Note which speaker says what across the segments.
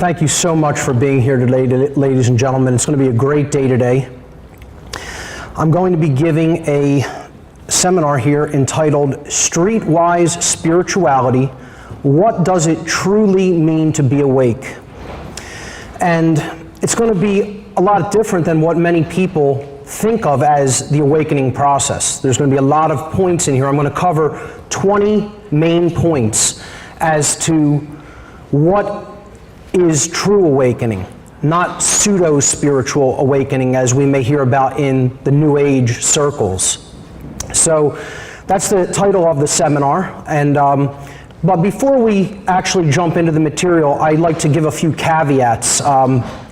Speaker 1: Thank you so much for being here today, ladies and gentlemen. It's going to be a great day today. I'm going to be giving a seminar here entitled Streetwise Spirituality, What Does It Truly Mean to Be Awake? And it's going to be a lot different than what many people think of as the awakening process. There's going to be a lot of points in here. I'm going to cover 20 main points as to what is true awakening, not pseudo-spiritual awakening as we may hear about in the New Age circles. So that's the title of the seminar. And but before we actually jump into the material, I'd like to give a few caveats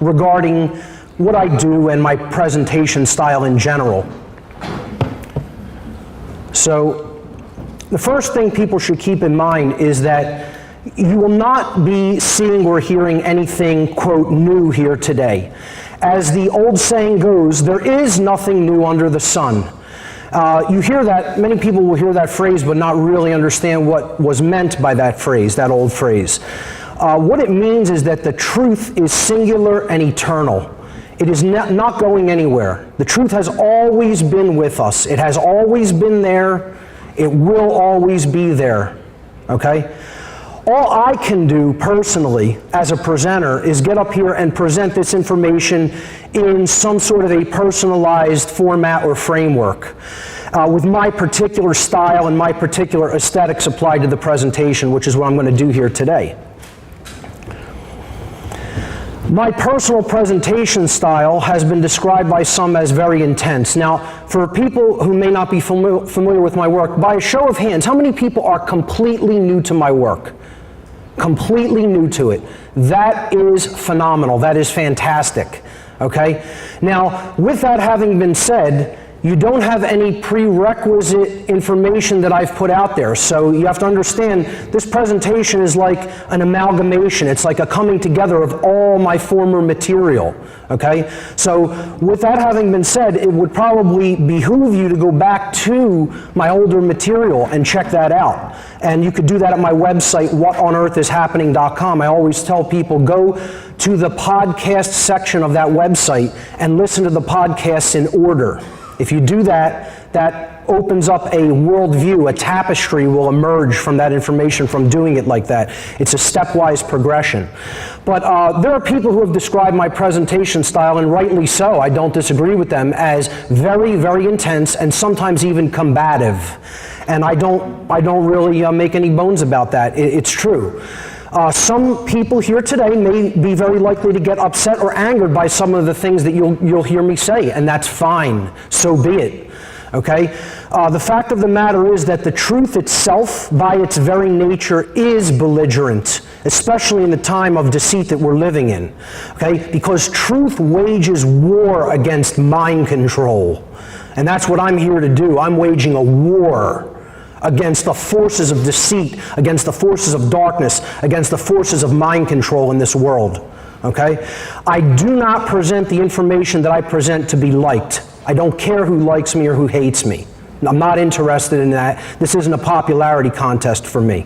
Speaker 1: regarding what I do and my presentation style in general. So the first thing people should keep in mind is that you will not be seeing or hearing anything, quote, new here today. As the old saying goes, there is nothing new under the sun. You hear that, many people will hear that phrase but not really understand what was meant by that phrase, that old phrase. What it means is that the truth is singular and eternal. It is not going anywhere. The truth has always been with us. It has always been there. It will always be there. Okay? All I can do personally as a presenter is get up here and present this information in some sort of a personalized format or framework with my particular style and my particular aesthetics applied to the presentation, which is what I'm going to do here today. My personal presentation style has been described by some as very intense. Now, for people who may not be familiar with my work, by a show of hands, how many people are completely new to my work? Completely new to it. That is phenomenal. That is fantastic. Okay? Now, with that having been said, you don't have any prerequisite information that I've put out there. So you have to understand this presentation is like an amalgamation. It's like a coming together of all my former material. Okay? So with that having been said, it would probably behoove you to go back to my older material and check that out. And you could do that at my website, whatonearthishappening.com. I always tell people, go to the podcast section of that website and listen to the podcasts in order. If you do that, that opens up a worldview, a tapestry will emerge from that information from doing it like that. It's a stepwise progression. But there are people who have described my presentation style, and rightly so, I don't disagree with them, as very, very intense and sometimes even combative. And I don't really make any bones about that. It's true. Some people here today may be very likely to get upset or angered by some of the things that you'll hear me say, and that's fine. So be it. Okay? The fact of the matter is that the truth itself, by its very nature, is belligerent, especially in the time of deceit that we're living in. Okay? Because truth wages war against mind control. And that's what I'm here to do. I'm waging a war against the forces of deceit, against the forces of darkness, against the forces of mind control in this world. Okay? I do not present the information that I present to be liked. I don't care who likes me or who hates me. I'm not interested in that. This isn't a popularity contest for me.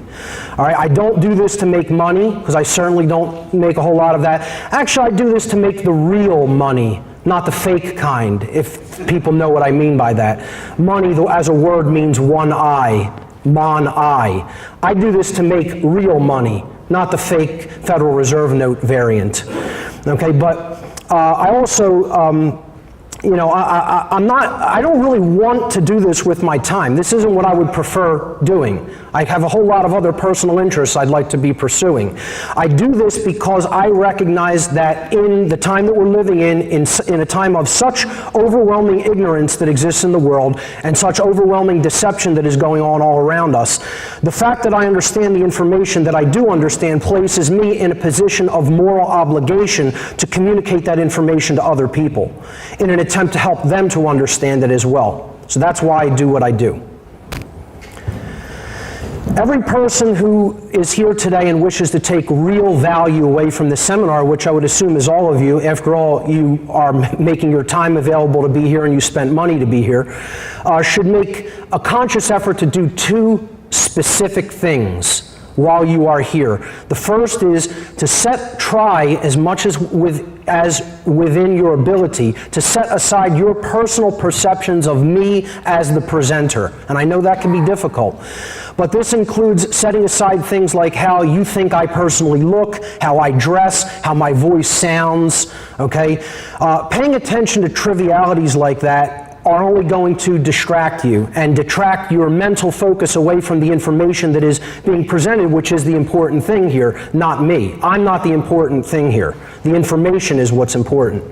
Speaker 1: All right? I don't do this to make money, because I certainly don't make a whole lot of that. Actually, I do this to make the real money, not the fake kind, if people know what I mean by that. Money, as a word, means one eye, mon eye. I do this to make real money, not the fake Federal Reserve note variant. Okay, but I also, I don't really want to do this with my time. This isn't what I would prefer doing. I have a whole lot of other personal interests I'd like to be pursuing. I do this because I recognize that in the time that we're living in a time of such overwhelming ignorance that exists in the world and such overwhelming deception that is going on all around us, the fact that I understand the information that I do understand places me in a position of moral obligation to communicate that information to other people in an attempt to help them to understand it as well. So that's why I do what I do. Every person who is here today and wishes to take real value away from the seminar, which I would assume is all of you, after all, you are making your time available to be here and you spent money to be here, should make a conscious effort to do two specific things. while you are here. The first is to try as much as within your ability to set aside your personal perceptions of me as the presenter. And I know that can be difficult. But this includes setting aside things like how you think I personally look, how I dress, how my voice sounds, okay? Paying attention to trivialities like that are only going to distract you and detract your mental focus away from the information that is being presented, which is the important thing here, not me. I'm not the important thing here. The information is what's important.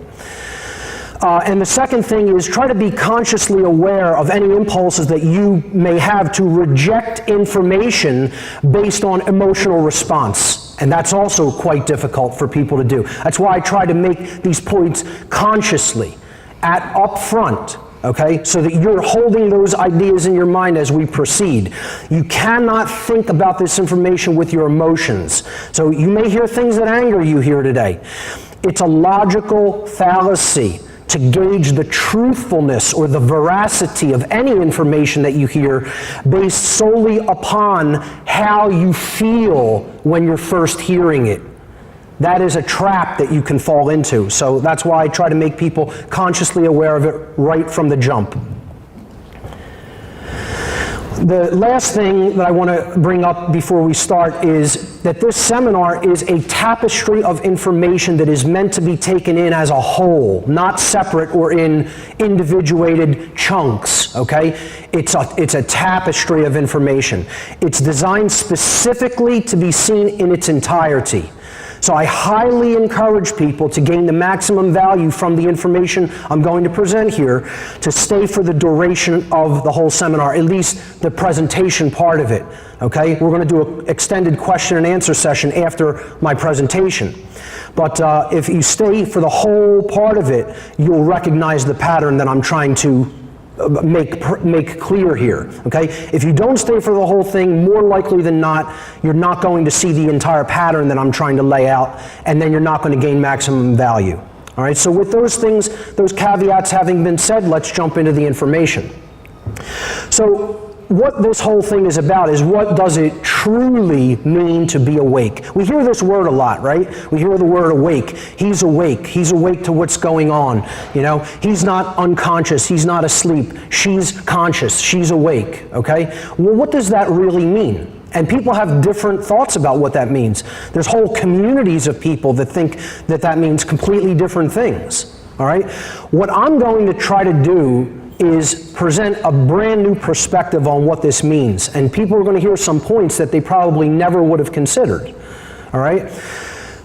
Speaker 1: And the second thing is try to be consciously aware of any impulses that you may have to reject information based on emotional response. And that's also quite difficult for people to do. That's why I try to make these points consciously, up front. Okay, so that you're holding those ideas in your mind as we proceed. You cannot think about this information with your emotions. So you may hear things that anger you here today. It's a logical fallacy to gauge the truthfulness or the veracity of any information that you hear based solely upon how you feel when you're first hearing it. That is a trap that you can fall into. So that's why I try to make people consciously aware of it right from the jump. The last thing that I want to bring up before we start is that this seminar is a tapestry of information that is meant to be taken in as a whole, not separate or in individuated chunks, okay? It's a tapestry of information. It's designed specifically to be seen in its entirety. So I highly encourage people to gain the maximum value from the information I'm going to present here to stay for the duration of the whole seminar, at least the presentation part of it, okay? We're going to do an extended question and answer session after my presentation. But if you stay for the whole part of it, you'll recognize the pattern that I'm trying to make clear here, okay? If you don't stay for the whole thing, more likely than not, you're not going to see the entire pattern that I'm trying to lay out, and then you're not going to gain maximum value. All right, so with those things, those caveats having been said, let's jump into the information. So what this whole thing is about is what does it truly mean to be awake? We hear this word a lot, right? We hear the word awake. He's awake. He's awake to what's going on. You know, he's not unconscious. He's not asleep. She's conscious. She's awake, okay? Well, what does that really mean? And people have different thoughts about what that means. There's whole communities of people that think that that means completely different things, all right? What I'm going to try to do is present a brand new perspective on what this means. And people are going to hear some points that they probably never would have considered. All right?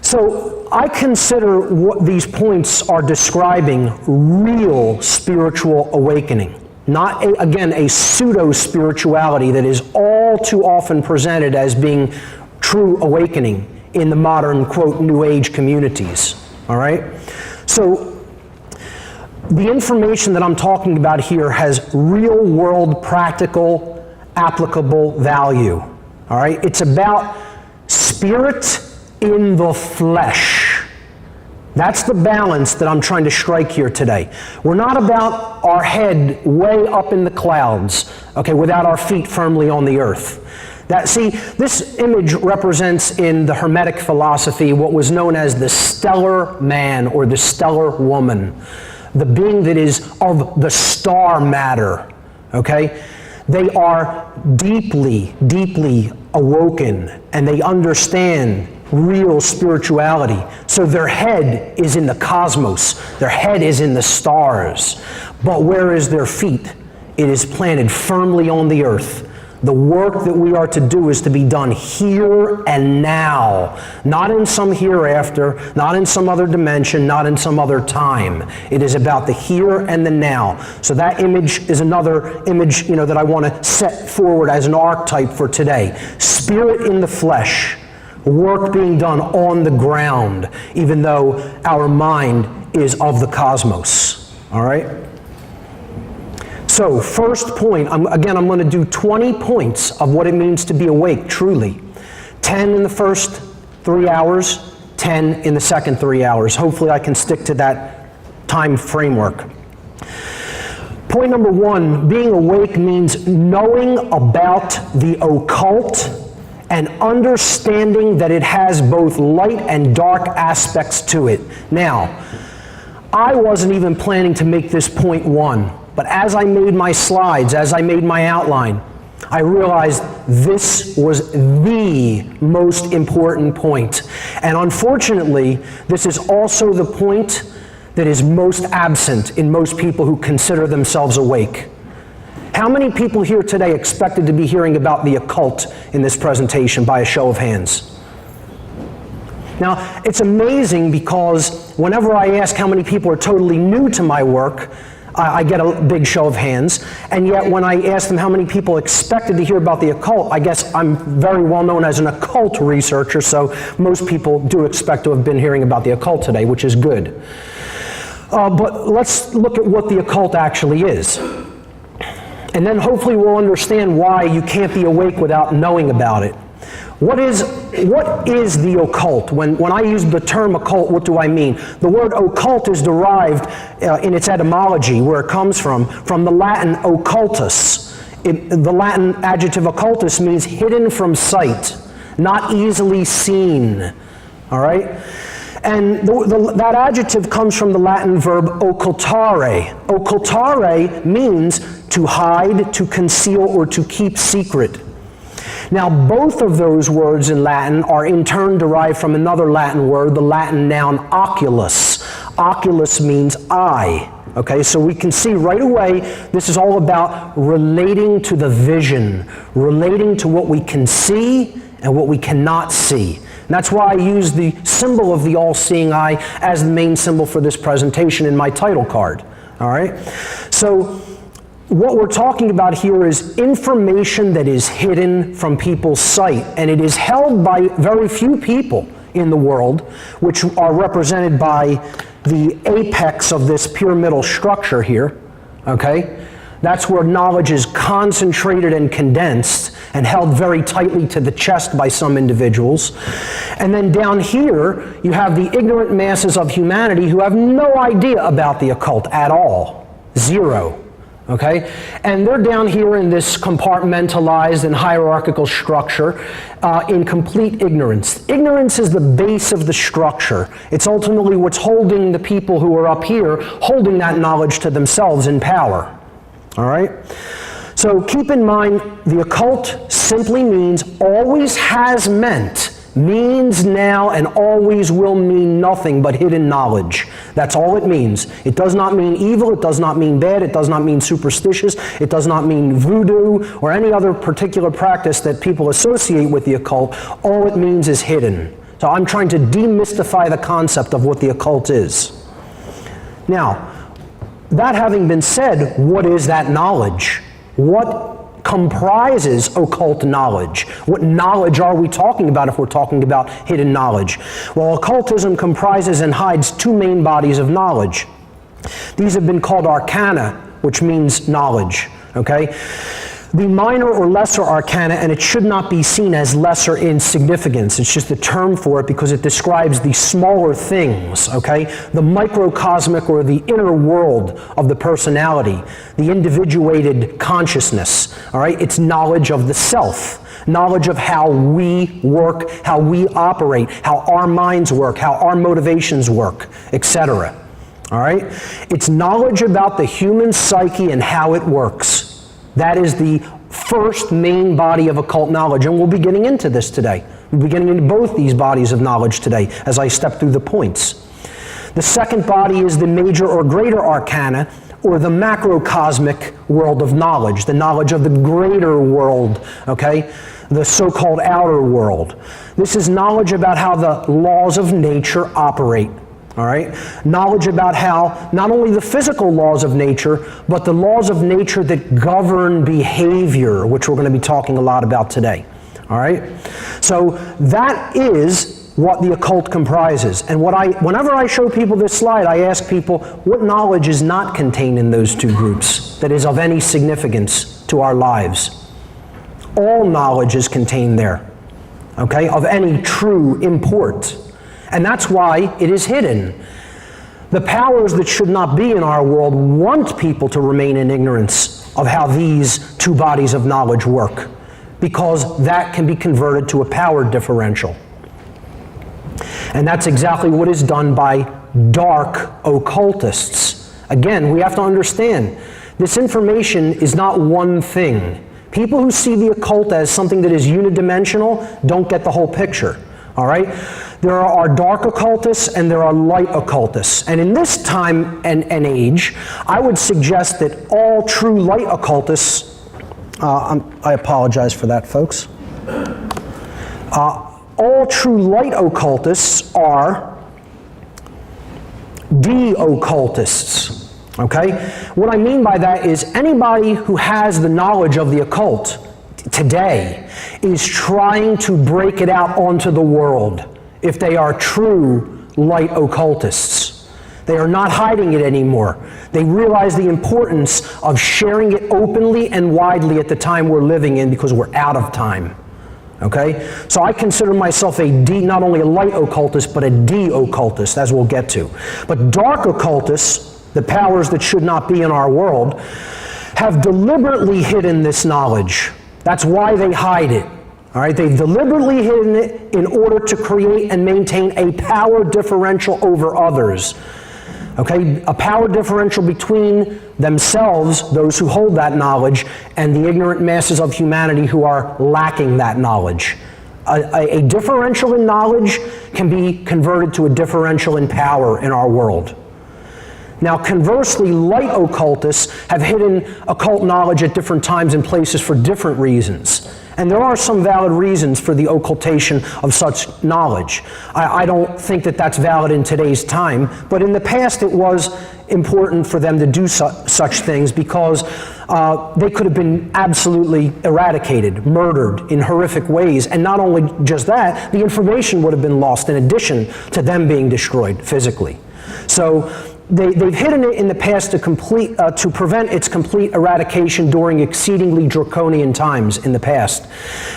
Speaker 1: So I consider what these points are describing real spiritual awakening. Not, again, a pseudo-spirituality that is all too often presented as being true awakening in the modern, quote, New Age communities. All right? So the information that I'm talking about here has real-world, practical, applicable value. All right? It's about spirit in the flesh. That's the balance that I'm trying to strike here today. We're not about our head way up in the clouds, okay, without our feet firmly on the earth. This image represents in the Hermetic philosophy what was known as the stellar man or the stellar woman. The being that is of the star matter, okay? They are deeply, deeply awoken, and they understand real spirituality. So their head is in the cosmos. Their head is in the stars. But where is their feet? It is planted firmly on the earth. The work that we are to do is to be done here and now, not in some hereafter, not in some other dimension, not in some other time. It is about the here and the now. So that image is another image, that I want to set forward as an archetype for today. Spirit in the flesh, work being done on the ground, even though our mind is of the cosmos. All right? So, first point, I'm going to do 20 points of what it means to be awake, truly. 10 in the first 3 hours, 10 in the second 3 hours. Hopefully I can stick to that time framework. Point number 1, being awake means knowing about the occult and understanding that it has both light and dark aspects to it. Now, I wasn't even planning to make this point one, but as I made my slides, as I made my outline, I realized this was the most important point. And unfortunately, this is also the point that is most absent in most people who consider themselves awake. How many people here today expected to be hearing about the occult in this presentation by a show of hands? Now, it's amazing because whenever I ask how many people are totally new to my work, I get a big show of hands, and yet when I ask them how many people expected to hear about the occult, I guess I'm very well known as an occult researcher, so most people do expect to have been hearing about the occult today, which is good. But let's look at what the occult actually is. And then hopefully we'll understand why you can't be awake without knowing about it. What is the occult? When I use the term occult, what do I mean? The word occult is derived in its etymology, where it comes from the Latin occultus. The Latin adjective occultus means hidden from sight, not easily seen. All right? And that adjective comes from the Latin verb occultare. Occultare means to hide, to conceal, or to keep secret. Now, both of those words in Latin are in turn derived from another Latin word, the Latin noun oculus. Oculus means eye. Okay, so we can see right away this is all about relating to the vision, relating to what we can see and what we cannot see. And that's why I use the symbol of the all-seeing eye as the main symbol for this presentation in my title card. All right? So what we're talking about here is information that is hidden from people's sight, and it is held by very few people in the world, which are represented by the apex of this pyramidal structure here, okay? That's where knowledge is concentrated and condensed and held very tightly to the chest by some individuals. And then down here, you have the ignorant masses of humanity who have no idea about the occult at all. Zero. Okay? And they're down here in this compartmentalized and hierarchical structure in complete ignorance. Ignorance is the base of the structure. It's ultimately what's holding the people who are up here, holding that knowledge to themselves in power. All right? So keep in mind, the occult simply means, always has meant, means now, and always will mean nothing but hidden knowledge. That's all it means. It does not mean evil, it does not mean bad, it does not mean superstitious, it does not mean voodoo or any other particular practice that people associate with the occult. All it means is hidden. So I'm trying to demystify the concept of what the occult is. Now, that having been said, what is that knowledge? What comprises occult knowledge? What knowledge are we talking about if we're talking about hidden knowledge? Well, occultism comprises and hides two main bodies of knowledge. These have been called arcana, which means knowledge, okay? The minor or lesser arcana, and it should not be seen as lesser in significance. It's just a term for it because it describes the smaller things, okay? The microcosmic or the inner world of the personality, the individuated consciousness, all right? It's knowledge of the self, knowledge of how we work, how we operate, how our minds work, how our motivations work, etc. All right? It's knowledge about the human psyche and how it works. That is the first main body of occult knowledge, and we'll be getting into this today. We'll be getting into both these bodies of knowledge today as I step through the points. The second body is the major or greater arcana, or the macrocosmic world of knowledge, the knowledge of the greater world, okay? The so-called outer world. This is knowledge about how the laws of nature operate. All right? Knowledge about how not only the physical laws of nature, but the laws of nature that govern behavior, which we're going to be talking a lot about today. All right? So that is what the occult comprises. And whenever I show people this slide, I ask people, what knowledge is not contained in those two groups that is of any significance to our lives? All knowledge is contained there, okay, of any true import. And that's why it is hidden. The powers that should not be in our world want people to remain in ignorance of how these two bodies of knowledge work. because that can be converted to a power differential. And that's exactly what is done by dark occultists. Again, we have to understand, this information is not one thing. People who see the occult as something that is unidimensional don't get the whole picture, all right? There are dark occultists and there are light occultists. And in this time and age, I would suggest that all true light occultists, I apologize for that, folks. All true light occultists are de-occultists. Okay? What I mean by that is anybody who has the knowledge of the occult today is trying to break it out onto the world if they are true light occultists. They are not hiding it anymore. They realize the importance of sharing it openly and widely at the time we're living in because we're out of time. Okay? So I consider myself not only a light occultist, but a de-occultist, as we'll get to. But dark occultists, the powers that should not be in our world, have deliberately hidden this knowledge. That's why they hide it. All right, they've deliberately hidden it in order to create and maintain a power differential over others. Okay, a power differential between themselves, those who hold that knowledge, and the ignorant masses of humanity who are lacking that knowledge. A differential in knowledge can be converted to a differential in power in our world. Now, conversely, light occultists have hidden occult knowledge at different times and places for different reasons. And there are some valid reasons for the occultation of such knowledge. I don't think that that's valid in today's time, but in the past it was important for them to do such things because they could have been absolutely eradicated, murdered in horrific ways. And not only just that, the information would have been lost in addition to them being destroyed physically. So they've hidden it in the past to prevent its complete eradication during exceedingly draconian times in the past.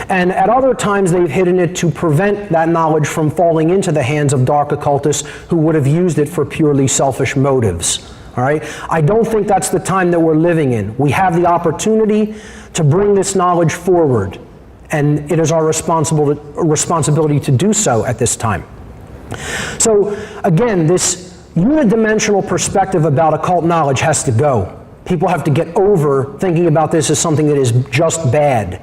Speaker 1: And at other times they've hidden it to prevent that knowledge from falling into the hands of dark occultists who would have used it for purely selfish motives. All right? I don't think that's the time that we're living in. We have the opportunity to bring this knowledge forward, and it is our responsibility to do so at this time. So again, this unidimensional perspective about occult knowledge has to go. People have to get over thinking about this as something that is just bad.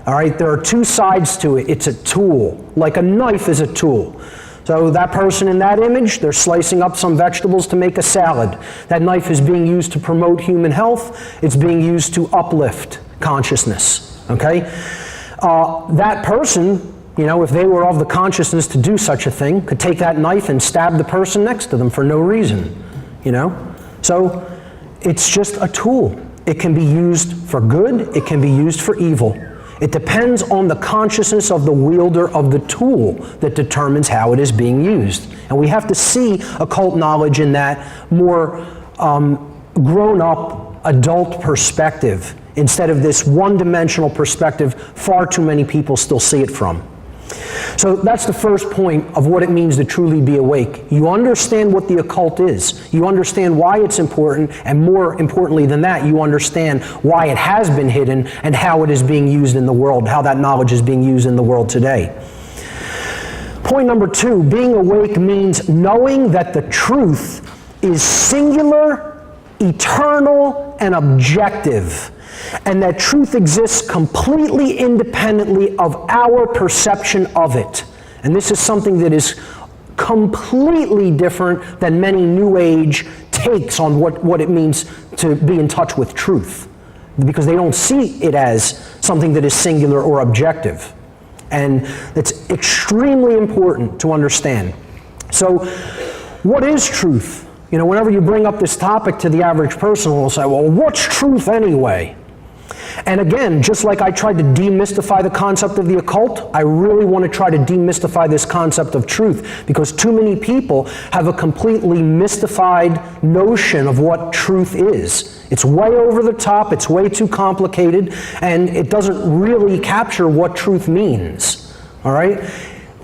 Speaker 1: All right, there are two sides to it. It's a tool, like a knife is a tool. So that person in that image, they're slicing up some vegetables to make a salad. That knife is being used to promote human health. It's being used to uplift consciousness. Okay, that person, you know, if they were of the consciousness to do such a thing, could take that knife and stab the person next to them for no reason, you know? So it's just a tool. It can be used for good, it can be used for evil. It depends on the consciousness of the wielder of the tool that determines how it is being used. And we have to see occult knowledge in that more grown-up adult perspective instead of this one-dimensional perspective far too many people still see it from. So that's the first point of what it means to truly be awake. You understand what the occult is. You understand why it's important, and more importantly than that, you understand why it has been hidden and how it is being used in the world, how that knowledge is being used in the world today. Point number 2, being awake means knowing that the truth is singular, eternal, and objective, and that truth exists completely independently of our perception of it. And this is something that is completely different than many New Age takes on what it means to be in touch with truth, because they don't see it as something that is singular or objective. And it's extremely important to understand. So, what is truth? You know, whenever you bring up this topic to the average person, we'll say, well, what's truth anyway? And again, just like I tried to demystify the concept of the occult, I really want to try to demystify this concept of truth, because too many people have a completely mystified notion of what truth is. It's way over the top, it's way too complicated, and it doesn't really capture what truth means. All right?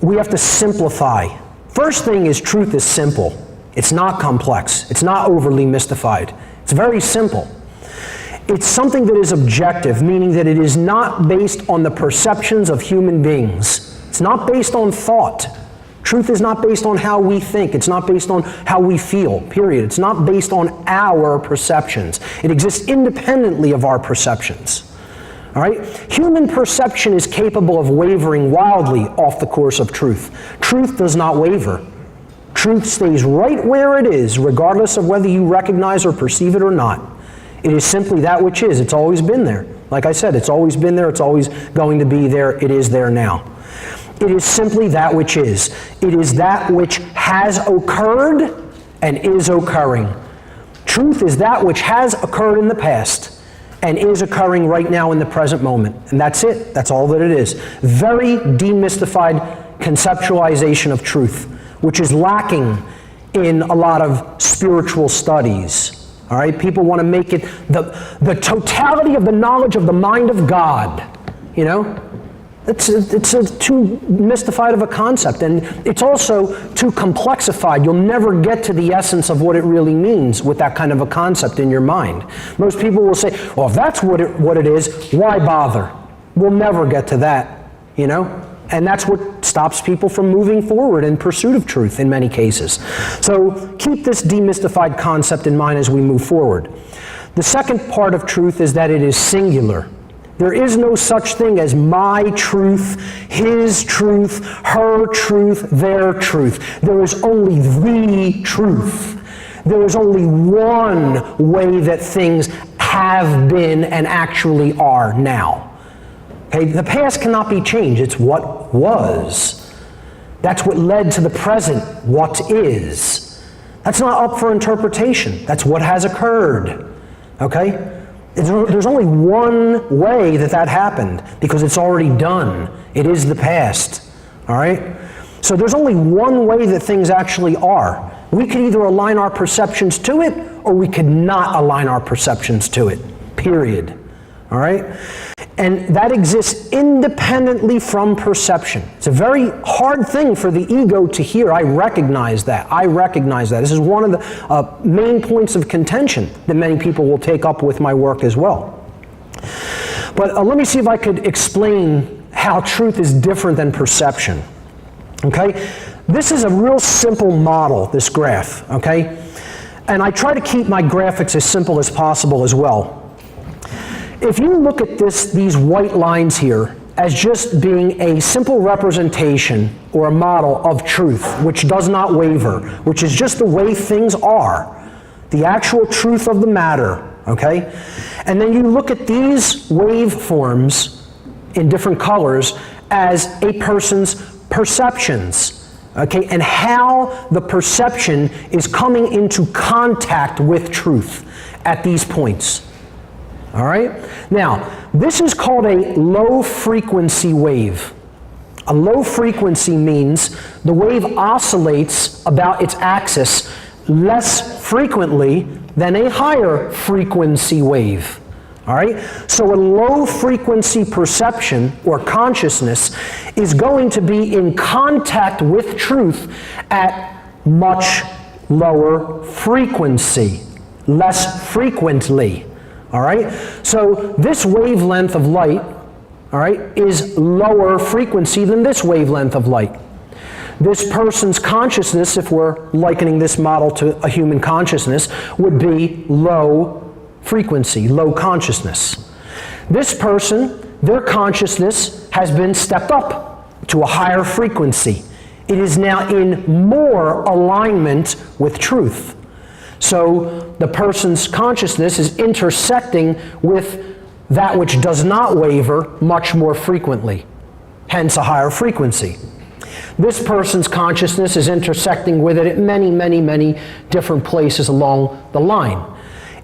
Speaker 1: We have to simplify. First thing is, truth is simple. It's not complex. It's not overly mystified. It's very simple. It's something that is objective, meaning that it is not based on the perceptions of human beings. It's not based on thought. Truth is not based on how we think. It's not based on how we feel, period. It's not based on our perceptions. It exists independently of our perceptions. All right? Human perception is capable of wavering wildly off the course of truth. Truth does not waver. Truth stays right where it is, regardless of whether you recognize or perceive it or not. It is simply that which is. It's always been there. Like I said, it's always been there. It's always going to be there. It is there now. It is simply that which is. It is that which has occurred and is occurring. Truth is that which has occurred in the past and is occurring right now in the present moment. And that's it. That's all that it is. Very demystified conceptualization of truth, which is lacking in a lot of spiritual studies. All right? People want to make it the totality of the knowledge of the mind of God. You know? It's too mystified of a concept, and it's also too complexified. You'll never get to the essence of what it really means with that kind of a concept in your mind. Most people will say, well, if that's what it is, why bother? We'll never get to that, you know? And that's what stops people from moving forward in pursuit of truth in many cases. So keep this demystified concept in mind as we move forward. The second part of truth is that it is singular. There is no such thing as my truth, his truth, her truth, their truth. There is only the truth. There is only one way that things have been and actually are now. Okay? The past cannot be changed. It's what was. That's what led to the present, what is. That's not up for interpretation. That's what has occurred. Okay? There's only one way that happened, because it's already done. It is the past. All right? So there's only one way that things actually are. We could either align our perceptions to it, or we could not align our perceptions to it. Period. All right? And that exists independently from perception. It's a very hard thing for the ego to hear. I recognize that. This is one of the main points of contention that many people will take up with my work as well. But let me see if I could explain how truth is different than perception. Okay? This is a real simple model, this graph. Okay? And I try to keep my graphics as simple as possible as well. If you look at these white lines here as just being a simple representation or a model of truth, which does not waver, which is just the way things are, the actual truth of the matter, okay? And then you look at these waveforms in different colors as a person's perceptions, okay? And how the perception is coming into contact with truth at these points. All right? Now, this is called a low frequency wave. A low frequency means the wave oscillates about its axis less frequently than a higher frequency wave. All right? So a low frequency perception or consciousness is going to be in contact with truth at much lower frequency, less frequently. All right? So this wavelength of light, all right, is lower frequency than this wavelength of light. This person's consciousness, if we're likening this model to a human consciousness, would be low frequency, low consciousness. This person, their consciousness has been stepped up to a higher frequency. It is now in more alignment with truth. So the person's consciousness is intersecting with that which does not waver much more frequently, hence a higher frequency. This person's consciousness is intersecting with it at many, many, many different places along the line.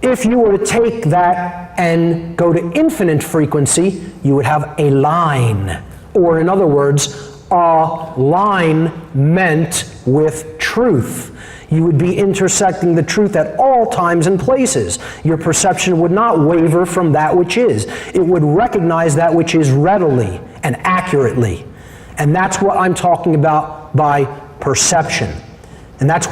Speaker 1: If you were to take that and go to infinite frequency, you would have a line, or in other words, a line meant with truth. You would be intersecting the truth at all times and places. Your perception would not waver from that which is. It would recognize that which is readily and accurately. And that's what I'm talking about by perception. And that's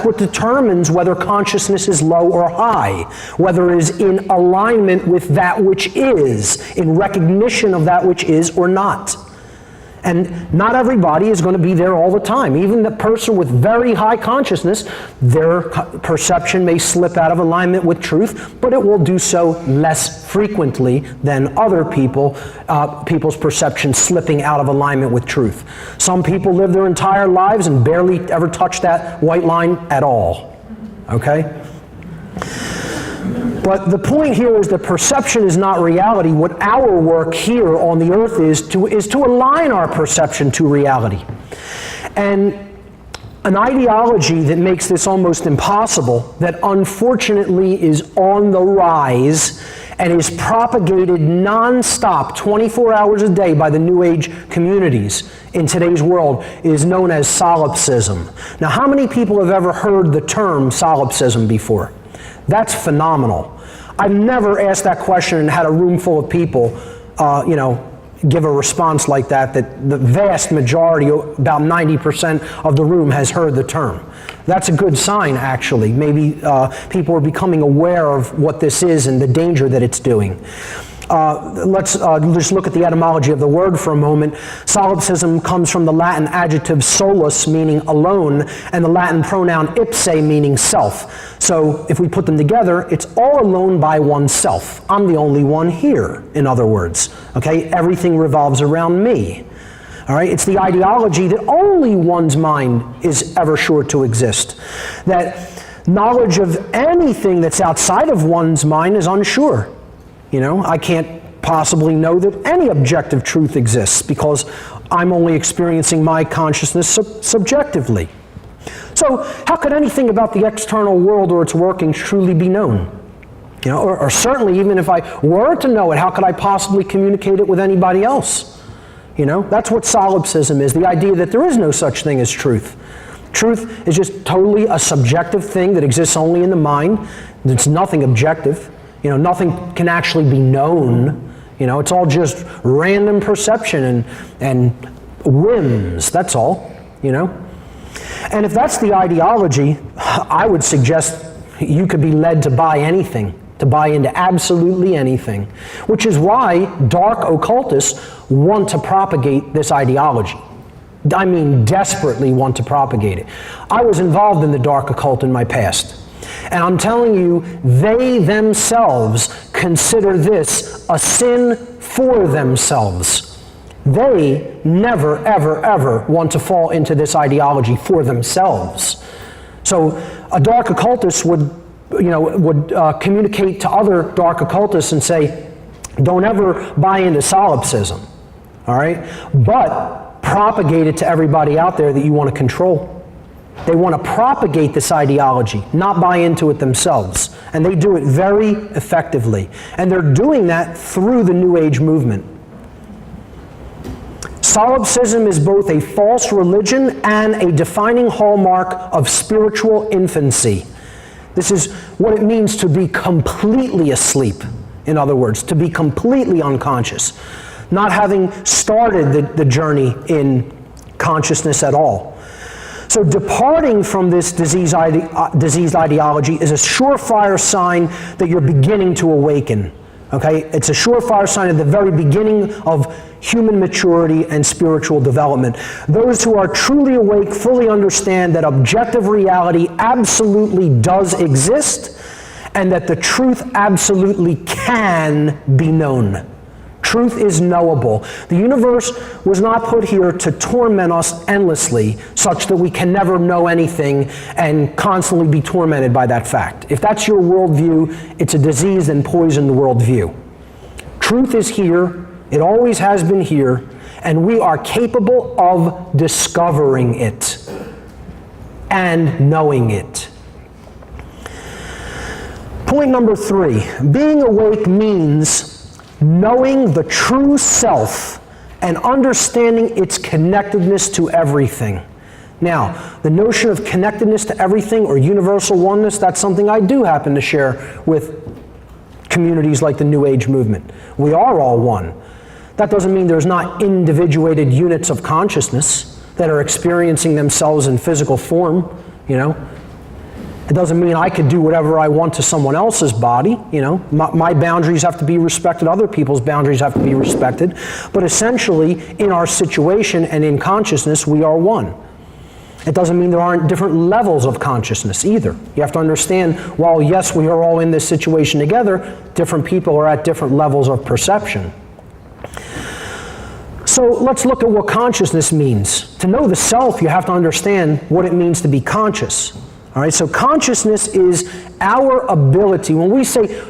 Speaker 1: what determines whether consciousness is low or high, whether it is in alignment with that which is, in recognition of that which is or not. And not everybody is going to be there all the time. Even the person with very high consciousness, their perception may slip out of alignment with truth, but it will do so less frequently than other people's perception slipping out of alignment with truth. Some people live their entire lives and barely ever touch that white line at all. Okay? But the point here is that perception is not reality. What our work here on the earth is to align our perception to reality. And an ideology that makes this almost impossible, that unfortunately is on the rise and is propagated non-stop 24 hours a day by the New Age communities in today's world, is known as solipsism. Now, how many people have ever heard the term solipsism before? That's phenomenal. I've never asked that question and had a room full of people, give a response like that the vast majority, about 90% of the room has heard the term. That's a good sign, actually. Maybe people are becoming aware of what this is and the danger that it's doing. Let's just look at the etymology of the word for a moment. Solipsism comes from the Latin adjective solus, meaning alone, and the Latin pronoun ipse, meaning self. So if we put them together, it's all alone by oneself. I'm the only one here, in other words. Okay? Everything revolves around me. All right? It's the ideology that only one's mind is ever sure to exist. That knowledge of anything that's outside of one's mind is unsure. I can't possibly know that any objective truth exists because I'm only experiencing my consciousness subjectively. So how could anything about the external world or its workings truly be known? Or certainly even if I were to know it, how could I possibly communicate it with anybody else? That's what solipsism is, the idea that there is no such thing as truth. Truth is just totally a subjective thing that exists only in the mind. It's nothing objective. Nothing can actually be known. It's all just random perception and whims, that's all, And if that's the ideology, I would suggest you could be led to buy anything, to buy into absolutely anything, which is why dark occultists want to propagate this ideology. I mean, desperately want to propagate it. I was involved in the dark occult in my past. And I'm telling you, they themselves consider this a sin for themselves. They never, ever, ever want to fall into this ideology for themselves. So a dark occultist would communicate to other dark occultists and say, don't ever buy into solipsism, all right? But propagate it to everybody out there that you want to control. They want to propagate this ideology, not buy into it themselves. And they do it very effectively. And they're doing that through the New Age movement. Solipsism is both a false religion and a defining hallmark of spiritual infancy. This is what it means to be completely asleep, in other words, to be completely unconscious, not having started the journey in consciousness at all. So departing from this diseased ideology is a surefire sign that you're beginning to awaken. Okay? It's a surefire sign at the very beginning of human maturity and spiritual development. Those who are truly awake fully understand that objective reality absolutely does exist and that the truth absolutely can be known. Truth is knowable. The universe was not put here to torment us endlessly such that we can never know anything and constantly be tormented by that fact. If that's your worldview, it's a diseased and poisoned worldview. Truth is here, it always has been here, and we are capable of discovering it and knowing it. Point number 3, being awake means knowing the true self and understanding its connectedness to everything. Now, the notion of connectedness to everything or universal oneness, that's something I do happen to share with communities like the New Age movement. We are all one. That doesn't mean there's not individuated units of consciousness that are experiencing themselves in physical form you know? It doesn't mean I could do whatever I want to someone else's body, you know? My boundaries have to be respected, other people's boundaries have to be respected, but essentially, in our situation and in consciousness, we are one. It doesn't mean there aren't different levels of consciousness either. You have to understand, while yes, we are all in this situation together, different people are at different levels of perception. So let's look at what consciousness means. To know the self, you have to understand what it means to be conscious. All right, so consciousness is our ability. When we say,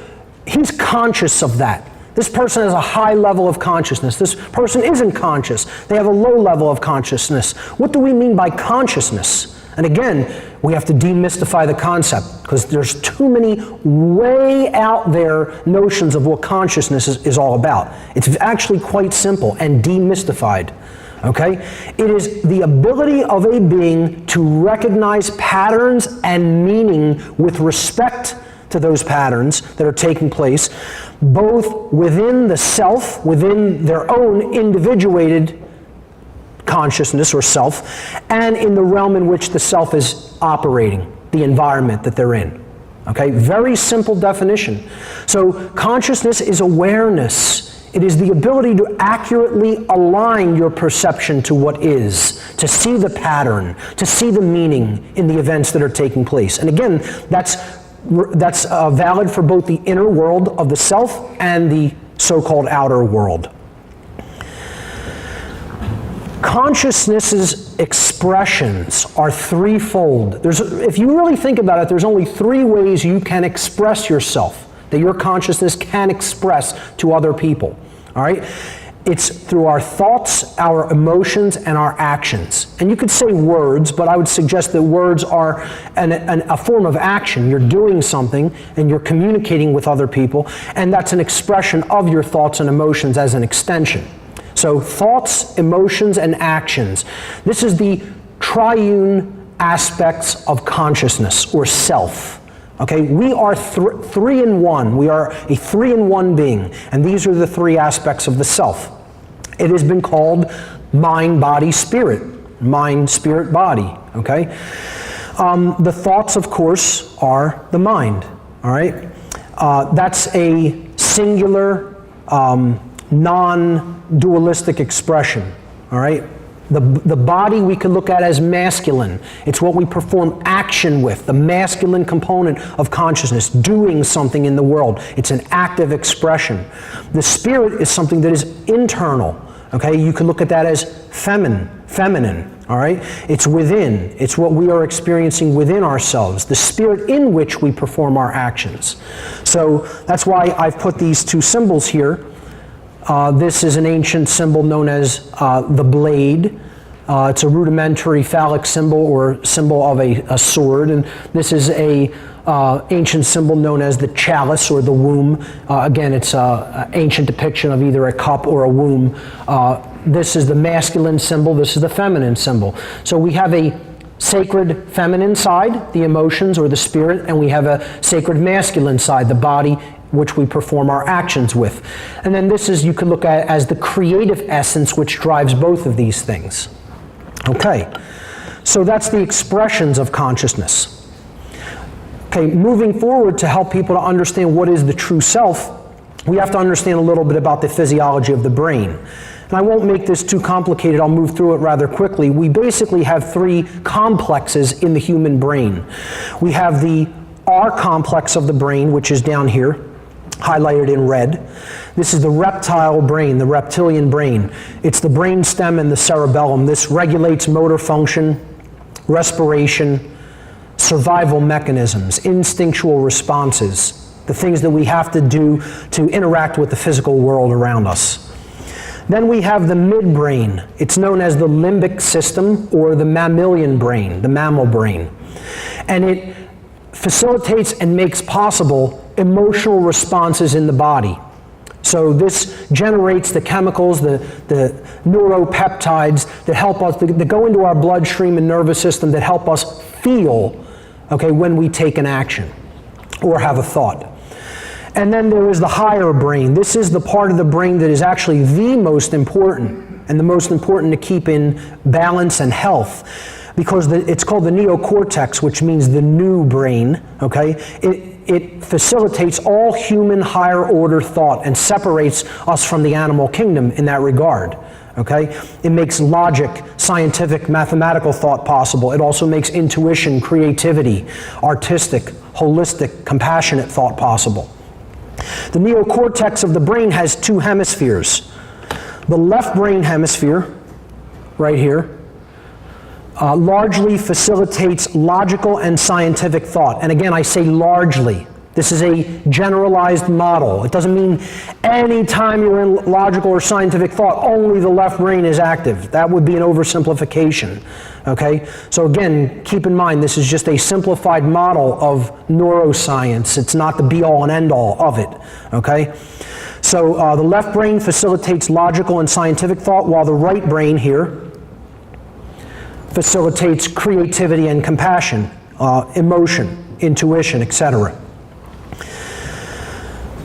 Speaker 1: he's conscious of that. This person has a high level of consciousness. This person isn't conscious. They have a low level of consciousness. What do we mean by consciousness? And again, we have to demystify the concept because there's too many way out there notions of what consciousness is all about. It's actually quite simple and demystified. Okay? It is the ability of a being to recognize patterns and meaning with respect to those patterns that are taking place, both within the self, within their own individuated consciousness or self, and in the realm in which the self is operating, the environment that they're in. Okay? Very simple definition. So consciousness is awareness. It is the ability to accurately align your perception to what is, to see the pattern, to see the meaning in the events that are taking place. And again, that's valid for both the inner world of the self and the so-called outer world. Consciousness's expressions are threefold. If you really think about it, there's only three ways you can express yourself, that your consciousness can express to other people. All right? It's through our thoughts, our emotions, and our actions. And you could say words, but I would suggest that words are a form of action. You're doing something and you're communicating with other people, and that's an expression of your thoughts and emotions as an extension. So thoughts, emotions, and actions. This is the triune aspects of consciousness or self. Okay, we are three in one. We are a three-in-one being, and these are the three aspects of the self. It has been called mind, body, spirit. Mind, spirit, body. Okay, the thoughts, of course, are the mind. All right, that's a singular, non-dualistic expression. All right. The body we could look at as masculine. It's what we perform action with, the masculine component of consciousness, doing something in the world. It's an active expression. The spirit is something that is internal. Okay, you could look at that as feminine. All right, it's within. It's what we are experiencing within ourselves, the spirit in which we perform our actions. So that's why I've put these two symbols here. This is an ancient symbol known as the blade. It's a rudimentary phallic symbol or symbol of a sword. And this is a ancient symbol known as the chalice or the womb. Again, it's an ancient depiction of either a cup or a womb. This is the masculine symbol. This is the feminine symbol. So we have a sacred feminine side, the emotions or the spirit, and we have a sacred masculine side, the body, which we perform our actions with. And then this is, you could look at as the creative essence which drives both of these things. Okay, so that's the expressions of consciousness. Okay, moving forward to help people to understand what is the true self, we have to understand a little bit about the physiology of the brain. And I won't make this too complicated, I'll move through it rather quickly. We basically have three complexes in the human brain. We have the R complex of the brain, which is down here, highlighted in red. This is the reptile brain, the reptilian brain. It's the brain stem and the cerebellum. This regulates motor function, respiration, survival mechanisms, instinctual responses, the things that we have to do to interact with the physical world around us. Then we have the midbrain. It's known as the limbic system or the mammalian brain, the mammal brain. And it facilitates and makes possible emotional responses in the body. So this generates the chemicals, the neuropeptides that help us, that go into our bloodstream and nervous system that help us feel, okay, when we take an action or have a thought. And then there is the higher brain. This is the part of the brain that is actually the most important and the most important to keep in balance and health. because it's called the neocortex, which means the new brain, okay? It facilitates all human higher order thought and separates us from the animal kingdom in that regard, okay? It makes logic, scientific, mathematical thought possible. It also makes intuition, creativity, artistic, holistic, compassionate thought possible. The neocortex of the brain has two hemispheres. The left brain hemisphere, right here, largely facilitates logical and scientific thought. And again, I say largely. This is a generalized model. It doesn't mean any time you're in logical or scientific thought, only the left brain is active. That would be an oversimplification. Okay? So again, keep in mind, this is just a simplified model of neuroscience. It's not the be-all and end-all of it. Okay? So the left brain facilitates logical and scientific thought, while the right brain here facilitates creativity and compassion, emotion, intuition, etc.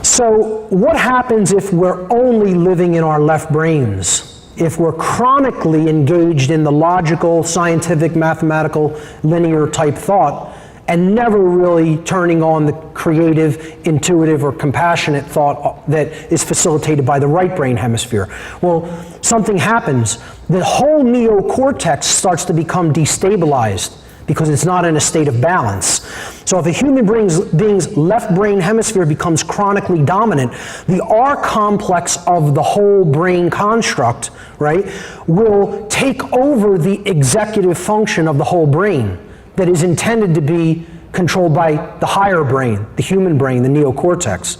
Speaker 1: So what happens if we're only living in our left brains? If we're chronically engaged in the logical, scientific, mathematical, linear type thought, and never really turning on the creative, intuitive, or compassionate thought that is facilitated by the right brain hemisphere? Well, something happens. The whole neocortex starts to become destabilized because it's not in a state of balance. So if a human being's left brain hemisphere becomes chronically dominant, the R complex of the whole brain construct, right, will take over the executive function of the whole brain that is intended to be controlled by the higher brain, the human brain, the neocortex.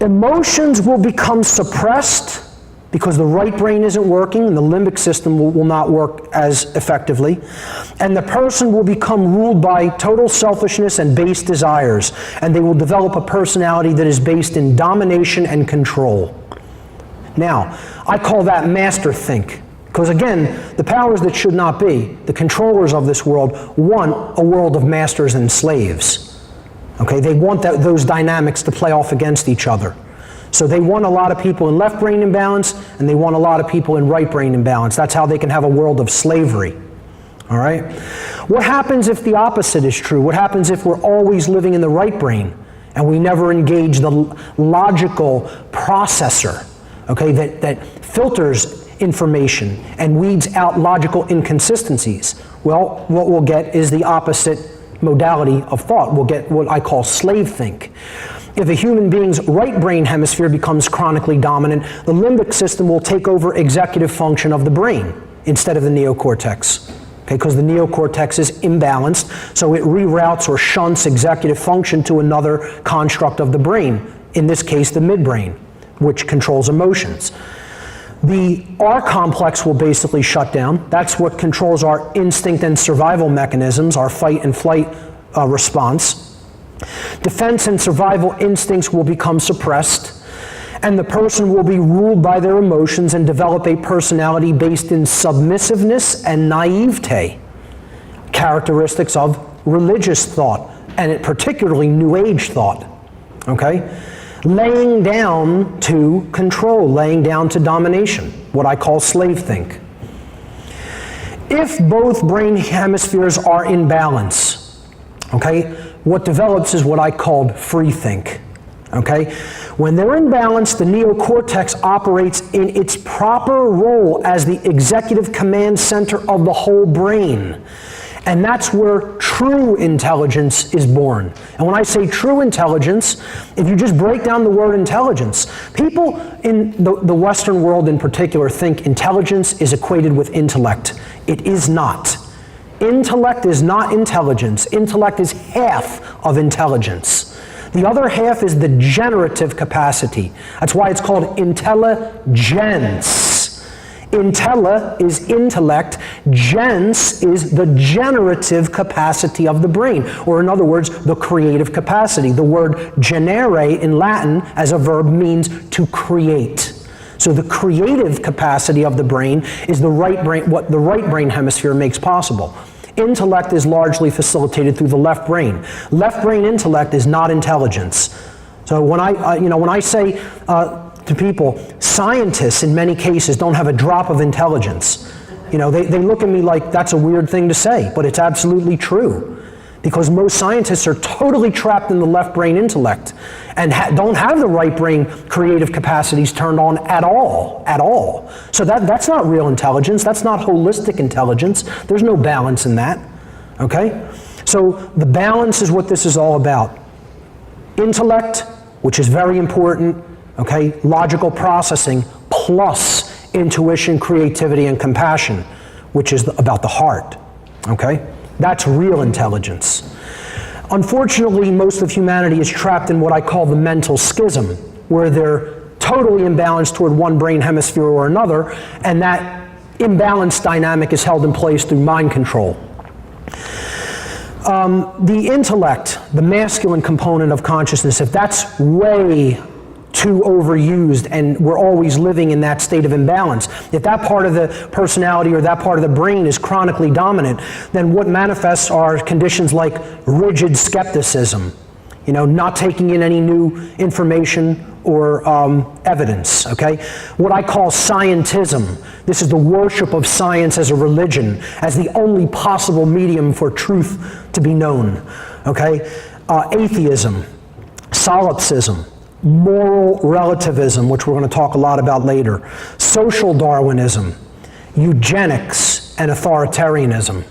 Speaker 1: Emotions will become suppressed because the right brain isn't working and the limbic system will not work as effectively. And the person will become ruled by total selfishness and base desires. And they will develop a personality that is based in domination and control. Now, I call that master think. Because again, the powers that should not be, the controllers of this world, want a world of masters and slaves. Okay, they want those dynamics to play off against each other. So they want a lot of people in left brain imbalance, and they want a lot of people in right brain imbalance. That's how they can have a world of slavery. All right? What happens if the opposite is true? What happens if we're always living in the right brain and we never engage the logical processor, okay, that filters information and weeds out logical inconsistencies? Well, what we'll get is the opposite modality of thought. We'll get what I call slave think. If a human being's right brain hemisphere becomes chronically dominant, the limbic system will take over executive function of the brain instead of the neocortex. Okay, because the neocortex is imbalanced, so it reroutes or shunts executive function to another construct of the brain, in this case the midbrain, which controls emotions. The R complex will basically shut down. That's what controls our instinct and survival mechanisms, our fight and flight response. Defense and survival instincts will become suppressed, and the person will be ruled by their emotions and develop a personality based in submissiveness and naivete, characteristics of religious thought, and particularly New Age thought. Okay? Laying down to control, laying down to domination, what I call slave think. If both brain hemispheres are in balance, okay, what develops is what I called free think. Okay? When they're in balance, the neocortex operates in its proper role as the executive command center of the whole brain. And that's where true intelligence is born. And when I say true intelligence, if you just break down the word intelligence, people in the Western world in particular think intelligence is equated with intellect. It is not. Intellect is not intelligence. Intellect is half of intelligence. The other half is the generative capacity. That's why it's called intelligence. Intella is intellect. Gens is the generative capacity of the brain, or in other words, the creative capacity. The word generare in Latin as a verb means to create. So the creative capacity of the brain is the right brain, what the right brain hemisphere makes possible. Intellect is largely facilitated through the left brain. Left brain intellect is not intelligence. So when I say to people, scientists in many cases don't have a drop of intelligence. You know, they look at me like that's a weird thing to say, but it's absolutely true. Because most scientists are totally trapped in the left brain intellect and don't have the right brain creative capacities turned on at all. So that's not real intelligence, that's not holistic intelligence. There's no balance in that, okay? So the balance is what this is all about. Intellect, which is very important, okay? Logical processing plus intuition, creativity, and compassion, which is about the heart, okay? That's real intelligence. Unfortunately, most of humanity is trapped in what I call the mental schism, where they're totally imbalanced toward one brain hemisphere or another, and that imbalanced dynamic is held in place through mind control. The intellect, the masculine component of consciousness, if that's way too overused and we're always living in that state of imbalance, if that part of the personality or that part of the brain is chronically dominant, then what manifests are conditions like rigid skepticism, you know, not taking in any new information or evidence, okay? What I call scientism. This is the worship of science as a religion, as the only possible medium for truth to be known, okay? Atheism, solipsism, moral relativism, which we're going to talk a lot about later, social Darwinism, eugenics, and authoritarianism.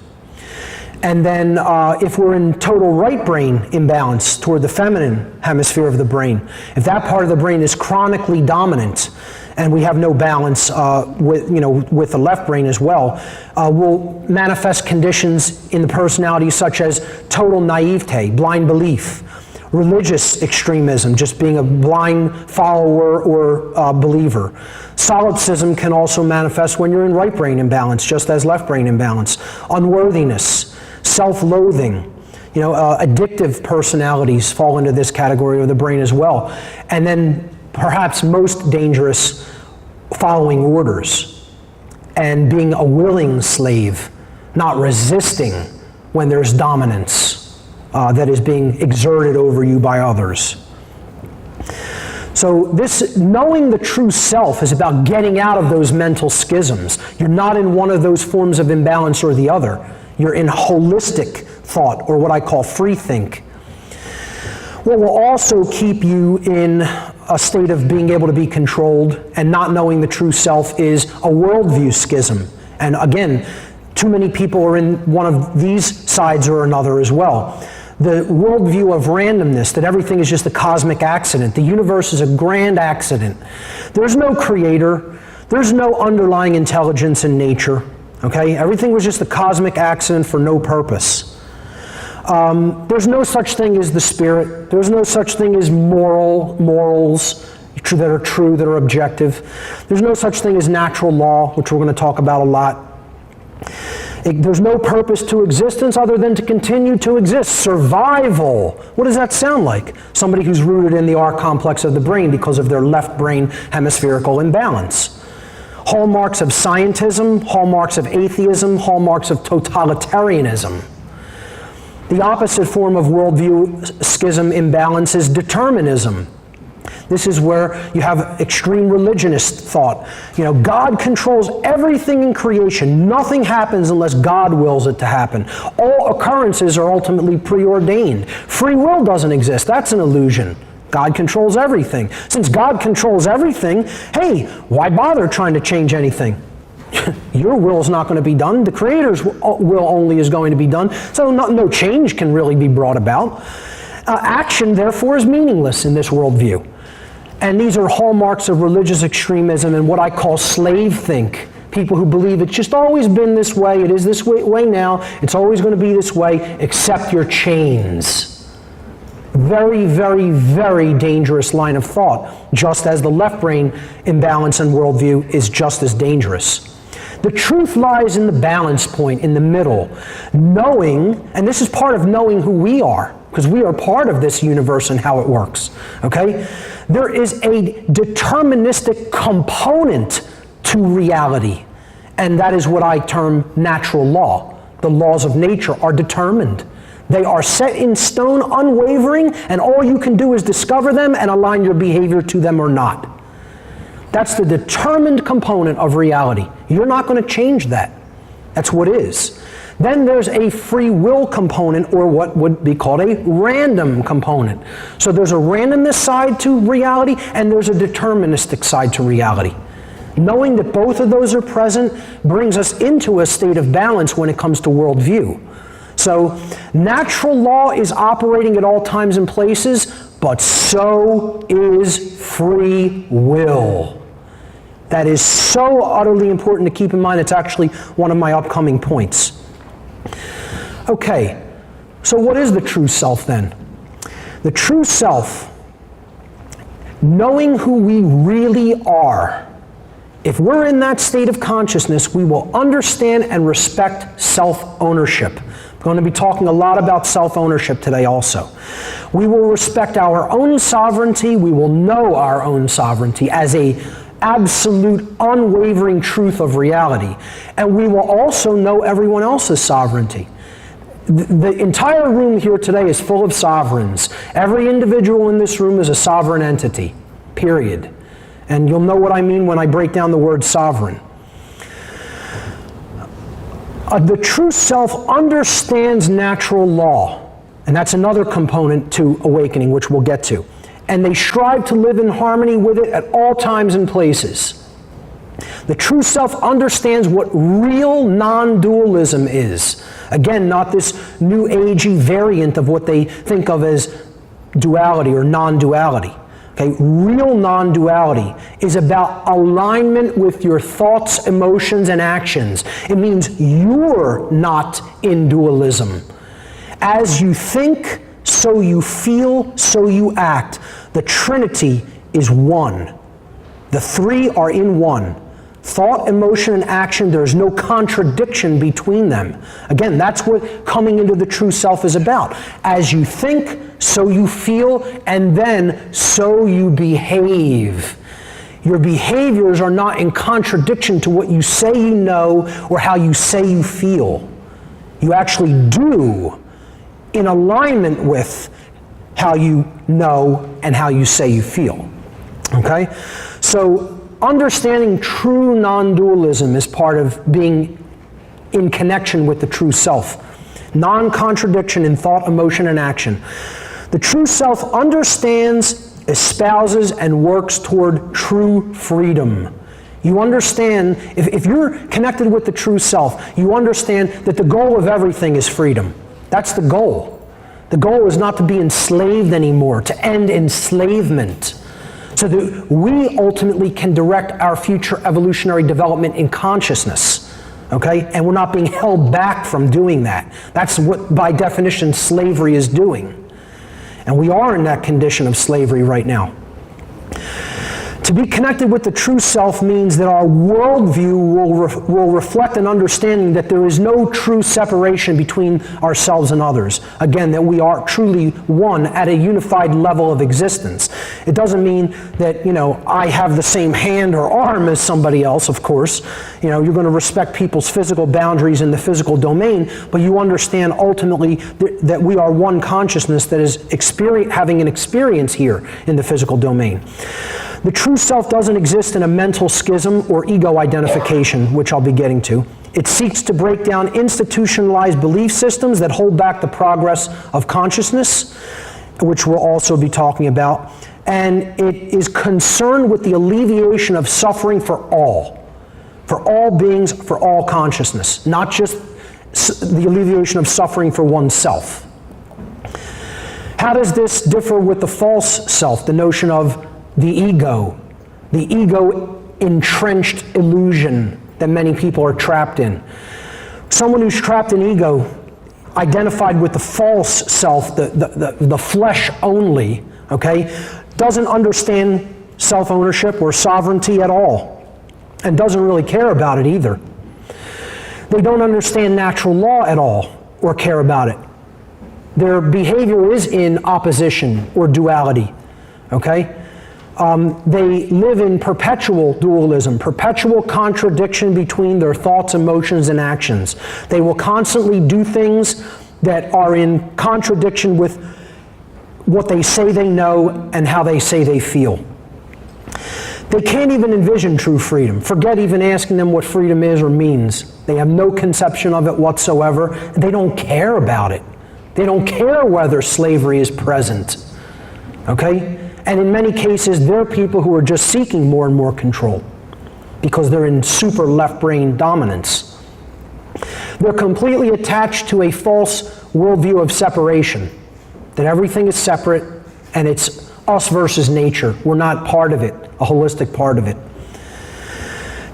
Speaker 1: And then if we're in total right brain imbalance toward the feminine hemisphere of the brain, if that part of the brain is chronically dominant and we have no balance with the left brain as well, will manifest conditions in the personality such as total naivete, blind belief, religious extremism, just being a blind follower or believer. Solipsism can also manifest when you're in right brain imbalance, just as left brain imbalance. Unworthiness, self-loathing, addictive personalities fall into this category of the brain as well. And then perhaps most dangerous, following orders and being a willing slave, not resisting when there's dominance that is being exerted over you by others. So this knowing the true self is about getting out of those mental schisms. You're not in one of those forms of imbalance or the other. You're in holistic thought, or what I call free think. What will also keep you in a state of being able to be controlled and not knowing the true self is a worldview schism. And again, too many people are in one of these sides or another as well. The worldview of randomness, that everything is just a cosmic accident. The universe is a grand accident. There's no creator. There's no underlying intelligence in nature. Okay? Everything was just a cosmic accident for no purpose. There's no such thing as the spirit. There's no such thing as morals that are true, that are objective. There's no such thing as natural law, which we're going to talk about a lot. There's no purpose to existence other than to continue to exist. Survival. What does that sound like? Somebody who's rooted in the R complex of the brain because of their left brain hemispherical imbalance. Hallmarks of scientism, hallmarks of atheism, hallmarks of totalitarianism. The opposite form of worldview schism imbalance is determinism. This is where you have extreme religionist thought. God controls everything in creation. Nothing happens unless God wills it to happen. All occurrences are ultimately preordained. Free will doesn't exist. That's an illusion. God controls everything. Since God controls everything, hey, why bother trying to change anything? Your will is not going to be done. The Creator's will only is going to be done. So no change can really be brought about. Action, therefore, is meaningless in this worldview. And these are hallmarks of religious extremism and what I call slave think. People who believe it's just always been this way, it is this way now, it's always going to be this way, accept your chains. Very, very, very dangerous line of thought, just as the left brain imbalance and worldview is just as dangerous. The truth lies in the balance point, in the middle. Knowing, and this is part of knowing who we are, because we are part of this universe and how it works, okay? There is a deterministic component to reality, and that is what I term natural law. The laws of nature are determined. They are set in stone, unwavering, and all you can do is discover them and align your behavior to them or not. That's the determined component of reality. You're not going to change that. That's what is. Then there's a free will component, or what would be called a random component. So there's a randomness side to reality, and there's a deterministic side to reality. Knowing that both of those are present brings us into a state of balance when it comes to worldview. So natural law is operating at all times and places, but so is free will. That is so utterly important to keep in mind. It's actually one of my upcoming points. Okay, so what is the true self then? The true self, knowing who we really are. If we're in that state of consciousness, we will understand and respect self-ownership. I'm going to be talking a lot about self-ownership today also. We will respect our own sovereignty. We will know our own sovereignty as an absolute, unwavering truth of reality. And we will also know everyone else's sovereignty. The entire room here today is full of sovereigns. Every individual in this room is a sovereign entity, period. And you'll know what I mean when I break down the word sovereign. The true self understands natural law, and that's another component to awakening, which we'll get to. And they strive to live in harmony with it at all times and places. The true self understands what real non-dualism is. Again, not this new agey variant of what they think of as duality or non-duality. Okay, real non-duality is about alignment with your thoughts, emotions, and actions. It means you're not in dualism. As you think, so you feel, so you act. The Trinity is one. The three are in one. Thought, emotion, and action, there's no contradiction between them. Again, that's what coming into the true self is about. As you think, so you feel, and then so you behave. Your behaviors are not in contradiction to what you say you know or how you say you feel. You actually do in alignment with how you know and how you say you feel. Okay? So, understanding true non-dualism is part of being in connection with the true self. Non-contradiction in thought, emotion, and action. The true self understands, espouses, and works toward true freedom. You understand, if you're connected with the true self, you understand that the goal of everything is freedom. That's the goal. The goal is not to be enslaved anymore, to end enslavement. So that we ultimately can direct our future evolutionary development in consciousness, okay? And we're not being held back from doing that. That's what, by definition, slavery is doing. And we are in that condition of slavery right now. To be connected with the true self means that our worldview will reflect an understanding that there is no true separation between ourselves and others. Again, that we are truly one at a unified level of existence. It doesn't mean that, I have the same hand or arm as somebody else, of course. You're going to respect people's physical boundaries in the physical domain, but you understand ultimately that we are one consciousness that is having an experience here in the physical domain. The true self doesn't exist in a mental schism or ego identification, which I'll be getting to. It seeks to break down institutionalized belief systems that hold back the progress of consciousness, which we'll also be talking about. And it is concerned with the alleviation of suffering for all beings, for all consciousness, not just the alleviation of suffering for oneself. How does this differ with the false self, the notion of the ego entrenched illusion that many people are trapped in? Someone who's trapped in ego, identified with the false self, the flesh only, okay, doesn't understand self-ownership or sovereignty at all, and doesn't really care about it either. They don't understand natural law at all or care about it. Their behavior is in opposition or duality, okay? They live in perpetual dualism, perpetual contradiction between their thoughts, emotions, and actions. They will constantly do things that are in contradiction with what they say they know and how they say they feel. They can't even envision true freedom. Forget even asking them what freedom is or means. They have no conception of it whatsoever. They don't care about it. They don't care whether slavery is present. Okay? And in many cases, they're people who are just seeking more and more control because they're in super left brain dominance. They're completely attached to a false worldview of separation, that everything is separate and it's us versus nature. We're not part of it, a holistic part of it.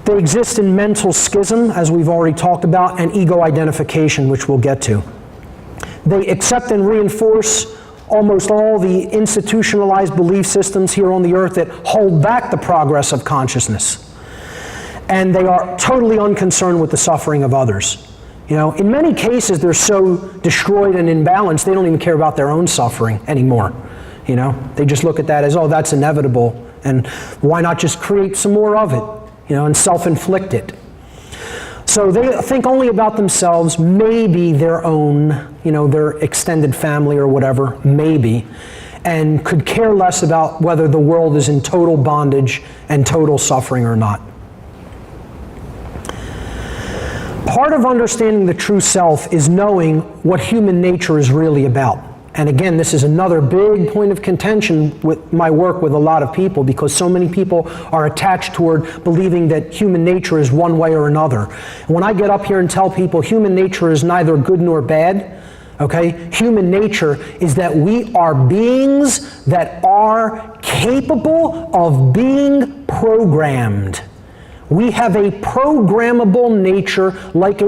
Speaker 1: They exist in mental schism, as we've already talked about, and ego identification, which we'll get to. They accept and reinforce almost all the institutionalized belief systems here on the earth that hold back the progress of consciousness. And they are totally unconcerned with the suffering of others. You know, in many cases, they're so destroyed and imbalanced, they don't even care about their own suffering anymore. You know, they just look at that as, oh, that's inevitable, and why not just create some more of it, you know, and self-inflict it. So they think only about themselves, maybe their own, you know, their extended family or whatever, maybe, and could care less about whether the world is in total bondage and total suffering or not. Part of understanding the true self is knowing what human nature is really about. And again, this is another big point of contention with my work with a lot of people, because so many people are attached toward believing that human nature is one way or another. And when I get up here and tell people human nature is neither good nor bad, okay, human nature is that we are beings that are capable of being programmed. We have a programmable nature like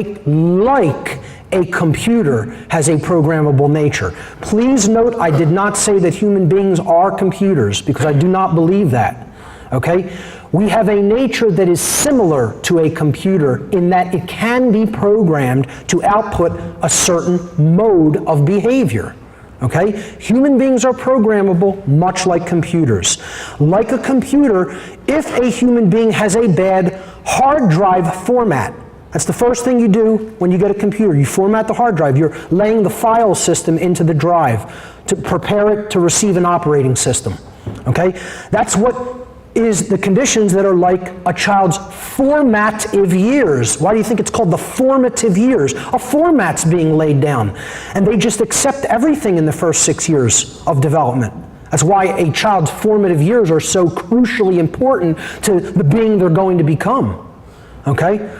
Speaker 1: a computer has a programmable nature. Please note, I did not say that human beings are computers, because I do not believe that. Okay? We have a nature that is similar to a computer in that it can be programmed to output a certain mode of behavior. Okay? Human beings are programmable much like computers. Like a computer, if a human being has a bad hard drive format, that's the first thing you do when you get a computer. You format the hard drive. You're laying the file system into the drive to prepare it to receive an operating system. Okay? That's what is the conditions that are like a child's formative years. Why do you think it's called the formative years? A format's being laid down. And they just accept everything in the first 6 years of development. That's why a child's formative years are so crucially important to the being they're going to become. Okay?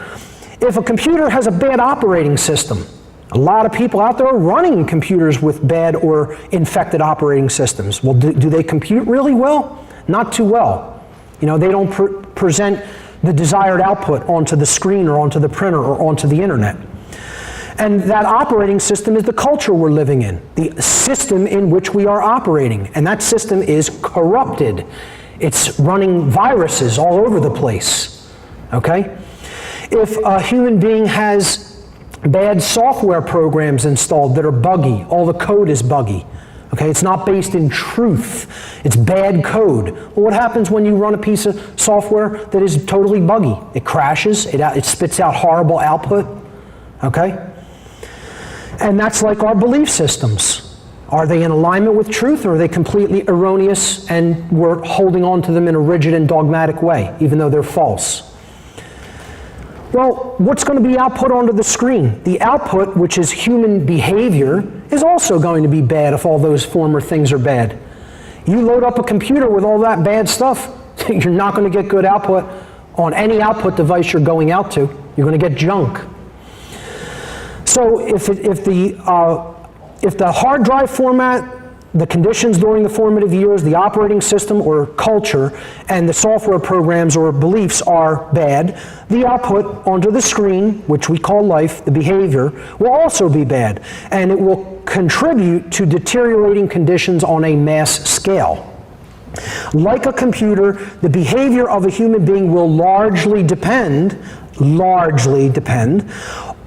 Speaker 1: If a computer has a bad operating system, a lot of people out there are running computers with bad or infected operating systems. Well, do they compute really well? Not too well. You know, they don't present the desired output onto the screen or onto the printer or onto the internet. And that operating system is the culture we're living in, the system in which we are operating. And that system is corrupted. It's running viruses all over the place. Okay? If a human being has bad software programs installed that are buggy, all the code is buggy. Okay, it's not based in truth. It's bad code. Well, what happens when you run a piece of software that is totally buggy? It crashes, it spits out horrible output. Okay? And that's like our belief systems. Are they in alignment with truth, or are they completely erroneous and we're holding on to them in a rigid and dogmatic way, even though they're false? Well, what's going to be output onto the screen? The output, which is human behavior, is also going to be bad if all those former things are bad. You load up a computer with all that bad stuff, you're not going to get good output on any output device you're going out to. You're going to get junk. So if the hard drive format, the conditions during the formative years, the operating system or culture, and the software programs or beliefs are bad, the output onto the screen, which we call life, the behavior, will also be bad. And it will contribute to deteriorating conditions on a mass scale. Like a computer, the behavior of a human being will largely depend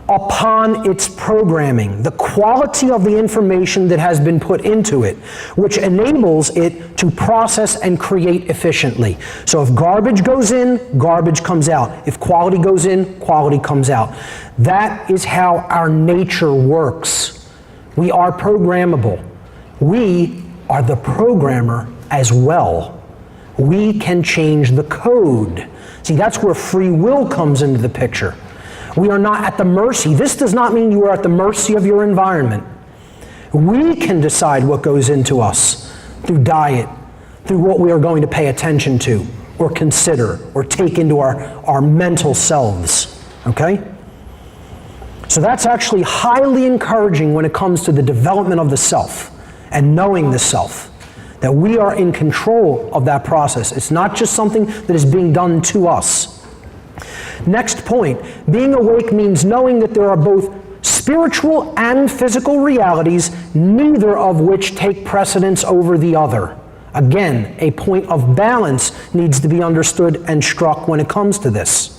Speaker 1: upon its programming, the quality of the information that has been put into it, which enables it to process and create efficiently. So if garbage goes in, garbage comes out. If quality goes in, quality comes out. That is how our nature works. We are programmable. We are the programmer as well. We can change the code. See, that's where free will comes into the picture. We are not at the mercy. This does not mean you are at the mercy of your environment. We can decide what goes into us through diet, through what we are going to pay attention to, or consider, or take into our mental selves. Okay? So that's actually highly encouraging when it comes to the development of the self and knowing the self, that we are in control of that process. It's not just something that is being done to us. Next point, being awake means knowing that there are both spiritual and physical realities, neither of which take precedence over the other. Again, a point of balance needs to be understood and struck when it comes to this.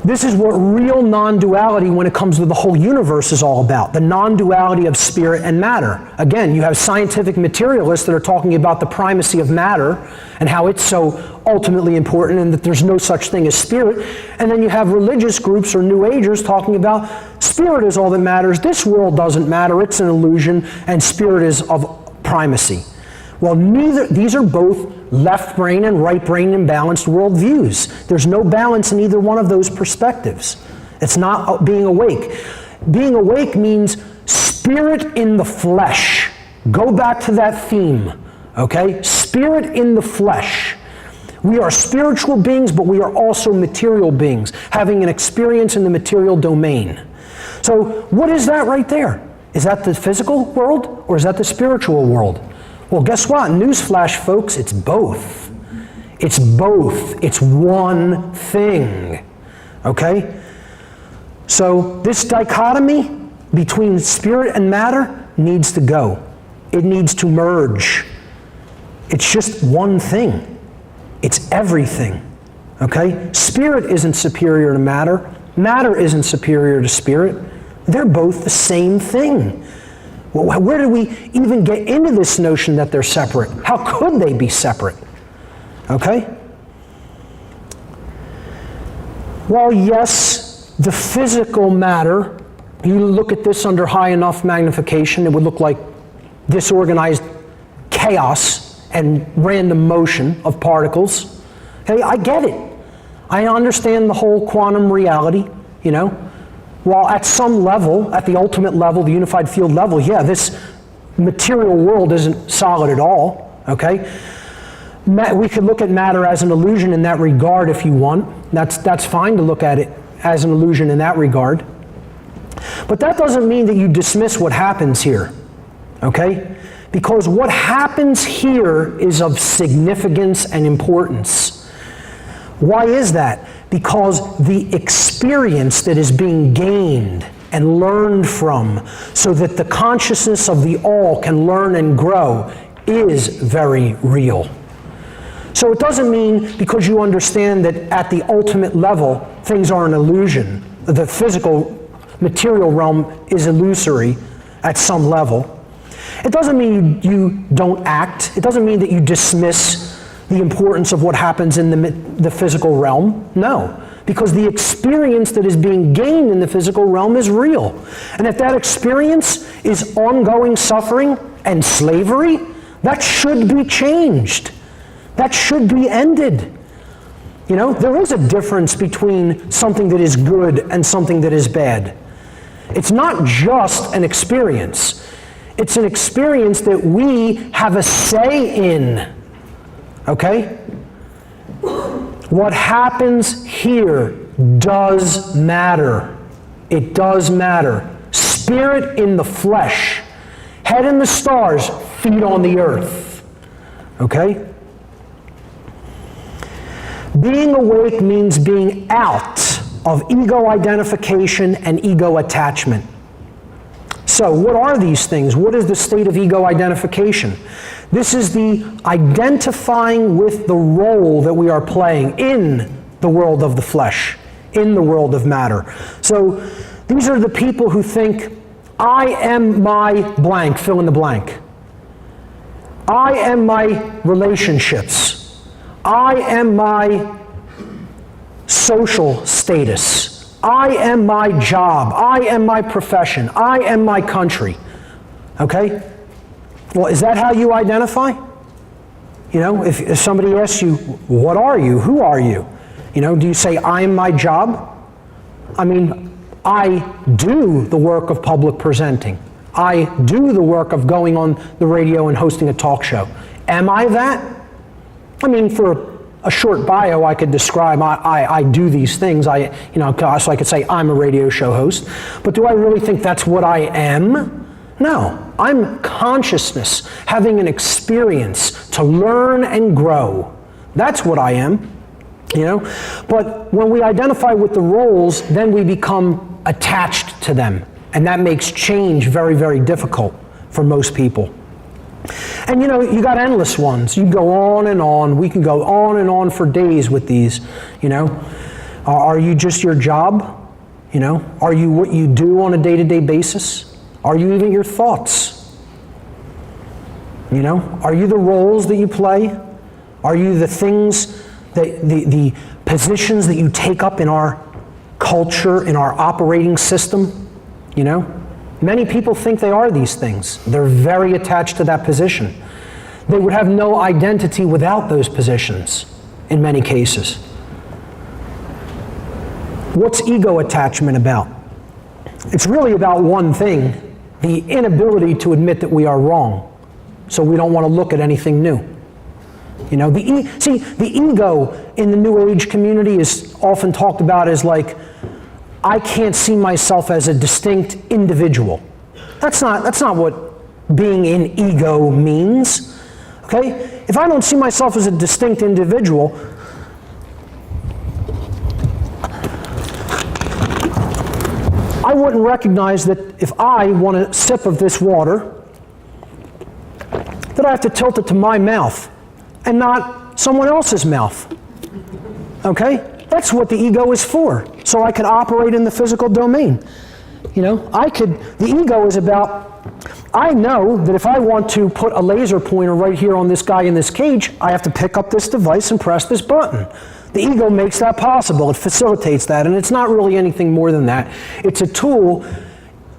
Speaker 1: This is what real non-duality when it comes to the whole universe is all about, the non-duality of spirit and matter. Again, you have scientific materialists that are talking about the primacy of matter and how it's so ultimately important and that there's no such thing as spirit. And then you have religious groups or New Agers talking about spirit is all that matters, this world doesn't matter, it's an illusion, and spirit is of primacy. Well, these are both left brain and right brain imbalanced worldviews. There's no balance in either one of those perspectives. It's not being awake. Being awake means spirit in the flesh. Go back to that theme, okay? Spirit in the flesh. We are spiritual beings, but we are also material beings, having an experience in the material domain. So what is that right there? Is that the physical world or is that the spiritual world? Well, guess what? Newsflash, folks, it's both. It's both. It's one thing. Okay? So this dichotomy between spirit and matter needs to go. It needs to merge. It's just one thing. It's everything. Okay? Spirit isn't superior to matter. Matter isn't superior to spirit. They're both the same thing. Well, where do we even get into this notion that they're separate? How could they be separate? Okay? Well, yes, the physical matter, you look at this under high enough magnification, it would look like disorganized chaos and random motion of particles. Okay, I get it. I understand the whole quantum reality, you know. While at some level, at the ultimate level, the unified field level, yeah, this material world isn't solid at all, okay? We could look at matter as an illusion in that regard if you want. That's fine to look at it as an illusion in that regard. But that doesn't mean that you dismiss what happens here, okay? Because what happens here is of significance and importance. Why is that? Because the experience that is being gained and learned from so that the consciousness of the all can learn and grow is very real. So it doesn't mean because you understand that at the ultimate level things are an illusion, the physical material realm is illusory at some level. It doesn't mean you don't act. It doesn't mean that you dismiss the importance of what happens in the physical realm. No, because the experience that is being gained in the physical realm is real. And if that experience is ongoing suffering and slavery, that should be changed. That should be ended. You know, there is a difference between something that is good and something that is bad. It's not just an experience. It's an experience that we have a say in. Okay? What happens here does matter. It does matter. Spirit in the flesh, head in the stars, feet on the earth. Okay? Being awake means being out of ego identification and ego attachment. So, what are these things? What is the state of ego identification? This is the identifying with the role that we are playing in the world of the flesh, in the world of matter. So, these are the people who think, I am my blank, fill in the blank. I am my relationships. I am my social status. I am my job. I am my profession. I am my country. Okay? Well, is that how you identify? You know, if somebody asks you, what are you? Who are you? You know, do you say, I'm my job? I mean, I do the work of public presenting. I do the work of going on the radio and hosting a talk show. Am I that? I mean, for a short bio, I could describe I do these things. So I could say I'm a radio show host. But do I really think that's what I am? No. I'm consciousness, having an experience to learn and grow. That's what I am. You know? But when we identify with the roles, then we become attached to them. And that makes change very, very difficult for most people. And you know, you got endless ones. You go on and on. We can go on and on for days with these, you know. Are you just your job? You know, are you what you do on a day-to-day basis? Are you even your thoughts? You know, are you the roles that you play? Are you the things, the positions that you take up in our culture, in our operating system? You know? Many people think they are these things. They're very attached to that position. They would have no identity without those positions, in many cases. What's ego attachment about? It's really about one thing, the inability to admit that we are wrong. So we don't want to look at anything new. You know, the ego in the New Age community is often talked about as like, I can't see myself as a distinct individual. That's not what being in ego means. Okay? If I don't see myself as a distinct individual, I wouldn't recognize that if I want a sip of this water, that I have to tilt it to my mouth and not someone else's mouth. Okay? That's what the ego is for, so I could operate in the physical domain. You know, the ego is about, I know that if I want to put a laser pointer right here on this guy in this cage, I have to pick up this device and press this button. The ego makes that possible, it facilitates that, and it's not really anything more than that. It's a tool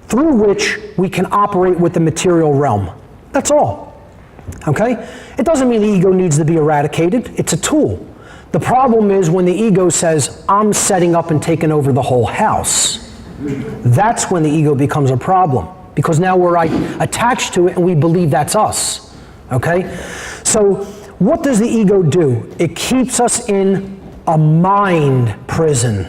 Speaker 1: through which we can operate with the material realm. That's all, okay? It doesn't mean the ego needs to be eradicated, it's a tool. The problem is when the ego says, I'm setting up and taking over the whole house. That's when the ego becomes a problem, because now we're attached to it and we believe that's us, okay? So what does the ego do? It keeps us in a mind prison.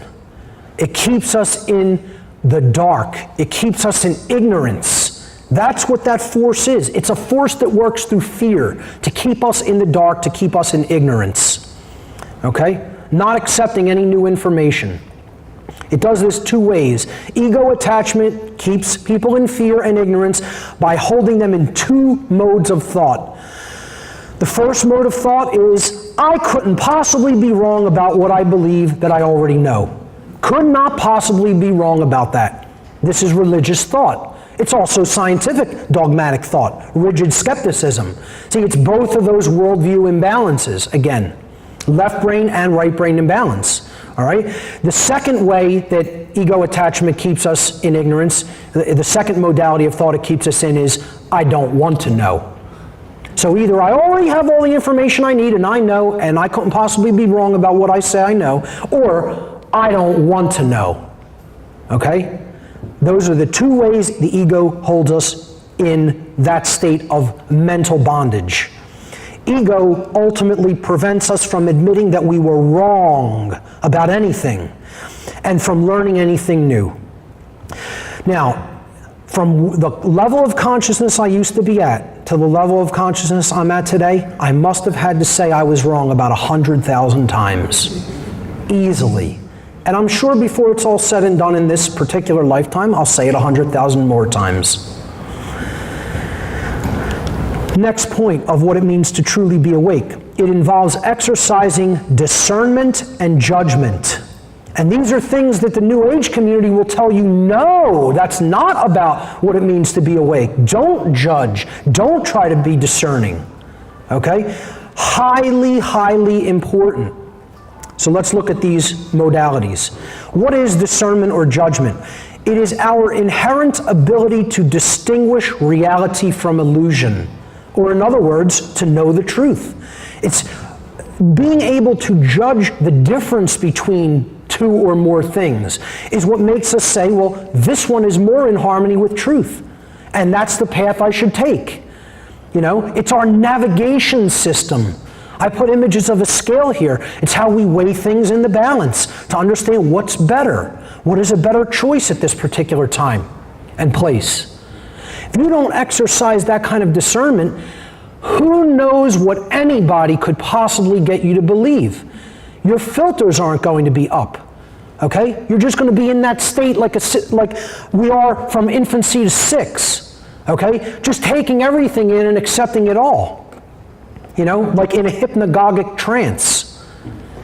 Speaker 1: It keeps us in the dark. It keeps us in ignorance. That's what that force is. It's a force that works through fear, to keep us in the dark, to keep us in ignorance. Okay? Not accepting any new information. It does this two ways. Ego attachment keeps people in fear and ignorance by holding them in two modes of thought. The first mode of thought is, I couldn't possibly be wrong about what I believe that I already know. Could not possibly be wrong about that. This is religious thought. It's also scientific dogmatic thought, rigid skepticism. See, it's both of those worldview imbalances, again. Left brain and right brain imbalance, all right? The second way that ego attachment keeps us in ignorance, the second modality of thought it keeps us in is, I don't want to know. So either I already have all the information I need and I know, and I couldn't possibly be wrong about what I say I know, or I don't want to know, okay? Those are the two ways the ego holds us in that state of mental bondage. Ego ultimately prevents us from admitting that we were wrong about anything and from learning anything new. Now, from the level of consciousness I used to be at to the level of consciousness I'm at today, I must have had to say I was wrong about 100,000 times, easily. And I'm sure before it's all said and done in this particular lifetime, I'll say it 100,000 more times. Next point of what it means to truly be awake. It involves exercising discernment and judgment. And these are things that the New Age community will tell you, no, that's not about what it means to be awake. Don't judge. Don't try to be discerning. Okay? Highly, highly important. So let's look at these modalities. What is discernment or judgment? It is our inherent ability to distinguish reality from illusion. Or in other words, to know the truth. It's being able to judge the difference between two or more things is what makes us say, well, this one is more in harmony with truth, and that's the path I should take. You know, it's our navigation system. I put images of a scale here. It's how we weigh things in the balance to understand what's better. What is a better choice at this particular time and place? If you don't exercise that kind of discernment, who knows what anybody could possibly get you to believe? Your filters aren't going to be up, okay? You're just going to be in that state like we are from infancy to 6, okay? Just taking everything in and accepting it all, you know, like in a hypnagogic trance.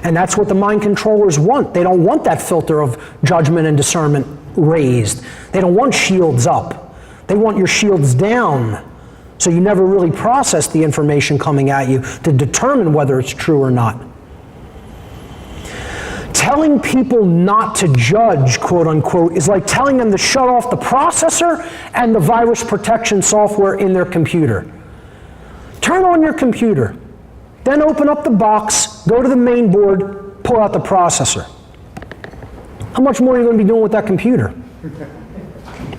Speaker 1: And that's what the mind controllers want. They don't want that filter of judgment and discernment raised. They don't want shields up. They want your shields down, so you never really process the information coming at you to determine whether it's true or not. Telling people not to judge, quote unquote, is like telling them to shut off the processor and the virus protection software in their computer. Turn on your computer, then open up the box, go to the main board, pull out the processor. How much more are you going to be doing with that computer?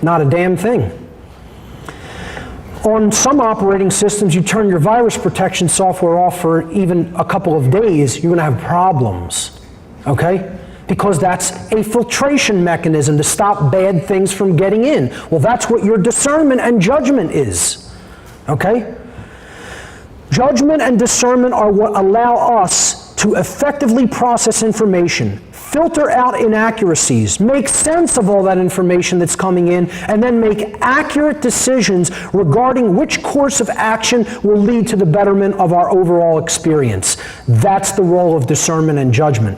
Speaker 1: Not a damn thing. On some operating systems, you turn your virus protection software off for even a couple of days, you're going to have problems, okay? Because that's a filtration mechanism to stop bad things from getting in. Well, that's what your discernment and judgment is, okay? Judgment and discernment are what allow us to effectively process information, filter out inaccuracies, make sense of all that information that's coming in, and then make accurate decisions regarding which course of action will lead to the betterment of our overall experience. That's the role of discernment and judgment.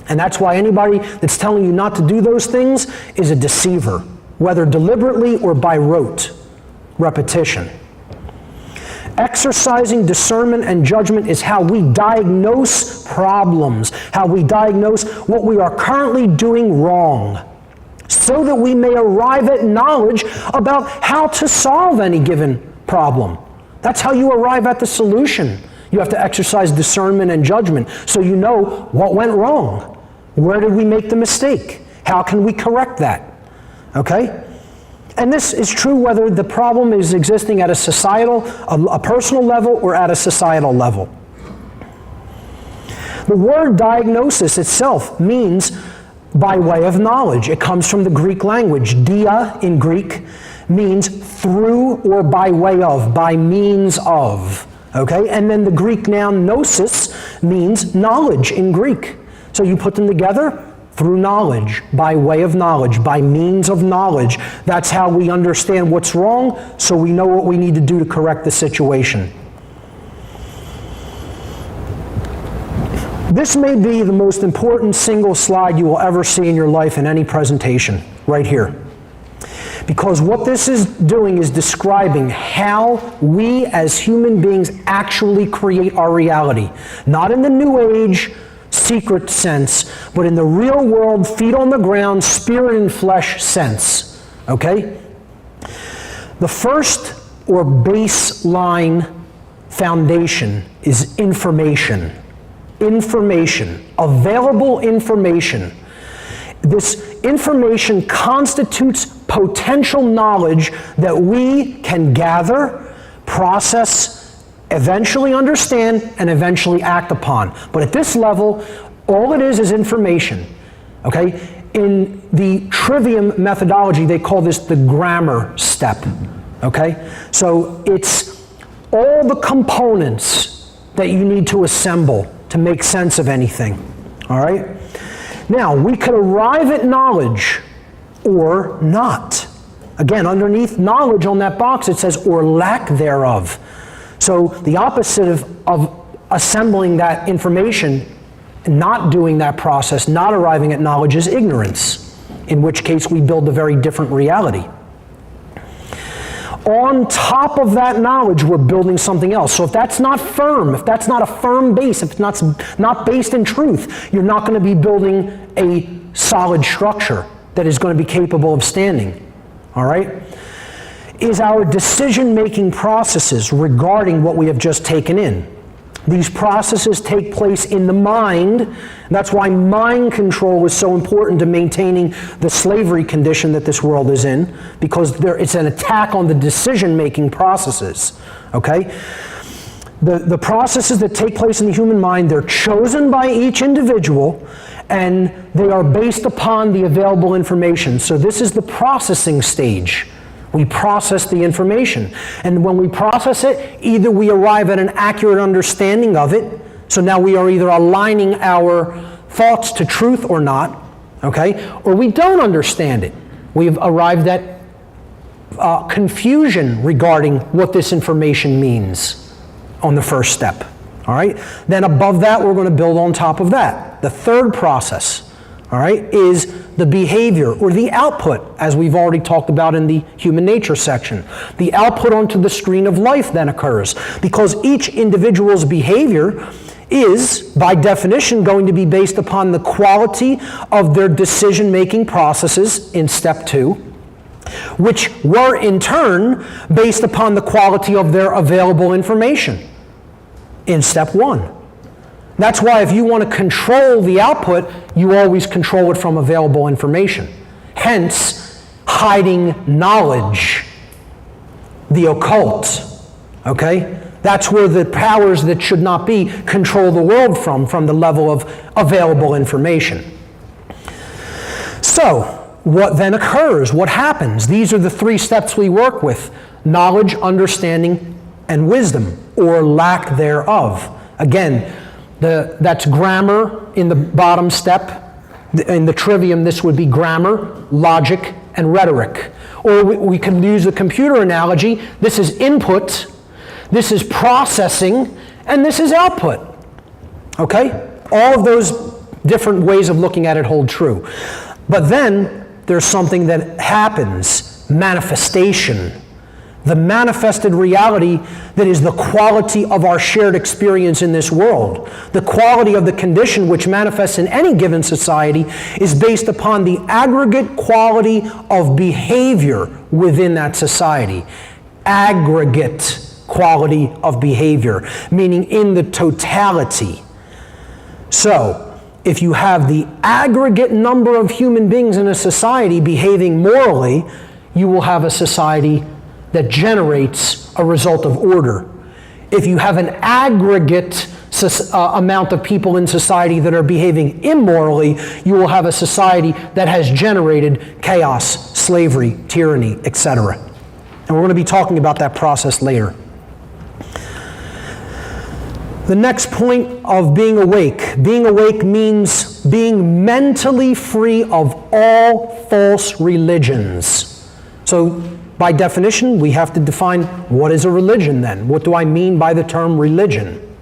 Speaker 1: And that's why anybody that's telling you not to do those things is a deceiver, whether deliberately or by rote repetition. Exercising discernment and judgment is how we diagnose problems, how we diagnose what we are currently doing wrong, so that we may arrive at knowledge about how to solve any given problem. That's how you arrive at the solution. You have to exercise discernment and judgment so you know what went wrong. Where did we make the mistake? How can we correct that? Okay? And this is true whether the problem is existing at a societal, a personal level, or at a societal level. The word diagnosis itself means by way of knowledge. It comes from the Greek language. Dia in Greek means through or by way of, by means of. Okay? And then the Greek noun gnosis means knowledge in Greek. So you put them together, through knowledge, by way of knowledge, by means of knowledge. That's how we understand what's wrong, so we know what we need to do to correct the situation. This may be the most important single slide you will ever see in your life in any presentation, right here. Because what this is doing is describing how we as human beings actually create our reality. Not in the New Age, secret sense, but in the real world, feet on the ground, spirit and flesh sense, okay? The first or baseline foundation is information. Information, available information. This information constitutes potential knowledge that we can gather, process, eventually understand, and eventually act upon. But at this level, all it is information, okay? In the trivium methodology, they call this the grammar step, okay? So it's all the components that you need to assemble to make sense of anything, all right? Now, we could arrive at knowledge or not. Again, underneath knowledge on that box, it says, or lack thereof. So the opposite of assembling that information, not doing that process, not arriving at knowledge, is ignorance, in which case we build a very different reality. On top of that knowledge, we're building something else. So if that's not firm, if that's not a firm base, if it's not based in truth, you're not going to be building a solid structure that is going to be capable of standing. All right? Is our decision-making processes regarding what we have just taken in. These processes take place in the mind. That's why mind control is so important to maintaining the slavery condition that this world is in, because it's an attack on the decision-making processes, okay? The processes that take place in the human mind, they're chosen by each individual, and they are based upon the available information. So this is the processing stage. We process the information. And when we process it, either we arrive at an accurate understanding of it, so now we are either aligning our thoughts to truth or not, okay? Or we don't understand it. We've arrived at confusion regarding what this information means on the first step, all right? Then above that, we're going to build on top of that. The third process, all right, is the behavior or the output, as we've already talked about in the human nature section. The output onto the screen of life then occurs, because each individual's behavior is, by definition, going to be based upon the quality of their decision-making processes in step 2, which were in turn based upon the quality of their available information in step 1. That's why if you want to control the output, you always control it from available information. Hence, hiding knowledge, the occult, okay? That's where the powers that should not be control the world from the level of available information. So, what then occurs? What happens? These are the 3 steps we work with: knowledge, understanding, and wisdom, or lack thereof. Again, that's grammar in the bottom step. In the trivium, this would be grammar, logic, and rhetoric. Or we can use the computer analogy. This is input, this is processing, and this is output. Okay? All of those different ways of looking at it hold true. But then there's something that happens, manifestation. The manifested reality that is the quality of our shared experience in this world. The quality of the condition which manifests in any given society is based upon the aggregate quality of behavior within that society. Aggregate quality of behavior, meaning in the totality. So, if you have the aggregate number of human beings in a society behaving morally, you will have a society that generates a result of order. If you have an aggregate amount of people in society that are behaving immorally, you will have a society that has generated chaos, slavery, tyranny, etc. And we're going to be talking about that process later. The next point of being awake. Being awake means being mentally free of all false religions. So, by definition, we have to define what is a religion then. What do I mean by the term religion?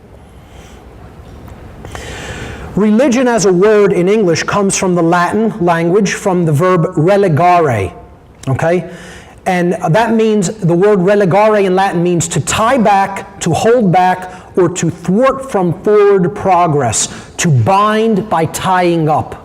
Speaker 1: Religion as a word in English comes from the Latin language, from the verb religare, okay? And that means, the word religare in Latin means to tie back, to hold back, or to thwart from forward progress, to bind by tying up.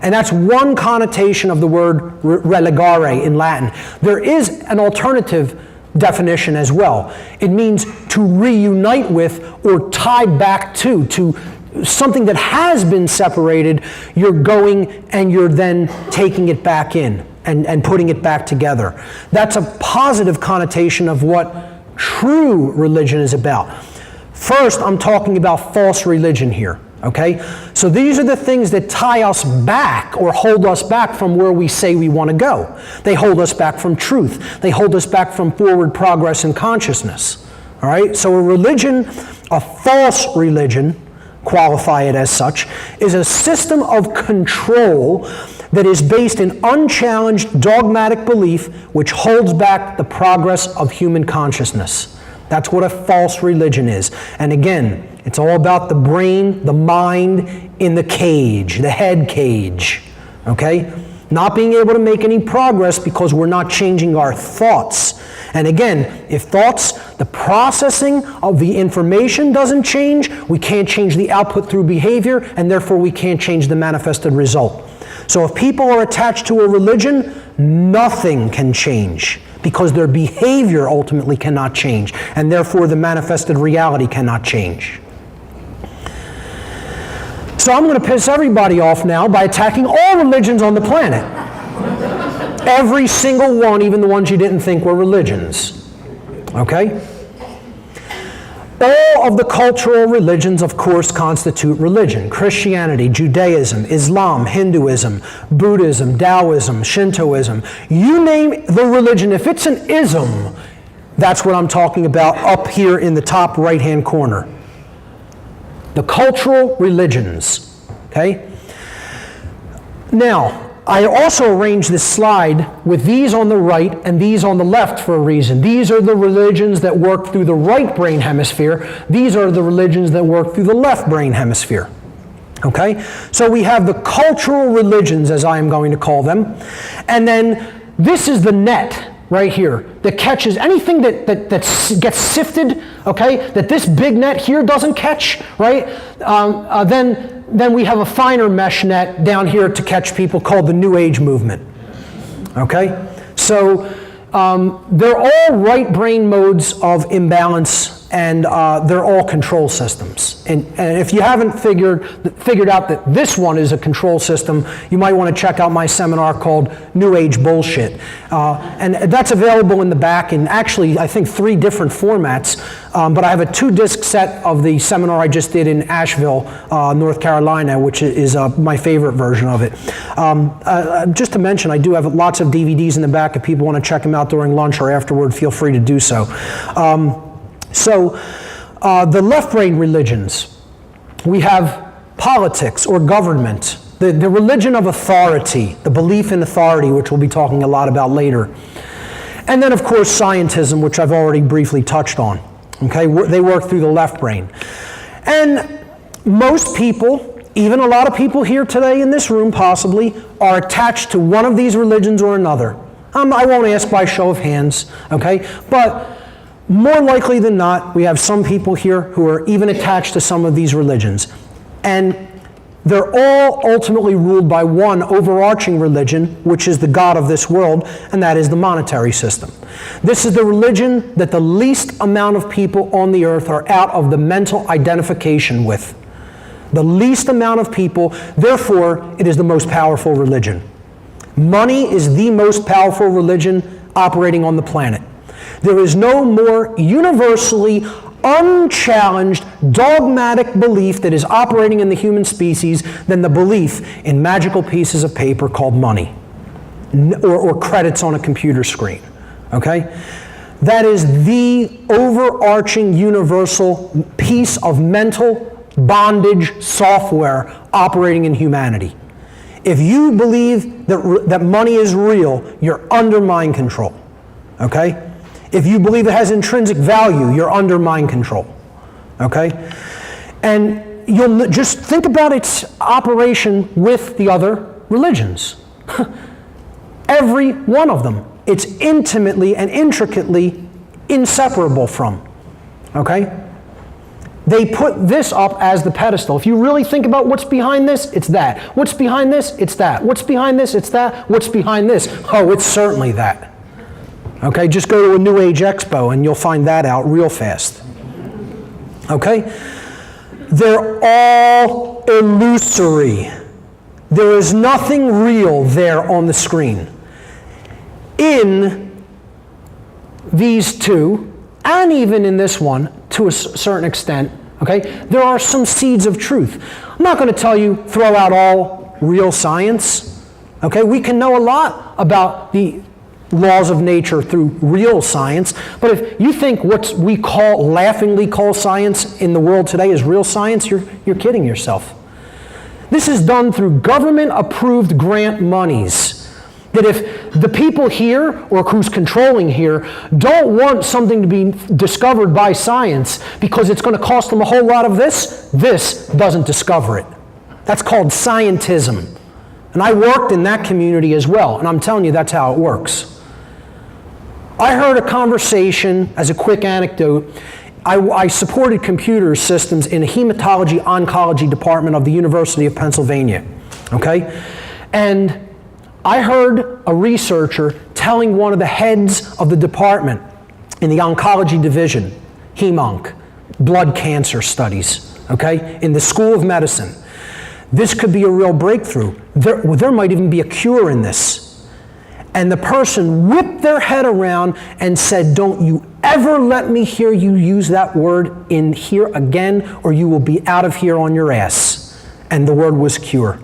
Speaker 1: And that's one connotation of the word religare in Latin. There is an alternative definition as well. It means to reunite with or tie back to something that has been separated. You're going and you're then taking it back in and putting it back together. That's a positive connotation of what true religion is about. First, I'm talking about false religion here. Okay? So these are the things that tie us back or hold us back from where we say we want to go. They hold us back from truth. They hold us back from forward progress in consciousness. All right? So a religion, a false religion, qualify it as such, is a system of control that is based in unchallenged dogmatic belief which holds back the progress of human consciousness. That's what a false religion is. And again, it's all about the brain, the mind in the cage, the head cage, okay? Not being able to make any progress because we're not changing our thoughts. And again, if thoughts, the processing of the information doesn't change, we can't change the output through behavior, and therefore we can't change the manifested result. So if people are attached to a religion, nothing can change, because their behavior ultimately cannot change, and therefore the manifested reality cannot change. So I'm going to piss everybody off now by attacking all religions on the planet. Every single one, even the ones you didn't think were religions. Okay? All of the cultural religions, of course, constitute religion. Christianity, Judaism, Islam, Hinduism, Buddhism, Taoism, Shintoism. You name the religion. If it's an ism, that's what I'm talking about up here in the top right-hand corner. The cultural religions. Okay? Now, I also arranged this slide with these on the right and these on the left for a reason. These are the religions that work through the right brain hemisphere. These are the religions that work through the left brain hemisphere. Okay? So we have the cultural religions, as I am going to call them. And then this is the net right here that catches anything that gets sifted, okay, that this big net here doesn't catch, right? Then we have a finer mesh net down here to catch people called the New Age movement. Okay? So they're all right brain modes of imbalance, and they're all control systems. And if you haven't figured out that this one is a control system, you might want to check out my seminar called New Age Bullshit. And that's available in the back in actually, I think, 3 different formats. But I have a 2-disc set of the seminar I just did in Asheville, North Carolina, which is my favorite version of it. Just to mention, I do have lots of DVDs in the back. If people want to check them out during lunch or afterward, feel free to do so. The left brain religions, we have politics or government, the religion of authority, the belief in authority, which we'll be talking a lot about later. And then, of course, scientism, which I've already briefly touched on. Okay, they work through the left brain. And most people, even a lot of people here today in this room possibly, are attached to one of these religions or another. I won't ask by show of hands, okay? But more likely than not, we have some people here who are even attached to some of these religions. And they're all ultimately ruled by one overarching religion, which is the God of this world, and that is the monetary system. This is the religion that the least amount of people on the earth are out of the mental identification with. The least amount of people, therefore, it is the most powerful religion. Money is the most powerful religion operating on the planet. There is no more universally unchallenged, dogmatic belief that is operating in the human species than the belief in magical pieces of paper called money or credits on a computer screen. Okay? That is the overarching universal piece of mental bondage software operating in humanity. If you believe that money is real, you're under mind control. Okay? If you believe it has intrinsic value, you're under mind control. Okay? And you'll just think about its operation with the other religions. Every one of them. It's intimately and intricately inseparable from. Okay? They put this up as the pedestal. If you really think about what's behind this, it's that. What's behind this? It's that. What's behind this? It's that. What's behind this? Oh, it's certainly that. Okay, just go to a New Age Expo and you'll find that out real fast. Okay? They're all illusory. There is nothing real there on the screen. In these two, and even in this one, to a certain extent, okay, there are some seeds of truth. I'm not going to tell you throw out all real science. Okay, we can know a lot about the laws of nature through real science, but if you think what we laughingly call science in the world today is real science, you're kidding yourself. This is done through government-approved grant monies. That if the people here, or who's controlling here, don't want something to be discovered by science because it's going to cost them a whole lot of this doesn't discover it. That's called scientism. And I worked in that community as well, and I'm telling you that's how it works. I heard a conversation, as a quick anecdote, I supported computer systems in a hematology-oncology department of the University of Pennsylvania, okay? And I heard a researcher telling one of the heads of the department in the oncology division, hemonc, blood cancer studies, okay, in the School of Medicine, This could be a real breakthrough. There might even be a cure in this. And the person whipped their head around and said, don't you ever let me hear you use that word in here again, or you will be out of here on your ass. And the word was cure.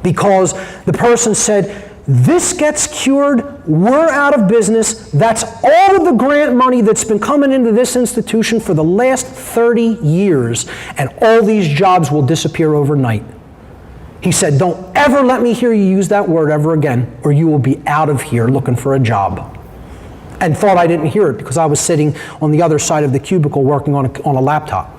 Speaker 1: Because the person said, this gets cured, we're out of business, that's all of the grant money that's been coming into this institution for the last 30 years, and all these jobs will disappear overnight. He said, don't ever let me hear you use that word ever again, or you will be out of here looking for a job. And thought I didn't hear it because I was sitting on the other side of the cubicle working on a laptop.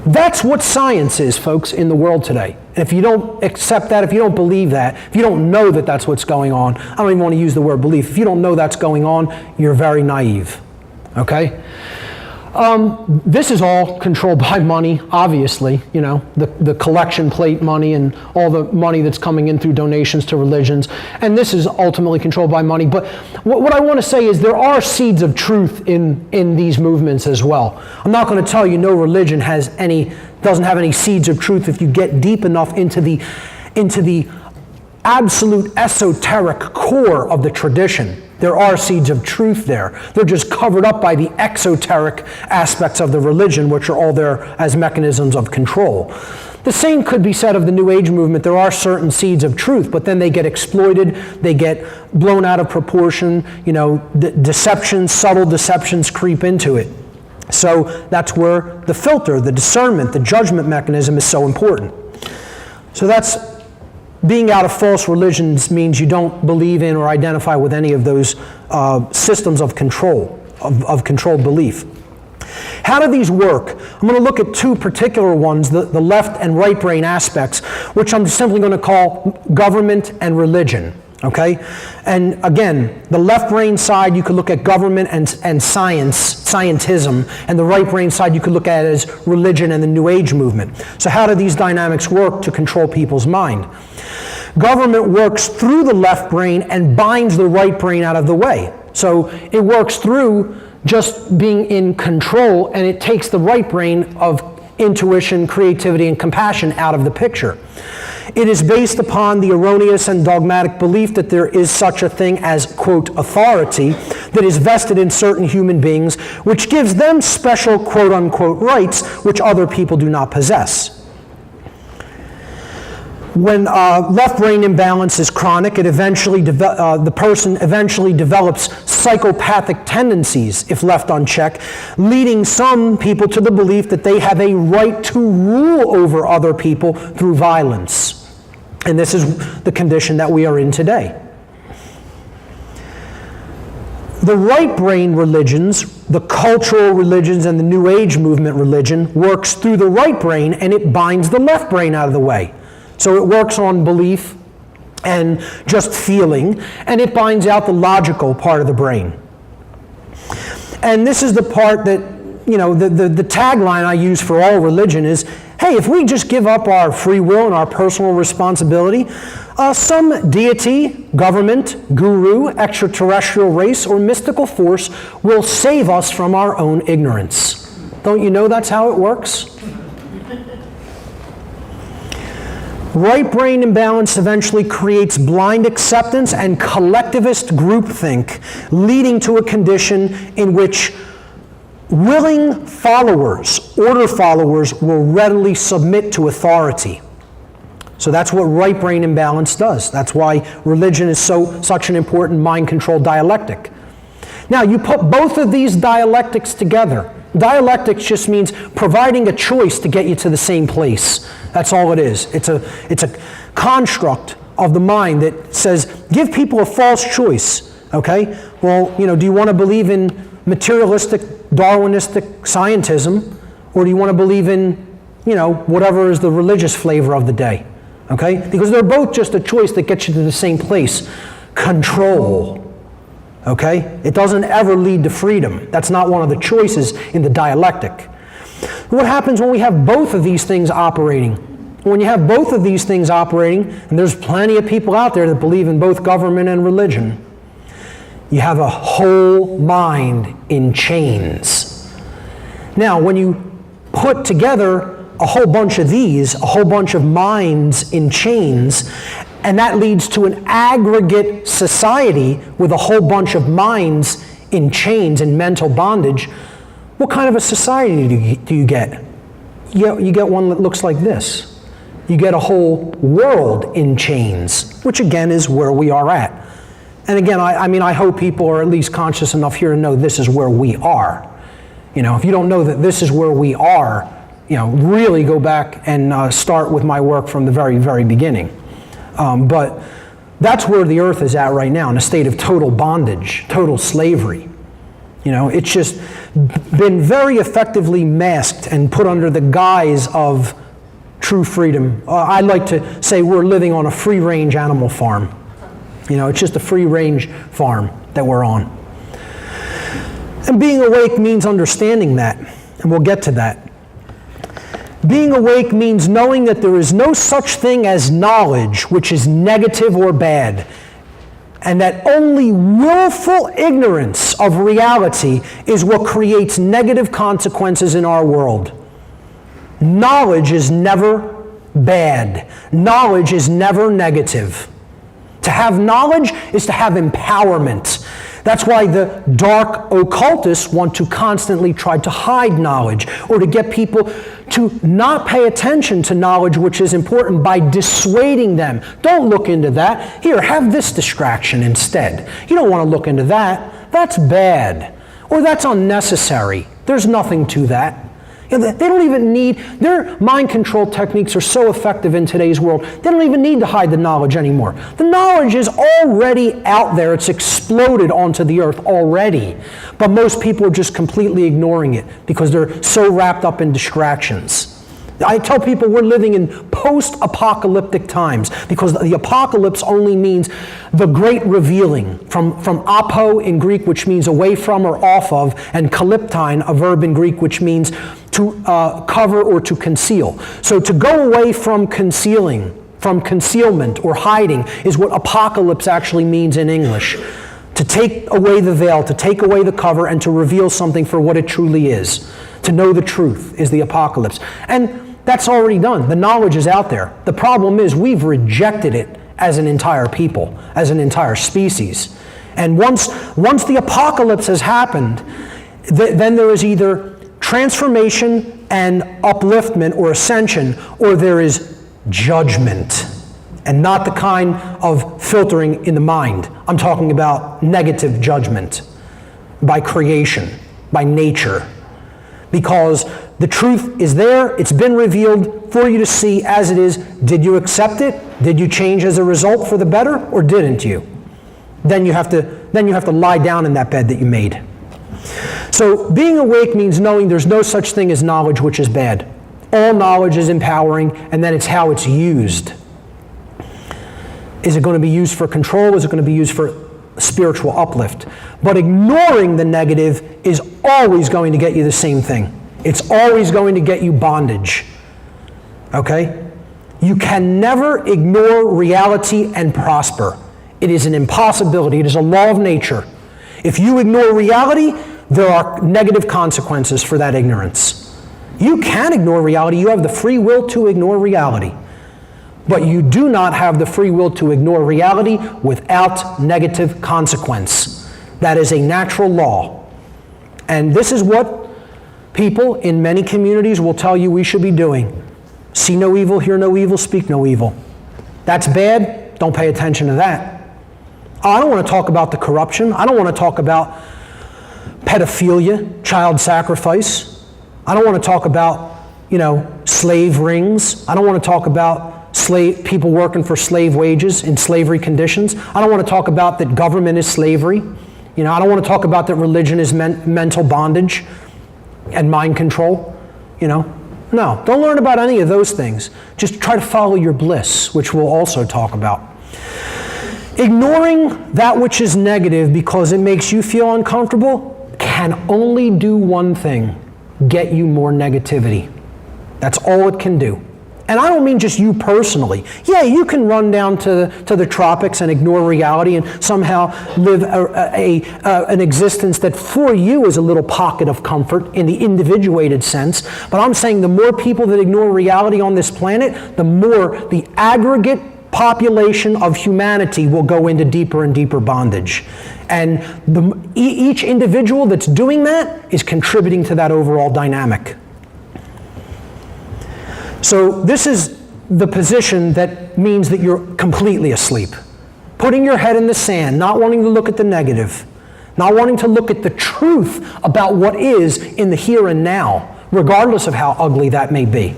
Speaker 1: That's what science is, folks, in the world today. And if you don't accept that, if you don't believe that, if you don't know that that's what's going on, I don't even want to use the word belief. If you don't know that's going on, you're very naive. Okay? This is all controlled by money, obviously, you know, the collection plate money and all the money that's coming in through donations to religions. And this is ultimately controlled by money. But what I want to say is there are seeds of truth in these movements as well. I'm not going to tell you no religion doesn't have any seeds of truth if you get deep enough into the absolute esoteric core of the tradition. There are seeds of truth there. They're just covered up by the exoteric aspects of the religion, which are all there as mechanisms of control. The same could be said of the New Age movement. There are certain seeds of truth, but then they get exploited, they get blown out of proportion, you know, deceptions, subtle deceptions creep into it. So that's where the filter, the discernment, the judgment mechanism is so important. So that's being out of false religions means you don't believe in or identify with any of those systems of control, of controlled belief. How do these work? I'm going to look at two particular ones, the left and right brain aspects, which I'm simply going to call government and religion. Okay? And again, the left brain side, you could look at government and scientism, and the right brain side you could look at as religion and the New Age movement. So how do these dynamics work to control people's mind? Government works through the left brain and binds the right brain out of the way. So it works through just being in control, and it takes the right brain of intuition, creativity, and compassion out of the picture. It is based upon the erroneous and dogmatic belief that there is such a thing as, quote, authority that is vested in certain human beings, which gives them special, quote, unquote, rights which other people do not possess. When left brain imbalance is chronic, the person eventually develops psychopathic tendencies if left unchecked, leading some people to the belief that they have a right to rule over other people through violence. And this is the condition that we are in today. The right brain religions, the cultural religions and the New Age movement religion, works through the right brain and it binds the left brain out of the way. So it works on belief and just feeling, and it binds out the logical part of the brain. And this is the part that, you know, the tagline I use for all religion is, hey, if we just give up our free will and our personal responsibility, some deity, government, guru, extraterrestrial race, or mystical force will save us from our own ignorance. Don't you know that's how it works? Right brain imbalance eventually creates blind acceptance and collectivist groupthink, leading to a condition in which willing followers, order followers, will readily submit to authority. So that's what right brain imbalance does. That's why religion is such an important mind-control dialectic. Now, you put both of these dialectics together. Dialectics just means providing a choice to get you to the same place. That's all it is. It's a construct of the mind that says, give people a false choice. Okay? Well, you know, do you want to believe in materialistic, Darwinistic scientism, or do you want to believe in, you know, whatever is the religious flavor of the day? Okay? Because they're both just a choice that gets you to the same place. Control. Okay? It doesn't ever lead to freedom. That's not one of the choices in the dialectic. What happens when we have both of these things operating? When you have both of these things operating, and there's plenty of people out there that believe in both government and religion, you have a whole mind in chains. Now, when you put together a whole bunch of these, a whole bunch of minds in chains, and that leads to an aggregate society with a whole bunch of minds in chains and mental bondage, what kind of a society do you get? You get one that looks like this. You get a whole world in chains, which again is where we are at. And again, I hope people are at least conscious enough here to know this is where we are. If you don't know that this is where we are, really go back and start with my work from the very, very beginning. But that's where the earth is at right now, in a state of total bondage, total slavery. It's just been very effectively masked and put under the guise of true freedom. I like to say we're living on a free-range animal farm. It's just a free-range farm that we're on. And being awake means understanding that, and we'll get to that. Being awake means knowing that there is no such thing as knowledge which is negative or bad, and that only willful ignorance of reality is what creates negative consequences in our world. Knowledge is never bad. Knowledge is never negative. To have knowledge is to have empowerment. That's why the dark occultists want to constantly try to hide knowledge, or to get people to not pay attention to knowledge which is important by dissuading them. Don't look into that. Here, have this distraction instead. You don't want to look into that. That's bad. Or that's unnecessary. There's nothing to that. They don't even need, their mind control techniques are so effective in today's world, they don't even need to hide the knowledge anymore. The knowledge is already out there. It's exploded onto the earth already. But most people are just completely ignoring it because they're so wrapped up in distractions. I tell people we're living in post-apocalyptic times because the apocalypse only means the great revealing, from apo in Greek, which means away from or off of, and kalyptine, a verb in Greek, which means to cover or to conceal. So to go away from concealing, from concealment or hiding, is what apocalypse actually means in English. To take away the veil, to take away the cover, and to reveal something for what it truly is. To know the truth is the apocalypse. And that's already done. The knowledge is out there. The problem is we've rejected it as an entire people, as an entire species. And once the apocalypse has happened, then there is either transformation and upliftment or ascension, or there is judgment. And not the kind of filtering in the mind. I'm talking about negative judgment by creation, by nature. Because the truth is there, it's been revealed for you to see as it is. Did you accept it? Did you change as a result for the better, or didn't you? Then you have to lie down in that bed that you made. So being awake means knowing there's no such thing as knowledge which is bad. All knowledge is empowering, and then it's how it's used. Is it going to be used for control? Is it going to be used for spiritual uplift? But ignoring the negative is always going to get you the same thing. It's always going to get you bondage. Okay? You can never ignore reality and prosper. It is an impossibility. It is a law of nature. If you ignore reality, there are negative consequences for that ignorance. You can ignore reality. You have the free will to ignore reality. But you do not have the free will to ignore reality without negative consequence. That is a natural law. And this is what people in many communities will tell you we should be doing. See no evil, hear no evil, speak no evil. That's bad. Don't pay attention to that. I don't want to talk about the corruption. I don't want to talk about pedophilia, child sacrifice. I don't want to talk about, slave rings. I don't want to talk about people working for slave wages in slavery conditions. I don't want to talk about that government is slavery. I don't want to talk about that religion is mental bondage and mind control. No, don't learn about any of those things. Just try to follow your bliss, which we'll also talk about. Ignoring that which is negative because it makes you feel uncomfortable can only do one thing: get you more negativity. That's all it can do. And I don't mean just you personally. Yeah, you can run down to the tropics and ignore reality and somehow live an existence that for you is a little pocket of comfort in the individuated sense. But I'm saying the more people that ignore reality on this planet, the more the aggregate population of humanity will go into deeper and deeper bondage. And each individual that's doing that is contributing to that overall dynamic. So this is the position that means that you're completely asleep. Putting your head in the sand, not wanting to look at the negative, not wanting to look at the truth about what is in the here and now, regardless of how ugly that may be.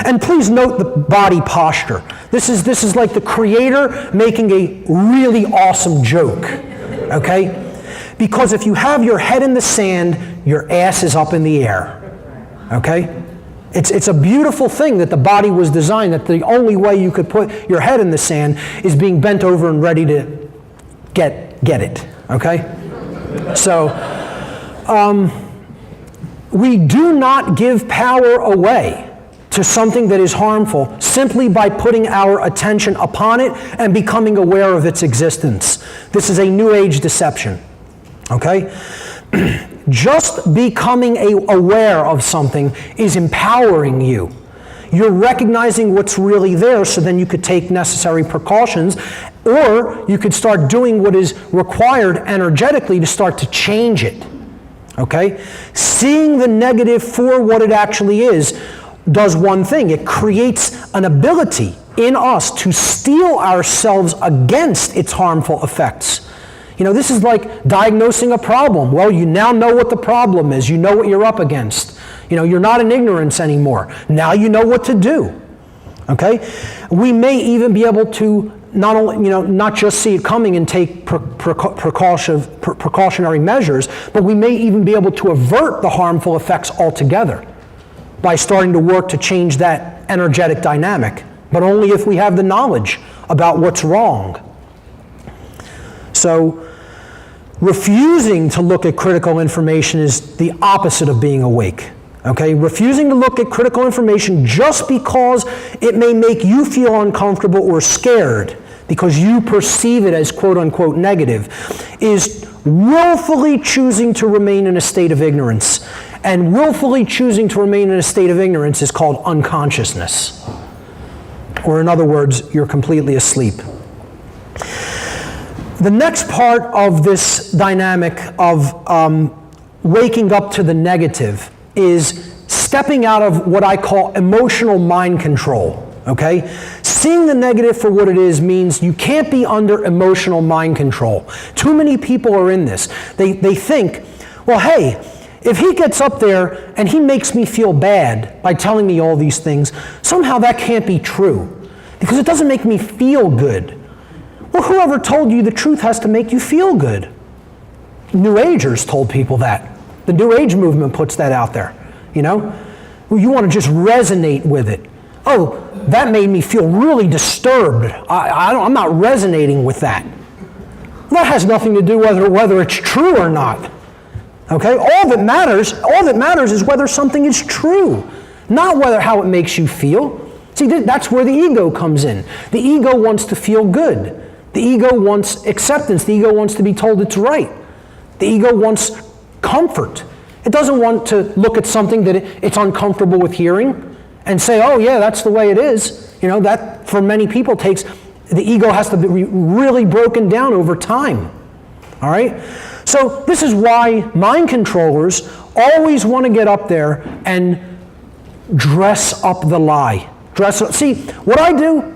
Speaker 1: And please note the body posture. This is like the creator making a really awesome joke, okay? Because if you have your head in the sand, your ass is up in the air, okay? It's a beautiful thing that the body was designed, that the only way you could put your head in the sand is being bent over and ready to get it, okay? So, we do not give power away to something that is harmful simply by putting our attention upon it and becoming aware of its existence. This is a New Age deception, okay? Just becoming aware of something is empowering you. You're recognizing what's really there, so then you could take necessary precautions, or you could start doing what is required energetically to start to change it, okay? Seeing the negative for what it actually is does one thing. It creates an ability in us to steel ourselves against its harmful effects. You know, this is like diagnosing a problem. Well, you now know what the problem is. You know what you're up against. You know, you're not in ignorance anymore. Now you know what to do. Okay? We may even be able to not just see it coming and take precautionary measures, but we may even be able to avert the harmful effects altogether by starting to work to change that energetic dynamic, but only if we have the knowledge about what's wrong. So, refusing to look at critical information is the opposite of being awake. Okay? Refusing to look at critical information just because it may make you feel uncomfortable or scared because you perceive it as quote-unquote negative is willfully choosing to remain in a state of ignorance. And willfully choosing to remain in a state of ignorance is called unconsciousness. Or in other words, you're completely asleep. The next part of this dynamic of waking up to the negative is stepping out of what I call emotional mind control. Okay? Seeing the negative for what it is means you can't be under emotional mind control. Too many people are in this. They think, well, hey, if he gets up there and he makes me feel bad by telling me all these things, somehow that can't be true because it doesn't make me feel good. Well, whoever told you the truth has to make you feel good? New Agers told people that. The New Age movement puts that out there, you know? You want to just resonate with it. Oh, that made me feel really disturbed. I'm not resonating with that. That has nothing to do whether it's true or not. Okay? All that matters is whether something is true, not how it makes you feel. See, that's where the ego comes in. The ego wants to feel good. The ego wants acceptance. The ego wants to be told it's right. The ego wants comfort. It doesn't want to look at something that it's uncomfortable with hearing and say, oh yeah, that's the way it is. You know, that for many people the ego has to be really broken down over time. All right? So this is why mind controllers always want to get up there and dress up the lie. See, what I do,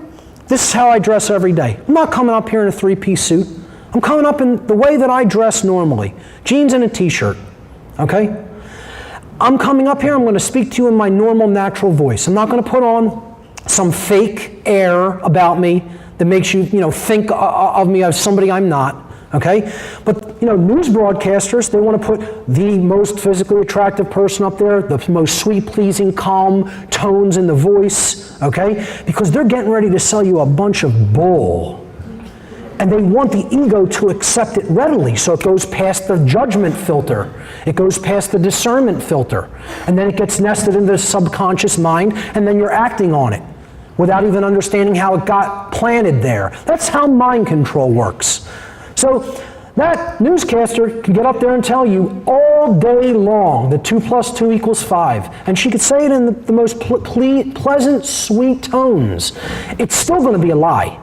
Speaker 1: this is how I dress every day. I'm not coming up here in a three-piece suit. I'm coming up in the way that I dress normally. Jeans and a t-shirt, okay? I'm coming up here, I'm going to speak to you in my normal, natural voice. I'm not going to put on some fake air about me that makes you, think of me as somebody I'm not, okay? But, news broadcasters, they want to put the most physically attractive person up there, the most sweet, pleasing, calm tones in the voice, okay? Because they're getting ready to sell you a bunch of bull. And they want the ego to accept it readily, so it goes past the judgment filter. It goes past the discernment filter. And then it gets nested in the subconscious mind, and then you're acting on it. without even understanding how it got planted there. That's how mind control works. So that newscaster can get up there and tell you all day long that 2 + 2 = 5. And she could say it in the most pleasant, sweet tones. It's still going to be a lie.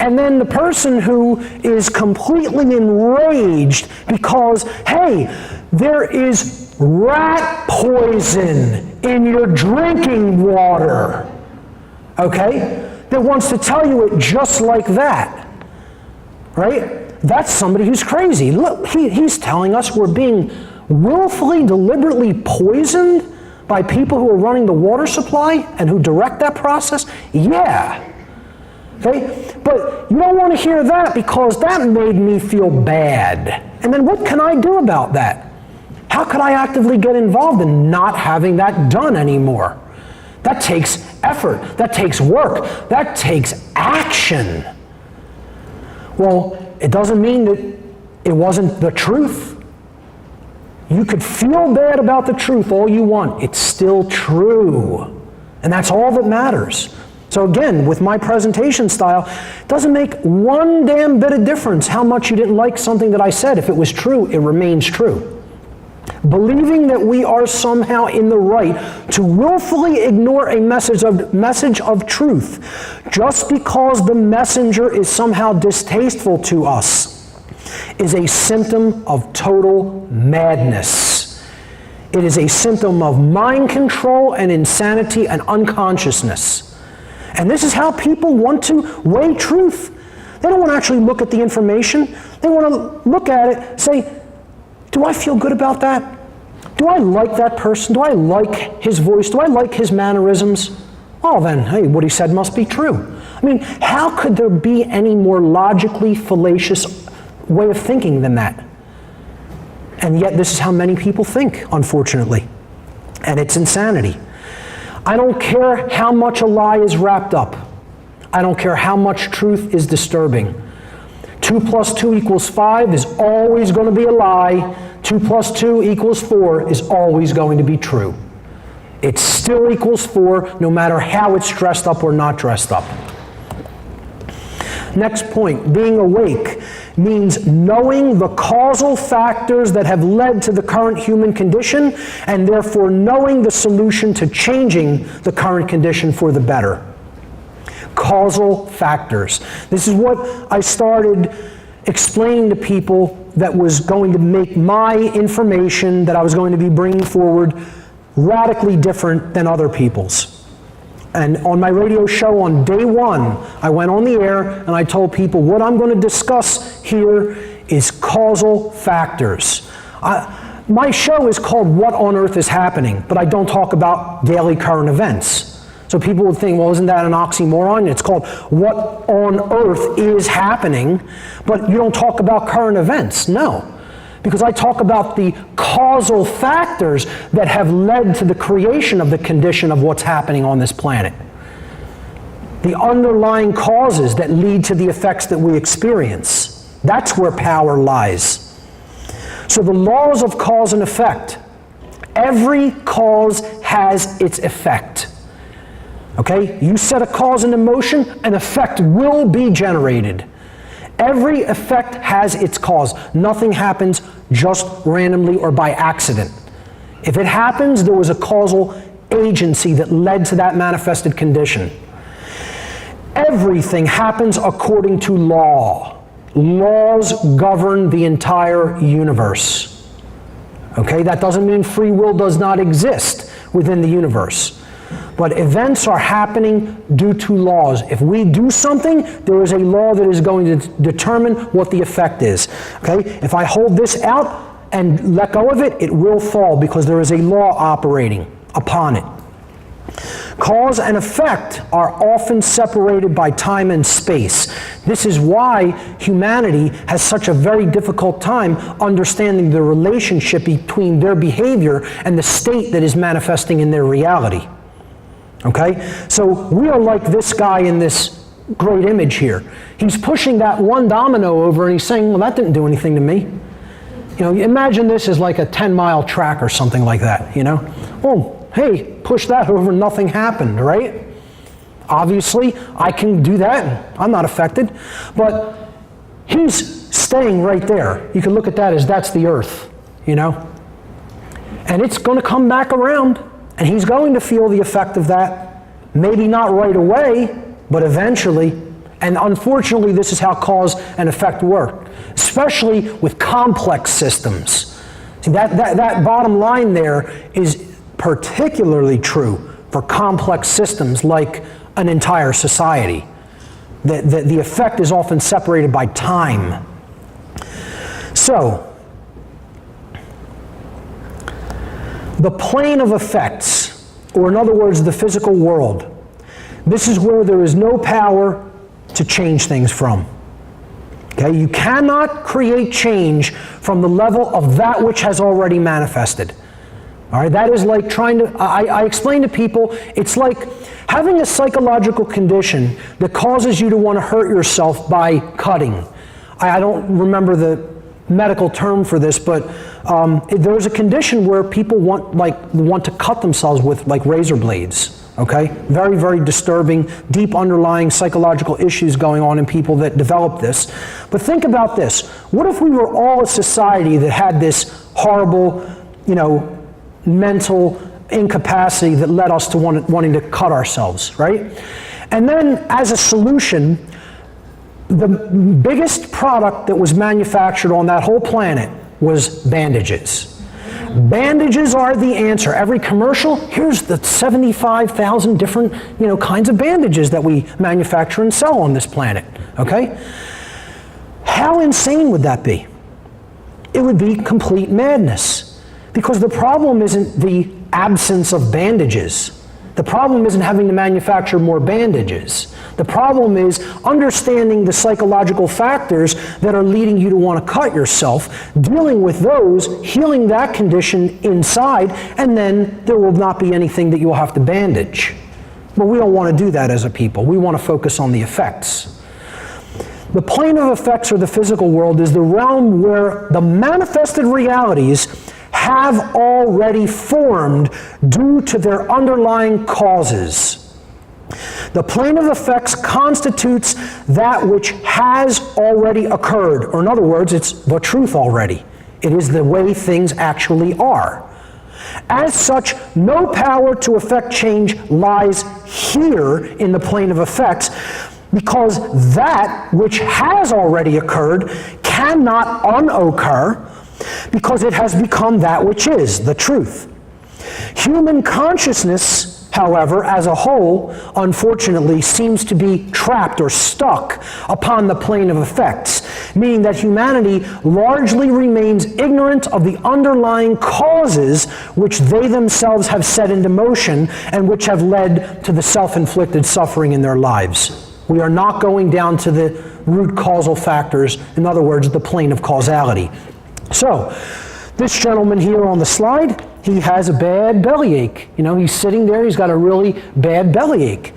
Speaker 1: And then the person who is completely enraged because, hey, there is rat poison in your drinking water, okay, that wants to tell you it just like that, right? That's somebody who's crazy. Look, he's telling us we're being willfully, deliberately poisoned by people who are running the water supply and who direct that process? Yeah. Okay? But you don't want to hear that because that made me feel bad. And then what can I do about that? How could I actively get involved in not having that done anymore? That takes effort. That takes work. That takes action. Well, it doesn't mean that it wasn't the truth. You could feel bad about the truth all you want. It's still true. And that's all that matters. So again, with my presentation style, it doesn't make one damn bit of difference how much you didn't like something that I said. If it was true, it remains true. Believing that we are somehow in the right to willfully ignore a message of truth just because the messenger is somehow distasteful to us is a symptom of total madness. It is a symptom of mind control and insanity and unconsciousness. And this is how people want to weigh truth. They don't want to actually look at the information. They want to look at it, say, do I feel good about that? Do I like that person? Do I like his voice? Do I like his mannerisms? Oh, then, hey, what he said must be true. I mean, how could there be any more logically fallacious way of thinking than that? And yet this is how many people think, unfortunately. And it's insanity. I don't care how much a lie is wrapped up. I don't care how much truth is disturbing. 2 + 2 = 5 is always going to be a lie. 2 + 2 = 4 is always going to be true. It still equals 4 no matter how it's dressed up or not dressed up. Next point, being awake means knowing the causal factors that have led to the current human condition and therefore knowing the solution to changing the current condition for the better. Causal factors. This is what I started explaining to people that was going to make my information that I was going to be bringing forward radically different than other people's. And on my radio show on day 1, I went on the air and I told people what I'm going to discuss here is causal factors. My show is called What on Earth is Happening, but I don't talk about daily current events. So people would think, well, isn't that an oxymoron? It's called What on Earth is Happening, but you don't talk about current events. No, because I talk about the causal factors that have led to the creation of the condition of what's happening on this planet. The underlying causes that lead to the effects that we experience. That's where power lies. So the laws of cause and effect. Every cause has its effect. Okay? You set a cause into motion, an effect will be generated. Every effect has its cause. Nothing happens just randomly or by accident. If it happens, there was a causal agency that led to that manifested condition. Everything happens according to law. Laws govern the entire universe. Okay? That doesn't mean free will does not exist within the universe. But events are happening due to laws. If we do something, there is a law that is going to determine what the effect is. Okay? If I hold this out and let go of it, it will fall because there is a law operating upon it. Cause and effect are often separated by time and space. This is why humanity has such a very difficult time understanding the relationship between their behavior and the state that is manifesting in their reality. Okay? So we are like this guy in this great image here. He's pushing that one domino over and he's saying, well, that didn't do anything to me. You know, imagine this as like a 10-mile track or something like that, you know? Oh, hey, push that over, nothing happened, right? Obviously, I can do that. I'm not affected. But he's staying right there. You can look at that as that's the earth, you know? And it's going to come back around, and he's going to feel the effect of that. Maybe not right away, but eventually. And unfortunately, this is how cause and effect work, especially with complex systems. See, that bottom line there is particularly true for complex systems like an entire society. The effect is often separated by time. So, the plane of effects, or in other words, the physical world, this is where there is no power to change things from. Okay? You cannot create change from the level of that which has already manifested. All right? That is like trying to, I explain to people, it's like having a psychological condition that causes you to want to hurt yourself by cutting. I don't remember the medical term for this, but there's a condition where people want to cut themselves with like razor blades. Okay? Very, very disturbing, deep underlying psychological issues going on in people that develop this. But think about this. What if we were all a society that had this horrible, mental incapacity that led us to wanting to cut ourselves, right? And then as a solution, the biggest product that was manufactured on that whole planet was bandages. Bandages are the answer. Every commercial, here's the 75,000 different, kinds of bandages that we manufacture and sell on this planet, okay? How insane would that be? It would be complete madness. Because the problem isn't the absence of bandages. The problem isn't having to manufacture more bandages. The problem is understanding the psychological factors that are leading you to want to cut yourself, dealing with those, healing that condition inside, and then there will not be anything that you'll have to bandage. But we don't want to do that as a people. We want to focus on the effects. The plane of effects, or the physical world, is the realm where the manifested realities have already formed due to their underlying causes. The plane of effects constitutes that which has already occurred, or in other words, it's the truth already. It is the way things actually are. As such, no power to effect change lies here in the plane of effects, because that which has already occurred cannot unoccur, because it has become that which is, the truth. Human consciousness, however, as a whole, unfortunately, seems to be trapped or stuck upon the plane of effects, meaning that humanity largely remains ignorant of the underlying causes which they themselves have set into motion and which have led to the self-inflicted suffering in their lives. We are not going down to the root causal factors, in other words, the plane of causality. So, this gentleman here on the slide, he has a bad bellyache. He's sitting there, he's got a really bad bellyache.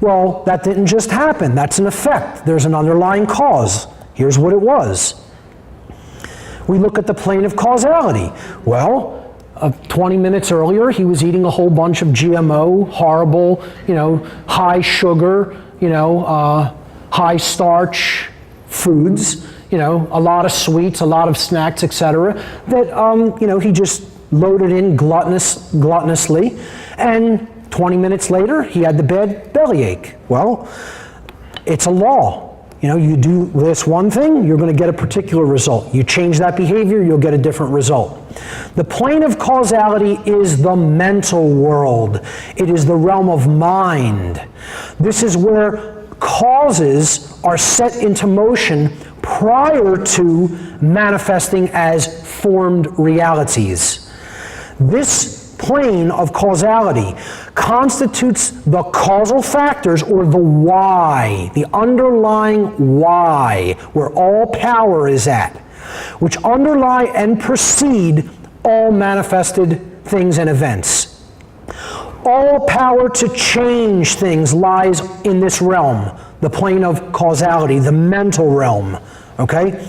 Speaker 1: Well, that didn't just happen. That's an effect. There's an underlying cause. Here's what it was. We look at the plane of causality. Well, 20 minutes earlier, he was eating a whole bunch of GMO, horrible, high sugar, high starch foods. A lot of sweets, a lot of snacks, etc. That, he just loaded in gluttonously. And 20 minutes later, he had the bad bellyache. Well, it's a law. You do this one thing, you're going to get a particular result. You change that behavior, you'll get a different result. The plane of causality is the mental world. It is the realm of mind. This is where causes are set into motion prior to manifesting as formed realities. This plane of causality constitutes the causal factors, or the why, the underlying why, where all power is at, which underlie and precede all manifested things and events. All power to change things lies in this realm, the plane of causality, the mental realm. Okay?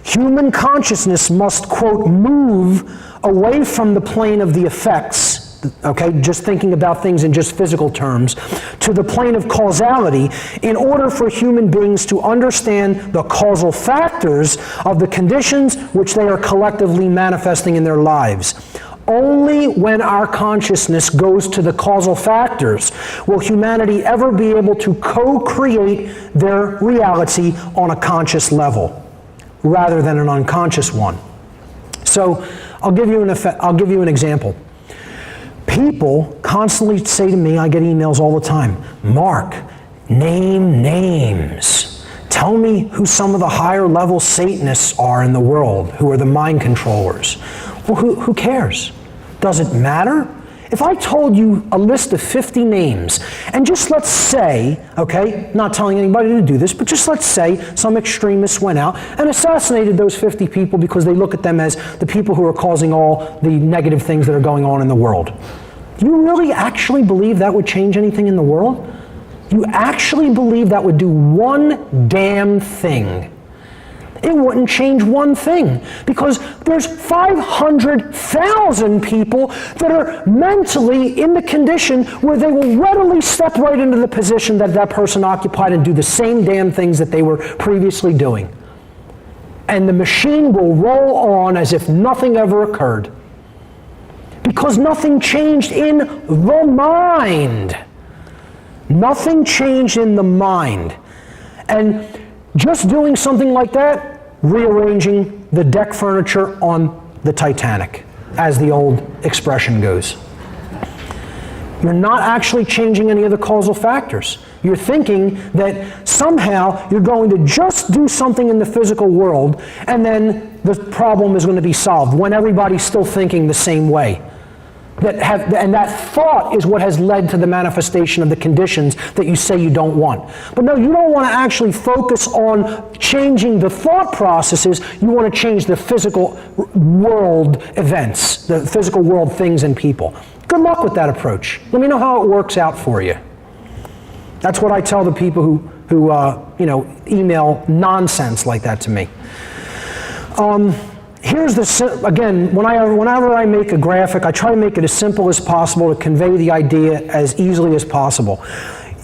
Speaker 1: Human consciousness must, quote, move away from the plane of the effects, okay, just thinking about things in just physical terms, to the plane of causality in order for human beings to understand the causal factors of the conditions which they are collectively manifesting in their lives. Only when our consciousness goes to the causal factors will humanity ever be able to co-create their reality on a conscious level, rather than an unconscious one. So I'll give you an example. People constantly say to me, I get emails all the time, Mark, name names. Tell me who some of the higher level Satanists are in the world, who are the mind controllers. Well, who cares? Does it matter? If I told you a list of 50 names, and just let's say, okay, not telling anybody to do this, but just let's say some extremists went out and assassinated those 50 people because they look at them as the people who are causing all the negative things that are going on in the world. Do you really actually believe that would change anything in the world? You actually believe that would do one damn thing? It wouldn't change one thing, because there's 500,000 people that are mentally in the condition where they will readily step right into the position that that person occupied and do the same damn things that they were previously doing. And the machine will roll on as if nothing ever occurred. Because nothing changed in the mind. Nothing changed in the mind. And just doing something like that, rearranging the deck furniture on the Titanic, as the old expression goes. You're not actually changing any of the causal factors. You're thinking that somehow you're going to just do something in the physical world and then the problem is going to be solved when everybody's still thinking the same way. And that thought is what has led to the manifestation of the conditions that you say you don't want. But no, you don't want to actually focus on changing the thought processes. You want to change the physical world events, the physical world things and people. Good luck with that approach. Let me know how it works out for you. That's what I tell the people who email nonsense like that to me. Here's again, whenever I make a graphic, I try to make it as simple as possible to convey the idea as easily as possible.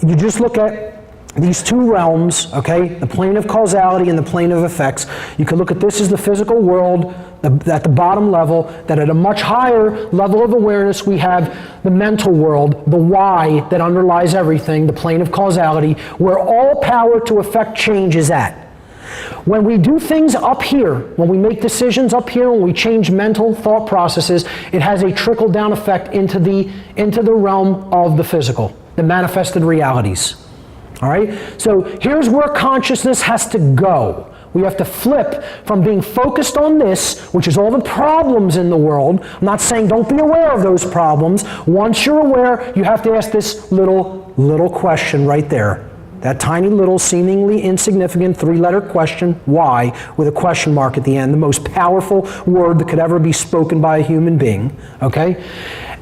Speaker 1: You just look at these two realms, okay, the plane of causality and the plane of effects. You can look at this as the physical world at the bottom level, that at a much higher level of awareness we have the mental world, the why that underlies everything, the plane of causality, where all power to affect change is at. When we do things up here, when we make decisions up here, when we change mental thought processes, it has a trickle-down effect into the realm of the physical, the manifested realities. All right? So here's where consciousness has to go. We have to flip from being focused on this, which is all the problems in the world. I'm not saying don't be aware of those problems. Once you're aware, you have to ask this little question right there. That tiny little seemingly insignificant three-letter question, why, with a question mark at the end, the most powerful word that could ever be spoken by a human being, okay?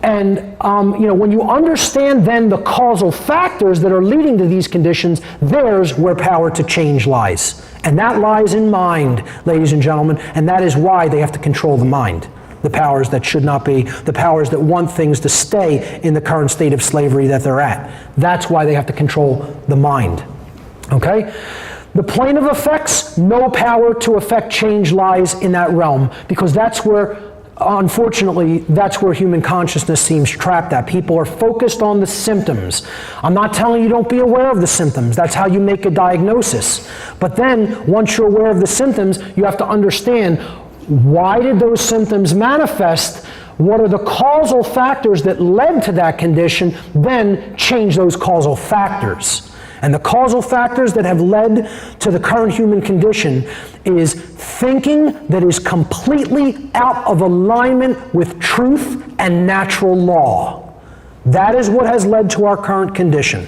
Speaker 1: And when you understand then the causal factors that are leading to these conditions, there's where power to change lies. And that lies in mind, ladies and gentlemen, and that is why they have to control the mind. The powers that should not be, the powers that want things to stay in the current state of slavery that they're at. That's why they have to control the mind. Okay? The plane of effects, no power to affect change lies in that realm, because that's where, unfortunately, that's where human consciousness seems trapped at. People are focused on the symptoms. I'm not telling you don't be aware of the symptoms. That's how you make a diagnosis. But then, once you're aware of the symptoms, you have to understand, why did those symptoms manifest? What are the causal factors that led to that condition? Then change those causal factors. And the causal factors that have led to the current human condition is thinking that is completely out of alignment with truth and natural law. That is what has led to our current condition.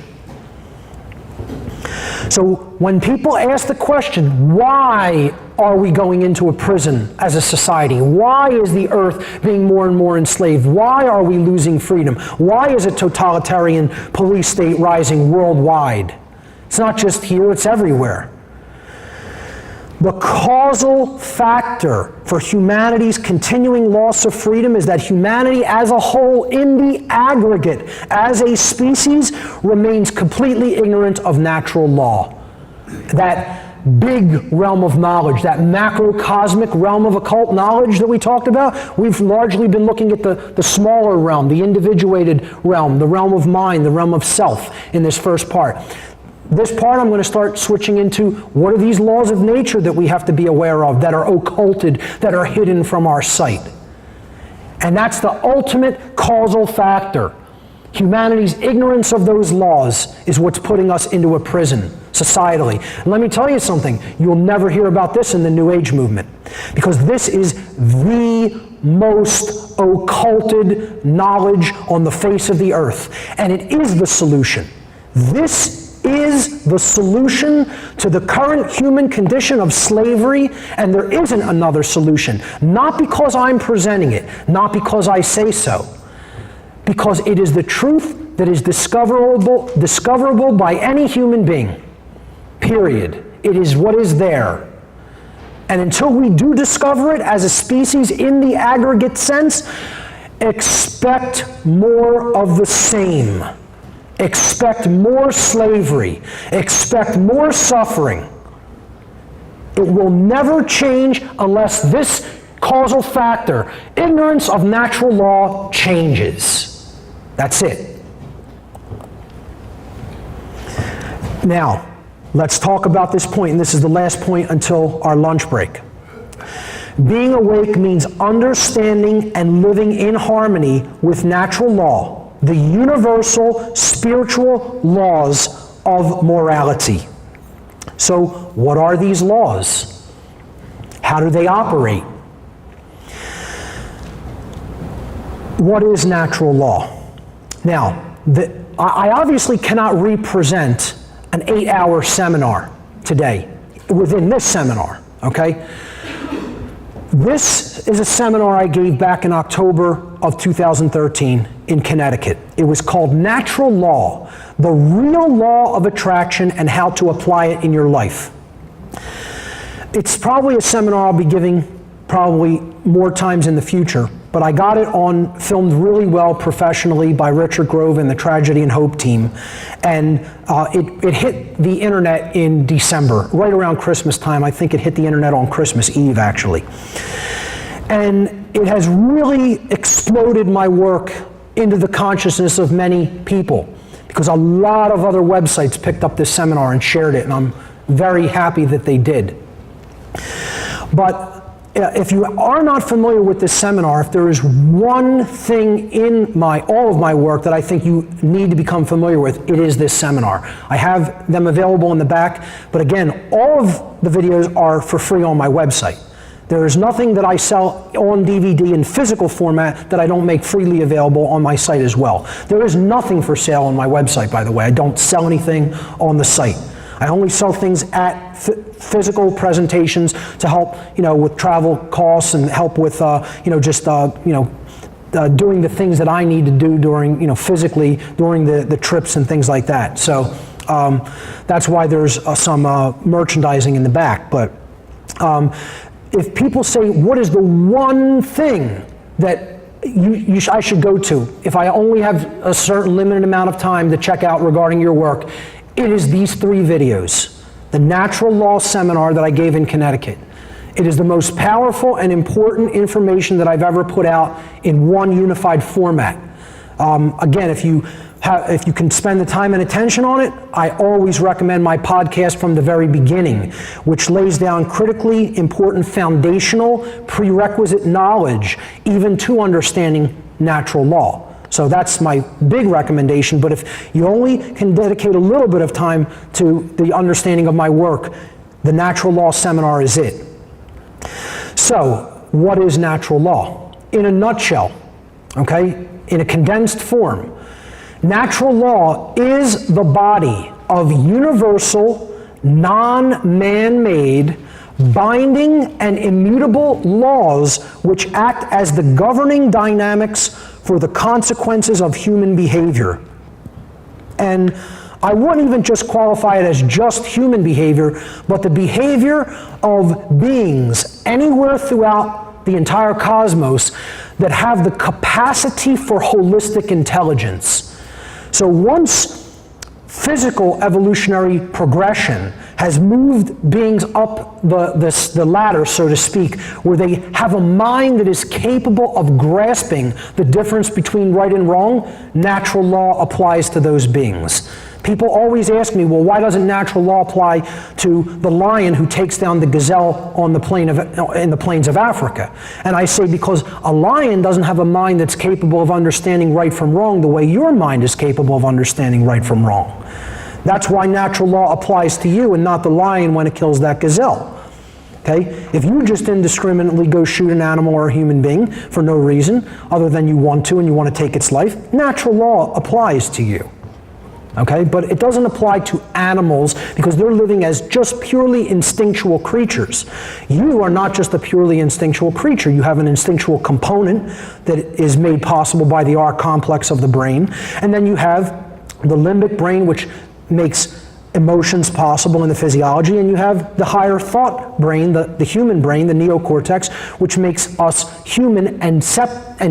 Speaker 1: So when people ask the question, why are we going into a prison as a society? Why is the earth being more and more enslaved? Why are we losing freedom? Why is a totalitarian police state rising worldwide? It's not just here, it's everywhere. The causal factor for humanity's continuing loss of freedom is that humanity as a whole, in the aggregate, as a species, remains completely ignorant of natural law. That big realm of knowledge, that macrocosmic realm of occult knowledge that we talked about, we've largely been looking at the smaller realm, the individuated realm, the realm of mind, the realm of self in this first part. This part I'm going to start switching into what are these laws of nature that we have to be aware of, that are occulted, that are hidden from our sight. And that's the ultimate causal factor. Humanity's ignorance of those laws is what's putting us into a prison societally. And let me tell you something, you'll never hear about this in the New Age movement, because this is the most occulted knowledge on the face of the earth. And it is the solution. This is the solution to the current human condition of slavery, and there isn't another solution. Not because I'm presenting it, not because I say so, because it is the truth that is discoverable by any human being. Period. It is what is there. And until we do discover it as a species in the aggregate sense, expect more of the same. Expect more slavery. Expect more suffering. It will never change unless this causal factor, ignorance of natural law, changes. That's it. Now, let's talk about this point, and this is the last point until our lunch break. Being awake means understanding and living in harmony with natural law, the universal spiritual laws of morality. So, what are these laws? How do they operate? What is natural law? Now, I obviously cannot represent an 8-hour seminar today within this seminar, okay? This is a seminar I gave back in October of 2013 in Connecticut. It was called Natural Law, the Real Law of Attraction and How to Apply It in Your Life. It's probably a seminar I'll be giving probably more times in the future, but I got it filmed really well professionally by Richard Grove and the Tragedy and Hope team. And it hit the internet in December, right around Christmas time. I think it hit the internet on Christmas Eve, actually. And it has really exploded my work into the consciousness of many people, because a lot of other websites picked up this seminar and shared it, and I'm very happy that they did. But if you are not familiar with this seminar, if there is one thing in all of my work that I think you need to become familiar with, it is this seminar. I have them available in the back, but again, all of the videos are for free on my website. There is nothing that I sell on DVD in physical format that I don't make freely available on my site as well. There is nothing for sale on my website, by the way. I don't sell anything on the site. I only sell things at physical presentations to help, with travel costs and help with, doing the things that I need to do during, physically during the trips and things like that. So that's why there's some merchandising in the back. But if people say, what is the one thing that I should go to if I only have a certain limited amount of time to check out regarding your work, it is these 3 videos. The Natural Law Seminar that I gave in Connecticut. It is the most powerful and important information that I've ever put out in one unified format. Again, if you can spend the time and attention on it, I always recommend my podcast From the Very Beginning, which lays down critically important foundational prerequisite knowledge, even to understanding natural law. So that's my big recommendation, but if you only can dedicate a little bit of time to the understanding of my work, the Natural Law Seminar is it. So, what is natural law? In a nutshell, okay, in a condensed form, natural law is the body of universal, non-man-made, binding and immutable laws which act as the governing dynamics for the consequences of human behavior. And I wouldn't even just qualify it as just human behavior, but the behavior of beings anywhere throughout the entire cosmos that have the capacity for holistic intelligence. So once physical evolutionary progression has moved beings up the ladder, so to speak, where they have a mind that is capable of grasping the difference between right and wrong, natural law applies to those beings. People always ask me, well, why doesn't natural law apply to the lion who takes down the gazelle on in the plains of Africa? And I say, because a lion doesn't have a mind that's capable of understanding right from wrong the way your mind is capable of understanding right from wrong. That's why natural law applies to you and not the lion when it kills that gazelle. Okay? If you just indiscriminately go shoot an animal or a human being for no reason other than you want to and you want to take its life, natural law applies to you. Okay? But it doesn't apply to animals because they're living as just purely instinctual creatures. You are not just a purely instinctual creature. You have an instinctual component that is made possible by the R complex of the brain. And then you have the limbic brain, which makes emotions possible in the physiology, and you have the higher thought brain, the human brain, the neocortex, which makes us human and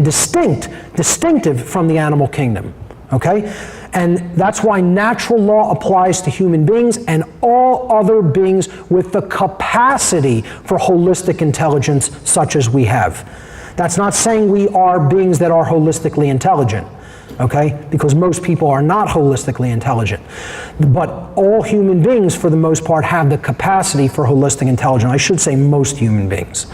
Speaker 1: distinctive from the animal kingdom. Okay? And that's why natural law applies to human beings and all other beings with the capacity for holistic intelligence such as we have. That's not saying we are beings that are holistically intelligent. Okay? Because most people are not holistically intelligent. But all human beings, for the most part, have the capacity for holistic intelligence. I should say most human beings.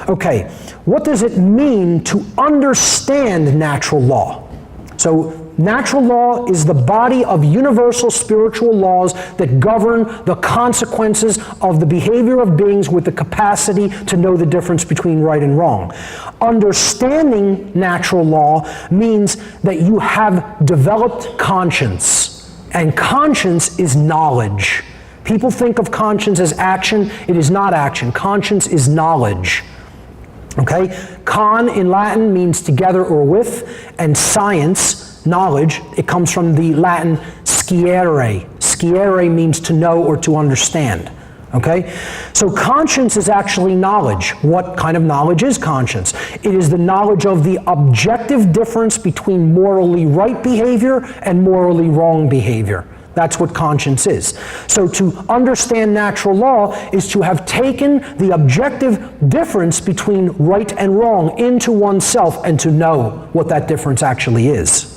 Speaker 1: Okay, what does it mean to understand natural law? So, natural law is the body of universal spiritual laws that govern the consequences of the behavior of beings with the capacity to know the difference between right and wrong. Understanding natural law means that you have developed conscience, and conscience is knowledge. People think of conscience as action. It is not action. Conscience is knowledge. Okay? Con in Latin means together or with, and science, knowledge, it comes from the Latin sciere. Sciere means to know or to understand. Okay? So conscience is actually knowledge. What kind of knowledge is conscience? It is the knowledge of the objective difference between morally right behavior and morally wrong behavior. That's what conscience is. So to understand natural law is to have taken the objective difference between right and wrong into oneself and to know what that difference actually is.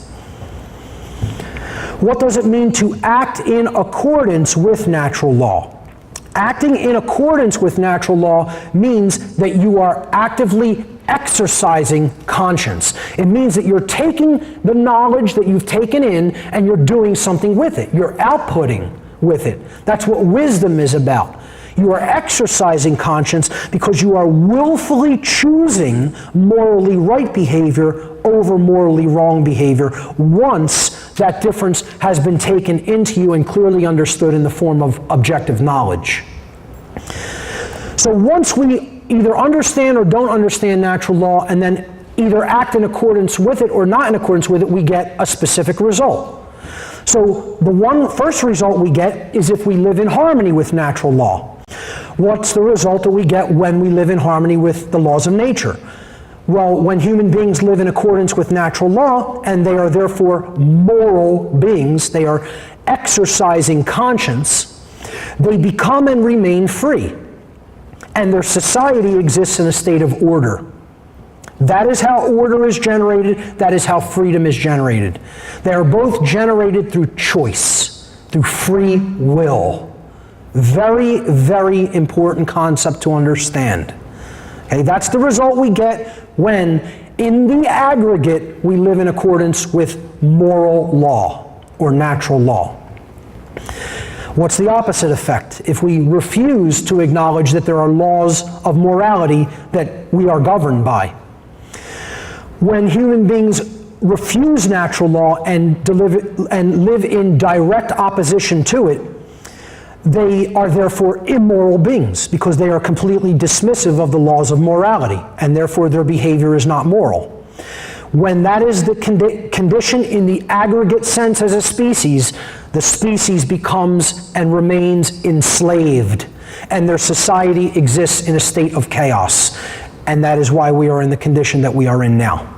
Speaker 1: What does it mean to act in accordance with natural law? Acting in accordance with natural law means that you are actively exercising conscience. It means that you're taking the knowledge that you've taken in and you're doing something with it. You're outputting with it. That's what wisdom is about. You are exercising conscience because you are willfully choosing morally right behavior over morally wrong behavior once that difference has been taken into you and clearly understood in the form of objective knowledge. So once we either understand or don't understand natural law and then either act in accordance with it or not in accordance with it, we get a specific result. So the first result we get is if we live in harmony with natural law. What's the result that we get when we live in harmony with the laws of nature? Well, when human beings live in accordance with natural law, and they are therefore moral beings, they are exercising conscience, they become and remain free. And their society exists in a state of order. That is how order is generated, that is how freedom is generated. They are both generated through choice, through free will. Very, very important concept to understand. Okay, that's the result we get when, in the aggregate, we live in accordance with moral law or natural law. What's the opposite effect? If we refuse to acknowledge that there are laws of morality that we are governed by. When human beings refuse natural law and live in direct opposition to it, they are therefore immoral beings because they are completely dismissive of the laws of morality, and therefore their behavior is not moral. When that is the condition in the aggregate sense as a species, the species becomes and remains enslaved, and their society exists in a state of chaos. And that is why we are in the condition that we are in now.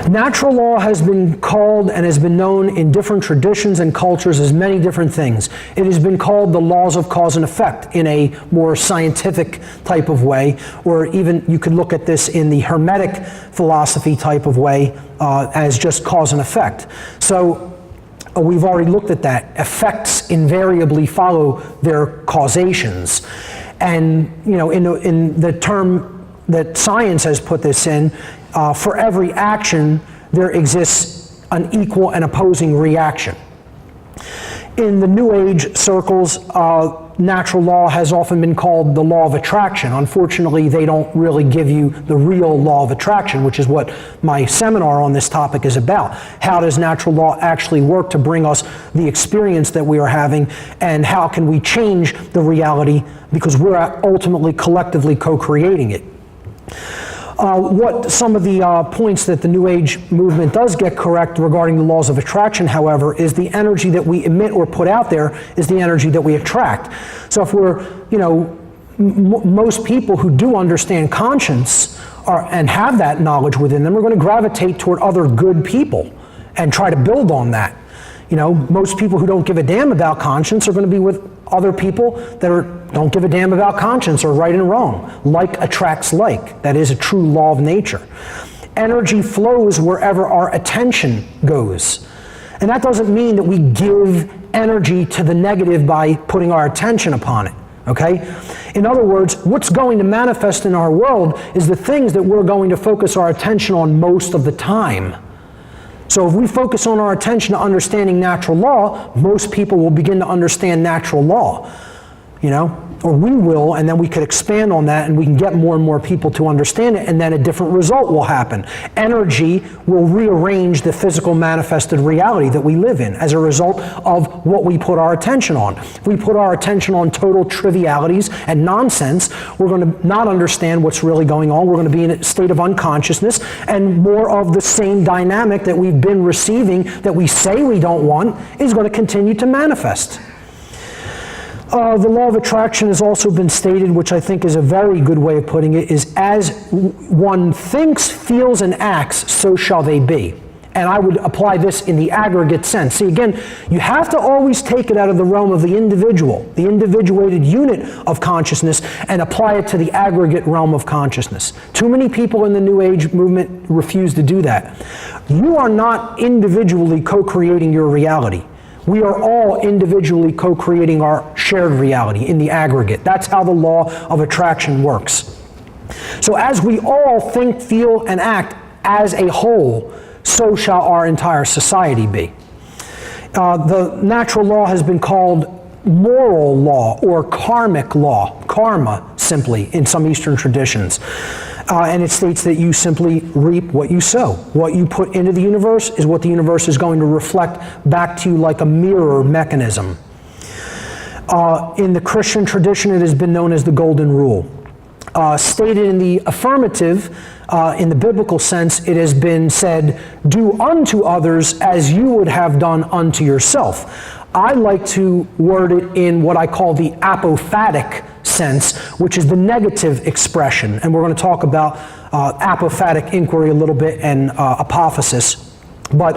Speaker 1: Natural law has been called and has been known in different traditions and cultures as many different things. It has been called the laws of cause and effect in a more scientific type of way, or even you could look at this in the Hermetic philosophy type of way as just cause and effect. So we've already looked at that. Effects invariably follow their causations. And you know, in the term that science has put this in, for every action, there exists an equal and opposing reaction. In the New Age circles, natural law has often been called the law of attraction. Unfortunately, they don't really give you the real law of attraction, which is what my seminar on this topic is about. How does natural law actually work to bring us the experience that we are having, and how can we change the reality, because we're ultimately collectively co-creating it. What some of the points that the New Age movement does get correct regarding the laws of attraction, however, is the energy that we emit or put out there is the energy that we attract. So if we're, you know, most people who do understand conscience and have that knowledge within them are going to gravitate toward other good people and try to build on that. You know, most people who don't give a damn about conscience are going to be with other people that don't give a damn about conscience or right and wrong. Like attracts like. That is a true law of nature. Energy flows wherever our attention goes. And that doesn't mean that we give energy to the negative by putting our attention upon it. Okay? In other words, what's going to manifest in our world is the things that we're going to focus our attention on most of the time. So if we focus on our attention to understanding natural law, most people will begin to understand natural law, you know, or we will, and then we could expand on that and we can get more and more people to understand it, and then a different result will happen. Energy will rearrange the physical manifested reality that we live in as a result of what we put our attention on. If we put our attention on total trivialities and nonsense, we're going to not understand what's really going on. We're going to be in a state of unconsciousness, and more of the same dynamic that we've been receiving that we say we don't want is going to continue to manifest. The law of attraction has also been stated, which I think is a very good way of putting it, is as one thinks, feels, and acts, so shall they be. And I would apply this in the aggregate sense. See, again, you have to always take it out of the realm of the individual, the individuated unit of consciousness, and apply it to the aggregate realm of consciousness. Too many people in the New Age movement refuse to do that. You are not individually co-creating your reality. We are all individually co-creating our shared reality in the aggregate. That's how the law of attraction works. So as we all think, feel, and act as a whole, so shall our entire society be. The natural law has been called moral law or karmic law, karma simply, in some Eastern traditions. And it states that you simply reap what you sow. What you put into the universe is what the universe is going to reflect back to you like a mirror mechanism. In the Christian tradition, it has been known as the Golden Rule. Stated in the affirmative, in the biblical sense, it has been said, do unto others as you would have done unto yourself. I like to word it in what I call the apophatic sense, which is the negative expression. And we're going to talk about apophatic inquiry a little bit and apophasis. But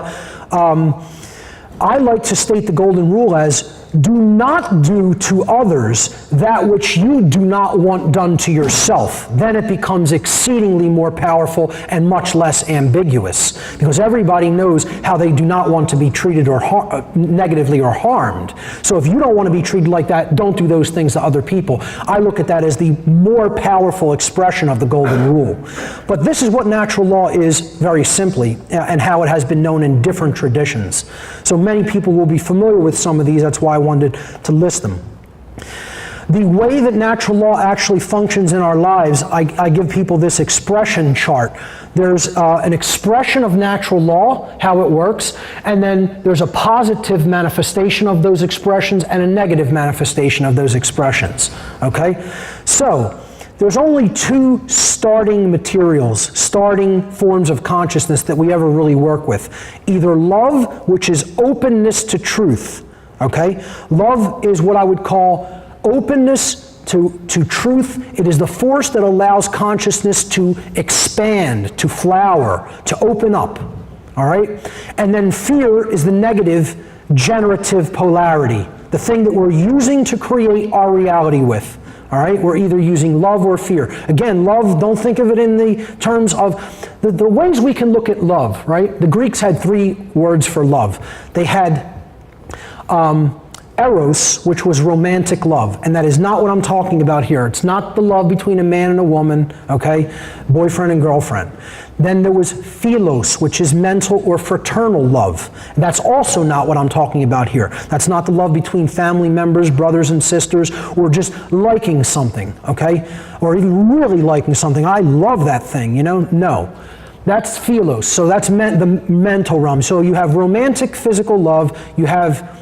Speaker 1: I like to state the Golden Rule as, do not do to others that which you do not want done to yourself. Then it becomes exceedingly more powerful and much less ambiguous, because everybody knows how they do not want to be treated or negatively or harmed. So if you don't want to be treated like that, don't do those things to other people. I look at that as the more powerful expression of the Golden Rule. But this is what natural law is, very simply, and how it has been known in different traditions. So many people will be familiar with some of these. That's why I wanted to list them. The way that natural law actually functions in our lives, I give people this expression chart. There's an expression of natural law, how it works, and then there's a positive manifestation of those expressions and a negative manifestation of those expressions. Okay? So, there's only two starting materials, starting forms of consciousness that we ever really work with. Either love, which is openness to truth, okay? Love is what I would call openness to truth. It is the force that allows consciousness to expand, to flower, to open up, all right? And then fear is the negative, generative polarity, the thing that we're using to create our reality with. All right, we're either using love or fear. Again, love, don't think of it in the terms of the ways we can look at love, right? The Greeks had three words for love. They had eros, which was romantic love, and that is not what I'm talking about here. It's not the love between a man and a woman, okay, boyfriend and girlfriend. Then there was philos, which is mental or fraternal love. That's also not what I'm talking about here. That's not the love between family members, brothers and sisters, or just liking something, okay? Or even really liking something. I love that thing, you know? No. That's philos, so that's the mental realm. So you have romantic physical love, you have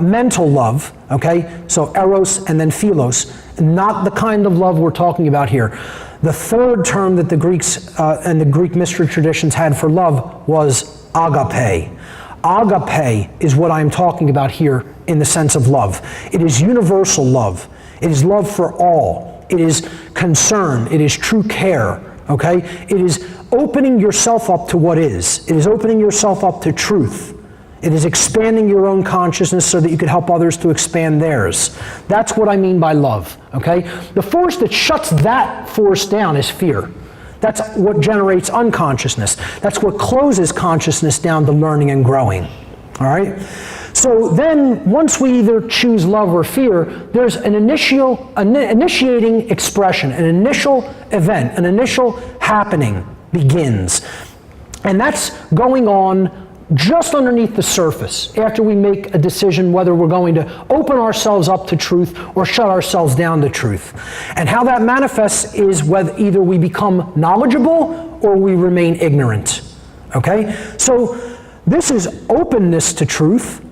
Speaker 1: mental love, okay? So eros and then philos, not the kind of love we're talking about here. The third term that the Greeks and the Greek mystery traditions had for love was agape. Agape is what I'm talking about here in the sense of love. It is universal love. It is love for all. It is concern. It is true care, okay? It is opening yourself up to what is. It is opening yourself up to truth. It is expanding your own consciousness so that you can help others to expand theirs. That's what I mean by love, okay? The force that shuts that force down is fear. That's what generates unconsciousness. That's what closes consciousness down to learning and growing, all right? So then, once we either choose love or fear, there's an initiating expression, an initial event, an initial happening begins. And that's going on just underneath the surface after we make a decision whether we're going to open ourselves up to truth or shut ourselves down to truth. And how that manifests is whether either we become knowledgeable or we remain ignorant. Okay? So this is openness to truth,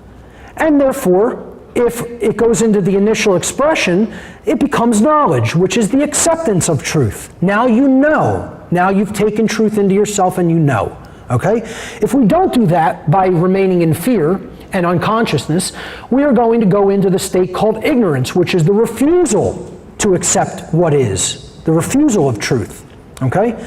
Speaker 1: and therefore, if it goes into the initial expression, it becomes knowledge, which is the acceptance of truth. Now you know. Now you've taken truth into yourself and you know. Okay? If we don't do that by remaining in fear and unconsciousness, we are going to go into the state called ignorance, which is the refusal to accept what is, the refusal of truth. Okay?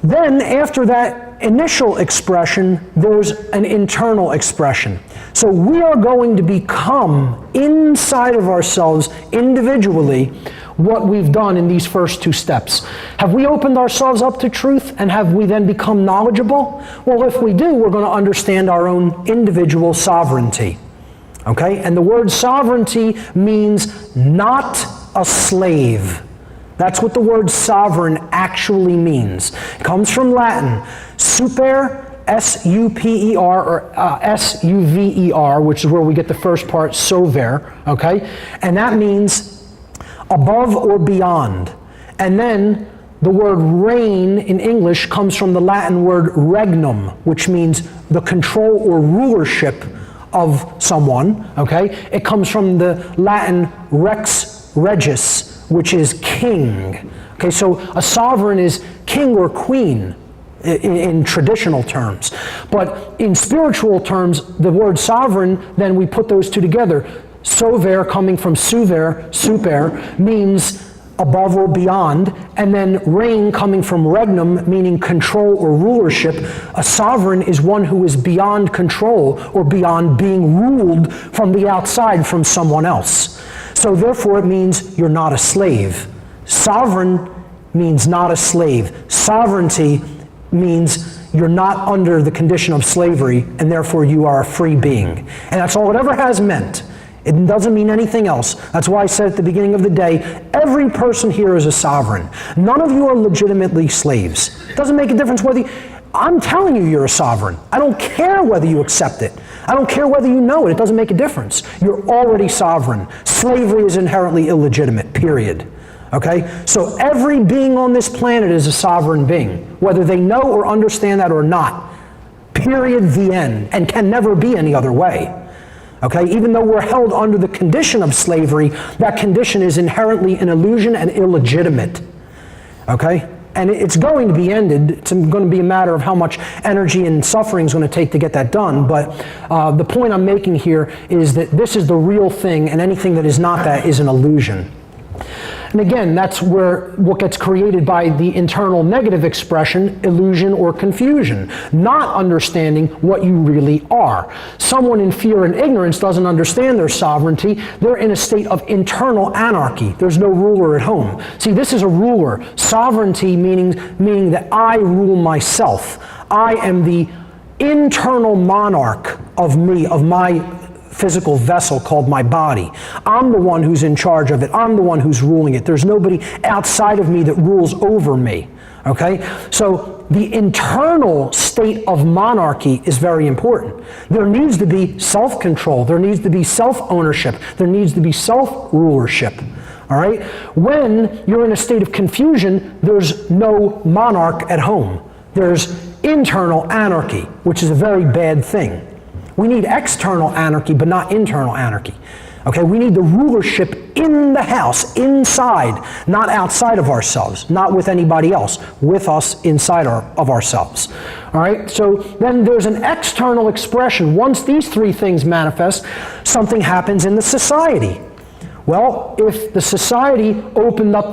Speaker 1: Then, after that initial expression, there's an internal expression. So we are going to become inside of ourselves individually what we've done in these first two steps. Have we opened ourselves up to truth, and have we then become knowledgeable? Well, if we do, we're going to understand our own individual sovereignty. Okay? And the word sovereignty means not a slave. That's what the word sovereign actually means. It comes from Latin, super, S-U-P-E-R, or S-U-V-E-R, which is where we get the first part, sover, okay? And that means above or beyond. And then the word reign in English comes from the Latin word regnum, which means the control or rulership of someone, okay? It comes from the Latin rex regis, which is king. Okay, so a sovereign is king or queen in traditional terms. But in spiritual terms, the word sovereign, then we put those two together. Sover, coming from suver, super, means above or beyond, and then reign, coming from regnum, meaning control or rulership. A sovereign is one who is beyond control or beyond being ruled from the outside from someone else. So therefore it means you're not a slave. Sovereign means not a slave. Sovereignty means you're not under the condition of slavery, and therefore you are a free being. And that's all it ever has meant. It doesn't mean anything else. That's why I said at the beginning of the day, every person here is a sovereign. None of you are legitimately slaves. It doesn't make a difference whether I'm telling you you're a sovereign. I don't care whether you accept it. I don't care whether you know it. It doesn't make a difference. You're already sovereign. Slavery is inherently illegitimate, period. Okay? So every being on this planet is a sovereign being, whether they know or understand that or not. Period, the end, and can never be any other way. Okay? Even though we're held under the condition of slavery, that condition is inherently an illusion and illegitimate. okay? And it's going to be ended. It's going to be a matter of how much energy and suffering is going to take to get that done. But the point I'm making here is that this is the real thing, and anything that is not that is an illusion. And again, that's where what gets created by the internal negative expression, illusion or confusion, not understanding what you really are. Someone in fear and ignorance doesn't understand their sovereignty. They're in a state of internal anarchy. There's no ruler at home. See, this is a ruler. Sovereignty meaning that I rule myself. I am the internal monarch of me, of my physical vessel called my body. I'm the one who's in charge of it. I'm the one who's ruling it. There's nobody outside of me that rules over me. Okay? So the internal state of monarchy is very important. There needs to be self-control. There needs to be self-ownership. There needs to be self-rulership. All right? When you're in a state of confusion, there's no monarch at home. There's internal anarchy, which is a very bad thing. We need external anarchy, but not internal anarchy. Okay, we need the rulership in the house, inside, not outside of ourselves, not with anybody else, with us inside of ourselves. All right, so then there's an external expression. Once these three things manifest, something happens in the society. Well, if the society opened up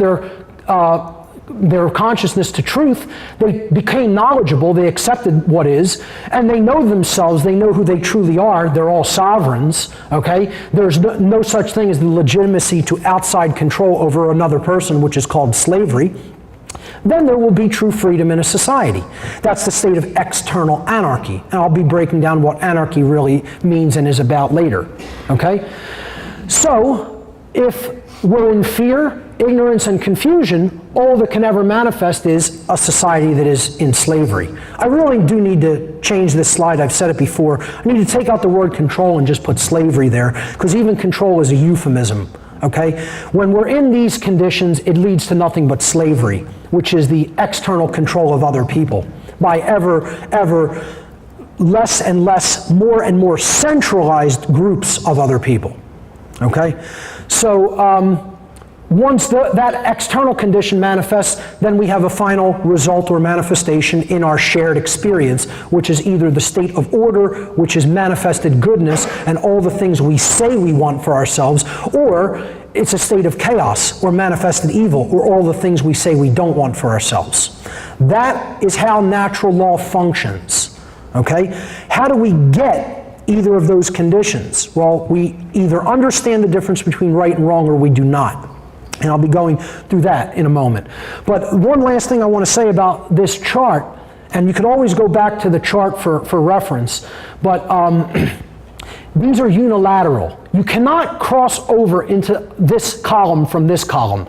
Speaker 1: their consciousness to truth, they became knowledgeable, they accepted what is, and they know themselves, they know who they truly are, they're all sovereigns, okay? There's no such thing as the legitimacy to outside control over another person, which is called slavery. Then there will be true freedom in a society. That's the state of external anarchy, and I'll be breaking down what anarchy really means and is about later, okay? So, if we're in fear, ignorance, and confusion, all that can ever manifest is a society that is in slavery. I really do need to change this slide. I've said it before. I need to take out the word control and just put slavery there, because even control is a euphemism, okay? When we're in these conditions, it leads to nothing but slavery, which is the external control of other people by ever less and less, more and more centralized groups of other people, okay? So, once that external condition manifests, then we have a final result or manifestation in our shared experience, which is either the state of order, which is manifested goodness and all the things we say we want for ourselves, or it's a state of chaos or manifested evil, or all the things we say we don't want for ourselves. That is how natural law functions, okay? How do we get either of those conditions? Well, we either understand the difference between right and wrong, or we do not. And I'll be going through that in a moment. But one last thing I want to say about this chart, and you can always go back to the chart for reference, but these are unilateral. You cannot cross over into this column from this column.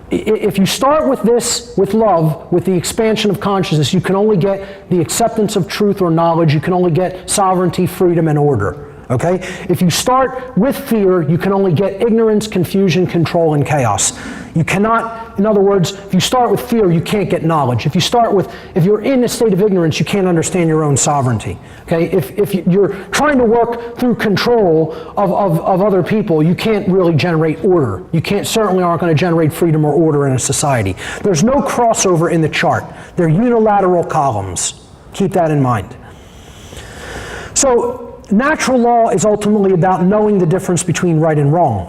Speaker 1: If you start with this, with love, with the expansion of consciousness, you can only get the acceptance of truth or knowledge. You can only get sovereignty, freedom, and order. Okay? If you start with fear, you can only get ignorance, confusion, control, and chaos. You cannot, in other words, if you start with fear, you can't get knowledge. If you're in a state of ignorance, you can't understand your own sovereignty. Okay? If you're trying to work through control of other people, you can't really generate order. You certainly aren't going to generate freedom or order in a society. There's no crossover in the chart. They're unilateral columns. Keep that in mind. So, natural law is ultimately about knowing the difference between right and wrong,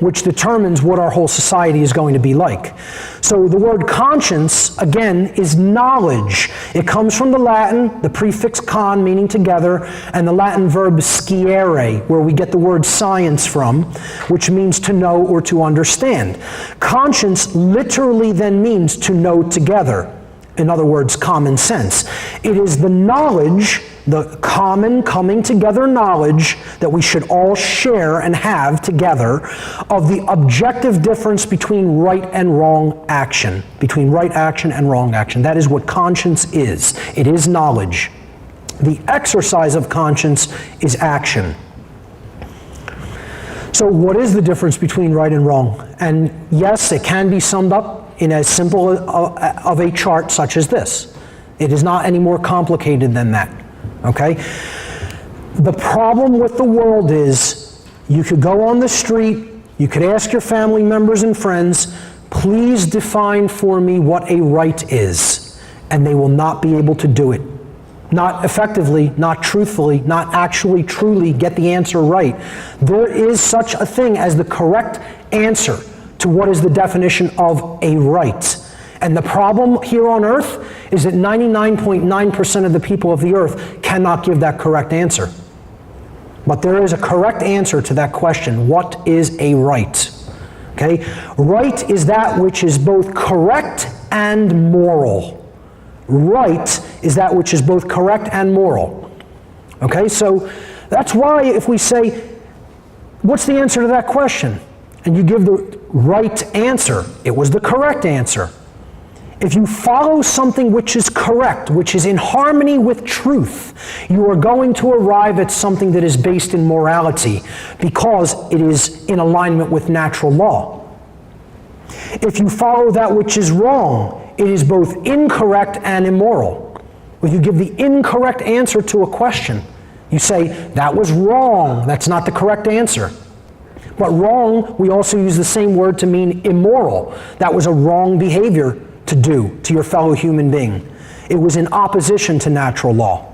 Speaker 1: which determines what our whole society is going to be like. So the word conscience, again, is knowledge. It comes from the Latin, the prefix con, meaning together, and the Latin verb sciere, where we get the word science from, which means to know or to understand. Conscience literally then means to know together. In other words, common sense. It is the knowledge, the common coming together knowledge that we should all share and have together of the objective difference between right and wrong action, between right action and wrong action. That is what conscience is. It is knowledge. The exercise of conscience is action. So what is the difference between right and wrong? And yes, it can be summed up in as simple of a chart such as this. It is not any more complicated than that, okay? The problem with the world is you could go on the street, you could ask your family members and friends, please define for me what a right is, and they will not be able to do it. Not effectively, not truthfully, not actually truly get the answer right. There is such a thing as the correct answer to what is the definition of a right. And the problem here on earth is that 99.9% of the people of the earth cannot give that correct answer. But there is a correct answer to that question. What is a right? Okay? Right is that which is both correct and moral. Right is that which is both correct and moral. Okay, so that's why if we say, what's the answer to that question? And you give the right answer, it was the correct answer. If you follow something which is correct, which is in harmony with truth, you are going to arrive at something that is based in morality because it is in alignment with natural law. If you follow that which is wrong, it is both incorrect and immoral. When you give the incorrect answer to a question, you say, that was wrong, that's not the correct answer. But wrong, we also use the same word to mean immoral. That was a wrong behavior to do to your fellow human being. It was in opposition to natural law.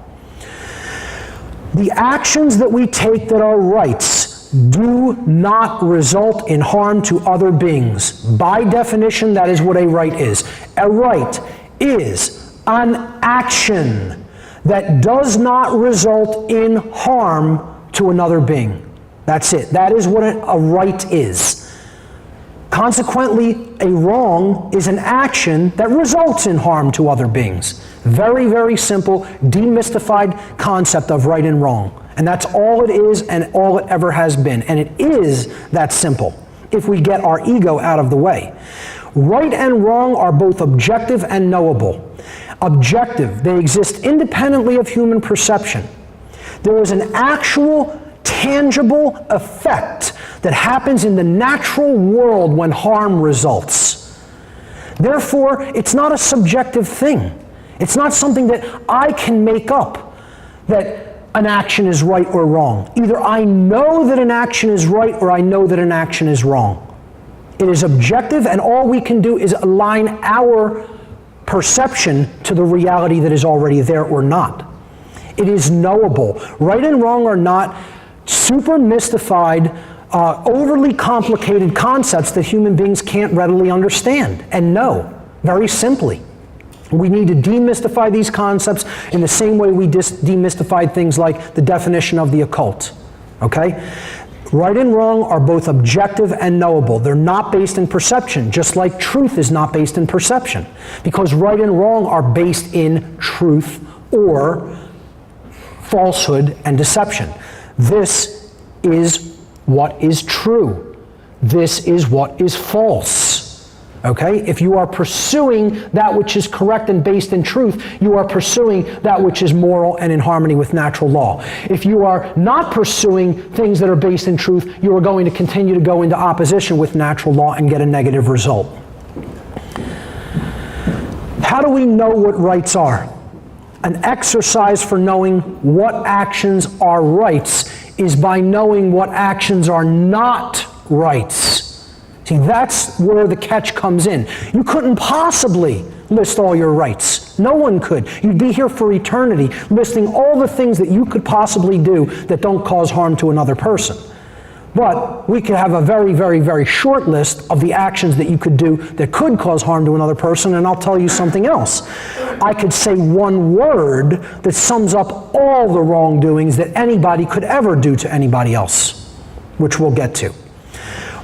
Speaker 1: The actions that we take that are rights do not result in harm to other beings. By definition, that is what a right is. A right is an action that does not result in harm to another being. That's it. That is what a right is. Consequently, a wrong is an action that results in harm to other beings. Very, very simple, demystified concept of right and wrong. And that's all it is and all it ever has been. And it is that simple, if we get our ego out of the way. Right and wrong are both objective and knowable. Objective, they exist independently of human perception. There is an actual, tangible effect that happens in the natural world when harm results. Therefore, it's not a subjective thing. It's not something that I can make up, that an action is right or wrong. Either I know that an action is right or I know that an action is wrong. It is objective, and all we can do is align our perception to the reality that is already there or not. It is knowable. Right and wrong are not super mystified, overly complicated concepts that human beings can't readily understand and know very simply. We need to demystify these concepts in the same way we demystified things like the definition of the occult. Okay? Right and wrong are both objective and knowable. They're not based in perception, just like truth is not based in perception. Because right and wrong are based in truth or falsehood and deception. This is what is true. This is what is false. Okay? If you are pursuing that which is correct and based in truth, you are pursuing that which is moral and in harmony with natural law. If you are not pursuing things that are based in truth, you are going to continue to go into opposition with natural law and get a negative result. How do we know what rights are? An exercise for knowing what actions are rights is by knowing what actions are not rights. See, that's where the catch comes in. You couldn't possibly list all your rights. No one could. You'd be here for eternity listing all the things that you could possibly do that don't cause harm to another person. But we could have a very, very, very short list of the actions that you could do that could cause harm to another person, and I'll tell you something else. I could say one word that sums up all the wrongdoings that anybody could ever do to anybody else, which we'll get to.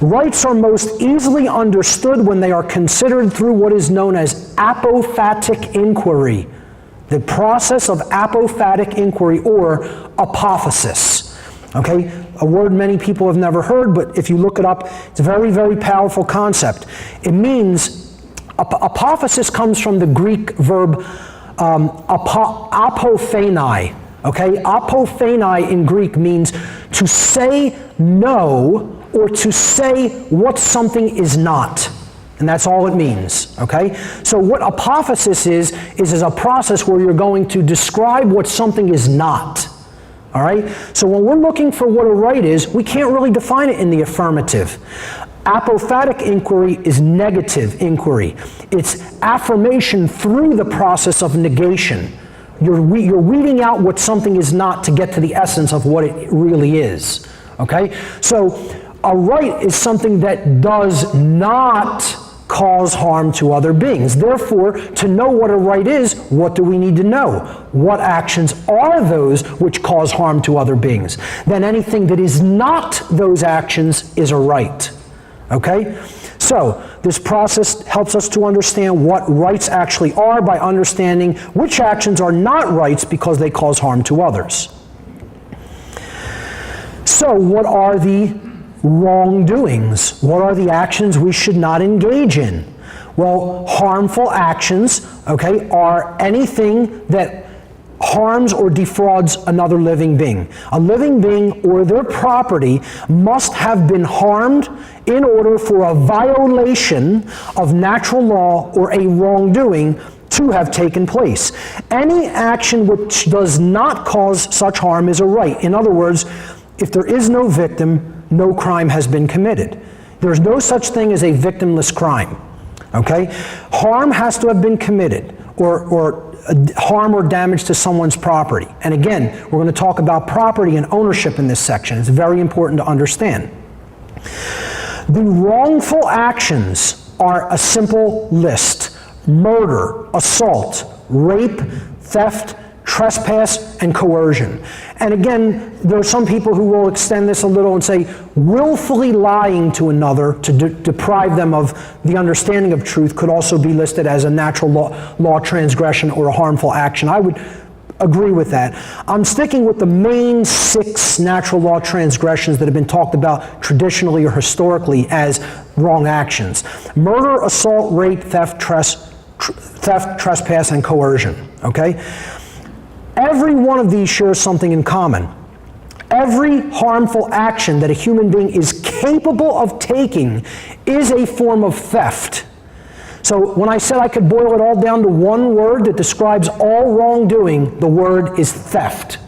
Speaker 1: Rights are most easily understood when they are considered through what is known as apophatic inquiry, the process of apophatic inquiry, or apophasis. Okay, a word many people have never heard, but if you look it up, it's a very, very powerful concept. It means, apophasis comes from the Greek verb apopheni. Okay, apopheni in Greek means to say no, or to say what something is not. And that's all it means, okay? So what apophasis is a process where you're going to describe what something is not, all right? So when we're looking for what a right is, we can't really define it in the affirmative. Apophatic inquiry is negative inquiry. It's affirmation through the process of negation. You're weeding out what something is not to get to the essence of what it really is. Okay? So a right is something that does not cause harm to other beings. Therefore, to know what a right is, what do we need to know? What actions are those which cause harm to other beings? Then anything that is not those actions is a right. Okay? So, this process helps us to understand what rights actually are by understanding which actions are not rights because they cause harm to others. So, what are the wrongdoings? What are the actions we should not engage in? Well, harmful actions, okay, are anything that harms or defrauds another living being. A living being or their property must have been harmed in order for a violation of natural law or a wrongdoing to have taken place. Any action which does not cause such harm is a right. In other words, if there is no victim, no crime has been committed. There's no such thing as a victimless crime. Okay? Harm has to have been committed, or harm or damage to someone's property. And again, we're going to talk about property and ownership in this section. It's very important to understand. The wrongful actions are a simple list: murder, assault, rape, theft, trespass, and coercion. And again, there are some people who will extend this a little and say willfully lying to another to deprive them of the understanding of truth could also be listed as a natural law transgression or a harmful action. I would agree with that. I'm sticking with the main 6 natural law transgressions that have been talked about traditionally or historically as wrong actions: murder, assault, rape, theft, trespass, and coercion. Okay? Every one of these shares something in common. Every harmful action that a human being is capable of taking is a form of theft. So when I said I could boil it all down to one word that describes all wrongdoing, the word is theft.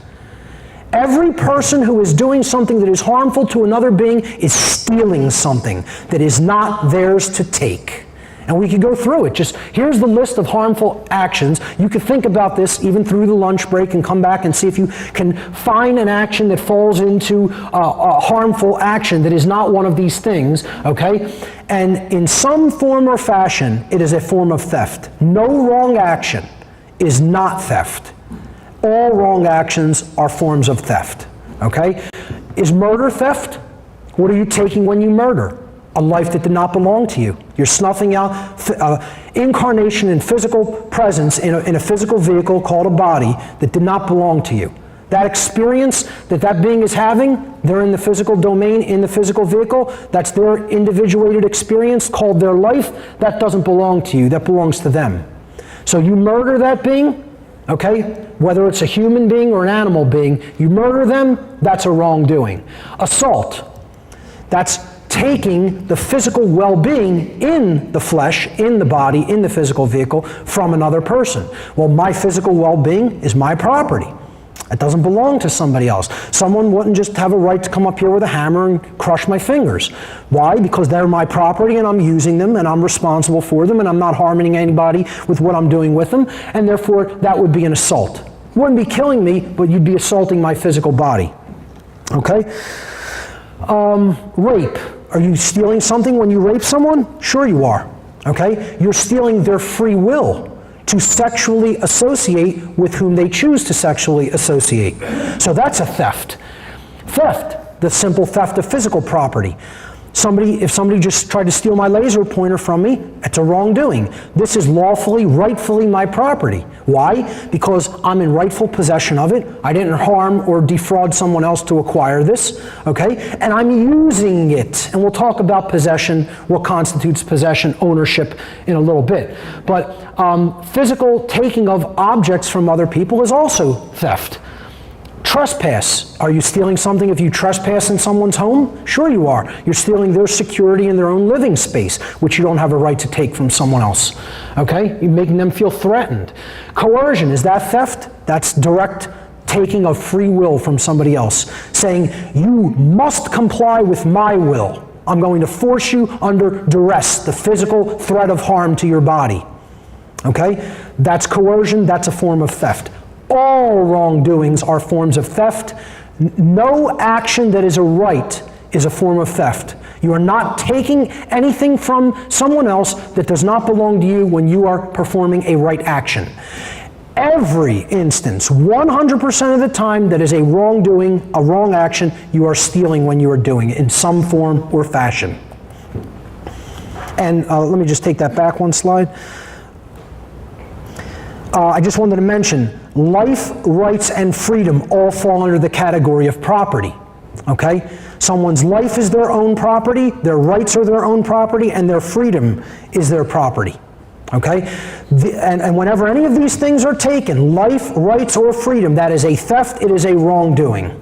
Speaker 1: Every person who is doing something that is harmful to another being is stealing something that is not theirs to take. And we could go through it. Just here's the list of harmful actions. You could think about this even through the lunch break and come back and see if you can find an action that falls into a harmful action that is not one of these things, okay? And in some form or fashion, it is a form of theft. No wrong action is not theft. All wrong actions are forms of theft, okay? Is murder theft? What are you taking when you murder? A life that did not belong to you. You're snuffing out incarnation and physical presence in a physical vehicle called a body that did not belong to you. That experience that being is having, they're in the physical domain, in the physical vehicle, that's their individuated experience called their life, that doesn't belong to you, that belongs to them. So you murder that being, okay, whether it's a human being or an animal being, you murder them, that's a wrongdoing. Assault, that's taking the physical well-being in the flesh, in the body, in the physical vehicle from another person. Well, my physical well-being is my property. It doesn't belong to somebody else. Someone wouldn't just have a right to come up here with a hammer and crush my fingers. Why? Because they're my property and I'm using them and I'm responsible for them and I'm not harming anybody with what I'm doing with them, and therefore that would be an assault. You wouldn't be killing me, but you'd be assaulting my physical body. Okay? Rape. Are you stealing something when you rape someone? Sure you are. Okay? You're stealing their free will to sexually associate with whom they choose to sexually associate. So that's a theft. Theft, the simple theft of physical property. If somebody just tried to steal my laser pointer from me, it's a wrongdoing. This is lawfully, rightfully my property. Why? Because I'm in rightful possession of it. I didn't harm or defraud someone else to acquire this, okay? And I'm using it. And we'll talk about possession, what constitutes possession, ownership in a little bit. But physical taking of objects from other people is also theft. Trespass. Are you stealing something if you trespass in someone's home? Sure you are. You're stealing their security in their own living space, which you don't have a right to take from someone else. Okay? You're making them feel threatened. Coercion, is that theft? That's direct taking of free will from somebody else, saying, you must comply with my will. I'm going to force you under duress, the physical threat of harm to your body. Okay? That's coercion, that's a form of theft. All wrongdoings are forms of theft. No action that is a right is a form of theft. You are not taking anything from someone else that does not belong to you when you are performing a right action. Every instance, 100% of the time that is a wrongdoing, a wrong action, you are stealing when you are doing it in some form or fashion. And let me just take that back one slide. I just wanted to mention, life, rights, and freedom all fall under the category of property. Okay? Someone's life is their own property, their rights are their own property, and their freedom is their property. Okay? And whenever any of these things are taken, life, rights, or freedom, that is a theft, it is a wrongdoing.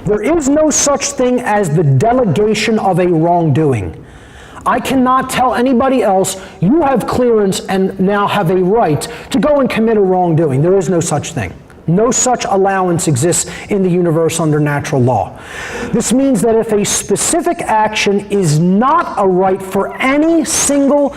Speaker 1: There is no such thing as the delegation of a wrongdoing. I cannot tell anybody else, you have clearance and now have a right to go and commit a wrongdoing. There is no such thing. No such allowance exists in the universe under natural law. This means that if a specific action is not a right for any single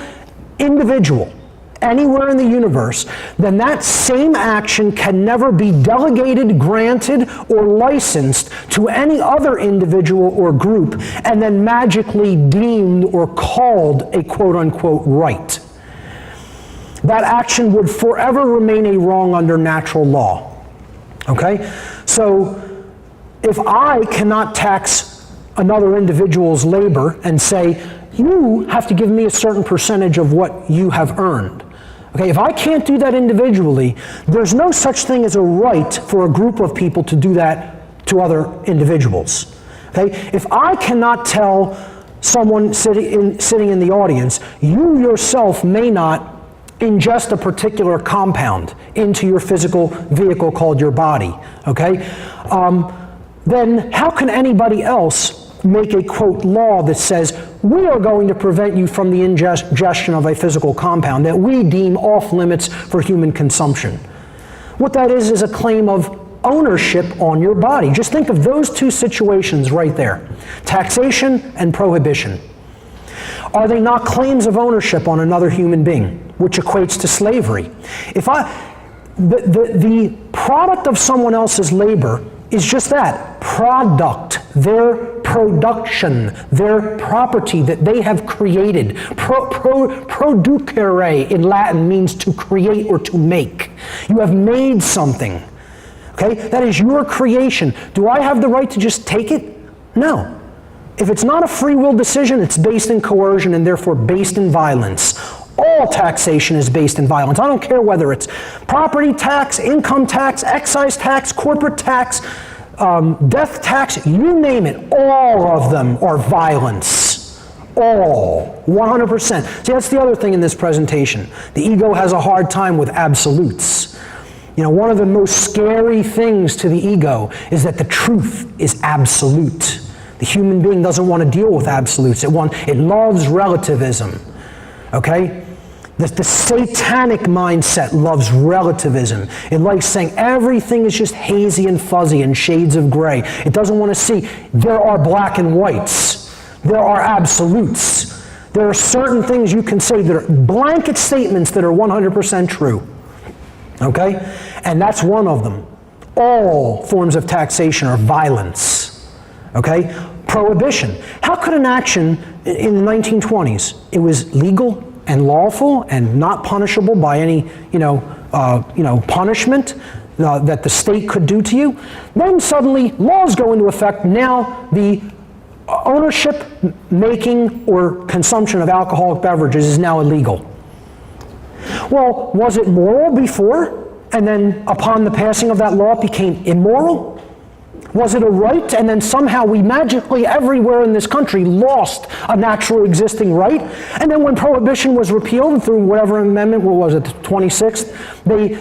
Speaker 1: individual anywhere in the universe, then that same action can never be delegated, granted, or licensed to any other individual or group and then magically deemed or called a quote-unquote right. That action would forever remain a wrong under natural law. Okay? So, if I cannot tax another individual's labor and say, you have to give me a certain percentage of what you have earned. Okay, if I can't do that individually, there's no such thing as a right for a group of people to do that to other individuals. Okay? If I cannot tell someone sitting in the audience, you yourself may not ingest a particular compound into your physical vehicle called your body, okay? Then how can anybody else make a, quote, law that says, we are going to prevent you from the ingestion of a physical compound that we deem off limits for human consumption? What that is a claim of ownership on your body. Just think of those two situations right there. Taxation and prohibition. Are they not claims of ownership on another human being, which equates to slavery? If the product of someone else's labor is just that, product, their production, their property that they have created. Producere in Latin means to create or to make. You have made something. Okay? That is your creation. Do I have the right to just take it? No. If it's not a free will decision, it's based in coercion and therefore based in violence. All taxation is based in violence. I don't care whether it's property tax, income tax, excise tax, corporate tax, death tax, you name it. All of them are violence. All. 100%. See, that's the other thing in this presentation. The ego has a hard time with absolutes. You know, one of the most scary things to the ego is that the truth is absolute. The human being doesn't want to deal with absolutes. It loves relativism. Okay? The satanic mindset loves relativism. It likes saying everything is just hazy and fuzzy and shades of gray. It doesn't want to see there are black and whites. There are absolutes. There are certain things you can say that are blanket statements that are 100% true. Okay? And that's one of them. All forms of taxation are violence. Okay? Prohibition. How could an action in the 1920s, it was legal and lawful and not punishable by any, punishment that the state could do to you. Then suddenly laws go into effect. Now the ownership, making, or consumption of alcoholic beverages is now illegal. Well, was it moral before? And then upon the passing of that law it became immoral? Was it a right, and then somehow we magically everywhere in this country lost a natural existing right? And then when Prohibition was repealed through whatever amendment, what was it, the 26th,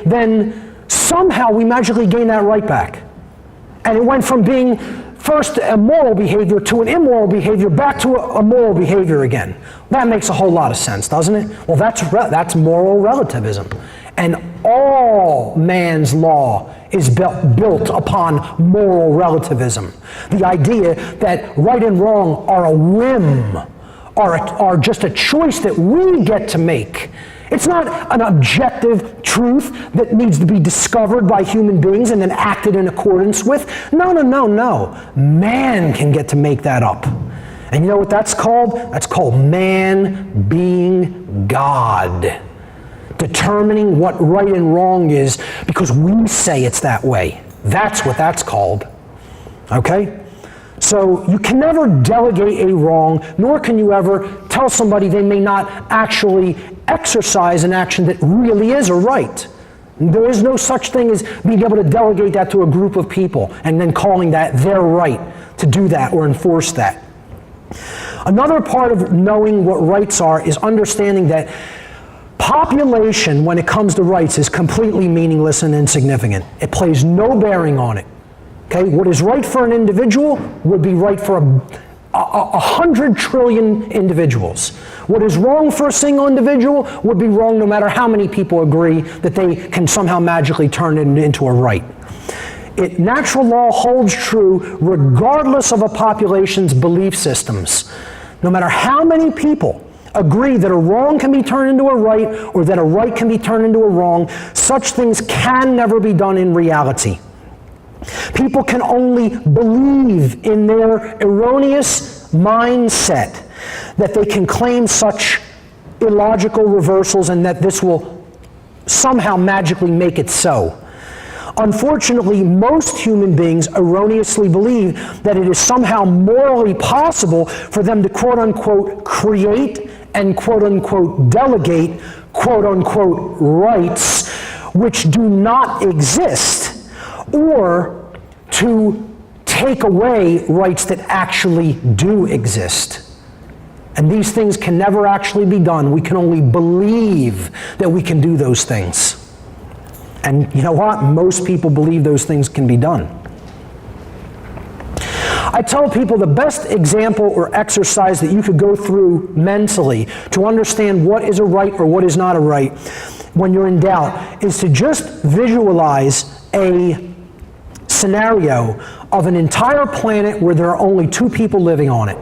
Speaker 1: then somehow we magically gained that right back. And it went from being first a moral behavior to an immoral behavior back to a moral behavior again. That makes a whole lot of sense, doesn't it? Well, that's moral relativism. And all man's law is built upon moral relativism. The idea that right and wrong are a whim, are just a choice that we get to make. It's not an objective truth that needs to be discovered by human beings and then acted in accordance with. No. Man can get to make that up. And you know what that's called? That's called man being God. Determining what right and wrong is because we say it's that way. That's what that's called. Okay? So you can never delegate a wrong, nor can you ever tell somebody they may not actually exercise an action that really is a right. There is no such thing as being able to delegate that to a group of people and then calling that their right to do that or enforce that. Another part of knowing what rights are is understanding that population, when it comes to rights, is completely meaningless and insignificant. It plays no bearing on it. Okay, what is right for an individual would be right for 100 trillion individuals. What is wrong for a single individual would be wrong no matter how many people agree that they can somehow magically turn it into a right. Natural law holds true regardless of a population's belief systems. No matter how many people agree that a wrong can be turned into a right or that a right can be turned into a wrong, such things can never be done in reality. People can only believe in their erroneous mindset that they can claim such illogical reversals and that this will somehow magically make it so. Unfortunately, most human beings erroneously believe that it is somehow morally possible for them to quote-unquote create and quote-unquote delegate quote-unquote rights which do not exist, or to take away rights that actually do exist. And these things can never actually be done. We can only believe that we can do those things. And you know what? Most people believe those things can be done. I tell people the best example or exercise that you could go through mentally to understand what is a right or what is not a right when you're in doubt is to just visualize a scenario of an entire planet where there are only two people living on it.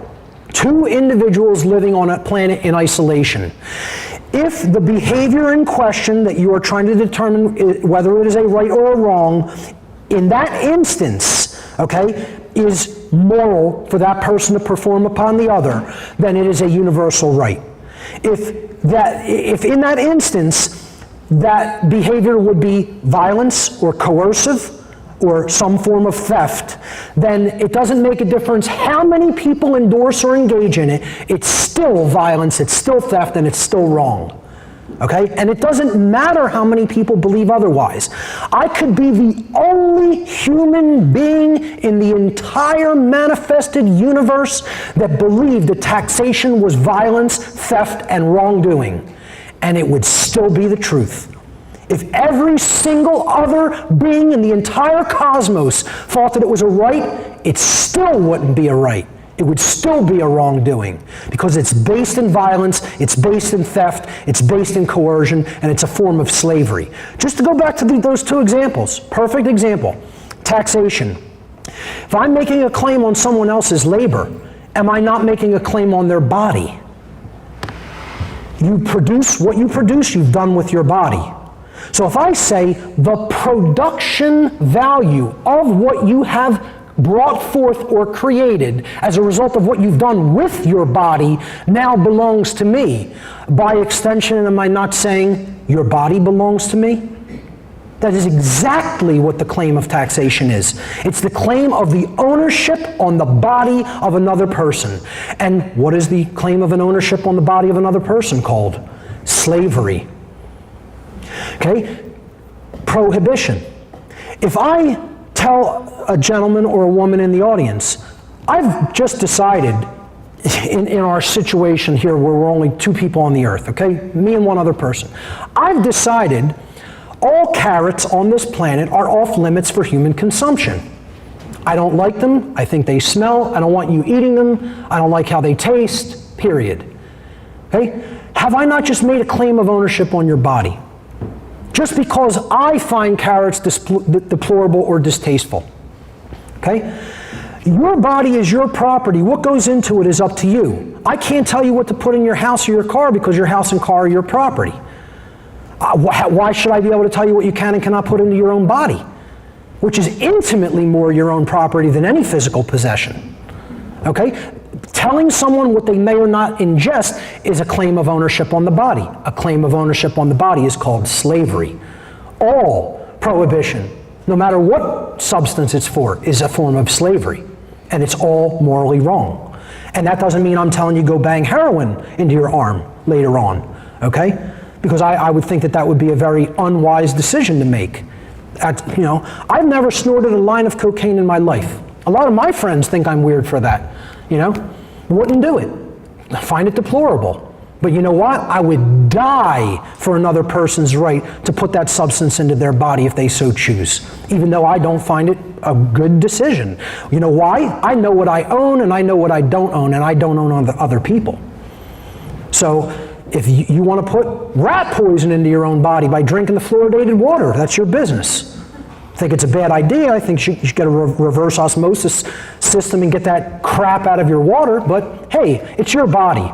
Speaker 1: Two individuals living on a planet in isolation. If the behavior in question that you are trying to determine whether it is a right or a wrong, in that instance, okay, is moral for that person to perform upon the other, then it is a universal right. If in that instance, that behavior would be violence or coercive, or some form of theft, then it doesn't make a difference how many people endorse or engage in it. It's still violence, it's still theft, and it's still wrong. Okay? And it doesn't matter how many people believe otherwise. I could be the only human being in the entire manifested universe that believed that taxation was violence, theft, and wrongdoing. And it would still be the truth. If every single other being in the entire cosmos thought that it was a right, it still wouldn't be a right. It would still be a wrongdoing because it's based in violence, it's based in theft, it's based in coercion, and it's a form of slavery. Just to go back to those two examples, perfect example, taxation. If I'm making a claim on someone else's labor, am I not making a claim on their body? You produce what you produce, you've done with your body. So if I say the production value of what you have brought forth or created as a result of what you've done with your body now belongs to me, by extension, am I not saying your body belongs to me? That is exactly what the claim of taxation is. It's the claim of the ownership on the body of another person. And what is the claim of an ownership on the body of another person called? Slavery. Okay? Prohibition. If I tell a gentleman or a woman in the audience, I've just decided in our situation here where we're only two people on the earth, okay? Me and one other person. I've decided all carrots on this planet are off limits for human consumption. I don't like them. I think they smell. I don't want you eating them. I don't like how they taste, period. Okay? Have I not just made a claim of ownership on your body? just because I find carrots deplorable or distasteful. Okay? Your body is your property. What goes into it is up to you. I can't tell you what to put in your house or your car because your house and car are your property. Why should I be able to tell you what you can and cannot put into your own body, which is intimately more your own property than any physical possession? Okay? Telling someone what they may or not ingest is a claim of ownership on the body. A claim of ownership on the body is called slavery. All prohibition, no matter what substance it's for, is a form of slavery. And it's all morally wrong. And that doesn't mean I'm telling you go bang heroin into your arm later on, okay? Because I would think that would be a very unwise decision to make. I've never snorted a line of cocaine in my life. A lot of my friends think I'm weird for that, Wouldn't do it. I find it deplorable. But you know what? I would die for another person's right to put that substance into their body if they so choose, even though I don't find it a good decision. You know why? I know what I own and I know what I don't own, and I don't own other people. So if you want to put rat poison into your own body by drinking the fluoridated water, that's your business. I think it's a bad idea. I think you should get a reverse osmosis system and get that crap out of your water, but hey, it's your body,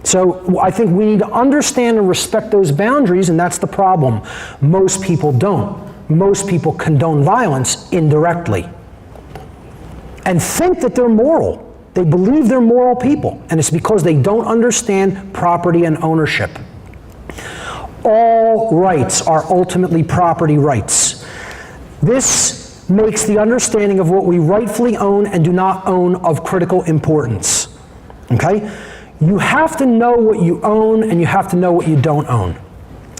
Speaker 1: So I think we need to understand and respect those boundaries, and that's the problem. Most people don't. Most people condone violence indirectly and think that they're moral. They believe they're moral people, and it's because they don't understand property and ownership. All rights are ultimately property rights. This makes the understanding of what we rightfully own and do not own of critical importance. Okay? You have to know what you own and you have to know what you don't own.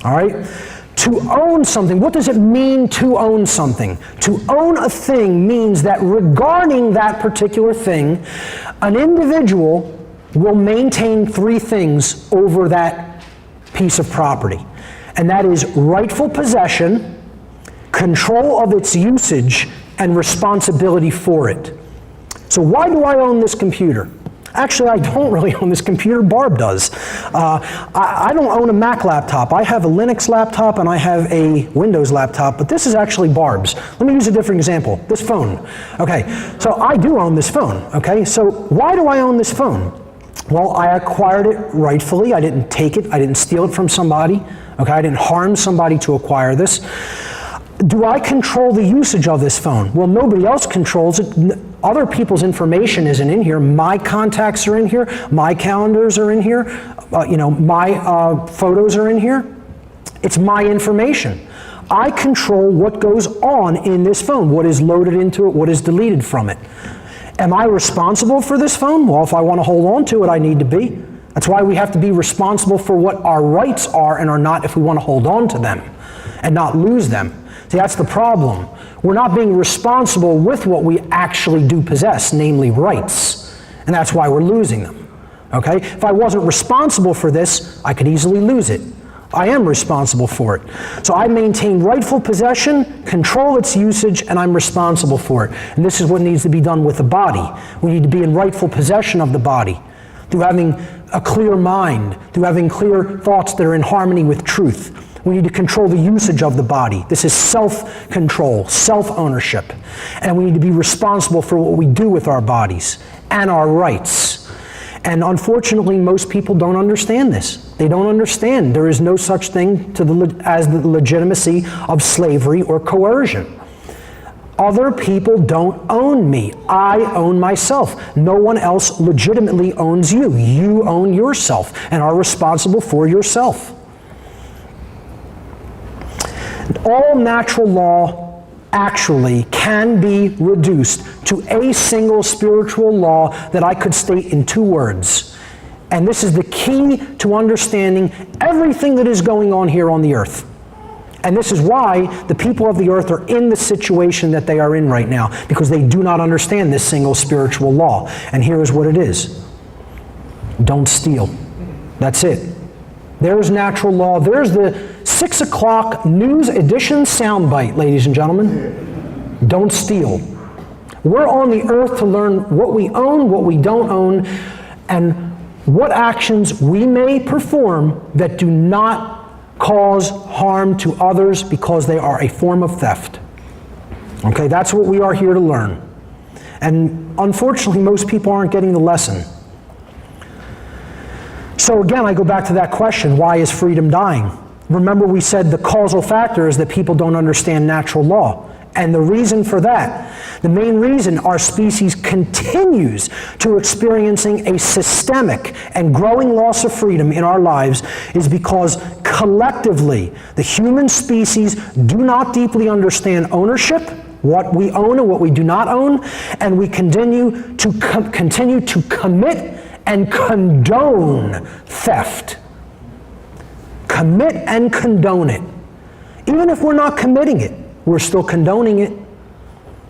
Speaker 1: All right? To own something, what does it mean to own something? To own a thing means that regarding that particular thing, an individual will maintain three things over that piece of property. And that is rightful possession, control of its usage, and responsibility for it. So why do I own this computer? Actually, I don't really own this computer. Barb does. I don't own a Mac laptop. I have a Linux laptop and I have a Windows laptop, but this is actually Barb's. Let me use a different example. This phone. Okay, so I do own this phone. Okay, so why do I own this phone? Well, I acquired it rightfully. I didn't take it. I didn't steal it from somebody. Okay, I didn't harm somebody to acquire this. Do I control the usage of this phone? Well, nobody else controls it. Other people's information isn't in here. My contacts are in here. My calendars are in here. My photos are in here. It's my information. I control what goes on in this phone, what is loaded into it, what is deleted from it. Am I responsible for this phone? Well, if I want to hold on to it, I need to be. That's why we have to be responsible for what our rights are and are not if we want to hold on to them and not lose them. See, that's the problem. We're not being responsible with what we actually do possess, namely rights. And that's why we're losing them. Okay? If I wasn't responsible for this, I could easily lose it. I am responsible for it. So I maintain rightful possession, control its usage, and I'm responsible for it. And this is what needs to be done with the body. We need to be in rightful possession of the body through having a clear mind, through having clear thoughts that are in harmony with truth. We need to control the usage of the body. This is self-control, self-ownership. And we need to be responsible for what we do with our bodies and our rights. And unfortunately, most people don't understand this. They don't understand there is no such thing as the legitimacy of slavery or coercion. Other people don't own me. I own myself. No one else legitimately owns you. You own yourself and are responsible for yourself. All natural law actually can be reduced to a single spiritual law that I could state in two words. And this is the key to understanding everything that is going on here on the earth. And this is why the people of the earth are in the situation that they are in right now, because they do not understand this single spiritual law. And here is what it is. Don't steal. That's it. There's natural law. There's the 6 o'clock news edition soundbite, ladies and gentlemen. Don't steal. We're on the earth to learn what we own, what we don't own, and what actions we may perform that do not cause harm to others because they are a form of theft. Okay, that's what we are here to learn. And unfortunately, most people aren't getting the lesson. So again, I go back to that question, why is freedom dying? Remember we said the causal factor is that people don't understand natural law. And the reason for that, the main reason our species continues to experiencing a systemic and growing loss of freedom in our lives is because collectively, the human species do not deeply understand ownership, what we own and what we do not own, and we continue to commit and condone theft. Commit and condone it. Even if we're not committing it, we're still condoning it.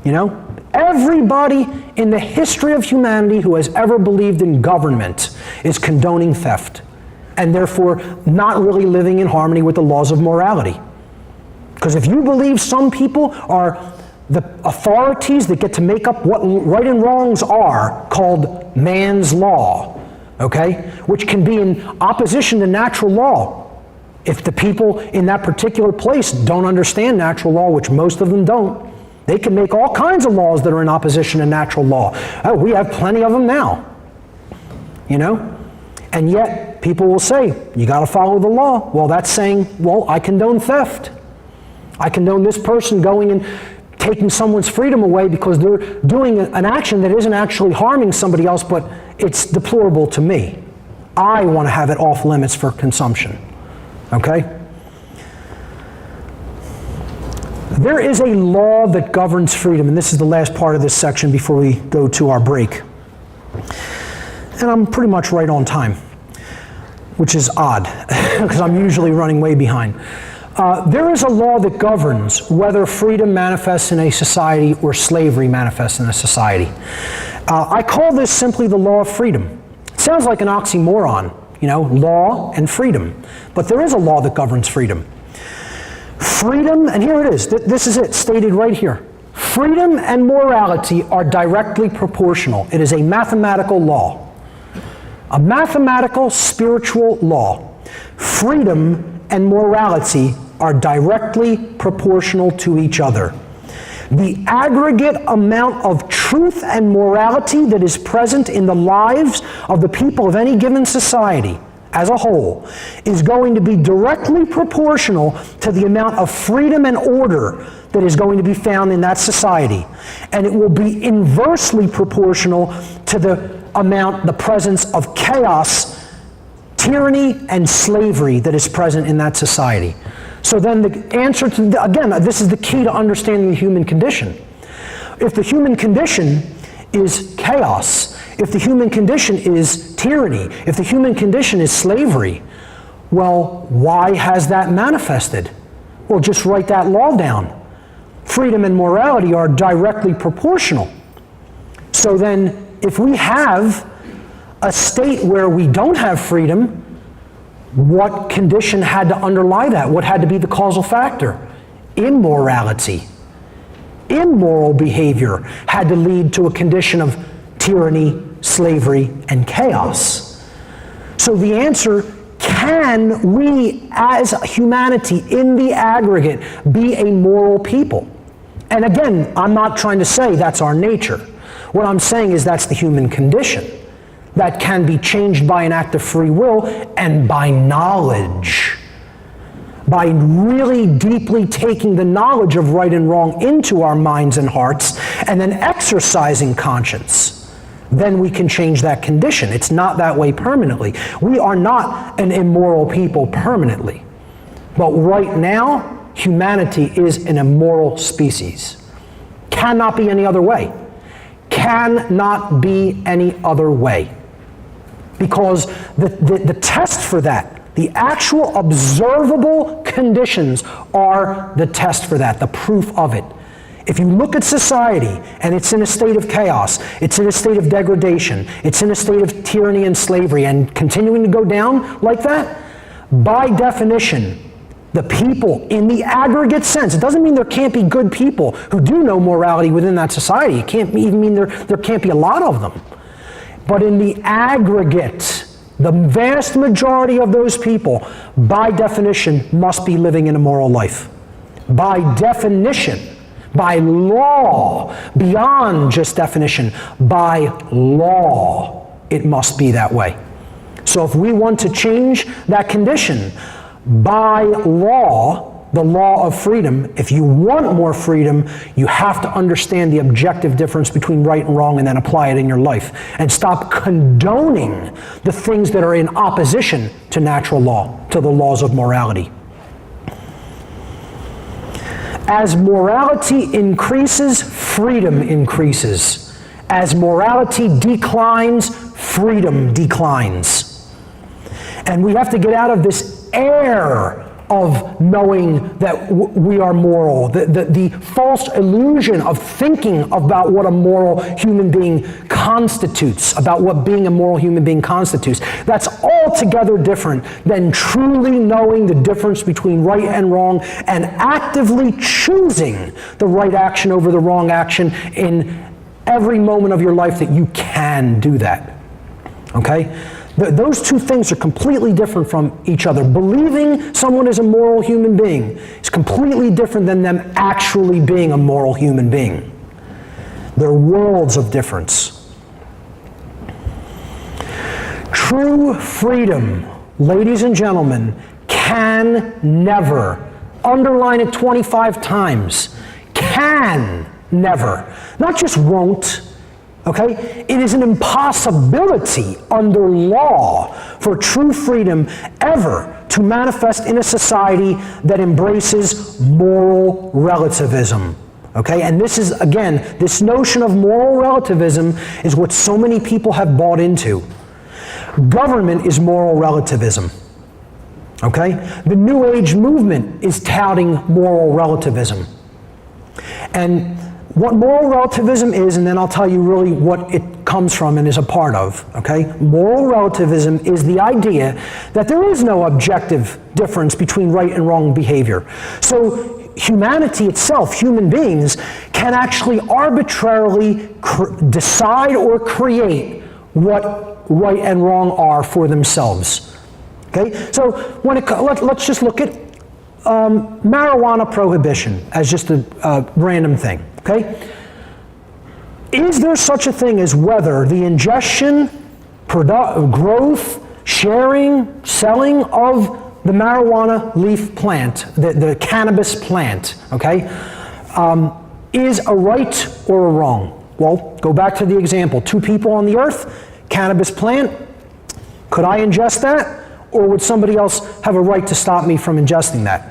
Speaker 1: You know? Everybody in the history of humanity who has ever believed in government is condoning theft, and therefore not really living in harmony with the laws of morality. Because if you believe some people are the authorities that get to make up what right and wrongs are, called man's law, okay, which can be in opposition to natural law. If the people in that particular place don't understand natural law, which most of them don't, they can make all kinds of laws that are in opposition to natural law. Oh, we have plenty of them now, you know? And yet, people will say, you gotta follow the law. Well, that's saying, well, I condone theft. I condone this person going and taking someone's freedom away because they're doing an action that isn't actually harming somebody else, but it's deplorable to me. I want to have it off limits for consumption. Okay? There is a law that governs freedom, and this is the last part of this section before we go to our break. And I'm pretty much right on time, which is odd, because I'm usually running way behind. There is a law that governs whether freedom manifests in a society or slavery manifests in a society. I call this simply the law of freedom. It sounds like an oxymoron, you know, law and freedom. But there is a law that governs freedom. Freedom, and here it is, this is it, stated right here. Freedom and morality are directly proportional. It is a mathematical law. A mathematical, spiritual law. Freedom and morality are directly proportional to each other. The aggregate amount of truth and morality that is present in the lives of the people of any given society as a whole is going to be directly proportional to the amount of freedom and order that is going to be found in that society. And it will be inversely proportional to the presence of chaos, tyranny, and slavery that is present in that society. So then the answer to, again, this is the key to understanding the human condition. If the human condition is chaos, if the human condition is tyranny, if the human condition is slavery, well, why has that manifested? Well, just write that law down. Freedom and morality are directly proportional. So then, if we have a state where we don't have freedom, what condition had to underlie that? What had to be the causal factor? Immorality. Immoral behavior had to lead to a condition of tyranny, slavery, and chaos. So the answer, can we as humanity in the aggregate be a moral people? And again, I'm not trying to say that's our nature. What I'm saying is that's the human condition that can be changed by an act of free will and by knowledge. By really deeply taking the knowledge of right and wrong into our minds and hearts and then exercising conscience, then we can change that condition. It's not that way permanently. We are not an immoral people permanently. But right now, humanity is an immoral species. Cannot be any other way. Cannot be any other way. Because the test for that, the actual observable conditions are the test for that, the proof of it. If you look at society and it's in a state of chaos, it's in a state of degradation, it's in a state of tyranny and slavery and continuing to go down like that, by definition, the people in the aggregate sense, it doesn't mean there can't be good people who do know morality within that society. It can't even mean there can't be a lot of them. But in the aggregate, the vast majority of those people, by definition, must be living in a moral life. By definition, by law, beyond just definition, by law, it must be that way. So if we want to change that condition, by law, the law of freedom, if you want more freedom, you have to understand the objective difference between right and wrong and then apply it in your life. And stop condoning the things that are in opposition to natural law, to the laws of morality. As morality increases, freedom increases. As morality declines, freedom declines. And we have to get out of this air of knowing that we are moral, the false illusion of thinking about what a moral human being constitutes, about what being a moral human being constitutes. That's altogether different than truly knowing the difference between right and wrong and actively choosing the right action over the wrong action in every moment of your life that you can do that. Okay? Those two things are completely different from each other. Believing someone is a moral human being is completely different than them actually being a moral human being. They're worlds of difference. True freedom, ladies and gentlemen, can never, underline it 25 times, can never, not just won't, okay? It is an impossibility under law for true freedom ever to manifest in a society that embraces moral relativism. Okay? And this is, again, this notion of moral relativism is what so many people have bought into. Government is moral relativism. Okay? The New Age movement is touting moral relativism. And what moral relativism is, and then I'll tell you really what it comes from and is a part of, okay? Moral relativism is the idea that there is no objective difference between right and wrong behavior. So humanity itself, human beings, can actually arbitrarily decide or create what right and wrong are for themselves. Okay? So when let's just look at marijuana prohibition as just a random thing. Okay? Is there such a thing as whether the ingestion, growth, sharing, selling of the marijuana leaf plant, the cannabis plant, okay, is a right or a wrong? Well, go back to the example. 2 people on the earth, cannabis plant. Could I ingest that? Or would somebody else have a right to stop me from ingesting that?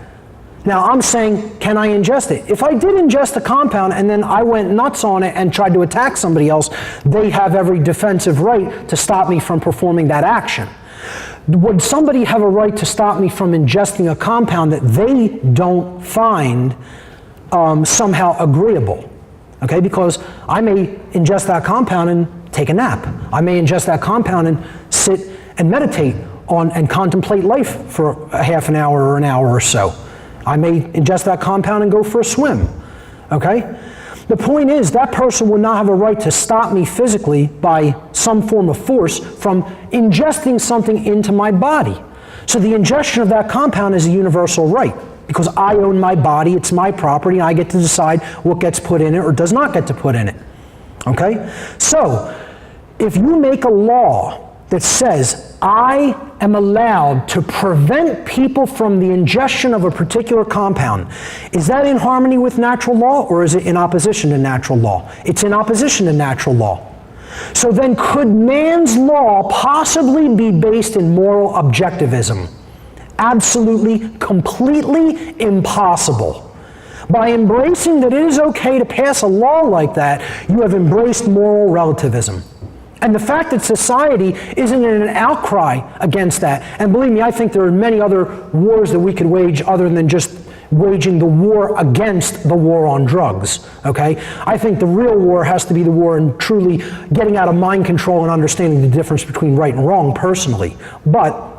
Speaker 1: Now, I'm saying, can I ingest it? If I did ingest the compound and then I went nuts on it and tried to attack somebody else, they have every defensive right to stop me from performing that action. Would somebody have a right to stop me from ingesting a compound that they don't find somehow agreeable? Okay, because I may ingest that compound and take a nap. I may ingest that compound and sit and meditate on and contemplate life for a half an hour or an hour or so. I may ingest that compound and go for a swim, okay? The point is that person would not have a right to stop me physically by some form of force from ingesting something into my body. So the ingestion of that compound is a universal right because I own my body, it's my property, and I get to decide what gets put in it or does not get to put in it, okay? So if you make a law that says I am allowed to prevent people from the ingestion of a particular compound, is that in harmony with natural law or is it in opposition to natural law? It's in opposition to natural law. So then could man's law possibly be based in moral objectivism? Absolutely, completely impossible. By embracing that it is okay to pass a law like that, you have embraced moral relativism. And the fact that society isn't in an outcry against that, and believe me, I think there are many other wars that we could wage other than just waging the war against the war on drugs, okay? I think the real war has to be the war in truly getting out of mind control and understanding the difference between right and wrong personally. But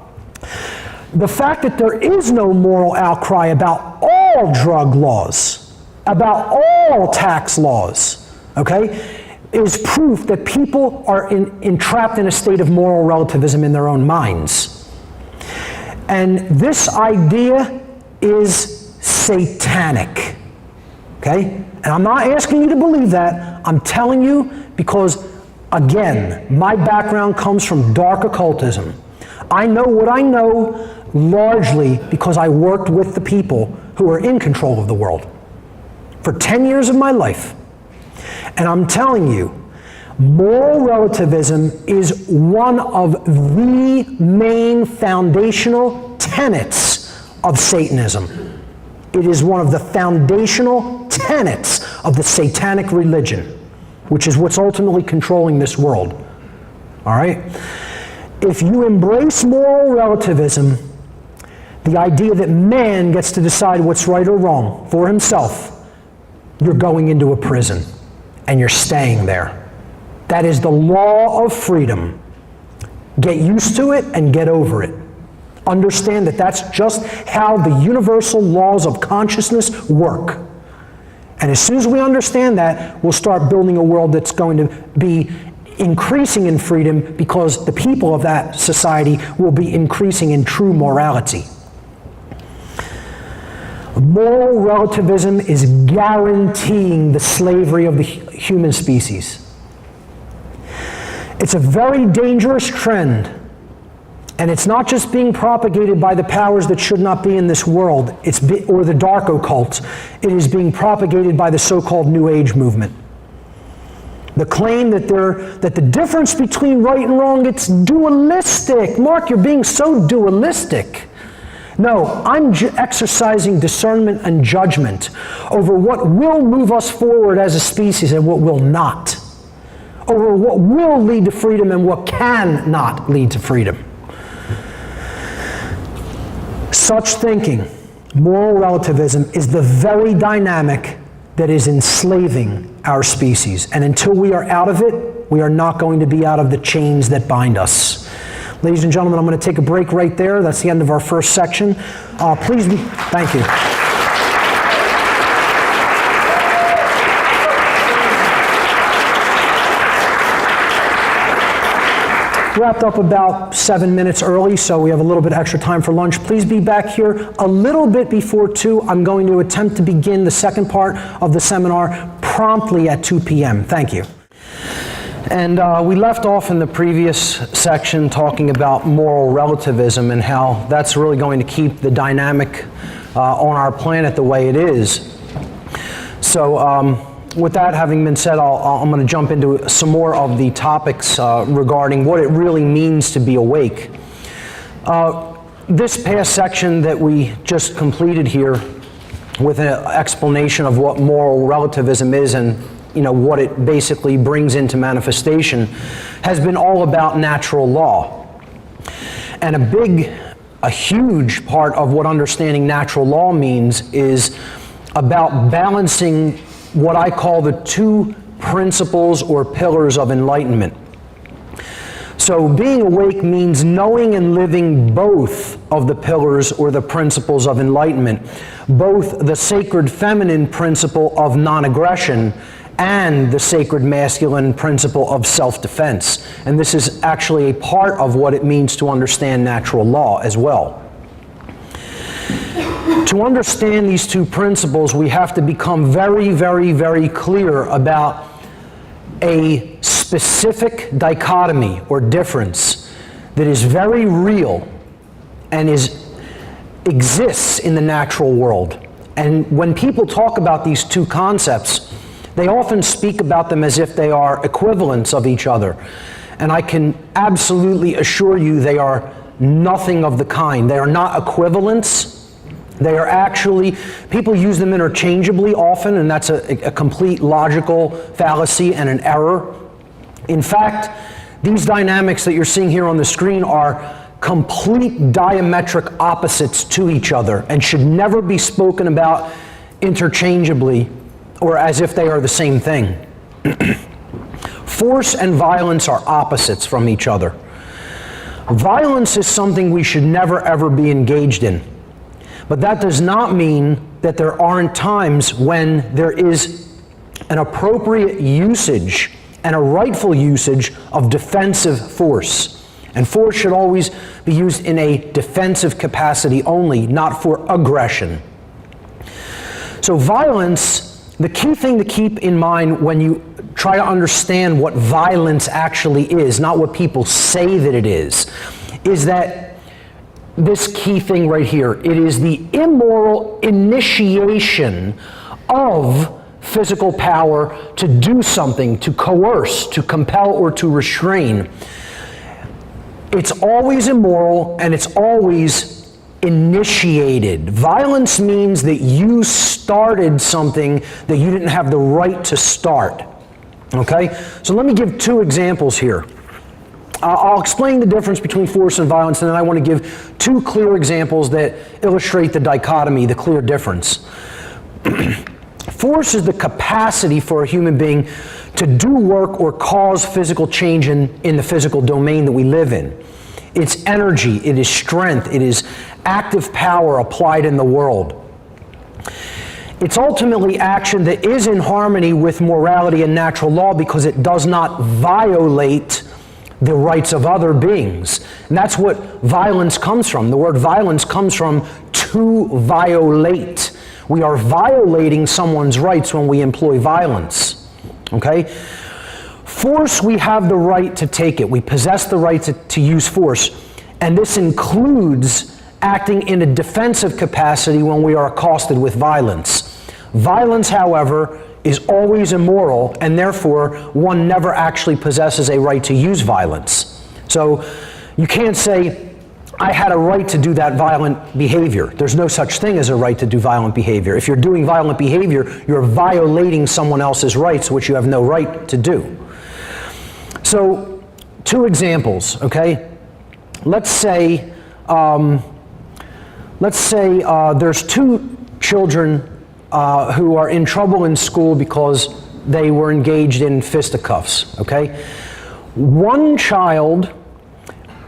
Speaker 1: the fact that there is no moral outcry about all drug laws, about all tax laws, okay? is proof that people are entrapped in a state of moral relativism in their own minds. And this idea is satanic. Okay? And I'm not asking you to believe that. I'm telling you because, again, my background comes from dark occultism. I know what I know largely because I worked with the people who are in control of the world for 10 years of my life. And I'm telling you, moral relativism is one of the main foundational tenets of Satanism. It is one of the foundational tenets of the satanic religion, which is what's ultimately controlling this world. All right? If you embrace moral relativism, the idea that man gets to decide what's right or wrong for himself, you're going into a prison and you're staying there. That is the law of freedom. Get used to it and get over it. Understand that that's just how the universal laws of consciousness work. And as soon as we understand that, we'll start building a world that's going to be increasing in freedom because the people of that society will be increasing in true morality. Moral relativism is guaranteeing the slavery of the human species. It's a very dangerous trend, and it's not just being propagated by the powers that should not be in this world, or the dark occult. It is being propagated by the so-called New Age movement. The claim that the difference between right and wrong, it's dualistic. Mark, you're being so dualistic. No, I'm exercising discernment and judgment over what will move us forward as a species and what will not. Over what will lead to freedom and what cannot lead to freedom. Such thinking, moral relativism, is the very dynamic that is enslaving our species. And until we are out of it, we are not going to be out of the chains that bind us. Ladies and gentlemen, I'm going to take a break right there. That's the end of our first section. Please be, thank you. Wrapped up about 7 minutes early, so we have a little bit extra time for lunch. Please be back here a little bit before 2. I'm going to attempt to begin the second part of the seminar promptly at 2 p.m. Thank you. And we left off in the previous section talking about moral relativism and how that's really going to keep the dynamic on our planet the way it is. So with that having been said, I'm going to jump into some more of the topics regarding what it really means to be awake. This past section that we just completed here with an explanation of what moral relativism is and what it basically brings into manifestation has been all about natural law. And a huge part of what understanding natural law means is about balancing what I call the two principles or pillars of enlightenment. So being awake means knowing and living both of the pillars or the principles of enlightenment, both the sacred feminine principle of non-aggression and the sacred masculine principle of self-defense. And this is actually a part of what it means to understand natural law as well. To understand these two principles, we have to become very, very, very clear about a specific dichotomy or difference that is very real and exists in the natural world. And when people talk about these two concepts, they often speak about them as if they are equivalents of each other. And I can absolutely assure you they are nothing of the kind. They are not equivalents. They are actually, people use them interchangeably often, and that's a complete logical fallacy and an error. In fact, these dynamics that you're seeing here on the screen are complete diametric opposites to each other and should never be spoken about interchangeably or as if they are the same thing. Force and violence are opposites from each other. Violence is something we should never ever be engaged in. But that does not mean that there aren't times when there is an appropriate usage and a rightful usage of defensive force. And force should always be used in a defensive capacity only, not for aggression. So violence, the key thing to keep in mind when you try to understand what violence actually is, not what people say that it is that this key thing right here. It is the immoral initiation of physical power to do something, to coerce, to compel, or to restrain. It's always immoral, and it's always initiated. Violence means that you started something that you didn't have the right to start. Okay? So let me give two examples here. I'll explain the difference between force and violence, and then I want to give two clear examples that illustrate the dichotomy, the clear difference. Force is the capacity for a human being to do work or cause physical change in the physical domain that we live in. It's energy, it is strength, it is active power applied in the world. It's ultimately action that is in harmony with morality and natural law because it does not violate the rights of other beings. And that's what violence comes from. The word violence comes from to violate. We are violating someone's rights when we employ violence. Okay? Force, we have the right to take it. We possess the right to use force. And this includes acting in a defensive capacity when we are accosted with violence. Violence, however, is always immoral, and therefore one never actually possesses a right to use violence. So you can't say, I had a right to do that violent behavior. There's no such thing as a right to do violent behavior. If you're doing violent behavior, you're violating someone else's rights, which you have no right to do. So, two examples, okay? Let's say there's two children who are in trouble in school because they were engaged in fisticuffs, okay? One child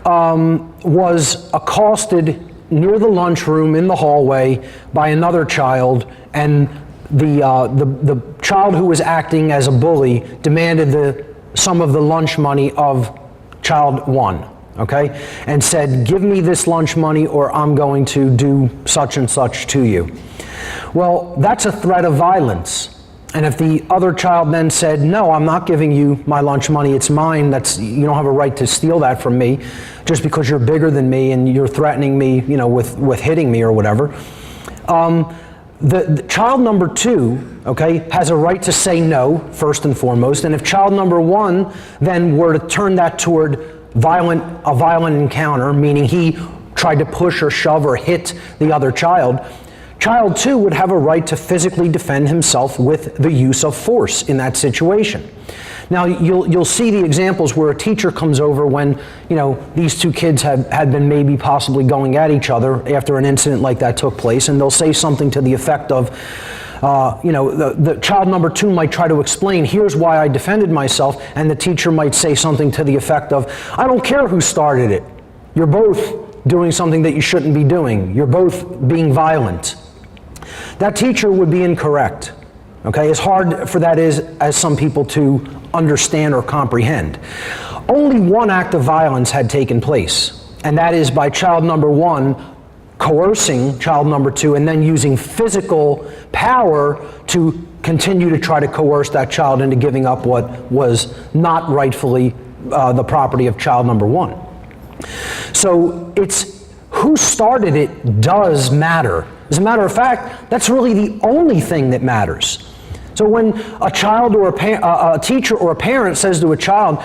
Speaker 1: was accosted near the lunchroom in the hallway by another child, and the child who was acting as a bully demanded some of the lunch money of child one, okay? And said, give me this lunch money or I'm going to do such and such to you. Well, that's a threat of violence. And if the other child then said, no, I'm not giving you my lunch money, it's mine, you don't have a right to steal that from me just because you're bigger than me and you're threatening me, with hitting me or whatever. The child number two, okay, has a right to say no, first and foremost. And if child number one then were to turn that toward a violent encounter, meaning he tried to push or shove or hit the other child, child two would have a right to physically defend himself with the use of force in that situation. Now, you'll see the examples where a teacher comes over when, these two kids had been maybe possibly going at each other after an incident like that took place, and they'll say something to the effect of, the child number two might try to explain, here's why I defended myself, and the teacher might say something to the effect of, I don't care who started it. You're both doing something that you shouldn't be doing. You're both being violent. That teacher would be incorrect. Okay, as hard for that is as some people to understand or comprehend. Only one act of violence had taken place, and that is by child number one coercing child number two and then using physical power to continue to try to coerce that child into giving up what was not rightfully the property of child number one. So it's who started it does matter. As a matter of fact, that's really the only thing that matters. So when a child or a teacher or a parent says to a child,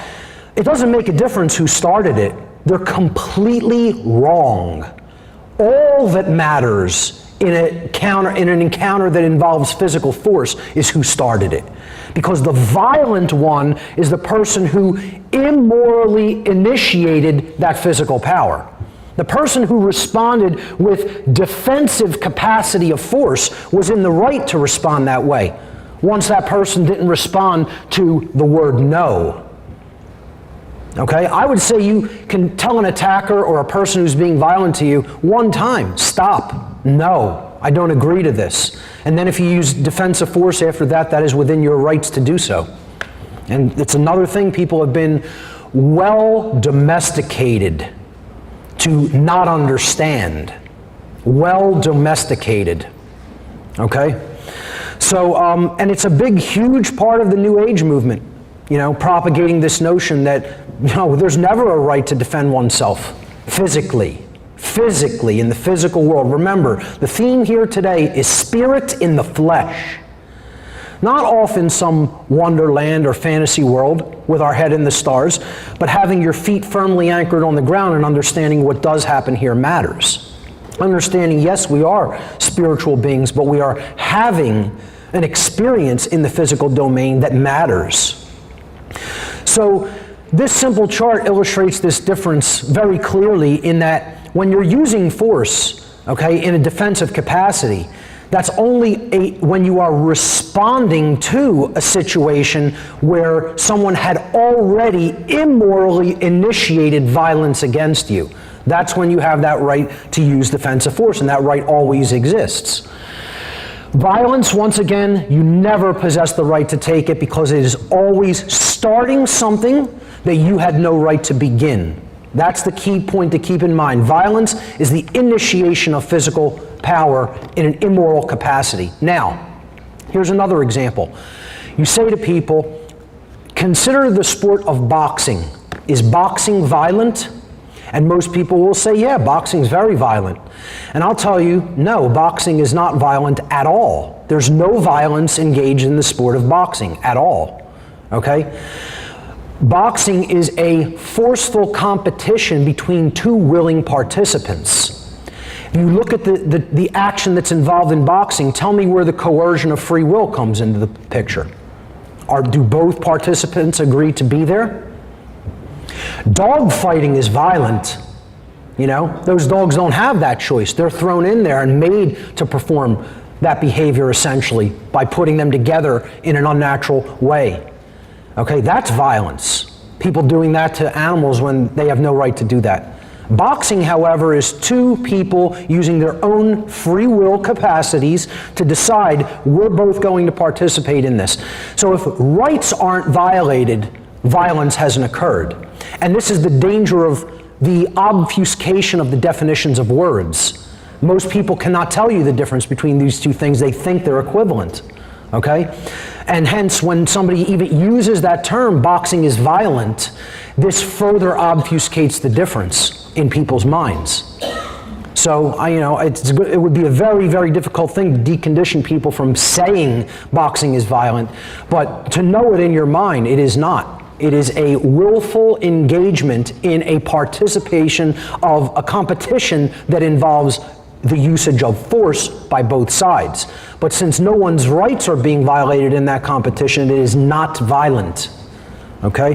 Speaker 1: it doesn't make a difference who started it, they're completely wrong. All that matters in an encounter that involves physical force is who started it. Because the violent one is the person who immorally initiated that physical power. The person who responded with defensive capacity of force was in the right to respond that way, once that person didn't respond to the word no. Okay, I would say you can tell an attacker or a person who's being violent to you one time, stop, no, I don't agree to this. And then if you use defensive force after that, that is within your rights to do so. And it's another thing, people have been well domesticated to not understand. Well domesticated. Okay? So, and it's a big, huge part of the New Age movement, propagating this notion that, there's never a right to defend oneself physically, in the physical world. Remember, the theme here today is spirit in the flesh. Not off in some wonderland or fantasy world with our head in the stars, but having your feet firmly anchored on the ground and understanding what does happen here matters. Understanding, yes, we are spiritual beings, but we are having an experience in the physical domain that matters. So this simple chart illustrates this difference very clearly in that when you're using force, in a defensive capacity, that's only when you are responding to a situation where someone had already immorally initiated violence against you. That's when you have that right to use defensive force, and that right always exists. Violence, once again, you never possess the right to take it because it is always starting something that you had no right to begin. That's the key point to keep in mind. Violence is the initiation of physical power in an immoral capacity. Now, here's another example. You say to people, consider the sport of boxing. Is boxing violent? And most people will say, yeah, boxing is very violent. And I'll tell you, no, boxing is not violent at all. There's no violence engaged in the sport of boxing at all. Okay? Boxing is a forceful competition between two willing participants. If you look at the action that's involved in boxing, tell me where the coercion of free will comes into the picture. Do both participants agree to be there? Dog fighting is violent. Those dogs don't have that choice. They're thrown in there and made to perform that behavior essentially by putting them together in an unnatural way. Okay, that's violence. People doing that to animals when they have no right to do that. Boxing, however, is two people using their own free will capacities to decide we're both going to participate in this. So if rights aren't violated, violence hasn't occurred. And this is the danger of the obfuscation of the definitions of words. Most people cannot tell you the difference between these two things. They think they're equivalent. Okay? And hence, when somebody even uses that term, boxing is violent, this further obfuscates the difference in people's minds. So, it would be a very, very difficult thing to decondition people from saying boxing is violent, but to know it in your mind, it is not. It is a willful engagement in a participation of a competition that involves the usage of force by both sides. But since no one's rights are being violated in that competition, it is not violent. Okay?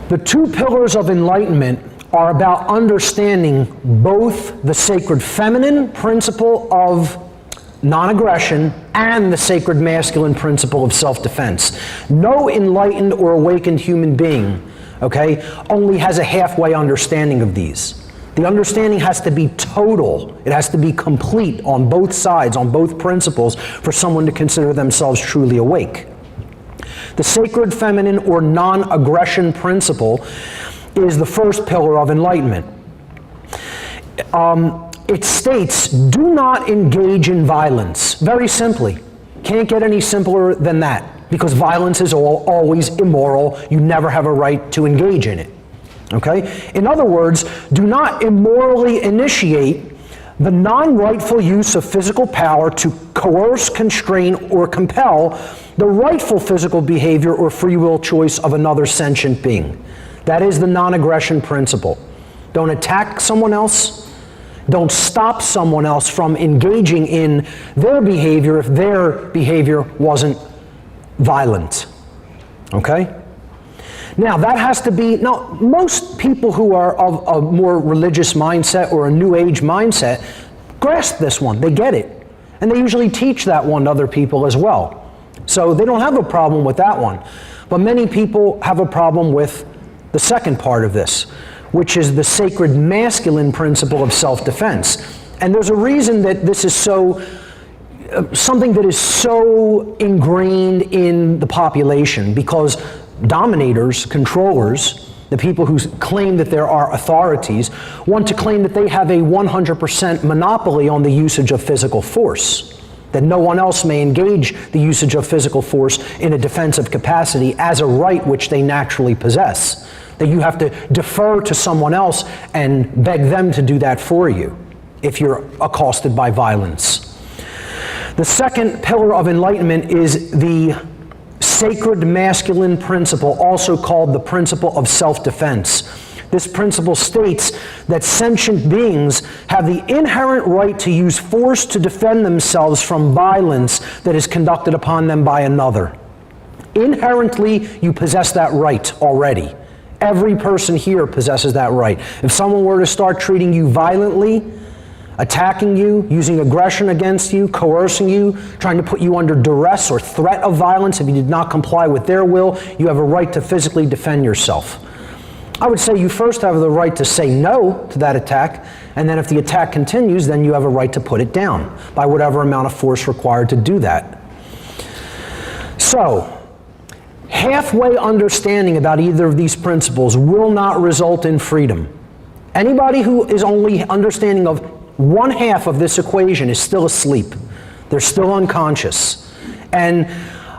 Speaker 1: The two pillars of enlightenment are about understanding both the sacred feminine principle of non-aggression and the sacred masculine principle of self-defense. No enlightened or awakened human being, only has a halfway understanding of these. The understanding has to be total. It has to be complete on both sides, on both principles, for someone to consider themselves truly awake. The sacred feminine or non-aggression principle is the first pillar of enlightenment. It states, do not engage in violence. Very simply. Can't get any simpler than that, because violence is always immoral. You never have a right to engage in it. Okay? In other words, do not immorally initiate the non-rightful use of physical power to coerce, constrain, or compel the rightful physical behavior or free will choice of another sentient being. That is the non-aggression principle. Don't attack someone else. Don't stop someone else from engaging in their behavior if their behavior wasn't violent. Okay? Now, that has to be, most people who are of a more religious mindset or a New Age mindset grasp this one. They get it. And they usually teach that one to other people as well. So they don't have a problem with that one. But many people have a problem with the second part of this, which is the sacred masculine principle of self-defense. And there's a reason that this is so something that is so ingrained in the population, because dominators, controllers, the people who claim that there are authorities, want to claim that they have a 100% monopoly on the usage of physical force, that no one else may engage the usage of physical force in a defensive capacity as a right which they naturally possess, that you have to defer to someone else and beg them to do that for you if you're accosted by violence. The second pillar of enlightenment is the sacred masculine principle, also called the principle of self-defense. This principle states that sentient beings have the inherent right to use force to defend themselves from violence that is conducted upon them by another. Inherently, you possess that right already. Every person here possesses that right. If someone were to start treating you violently, attacking you, using aggression against you, coercing you, trying to put you under duress or threat of violence, if you did not comply with their will, you have a right to physically defend yourself. I would say you first have the right to say no to that attack, and then if the attack continues, then you have a right to put it down by whatever amount of force required to do that. So, halfway understanding about either of these principles will not result in freedom. Anybody who is only understanding of one half of this equation is still asleep. They're still unconscious. And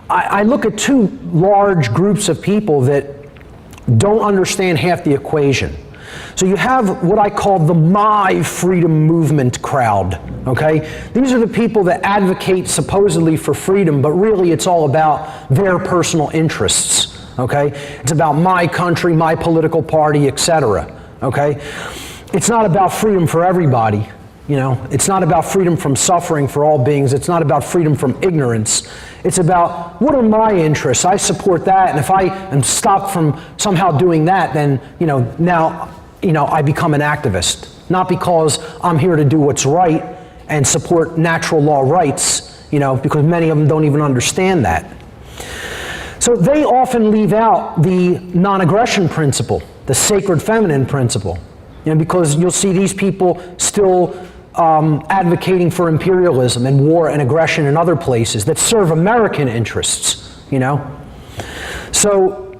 Speaker 1: I look at two large groups of people that don't understand half the equation. So you have what I call the My Freedom Movement crowd, okay? These are the people that advocate supposedly for freedom, but really it's all about their personal interests, okay? It's about my country, my political party, etc., okay? It's not about freedom for everybody. You know, it's not about freedom from suffering for all beings. It's not about freedom from ignorance. It's about, what are my interests? I support that, and if I am stopped from somehow doing that, then, now, I become an activist. Not because I'm here to do what's right and support natural law rights, because many of them don't even understand that. So they often leave out the non-aggression principle, the sacred feminine principle, because you'll see these people still advocating for imperialism and war and aggression in other places that serve American interests, So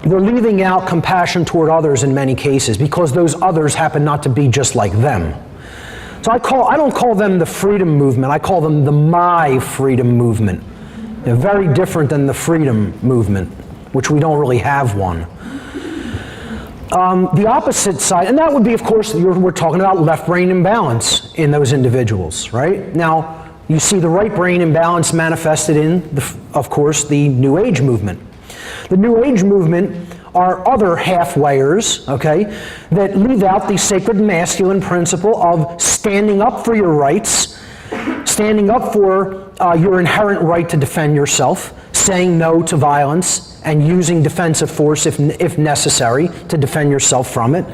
Speaker 1: they're leaving out compassion toward others in many cases because those others happen not to be just like them. So I don't call them the freedom movement, I call them the My Freedom Movement. They're very different than the freedom movement, which we don't really have one. The opposite side, and that would be, of course, we're talking about left brain imbalance in those individuals, right? Now, you see the right brain imbalance manifested in, of course, the New Age movement. The New Age movement are other halfwayers, okay, that leave out the sacred masculine principle of standing up for your rights, standing up for your inherent right to defend yourself, saying no to violence, and using defensive force if necessary to defend yourself from it.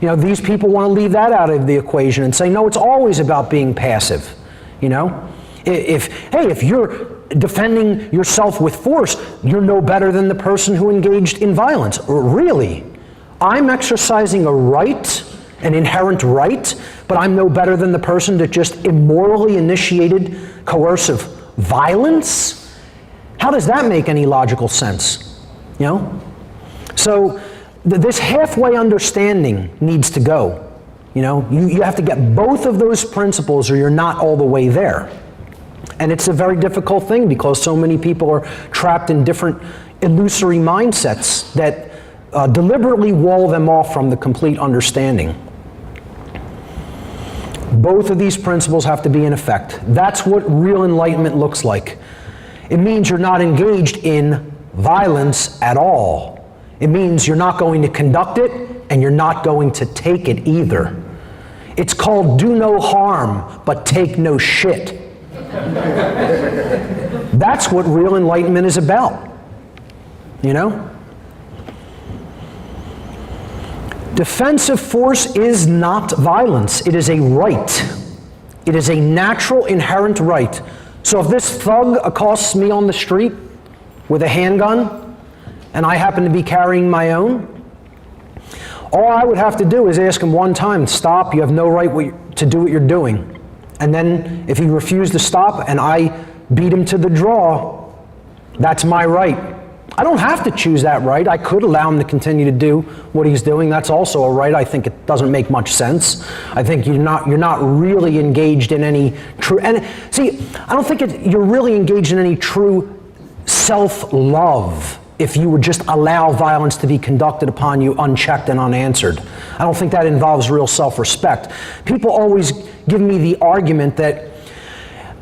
Speaker 1: These people want to leave that out of the equation and say, no, it's always about being passive. If you're defending yourself with force, you're no better than the person who engaged in violence. Really? I'm exercising a right, an inherent right, but I'm no better than the person that just immorally initiated coercive violence? How does that make any logical sense? So this halfway understanding needs to go. You have to get both of those principles or you're not all the way there. And it's a very difficult thing because so many people are trapped in different illusory mindsets that deliberately wall them off from the complete understanding. Both of these principles have to be in effect. That's what real enlightenment looks like. It means you're not engaged in violence at all. It means you're not going to conduct it and you're not going to take it either. It's called do no harm, but take no shit. That's what real enlightenment is about. Defensive force is not violence. It is a right. It is a natural, inherent right. So if this thug accosts me on the street with a handgun, and I happen to be carrying my own, all I would have to do is ask him one time, stop, you have no right to do what you're doing. And then if he refused to stop and I beat him to the draw, that's my right. I don't have to choose that right. I could allow him to continue to do what he's doing. That's also a right. I think it doesn't make much sense. I think you're not really engaged in any true, and see, I don't think you're really engaged in any true self-love if you would just allow violence to be conducted upon you unchecked and unanswered. I don't think that involves real self-respect. People always give me the argument that,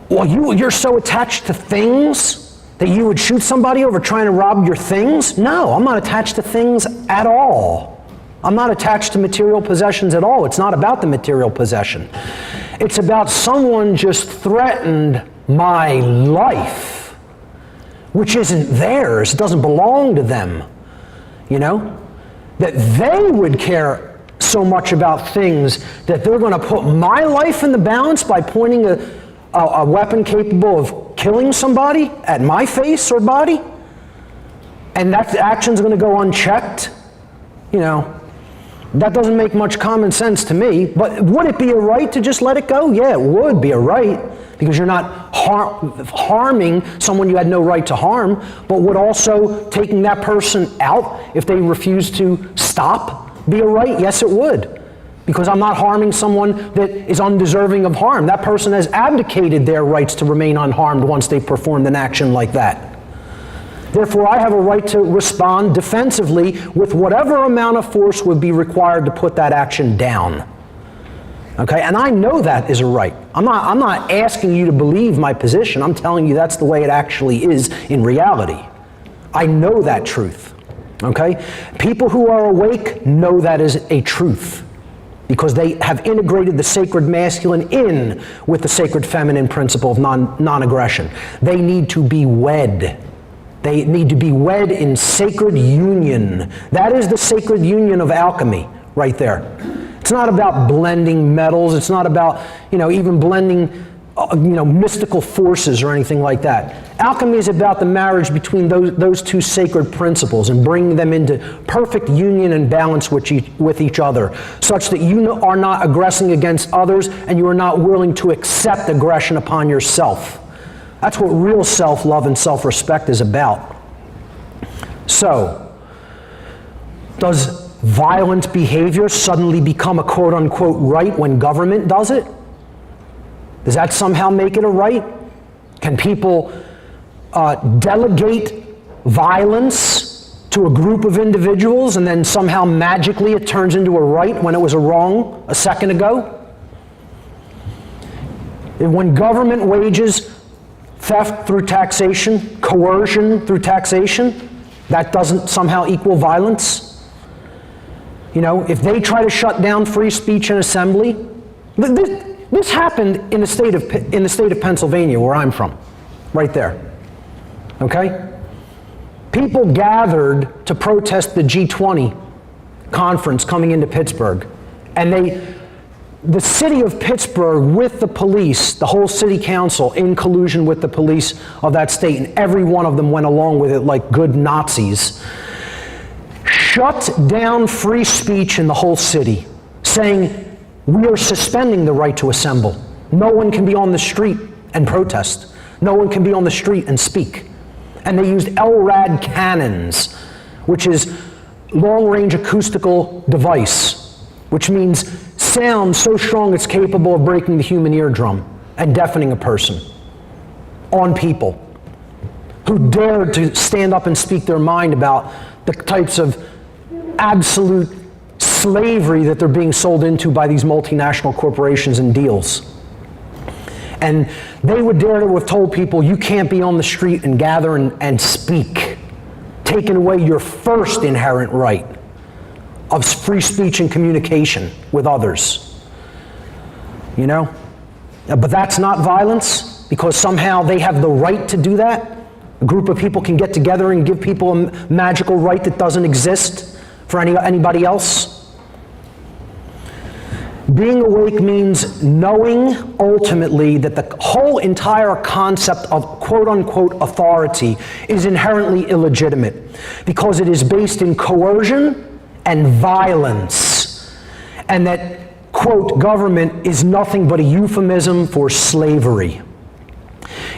Speaker 1: well, you're so attached to things that you would shoot somebody over trying to rob your things? No, I'm not attached to things at all. I'm not attached to material possessions at all. It's not about the material possession. It's about someone just threatened my life, which isn't theirs. It doesn't belong to them. You know? That they would care so much about things that they're going to put my life in the balance by pointing a weapon capable of killing somebody at my face or body, and that action's going to go unchecked. You know, that doesn't make much common sense to me. But would it be a right to just let it go? Yeah, it would be a right, because you're not harming someone you had no right to harm. But would also taking that person out if they refuse to stop be a right? Yes, it would. Because I'm not harming someone that is undeserving of harm. That person has abdicated their rights to remain unharmed once they've performed an action like that. Therefore, I have a right to respond defensively with whatever amount of force would be required to put that action down. Okay, and I know that is a right. I'm not asking you to believe my position. I'm telling you that's the way it actually is in reality. I know that truth. Okay? People who are awake know that is a truth, because they have integrated the sacred masculine in with the sacred feminine principle of non-aggression. They need to be wed. They need to be wed in sacred union. That is the sacred union of alchemy right there. It's not about blending metals. It's not about, even blending mystical forces or anything like that. Alchemy is about the marriage between those two sacred principles and bringing them into perfect union and balance with each other, such that you are not aggressing against others and you are not willing to accept aggression upon yourself. That's what real self-love and self-respect is about. So, does violent behavior suddenly become a quote-unquote right when government does it? Does that somehow make it a right? Can people delegate violence to a group of individuals and then somehow magically it turns into a right when it was a wrong a second ago? And when government wages theft through taxation, coercion through taxation, that doesn't somehow equal violence? If they try to shut down free speech and assembly, this happened in the state of Pennsylvania, where I'm from, right there. Okay? People gathered to protest the G20 conference coming into Pittsburgh, and the city of Pittsburgh with the police, the whole city council in collusion with the police of that state, and every one of them went along with it like good Nazis, shut down free speech in the whole city, saying, we are suspending the right to assemble. No one can be on the street and protest. No one can be on the street and speak. And they used LRAD cannons, which is long-range acoustical device, which means sound so strong it's capable of breaking the human eardrum and deafening a person, on people who dared to stand up and speak their mind about the types of absolute slavery that they're being sold into by these multinational corporations and deals. And they would dare to have told people, you can't be on the street and gather and speak, taking away your first inherent right of free speech and communication with others. But that's not violence, because somehow they have the right to do that. A group of people can get together and give people a magical right that doesn't exist for anybody else. Being awake means knowing ultimately that the whole entire concept of quote-unquote authority is inherently illegitimate, because it is based in coercion and violence, and that quote, government is nothing but a euphemism for slavery.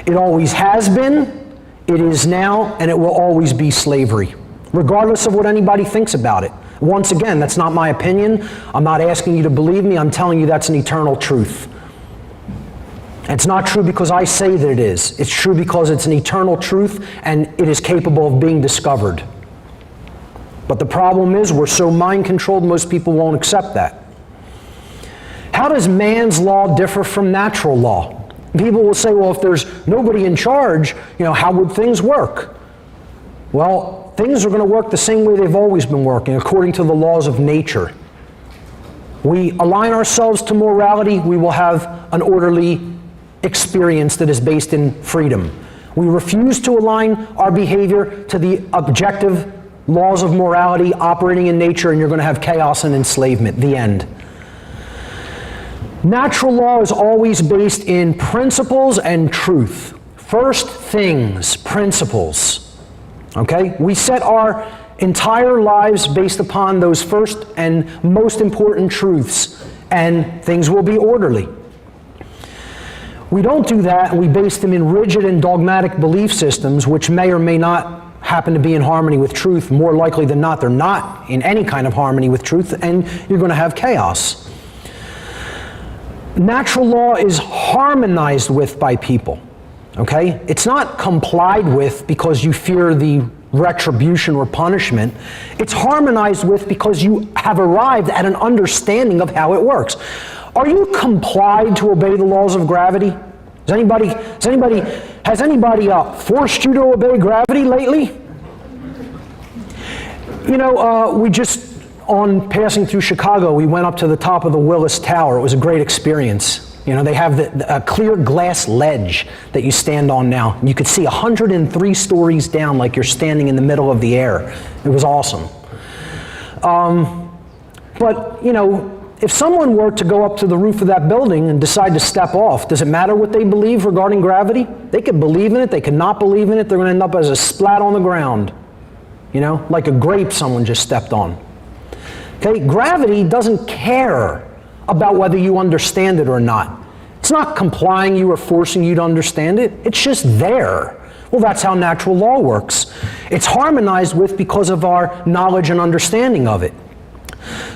Speaker 1: It always has been, it is now, and it will always be slavery, regardless of what anybody thinks about it. Once again, that's not my opinion. I'm not asking you to believe me. I'm telling you that's an eternal truth. It's not true because I say that it is. It's true because it's an eternal truth and it is capable of being discovered. But the problem is we're so mind-controlled, most people won't accept that. How does man's law differ from natural law? People will say, well, if there's nobody in charge, how would things work? Well, things are going to work the same way they've always been working, according to the laws of nature. We align ourselves to morality, we will have an orderly experience that is based in freedom. We refuse to align our behavior to the objective laws of morality operating in nature, and you're going to have chaos and enslavement. The end. Natural law is always based in principles and truth. First things, principles. Okay? We set our entire lives based upon those first and most important truths, and things will be orderly. We don't do that, and we base them in rigid and dogmatic belief systems, which may or may not happen to be in harmony with truth. More likely than not, they're not in any kind of harmony with truth, and you're going to have chaos. Natural law is harmonized with by people, okay? It's not complied with because you fear the retribution or punishment. It's harmonized with because you have arrived at an understanding of how it works. Are you complied to obey the laws of gravity? Has anybody forced you to obey gravity lately? We just, on passing through Chicago, we went up to the top of the Willis Tower. It was a great experience. They have a clear glass ledge that you stand on now. You could see 103 stories down like you're standing in the middle of the air. It was awesome. But if someone were to go up to the roof of that building and decide to step off, does it matter what they believe regarding gravity? They could believe in it, they could not believe in it, they're going to end up as a splat on the ground. Like a grape someone just stepped on. Okay, gravity doesn't care about whether you understand it or not. It's not complying you or forcing you to understand it, it's just there. Well, that's how natural law works. It's harmonized with because of our knowledge and understanding of it.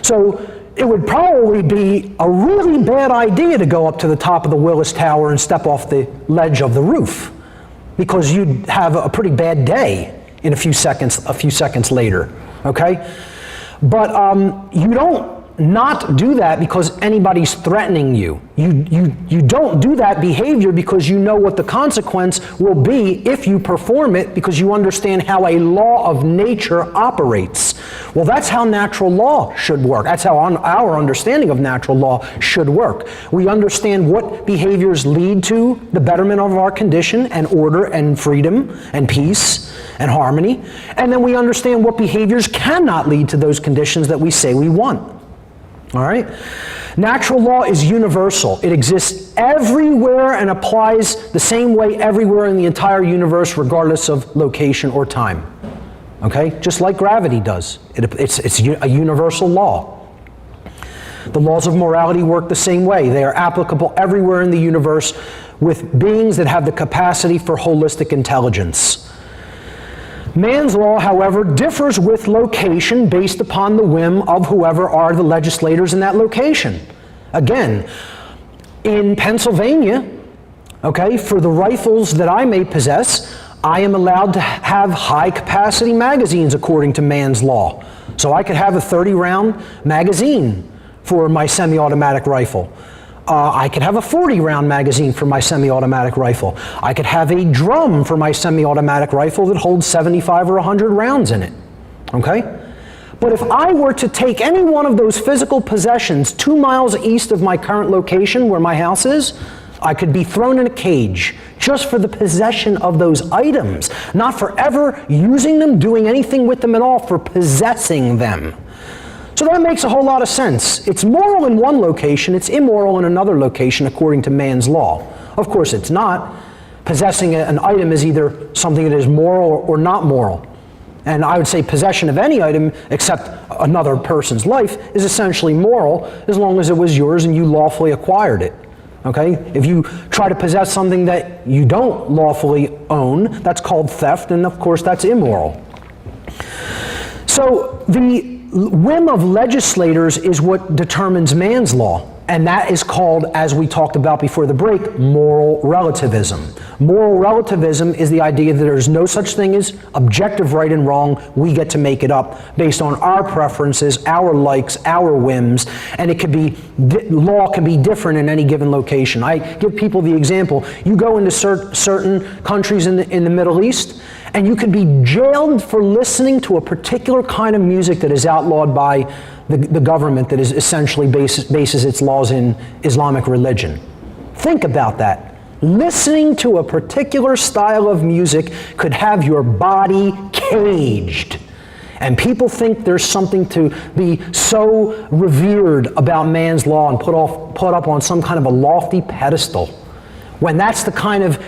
Speaker 1: So, it would probably be a really bad idea to go up to the top of the Willis Tower and step off the ledge of the roof, because you'd have a pretty bad day in a few seconds later, okay? But you don't not do that because anybody's threatening you. You don't do that behavior because you know what the consequence will be if you perform it, because you understand how a law of nature operates. Well, that's how natural law should work. That's how our understanding of natural law should work. We understand what behaviors lead to the betterment of our condition and order and freedom and peace and harmony. And then we understand what behaviors cannot lead to those conditions that we say we want. All right? Natural law is universal. It exists everywhere and applies the same way everywhere in the entire universe, regardless of location or time. Okay? Just like gravity does. It's a universal law. The laws of morality work the same way. They are applicable everywhere in the universe with beings that have the capacity for holistic intelligence. Man's law, however, differs with location based upon the whim of whoever are the legislators in that location. Again, in Pennsylvania, okay, for the rifles that I may possess, I am allowed to have high-capacity magazines according to man's law. So I could have a 30-round magazine for my semi-automatic rifle. I could have a 40-round magazine for my semi-automatic rifle. I could have a drum for my semi-automatic rifle that holds 75 or 100 rounds in it. Okay? But if I were to take any one of those physical possessions 2 miles east of my current location where my house is, I could be thrown in a cage just for the possession of those items, not for ever using them, doing anything with them at all, for possessing them. So that makes a whole lot of sense. It's moral in one location, it's immoral in another location according to man's law. Of course it's not. Possessing an item is either something that is moral or not moral. And I would say possession of any item except another person's life is essentially moral as long as it was yours and you lawfully acquired it. Okay? If you try to possess something that you don't lawfully own, that's called theft, and of course that's immoral. So the whim of legislators is what determines man's law, and that is called, as we talked about before the break, moral relativism. Moral relativism is the idea that there's no such thing as objective right and wrong. We get to make it up based on our preferences, our likes, our whims, and it could be, law can be different in any given location. I give people the example, you go into certain countries in the Middle East, and you could be jailed for listening to a particular kind of music that is outlawed by the government that is essentially bases its laws in Islamic religion. Think about that. Listening to a particular style of music could have your body caged. And people think there's something to be so revered about man's law and put up on some kind of a lofty pedestal, when that's the kind of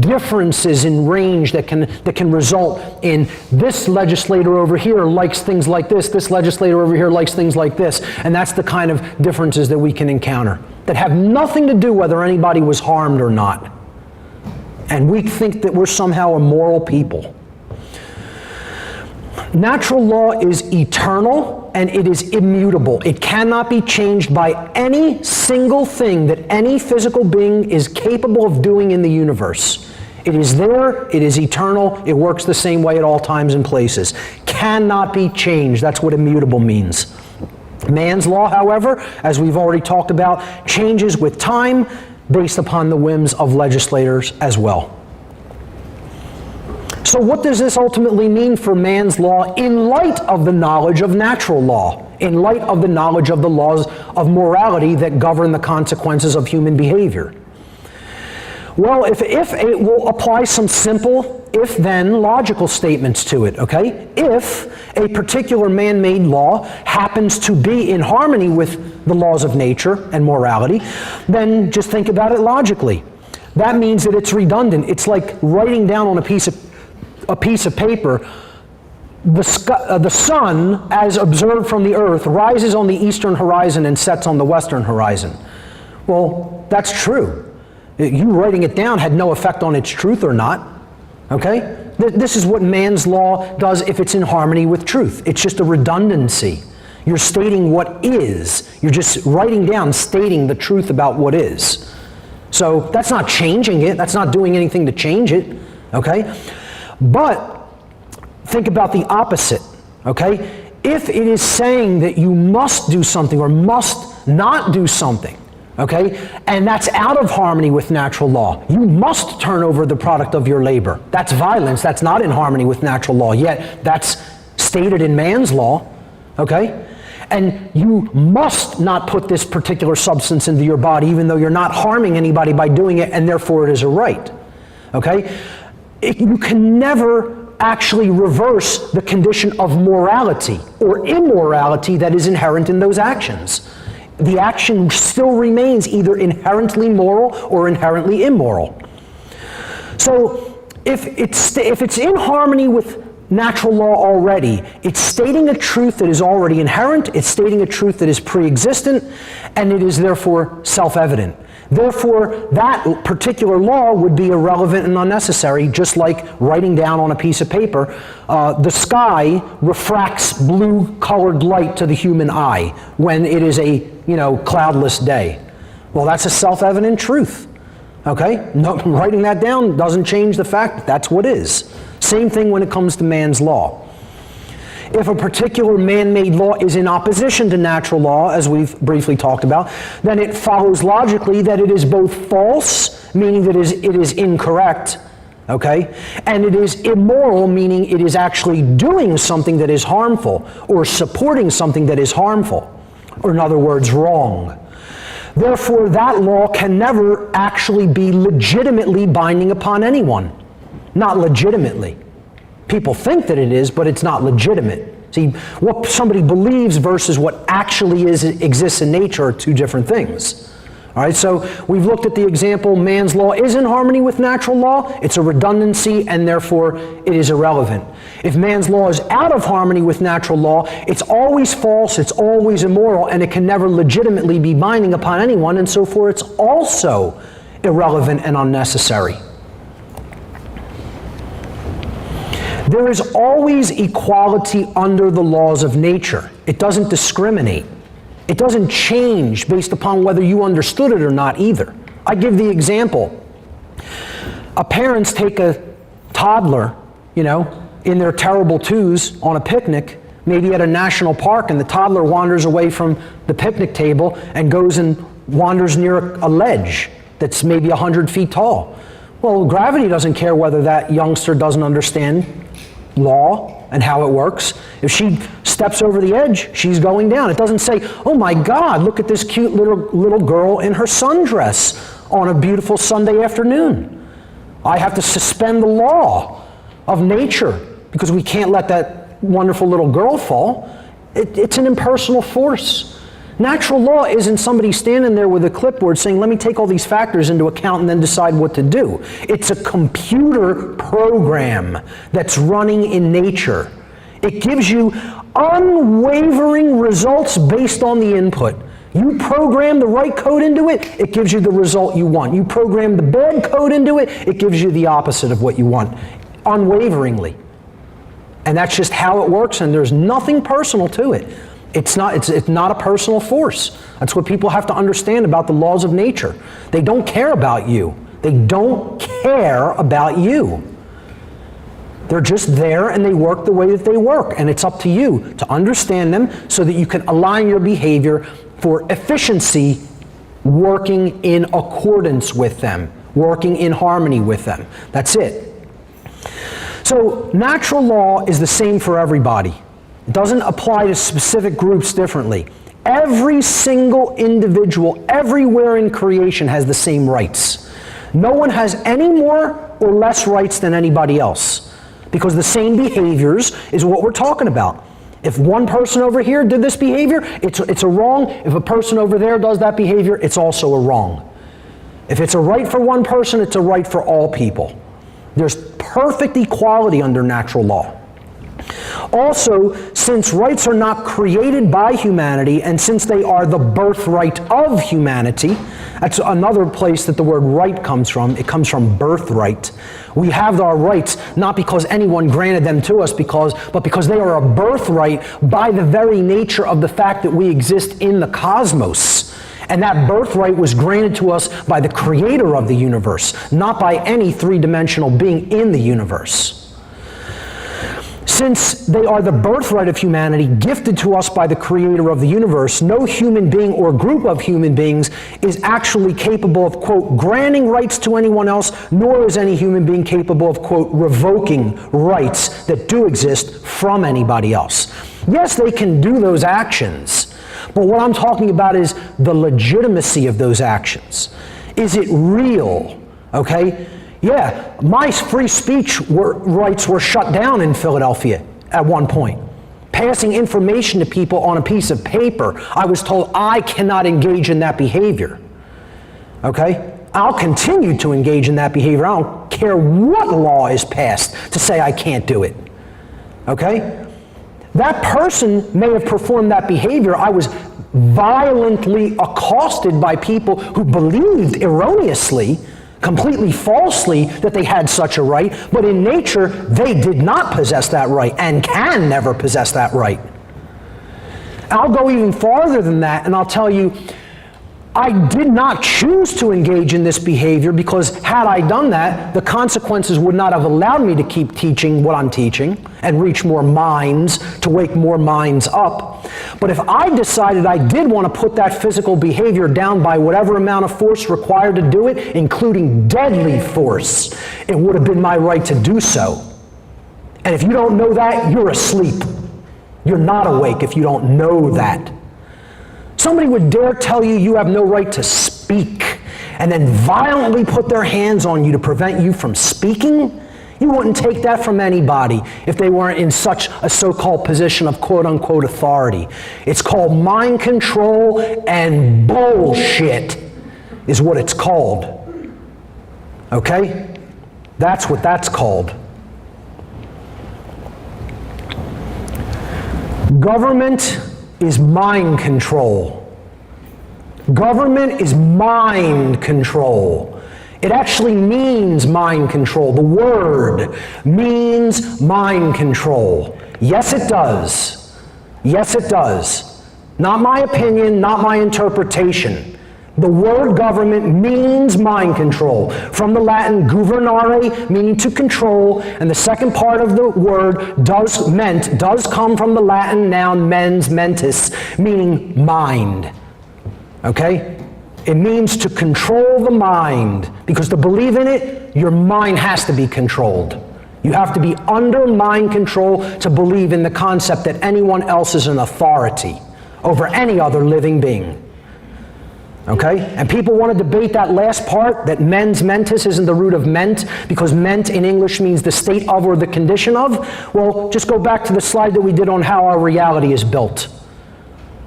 Speaker 1: differences in range that can result in this legislator over here likes things like this legislator over here likes things like this, and that's the kind of differences that we can encounter that have nothing to do whether anybody was harmed or not. And we think that we're somehow a moral people. Natural law is eternal and it is immutable. It cannot be changed by any single thing that any physical being is capable of doing in the universe. It is there, it is eternal, it works the same way at all times and places. Cannot be changed. That's what immutable means. Man's law, however, as we've already talked about, changes with time based upon the whims of legislators as well. So what does this ultimately mean for man's law in light of the knowledge of natural law, in light of the knowledge of the laws of morality that govern the consequences of human behavior? Well, if it will apply some simple if-then logical statements to it, okay? If a particular man-made law happens to be in harmony with the laws of nature and morality, then just think about it logically. That means that it's redundant. It's like writing down on a piece of paper, the sun, as observed from the earth, rises on the eastern horizon and sets on the western horizon. Well, that's true. You writing it down had no effect on its truth or not. Okay? This is what man's law does if it's in harmony with truth. It's just a redundancy. You're stating what is. You're just writing down, stating the truth about what is. So that's not changing it. That's not doing anything to change it. Okay? But think about the opposite. Okay? If it is saying that you must do something or must not do something, okay, and that's out of harmony with natural law, you must turn over the product of your labor. That's violence. That's not in harmony with natural law, yet that's stated in man's law, okay? And you must not put this particular substance into your body even though you're not harming anybody by doing it, and therefore it is a right, okay? You can never actually reverse the condition of morality or immorality that is inherent in those actions. The action still remains either inherently moral or inherently immoral. So if it's in harmony with natural law already, it's stating a truth that is already inherent, it's stating a truth that is pre-existent, and it is therefore self-evident. Therefore, that particular law would be irrelevant and unnecessary, just like writing down on a piece of paper, the sky refracts blue-colored light to the human eye when it is a, cloudless day. Well, that's a self-evident truth, okay? No, writing that down doesn't change the fact that that's what is. Same thing when it comes to man's law. If a particular man-made law is in opposition to natural law, as we've briefly talked about, then it follows logically that it is both false, meaning that it is incorrect, okay? And it is immoral, meaning it is actually doing something that is harmful or supporting something that is harmful, or in other words, wrong. Therefore, that law can never actually be legitimately binding upon anyone. Not legitimately. People think that it is, but it's not legitimate. See, what somebody believes versus what actually exists in nature are two different things. All right, so we've looked at the example, man's law is in harmony with natural law, it's a redundancy, and therefore it is irrelevant. If man's law is out of harmony with natural law, it's always false, it's always immoral, and it can never legitimately be binding upon anyone, and so forth, it's also irrelevant and unnecessary. There is always equality under the laws of nature. It doesn't discriminate. It doesn't change based upon whether you understood it or not either. I give the example. Parents take a toddler, in their terrible twos on a picnic, maybe at a national park, and the toddler wanders away from the picnic table and goes and wanders near a ledge that's maybe 100 feet tall. Well, gravity doesn't care whether that youngster doesn't understand law and how it works. If she steps over the edge, she's going down. It doesn't say, oh my God, look at this cute little girl in her sundress on a beautiful Sunday afternoon. I have to suspend the law of nature because we can't let that wonderful little girl fall. It's an impersonal force. Natural law isn't somebody standing there with a clipboard saying, let me take all these factors into account and then decide what to do. It's a computer program that's running in nature. It gives you unwavering results based on the input. You program the right code into it, it gives you the result you want. You program the bad code into it, it gives you the opposite of what you want, unwaveringly. And that's just how it works, and there's nothing personal to it. It's not a personal force. That's what people have to understand about the laws of nature. They don't care about you. They don't care about you. They're just there and they work the way that they work. And it's up to you to understand them so that you can align your behavior for efficiency, working in accordance with them, working in harmony with them. That's it. So natural law is the same for everybody. It doesn't apply to specific groups differently. Every single individual everywhere in creation has the same rights. No one has any more or less rights than anybody else, because the same behaviors is what we're talking about. If one person over here did this behavior, it's a wrong. If a person over there does that behavior, it's also a wrong. If it's a right for one person, it's a right for all people. There's perfect equality under natural law. Also, since rights are not created by humanity, and since they are the birthright of humanity, that's another place that the word right comes from. It comes from birthright. We have our rights not because anyone granted them to us, but because they are a birthright by the very nature of the fact that we exist in the cosmos. And that birthright was granted to us by the creator of the universe, not by any three-dimensional being in the universe. Since they are the birthright of humanity, gifted to us by the creator of the universe, no human being or group of human beings is actually capable of, quote, granting rights to anyone else, nor is any human being capable of, quote, revoking rights that do exist from anybody else. Yes, they can do those actions, but what I'm talking about is the legitimacy of those actions. Is it real? Okay? Yeah, my free speech rights were shut down in Philadelphia at one point. Passing information to people on a piece of paper, I was told I cannot engage in that behavior. Okay? I'll continue to engage in that behavior. I don't care what law is passed to say I can't do it. Okay? That person may have performed that behavior. I was violently accosted by people who believed erroneously, completely falsely, that they had such a right, but in nature they did not possess that right and can never possess that right. I'll go even farther than that and I'll tell you, I did not choose to engage in this behavior because had I done that, the consequences would not have allowed me to keep teaching what I'm teaching and reach more minds, to wake more minds up. But if I decided I did want to put that physical behavior down by whatever amount of force required to do it, including deadly force, it would have been my right to do so. And if you don't know that, you're asleep. You're not awake if you don't know that. Somebody would dare tell you you have no right to speak and then violently put their hands on you to prevent you from speaking? You wouldn't take that from anybody if they weren't in such a so-called position of quote-unquote authority. It's called mind control and bullshit. is what it's called. Okay? That's what that's called. Government is mind control. Government is mind control. It actually means mind control. The word means mind control. Yes, it does. Yes, it does. Not my opinion, not my interpretation. The word government means mind control. From the Latin governare, meaning to control, and the second part of the word does come from the Latin noun mens mentis, meaning mind. Okay? It means to control the mind, because to believe in it, your mind has to be controlled. You have to be under mind control to believe in the concept that anyone else is an authority over any other living being. Okay? And people want to debate that last part, that mens mentis isn't the root of ment, because ment in English means the state of or the condition of. Well, just go back to the slide that we did on how our reality is built.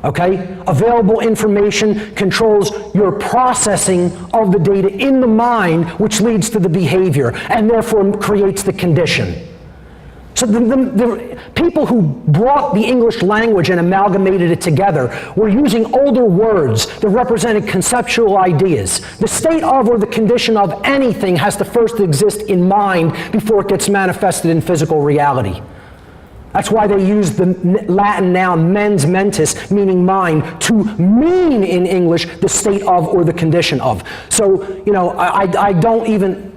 Speaker 1: Okay? Available information controls your processing of the data in the mind, which leads to the behavior, and therefore creates the condition. So the people who brought the English language and amalgamated it together were using older words that represented conceptual ideas. The state of or the condition of anything has to first exist in mind before it gets manifested in physical reality. That's why they use the Latin noun mens mentis, meaning mind, to mean in English the state of or the condition of. So, you know, I don't even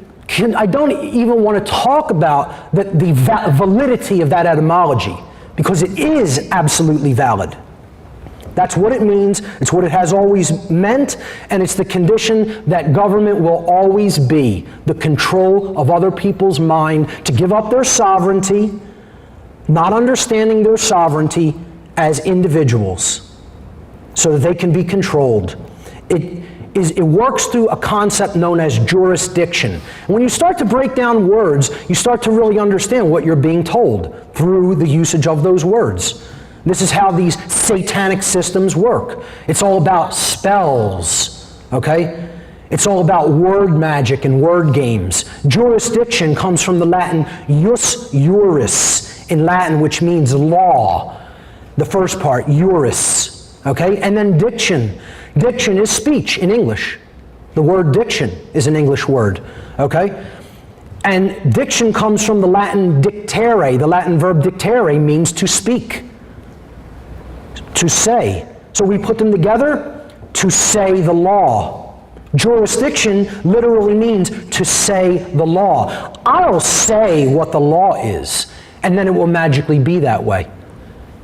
Speaker 1: want to talk about the validity of that etymology, because it is absolutely valid. That's what it means, it's what it has always meant, and it's the condition that government will always be, the control of other people's mind to give up their sovereignty, not understanding their sovereignty as individuals, so that they can be controlled. It works through a concept known as jurisdiction. And when you start to break down words, you start to really understand what you're being told through the usage of those words. This is how these satanic systems work. It's all about spells, okay? It's all about word magic and word games. Jurisdiction comes from the Latin jus juris in Latin, which means law. The first part, juris, okay? And then diction. Diction is speech in English. The word diction is an English word, okay? And diction comes from the Latin dictere. The Latin verb dictere means to speak, to say. So we put them together, to say the law. Jurisdiction literally means to say the law. I'll say what the law is, and then it will magically be that way.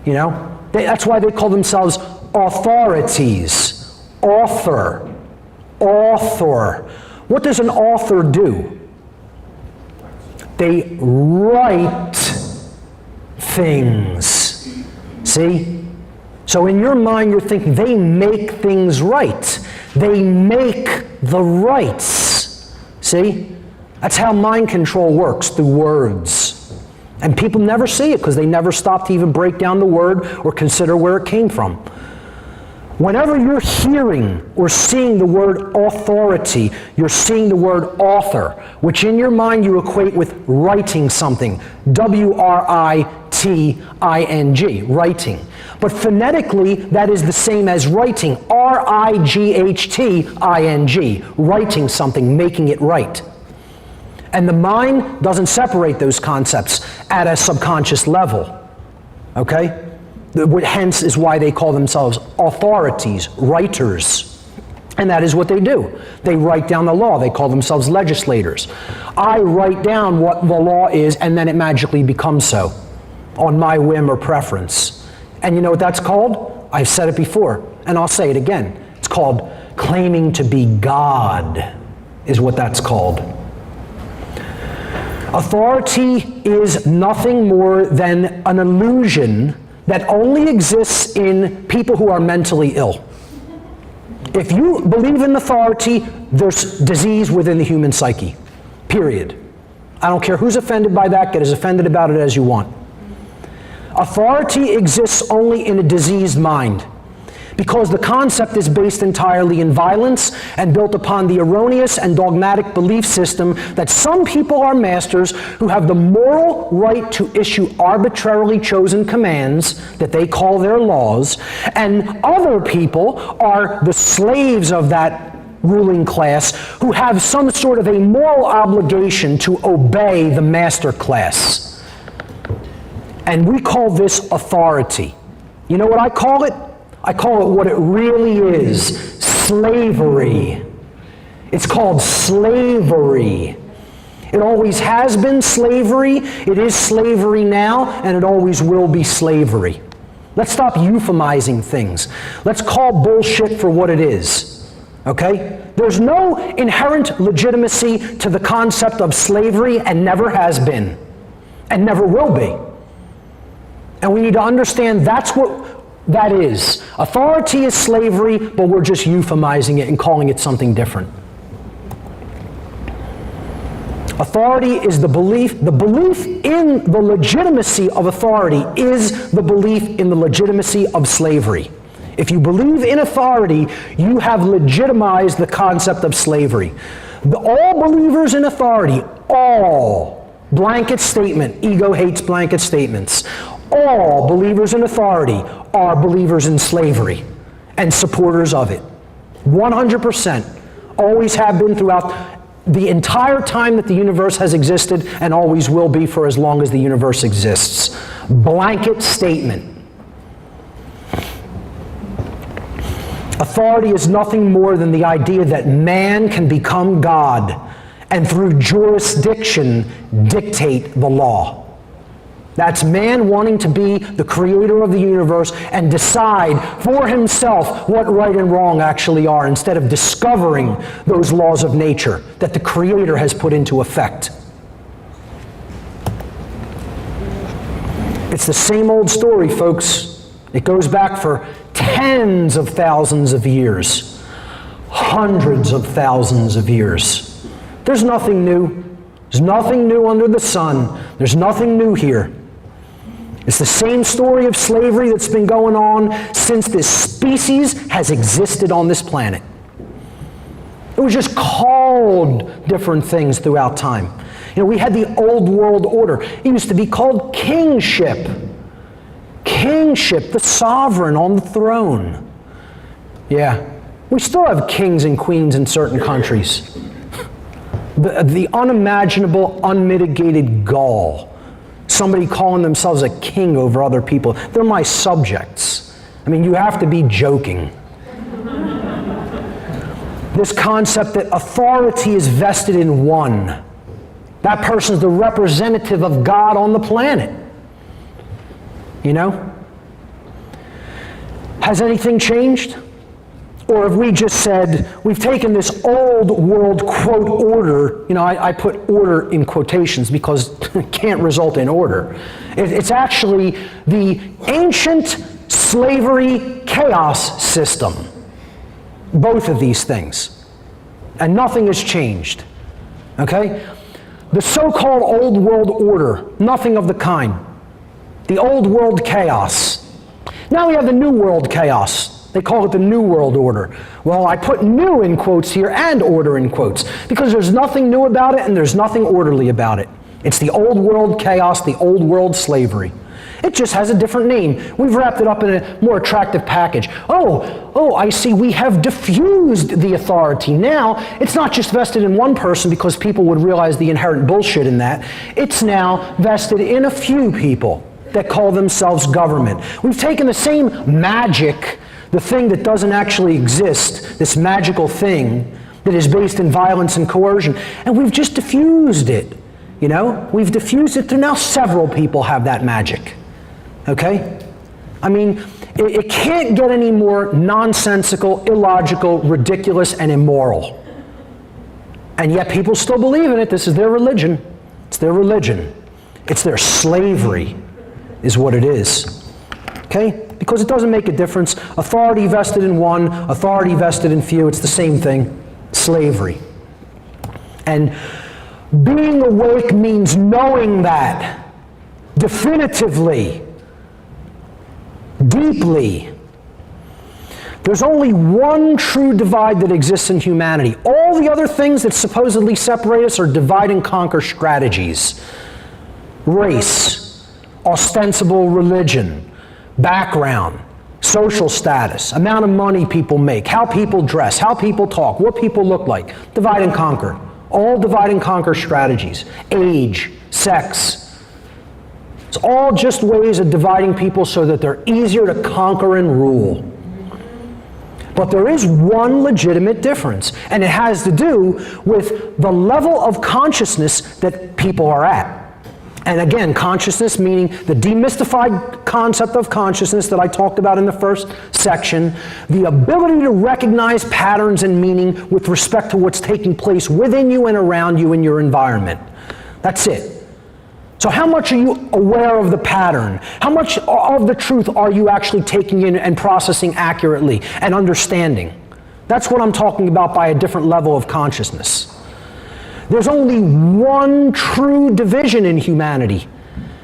Speaker 1: You know? That's why they call themselves authorities. Author. What does an author do? They write things. See? So in your mind you're thinking they make things right. They make the rights. See? That's how mind control works, through words. And people never see it because they never stop to even break down the word or consider where it came from. Whenever you're hearing or seeing the word authority, you're seeing the word author, which in your mind you equate with writing something. W-R-I-T-I-N-G, writing. But phonetically, that is the same as writing. R-I-G-H-T-I-N-G, writing something, making it right. And the mind doesn't separate those concepts at a subconscious level. Okay? Hence is why they call themselves authorities, writers. And that is what they do. They write down the law. They call themselves legislators. I write down what the law is, and then it magically becomes so, on my whim or preference. And you know what that's called? I've said it before, and I'll say it again. It's called claiming to be God, is what that's called. Authority is nothing more than an illusion that only exists in people who are mentally ill. If you believe in authority, there's disease within the human psyche, period. I don't care who's offended by that, get as offended about it as you want. Authority exists only in a diseased mind. because the concept is based entirely in violence and built upon the erroneous and dogmatic belief system that some people are masters who have the moral right to issue arbitrarily chosen commands that they call their laws, and other people are the slaves of that ruling class who have some sort of a moral obligation to obey the master class. And we call this authority. You know what I call it? I call it what it really is, slavery. It's called slavery. It always has been slavery, it is slavery now, and it always will be slavery. Let's stop euphemizing things. Let's call bullshit for what it is, okay? There's no inherent legitimacy to the concept of slavery, and never has been, and never will be. And we need to understand that's what that is. Authority is slavery, but we're just euphemizing it and calling it something different. Authority is the belief in the legitimacy of authority is the belief in the legitimacy of slavery. If you believe in authority, you have legitimized the concept of slavery. All believers in authority, all, blanket statement, ego hates blanket statements. All believers in authority are believers in slavery and supporters of it. 100%. Always have been throughout the entire time that the universe has existed, and always will be for as long as the universe exists. Blanket statement. Authority is nothing more than the idea that man can become God and through jurisdiction dictate the law. That's man wanting to be the creator of the universe and decide for himself what right and wrong actually are, instead of discovering those laws of nature that the creator has put into effect. It's the same old story, folks. It goes back for tens of thousands of years, hundreds of thousands of years. There's nothing new. There's nothing new under the sun. There's nothing new here. It's the same story of slavery that's been going on since this species has existed on this planet. It was just called different things throughout time. You know, we had the old world order. It used to be called kingship. Kingship, the sovereign on the throne. Yeah, we still have kings and queens in certain countries. The unimaginable, unmitigated gall. Somebody calling themselves a king over other people. They're my subjects. I mean, you have to be joking. This concept that authority is vested in one. That person's the representative of God on the planet. You know? Has anything changed? Or have we just said, we've taken this old world quote order, you know, I put order in quotations because it can't result in order. It's actually the ancient slavery chaos system. Both of these things. And nothing has changed. Okay? The so-called old world order, nothing of the kind. The old world chaos. Now we have the new world chaos. They call it the New World Order. Well, I put new in quotes here and order in quotes because there's nothing new about it and there's nothing orderly about it. It's the old world chaos, the old world slavery. It just has a different name. We've wrapped it up in a more attractive package. Oh, I see, we have diffused the authority. Now, it's not just vested in one person because people would realize the inherent bullshit in that. It's now vested in a few people that call themselves government. We've taken the same magic, the thing that doesn't actually exist, this magical thing that is based in violence and coercion, and we've just diffused it. You know, we've diffused it to now several people have that magic. Okay? I mean, it can't get any more nonsensical, illogical, ridiculous, and immoral. And yet people still believe in it. This is their religion. It's their religion. It's their slavery, is what it is. Okay? Because it doesn't make a difference. Authority vested in one, authority vested in few, it's the same thing. Slavery. And being awake means knowing that definitively, deeply. There's only one true divide that exists in humanity. All the other things that supposedly separate us are divide and conquer strategies. Race, ostensible religion, background, social status, amount of money people make, how people dress, how people talk, what people look like. Divide and conquer. All divide and conquer strategies. Age, sex. It's all just ways of dividing people so that they're easier to conquer and rule. But there is one legitimate difference, and it has to do with the level of consciousness that people are at. And again, consciousness meaning the demystified concept of consciousness that I talked about in the first section, the ability to recognize patterns and meaning with respect to what's taking place within you and around you in your environment. That's it. So how much are you aware of the pattern? How much of the truth are you actually taking in and processing accurately and understanding? That's what I'm talking about by a different level of consciousness. There's only one true division in humanity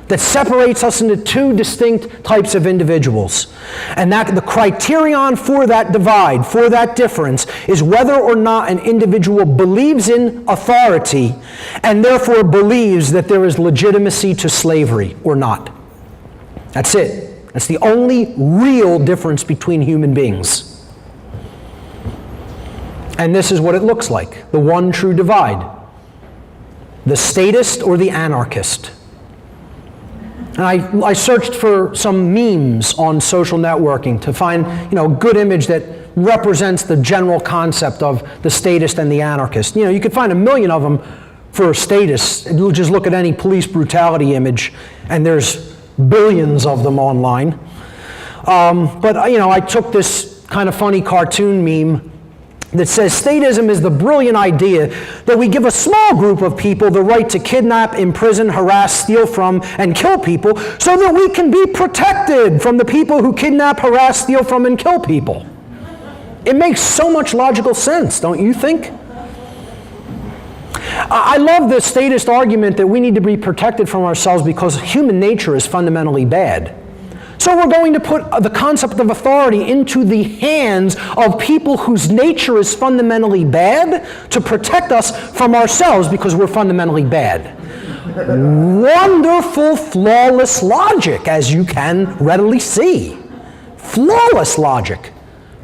Speaker 1: that separates us into two distinct types of individuals. And that the criterion for that divide, for that difference, is whether or not an individual believes in authority and therefore believes that there is legitimacy to slavery or not. That's it. That's the only real difference between human beings. And this is what it looks like, the one true divide. The statist or the anarchist. And I searched for some memes on social networking to find, a good image that represents the general concept of the statist and the anarchist. You could find 1 million of them for statists. You'll just look at any police brutality image, and there's billions of them online. But I took this kind of funny cartoon meme that says statism is the brilliant idea that we give a small group of people the right to kidnap, imprison, harass, steal from, and kill people so that we can be protected from the people who kidnap, harass, steal from, and kill people. It makes so much logical sense, don't you think? I love the statist argument that we need to be protected from ourselves because human nature is fundamentally bad. So we're going to put the concept of authority into the hands of people whose nature is fundamentally bad to protect us from ourselves because we're fundamentally bad. Wonderful, flawless logic, as you can readily see. Flawless logic.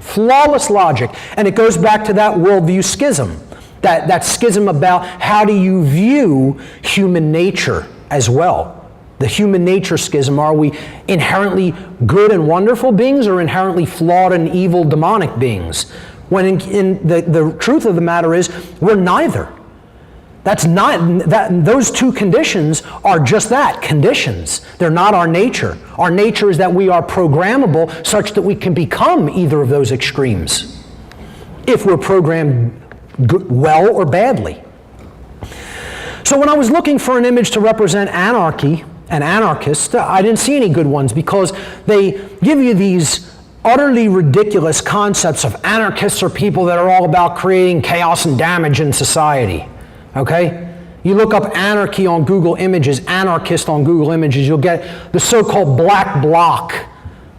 Speaker 1: Flawless logic. And it goes back to that worldview schism. That schism about how do you view human nature as well. The human nature schism. Are we inherently good and wonderful beings or inherently flawed and evil demonic beings? When in the truth of the matter is, we're neither. Those two conditions are just that, conditions. They're not our nature. Our nature is that we are programmable such that we can become either of those extremes if we're programmed well or badly. So when I was looking for an image to represent anarchy, and anarchists, I didn't see any good ones because they give you these utterly ridiculous concepts of anarchists are people that are all about creating chaos and damage in society. Okay? You look up anarchy on Google Images, anarchist on Google Images, you'll get the so-called black bloc,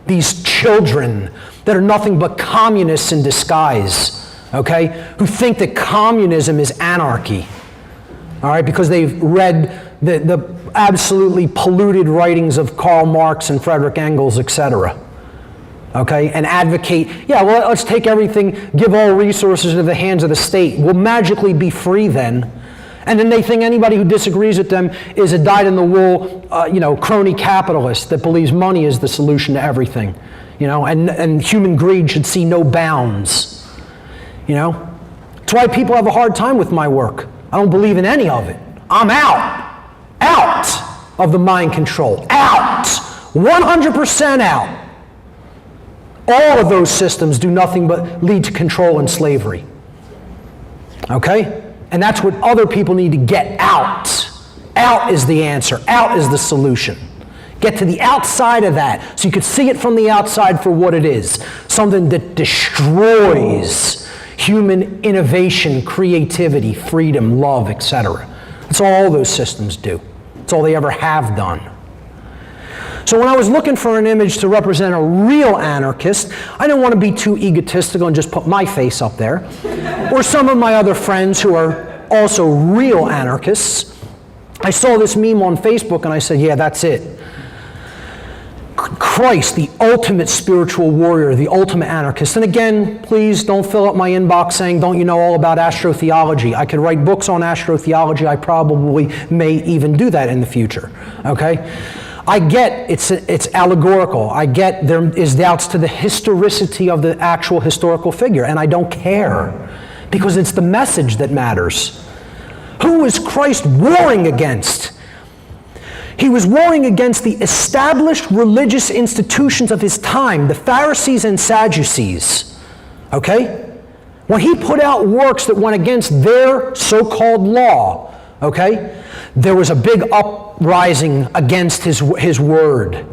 Speaker 1: these children that are nothing but communists in disguise, okay? Who think that communism is anarchy. All right, because they've read the absolutely polluted writings of Karl Marx and Frederick Engels, etc. Okay, and advocate, let's take everything, give all resources into the hands of the state. We'll magically be free then. And then they think anybody who disagrees with them is a dyed-in-the-wool, crony capitalist that believes money is the solution to everything. And human greed should see no bounds. That's why people have a hard time with my work. I don't believe in any of it. I'm out of the mind control. Out. 100% out. All of those systems do nothing but lead to control and slavery. Okay? And that's what other people need to get out. Out is the answer. Out is the solution. Get to the outside of that so you can see it from the outside for what it is. Something that destroys human innovation, creativity, freedom, love, etc. That's all those systems do. That's all they ever have done. So when I was looking for an image to represent a real anarchist, I didn't want to be too egotistical and just put my face up there, or some of my other friends who are also real anarchists. I saw this meme on Facebook and I said, yeah, that's it. Christ, the ultimate spiritual warrior, the ultimate anarchist. And again, please don't fill up my inbox saying, don't you know all about astrotheology? I could write books on astrotheology. I probably may even do that in the future, okay? I get it's allegorical. I get there is doubts to the historicity of the actual historical figure, and I don't care because it's the message that matters. Who is Christ warring against? He was warring against the established religious institutions of his time, the Pharisees and Sadducees. Okay? When he put out works that went against their so-called law, okay, there was a big uprising against his word.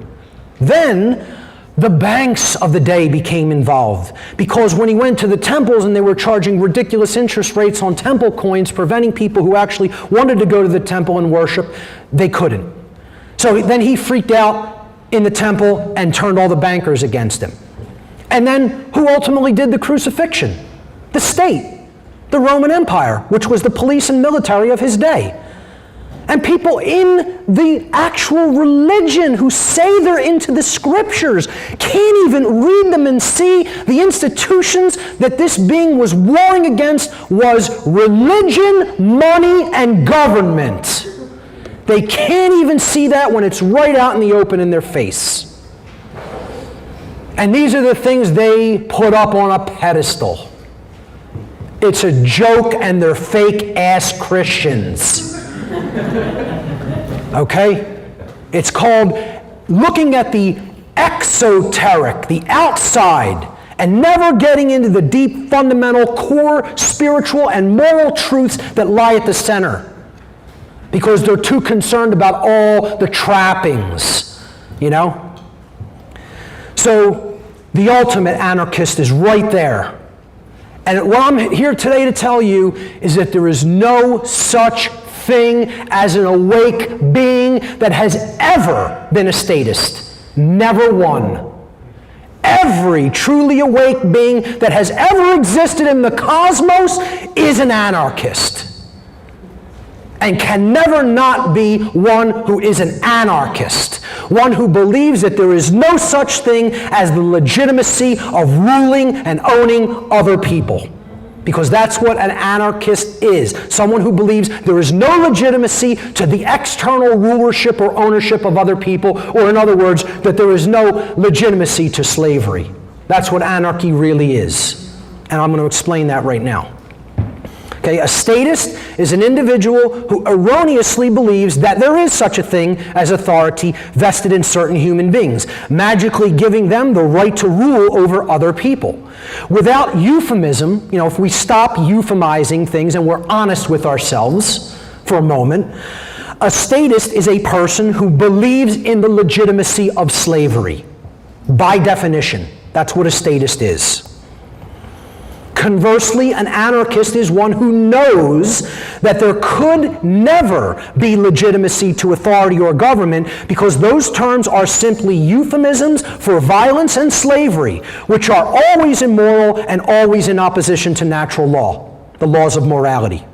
Speaker 1: Then the banks of the day became involved because when he went to the temples and they were charging ridiculous interest rates on temple coins, preventing people who actually wanted to go to the temple and worship, they couldn't. So then he freaked out in the temple and turned all the bankers against him. And then who ultimately did the crucifixion? The state, the Roman Empire, which was the police and military of his day. And people in the actual religion who say they're into the scriptures can't even read them and see the institutions that this being was warring against was religion, money, and government. They can't even see that when it's right out in the open in their face. And these are the things they put up on a pedestal. It's a joke and they're fake-ass Christians. Okay? It's called looking at the exoteric, the outside, and never getting into the deep, fundamental, core, spiritual, and moral truths that lie at the center. Because they're too concerned about all the trappings, you know? So the ultimate anarchist is right there. And what I'm here today to tell you is that there is no such thing as an awake being that has ever been a statist. Never one. Every truly awake being that has ever existed in the cosmos is an anarchist. And can never not be one who is an anarchist. One who believes that there is no such thing as the legitimacy of ruling and owning other people. Because that's what an anarchist is. Someone who believes there is no legitimacy to the external rulership or ownership of other people, or in other words, that there is no legitimacy to slavery. That's what anarchy really is. And I'm going to explain that right now. Okay, a statist is an individual who erroneously believes that there is such a thing as authority vested in certain human beings, magically giving them the right to rule over other people. Without euphemism, if we stop euphemizing things and we're honest with ourselves for a moment, a statist is a person who believes in the legitimacy of slavery. By definition, that's what a statist is. Conversely, an anarchist is one who knows that there could never be legitimacy to authority or government because those terms are simply euphemisms for violence and slavery, which are always immoral and always in opposition to natural law, the laws of morality.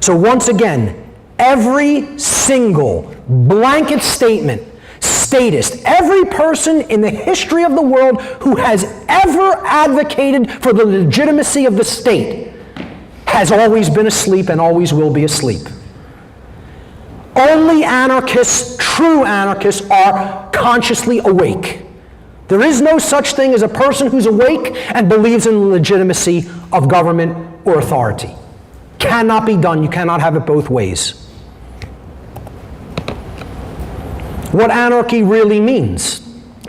Speaker 1: So once again, every single blanket statement, statist, every person in the history of the world who has ever advocated for the legitimacy of the state has always been asleep and always will be asleep. Only anarchists, true anarchists, are consciously awake. There is no such thing as a person who's awake and believes in the legitimacy of government or authority. Cannot be done. You cannot have it both ways. What anarchy really means.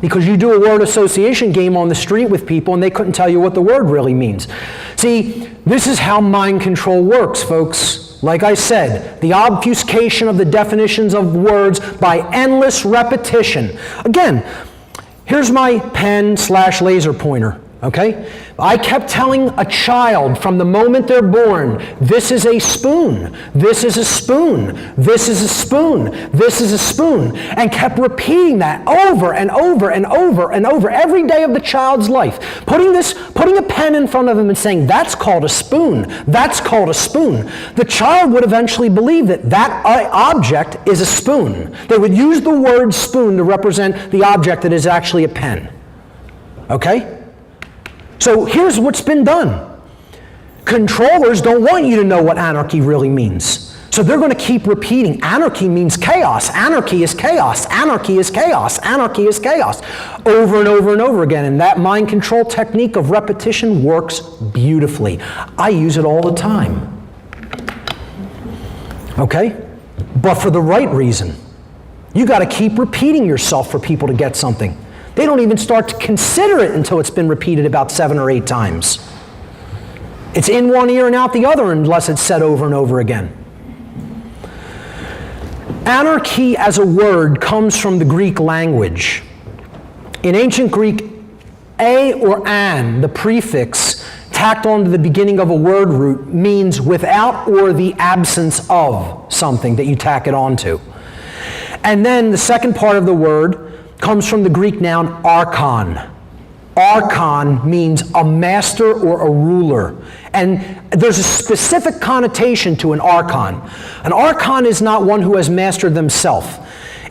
Speaker 1: Because you do a word association game on the street with people and they couldn't tell you what the word really means. See, this is how mind control works, folks. Like I said, the obfuscation of the definitions of words by endless repetition. Again, here's my pen/laser pointer, Okay? I kept telling a child from the moment they're born, this is a spoon, this is a spoon, this is a spoon, this is a spoon, and kept repeating that over and over and over and over every day of the child's life. Putting a pen in front of them and saying, that's called a spoon, that's called a spoon. The child would eventually believe that that object is a spoon. They would use the word spoon to represent the object that is actually a pen. Okay? So here's what's been done. Controllers don't want you to know what anarchy really means. So they're going to keep repeating, anarchy means chaos, anarchy is chaos, anarchy is chaos, anarchy is chaos, over and over and over again. And that mind control technique of repetition works beautifully. I use it all the time. Okay? But for the right reason. You got to keep repeating yourself for people to get something. They don't even start to consider it until it's been repeated about 7 or 8 times. It's in one ear and out the other unless it's said over and over again. Anarchy as a word comes from the Greek language. In ancient Greek, a or an, the prefix tacked onto the beginning of a word root, means without or the absence of something that you tack it onto. And then the second part of the word comes from the Greek noun archon. Archon means a master or a ruler. And there's a specific connotation to an archon. An archon is not one who has mastered themselves.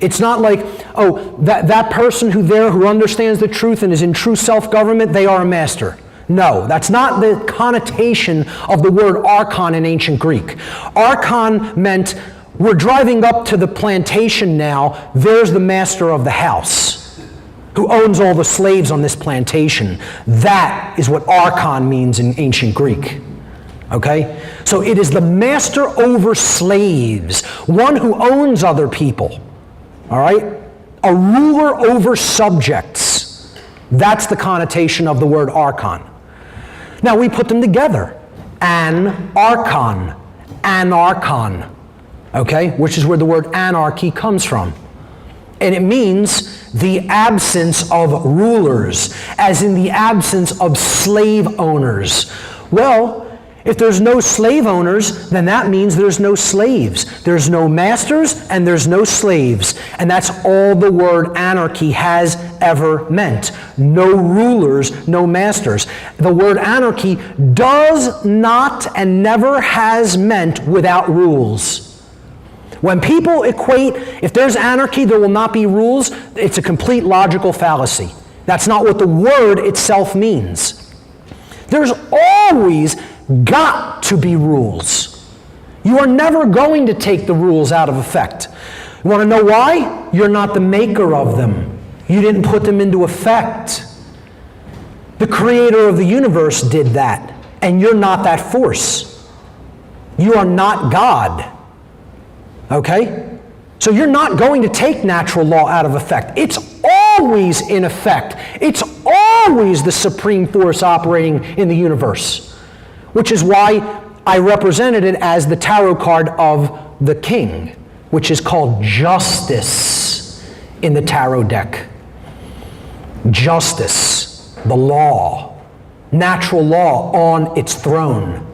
Speaker 1: It's not like, oh, that person who understands the truth and is in true self-government, they are a master. No, that's not the connotation of the word archon in ancient Greek. Archon meant, we're driving up to the plantation now, there's the master of the house who owns all the slaves on this plantation. That is what archon means in ancient Greek. Okay? So it is the master over slaves, one who owns other people. All right? A ruler over subjects. That's the connotation of the word archon. Now we put them together. An archon, anarchon. Okay, which is where the word anarchy comes from. And it means the absence of rulers, as in the absence of slave owners. Well, if there's no slave owners, then that means there's no slaves. There's no masters and there's no slaves. And that's all the word anarchy has ever meant. No rulers, no masters. The word anarchy does not and never has meant without rules. When people equate, if there's anarchy, there will not be rules, it's a complete logical fallacy. That's not what the word itself means. There's always got to be rules. You are never going to take the rules out of effect. You want to know why? You're not the maker of them. You didn't put them into effect. The creator of the universe did that, and you're not that force. You are not God. Okay? So you're not going to take natural law out of effect. It's always in effect. It's always the supreme force operating in the universe, which is why I represented it as the tarot card of the king, which is called justice in the tarot deck. Justice, the law, natural law on its throne.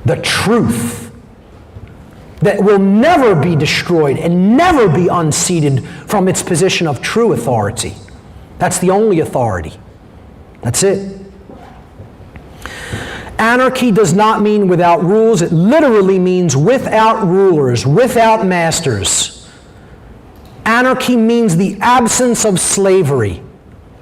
Speaker 1: The truth that will never be destroyed and never be unseated from its position of true authority. That's the only authority. That's it. Anarchy does not mean without rules. It literally means without rulers, without masters. Anarchy means the absence of slavery,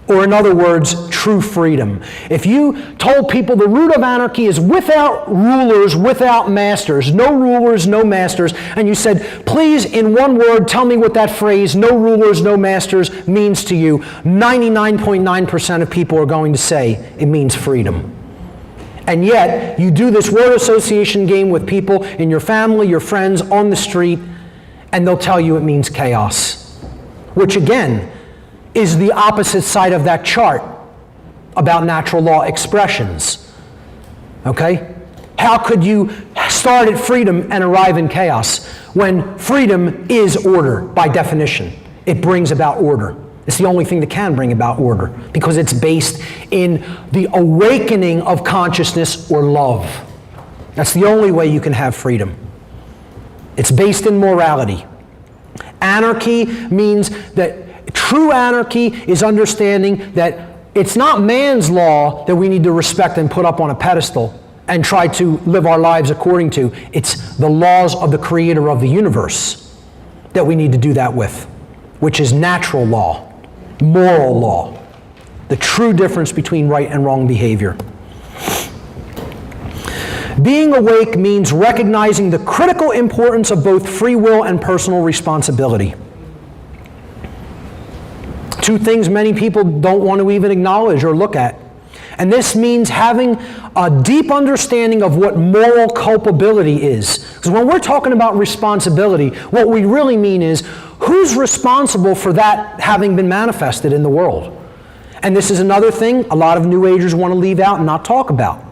Speaker 1: or in other words, true freedom. If you told people the root of anarchy is without rulers, without masters, no rulers, no masters, and you said, please, in one word, tell me what that phrase, no rulers, no masters, means to you, 99.9% of people are going to say it means freedom. And yet, you do this word association game with people in your family, your friends, on the street, and they'll tell you it means chaos, which again, is the opposite side of that chart about natural law expressions. Okay? How could you start at freedom and arrive in chaos when freedom is order by definition? It brings about order. It's the only thing that can bring about order, because it's based in the awakening of consciousness or love. That's the only way you can have freedom. It's based in morality. Anarchy means that true anarchy is understanding that it's not man's law that we need to respect and put up on a pedestal and try to live our lives according to. It's the laws of the creator of the universe that we need to do that with, which is natural law. Moral law, the true difference between right and wrong behavior. Being awake means recognizing the critical importance of both free will and personal responsibility. Two things many people don't want to even acknowledge or look at. And this means having a deep understanding of what moral culpability is. Because when we're talking about responsibility, what we really mean is, who's responsible for that having been manifested in the world? And this is another thing a lot of New Agers want to leave out and not talk about.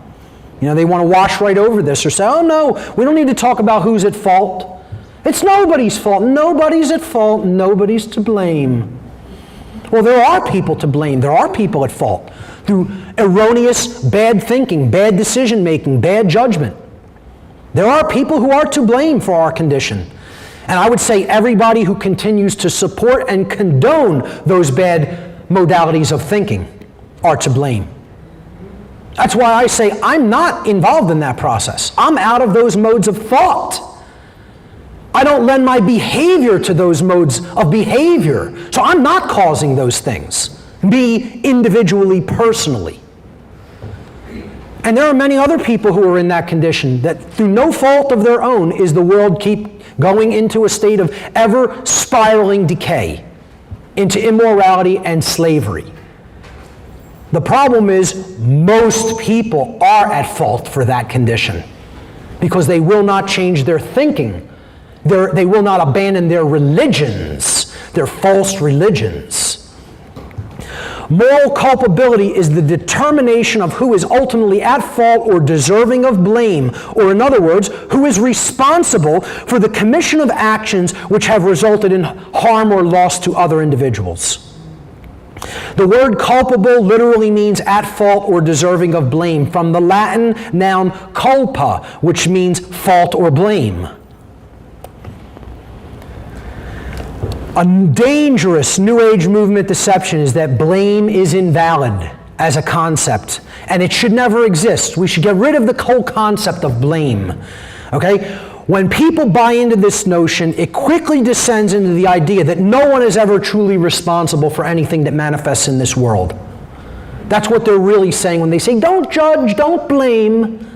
Speaker 1: You know, they want to wash right over this or say, oh no, we don't need to talk about who's at fault. It's nobody's fault. Nobody's at fault. Nobody's to blame. Well, there are people to blame. There are people at fault through erroneous, bad thinking, bad decision making, bad judgment. There are people who are to blame for our condition. And I would say everybody who continues to support and condone those bad modalities of thinking are to blame. That's why I say I'm not involved in that process. I'm out of those modes of thought. I don't lend my behavior to those modes of behavior. So I'm not causing those things. Me individually, personally. And there are many other people who are in that condition that through no fault of their own is the world keep going into a state of ever spiraling decay into immorality and slavery. The problem is most people are at fault for that condition because they will not change their thinking. They will not abandon their religions, their false religions. Moral culpability is the determination of who is ultimately at fault or deserving of blame, or in other words, who is responsible for the commission of actions which have resulted in harm or loss to other individuals. The word culpable literally means at fault or deserving of blame, from the Latin noun culpa, which means fault or blame. A dangerous New Age movement deception is that blame is invalid as a concept, and it should never exist. We should get rid of the whole concept of blame. Okay? When people buy into this notion, it quickly descends into the idea that no one is ever truly responsible for anything that manifests in this world. That's what they're really saying when they say, don't judge, don't blame.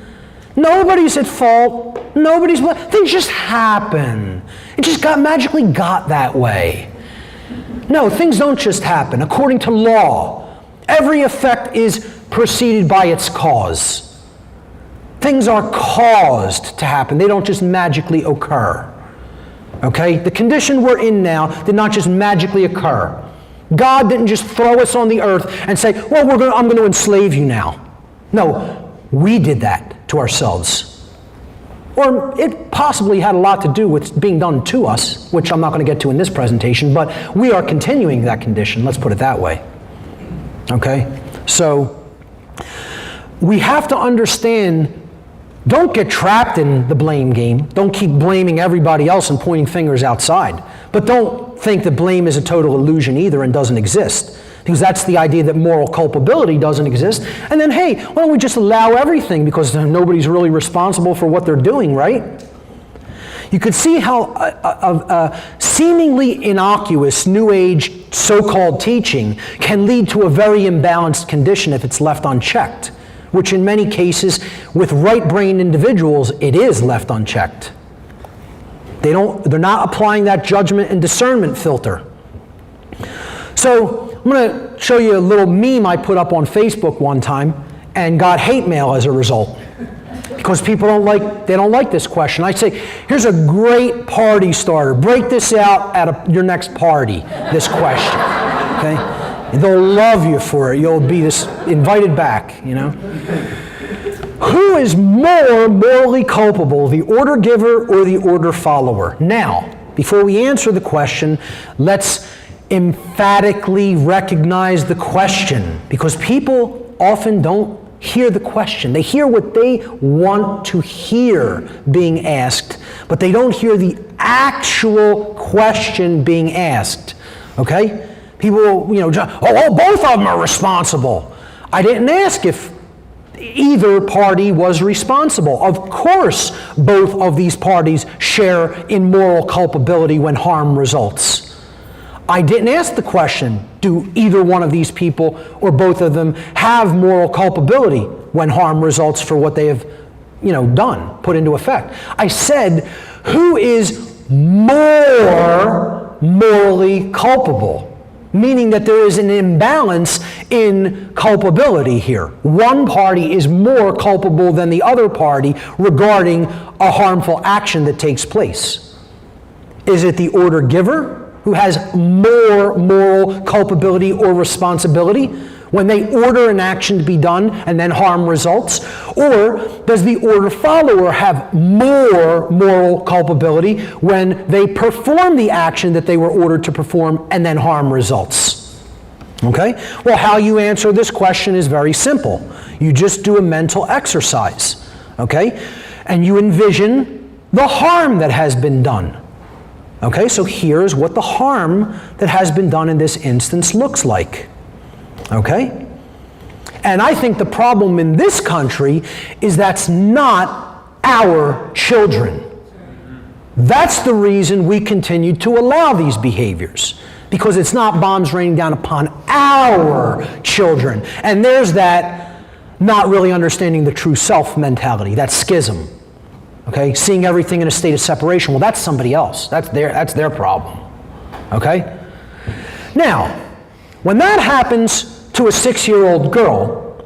Speaker 1: Nobody's at fault. Things just happen. It just magically got that way. No, things don't just happen. According to law, every effect is preceded by its cause. Things are caused to happen. They don't just magically occur. Okay? The condition we're in now did not just magically occur. God didn't just throw us on the earth and say, well, I'm going to enslave you now. No, we did that to ourselves. Or it possibly had a lot to do with being done to us, which I'm not going to get to in this presentation, but we are continuing that condition, let's put it that way. Okay? So, we have to understand, don't get trapped in the blame game. Don't keep blaming everybody else and pointing fingers outside. But don't think that blame is a total illusion either and doesn't exist. Because that's the idea that moral culpability doesn't exist. And then, hey, why don't we just allow everything because nobody's really responsible for what they're doing, right? You could see how a seemingly innocuous New Age so-called teaching can lead to a very imbalanced condition if it's left unchecked, which in many cases, with right-brained individuals, it is left unchecked. They're not applying that judgment and discernment filter. So, I'm going to show you a little meme I put up on Facebook one time and got hate mail as a result. Because people don't like this question. I say, here's a great party starter. Break this out at your next party, this question. Okay? And they'll love you for it. You'll be invited back, you know. Who is more morally culpable, the order giver or the order follower? Now, before we answer the question, let's emphatically recognize the question, because people often don't hear the question. They hear what they want to hear being asked, but they don't hear the actual question being asked. Okay? People, both of them are responsible. I didn't ask if either party was responsible. Of course, both of these parties share in moral culpability when harm results. I didn't ask the question, do either one of these people or both of them have moral culpability when harm results for what they have, done, put into effect? I said, who is more morally culpable? Meaning that there is an imbalance in culpability here. One party is more culpable than the other party regarding a harmful action that takes place. Is it the order giver who has more moral culpability or responsibility when they order an action to be done and then harm results? Or does the order follower have more moral culpability when they perform the action that they were ordered to perform and then harm results? Okay? Well, how you answer this question is very simple. You just do a mental exercise. Okay? And you envision the harm that has been done. Okay, so here's what the harm that has been done in this instance looks like. Okay? And I think the problem in this country is that's not our children. That's the reason we continue to allow these behaviors. Because it's not bombs raining down upon our children. And there's that not really understanding the true self mentality, that schism. Okay, seeing everything in a state of separation. Well, that's somebody else. That's their problem. Okay? Now, when that happens to a 6-year-old girl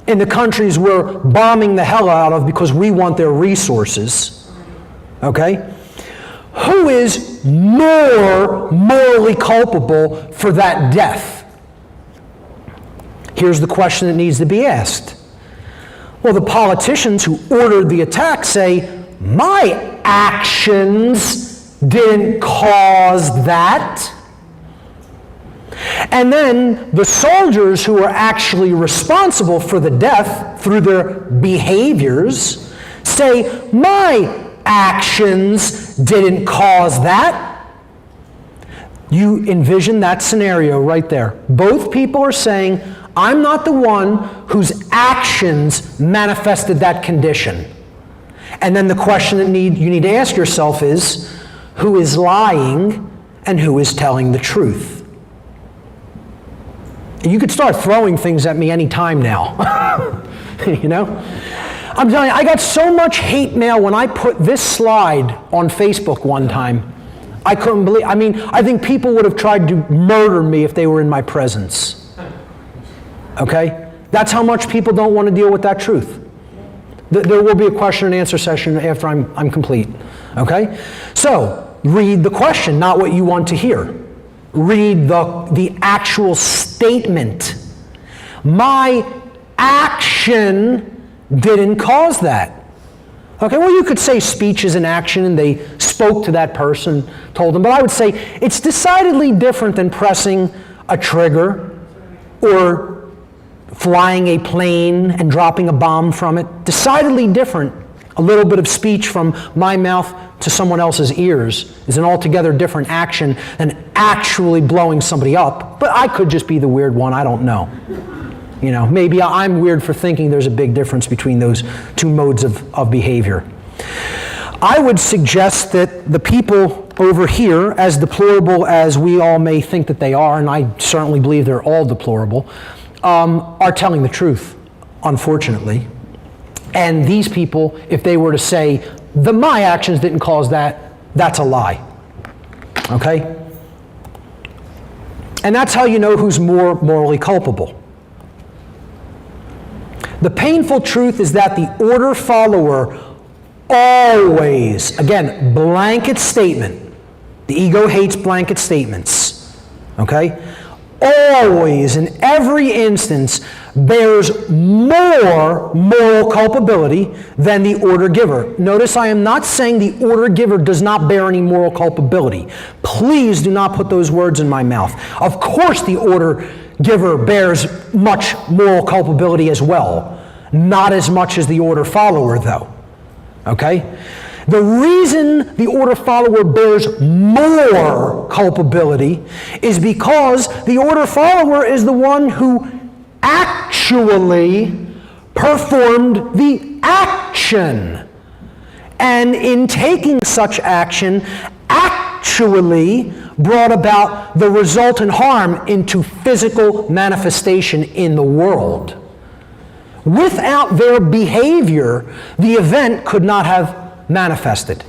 Speaker 1: in the countries we're bombing the hell out of because we want their resources, okay, who is more morally culpable for that death? Here's the question that needs to be asked. Well, the politicians who ordered the attack say, my actions didn't cause that. And then the soldiers who are actually responsible for the death through their behaviors say, my actions didn't cause that. You envision that scenario right there. Both people are saying, I'm not the one whose actions manifested that condition. And then the question that you need to ask yourself is, who is lying and who is telling the truth? You could start throwing things at me any time now. I'm telling you, I got so much hate mail when I put this slide on Facebook one time. I couldn't believe, I think people would have tried to murder me if they were in my presence. Okay? That's how much people don't want to deal with that truth. There will be a question and answer session after I'm complete. Okay? So, read the question, not what you want to hear. Read the actual statement. My action didn't cause that. Okay, well, you could say speech is an action and they spoke to that person, told them, but I would say it's decidedly different than pressing a trigger or flying a plane and dropping a bomb from it. Decidedly different. A little bit of speech from my mouth to someone else's ears is an altogether different action than actually blowing somebody up. But I could just be the weird one, I don't know. Maybe I'm weird for thinking there's a big difference between those two modes of behavior. I would suggest that the people over here, as deplorable as we all may think that they are, and I certainly believe they're all deplorable, are telling the truth, unfortunately. And these people, if they were to say, my actions didn't cause that, that's a lie. Okay? And that's how you know who's more morally culpable. The painful truth is that the order follower always, again, blanket statement. The ego hates blanket statements. Okay? always, in every instance, bears more moral culpability than the order giver. Notice I am not saying the order giver does not bear any moral culpability. Please do not put those words in my mouth. Of course the order giver bears much moral culpability as well. Not as much as the order follower, though. Okay? The reason the order follower bears more culpability is because the order follower is the one who actually performed the action. And in taking such action, actually brought about the resultant harm into physical manifestation in the world. Without their behavior, the event could not have manifested.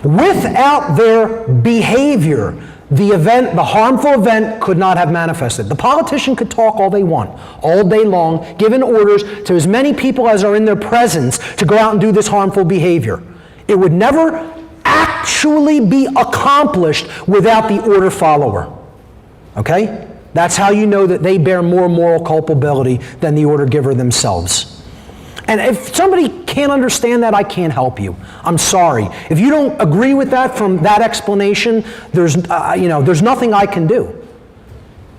Speaker 1: Without their behavior, the harmful event could not have manifested. The politician could talk all they want, all day long, giving orders to as many people as are in their presence to go out and do this harmful behavior. It would never actually be accomplished without the order follower. Okay? That's how you know that they bear more moral culpability than the order giver themselves. And if somebody can't understand that, I can't help you. I'm sorry. If you don't agree with that from that explanation, there's nothing I can do.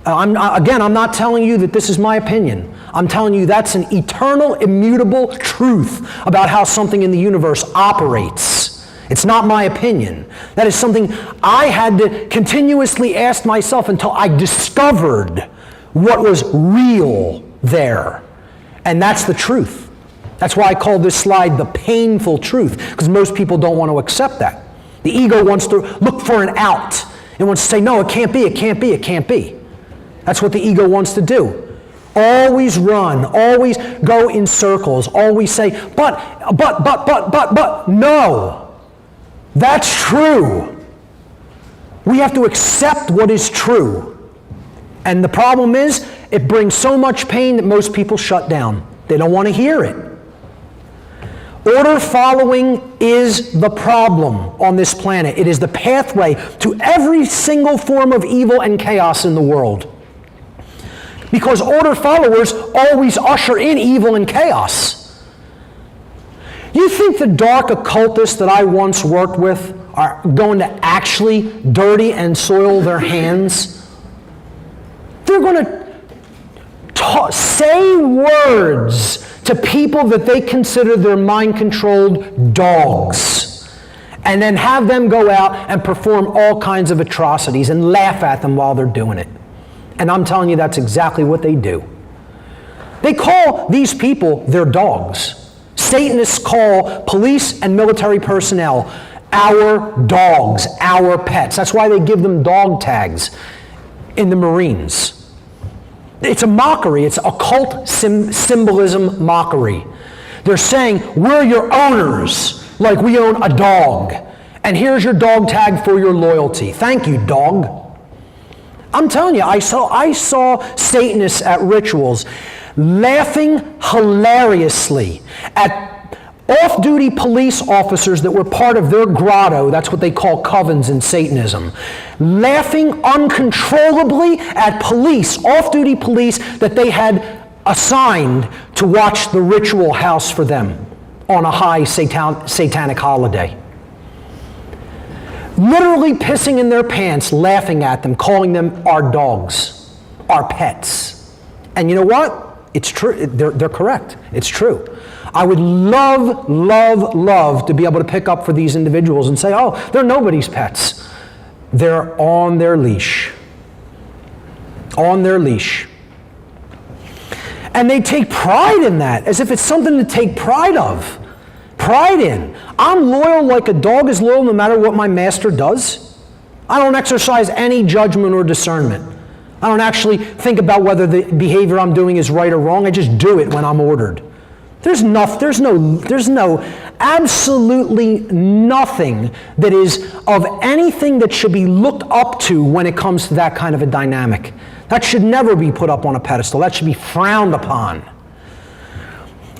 Speaker 1: I'm not telling you that this is my opinion. I'm telling you that's an eternal, immutable truth about how something in the universe operates. It's not my opinion. That is something I had to continuously ask myself until I discovered what was real there. And that's the truth. That's why I call this slide the painful truth, because most people don't want to accept that. The ego wants to look for an out. It wants to say, no, it can't be, it can't be, it can't be. That's what the ego wants to do. Always run, always go in circles, always say, but. No, that's true. We have to accept what is true. And the problem is, it brings so much pain that most people shut down. They don't want to hear it. Order following is the problem on this planet. It is the pathway to every single form of evil and chaos in the world. Because order followers always usher in evil and chaos. You think the dark occultists that I once worked with are going to actually dirty and soil their hands? They're going to say words to people that they consider their mind-controlled dogs, and then have them go out and perform all kinds of atrocities and laugh at them while they're doing it. And I'm telling you, that's exactly what they do. They call these people their dogs. Satanists call police and military personnel our dogs, our pets. That's why they give them dog tags in the Marines. It's a mockery. It's occult symbolism mockery. They're saying, we're your owners, like we own a dog. And here's your dog tag for your loyalty. Thank you, dog. I'm telling you, I saw Satanists at rituals laughing hilariously at off-duty police officers that were part of their grotto, that's what they call covens in Satanism, laughing uncontrollably at police, off-duty police that they had assigned to watch the ritual house for them on a high satanic holiday. Literally pissing in their pants, laughing at them, calling them our dogs, our pets. And you know what? It's true. They're correct. It's true. I would love to be able to pick up for these individuals and say, oh, they're nobody's pets. They're on their leash. On their leash. And they take pride in that, as if it's something to take pride of. Pride in. I'm loyal like a dog is loyal no matter what my master does. I don't exercise any judgment or discernment. I don't actually think about whether the behavior I'm doing is right or wrong. I just do it when I'm ordered. There's absolutely nothing that is of anything that should be looked up to when it comes to that kind of a dynamic. That should never be put up on a pedestal. That should be frowned upon.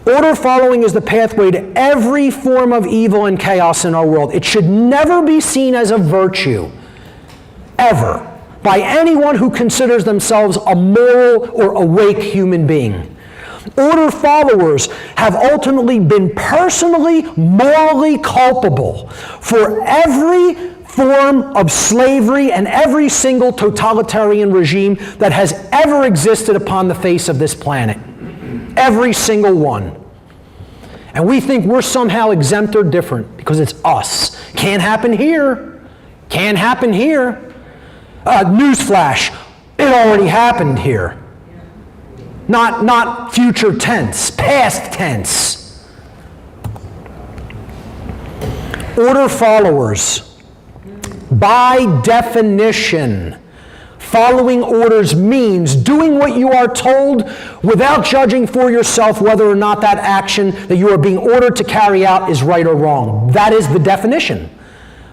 Speaker 1: Order following is the pathway to every form of evil and chaos in our world. It should never be seen as a virtue. Ever. by anyone who considers themselves a moral or awake human being. Order followers have ultimately been personally, morally culpable for every form of slavery and every single totalitarian regime that has ever existed upon the face of this planet. Every single one. And we think we're somehow exempt or different because it's us. Can't happen here. Can't happen here. Newsflash, it already happened here. Not future tense, past tense. Order followers, by definition, following orders means doing what you are told without judging for yourself whether or not that action that you are being ordered to carry out is right or wrong. That is the definition.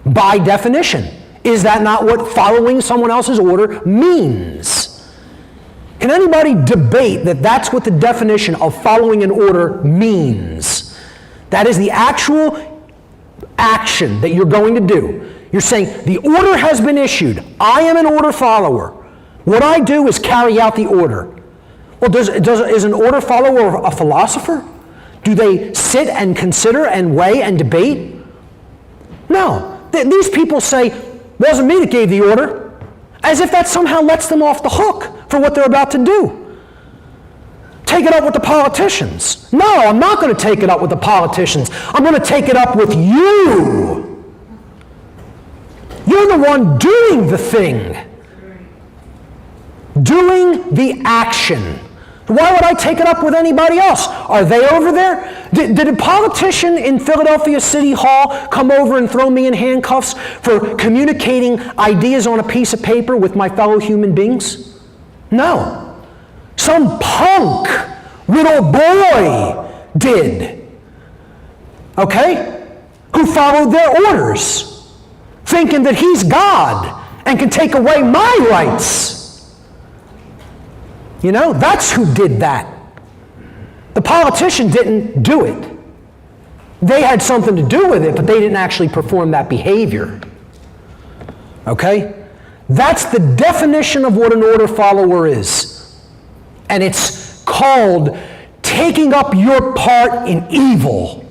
Speaker 1: By definition. Is that not what following someone else's order means? Can anybody debate that that's what the definition of following an order means? That is the actual action that you're going to do. You're saying, the order has been issued. I am an order follower. What I do is carry out the order. Well, is an order follower a philosopher? Do they sit and consider and weigh and debate? No. These people say, it wasn't me that gave the order. As if that somehow lets them off the hook for what they're about to do. Take it up with the politicians. No, I'm not going to take it up with the politicians. I'm going to take it up with you. You're the one doing the thing. Doing the action. Why would I take it up with anybody else? Are they over there? Did a politician in Philadelphia City Hall come over and throw me in handcuffs for communicating ideas on a piece of paper with my fellow human beings? No. Some punk little boy did. Okay? Who followed their orders, thinking that he's God and can take away my rights. You know, that's who did that. The politician didn't do it. They had something to do with it, but they didn't actually perform that behavior. Okay? That's the definition of what an order follower is. And it's called taking up your part in evil.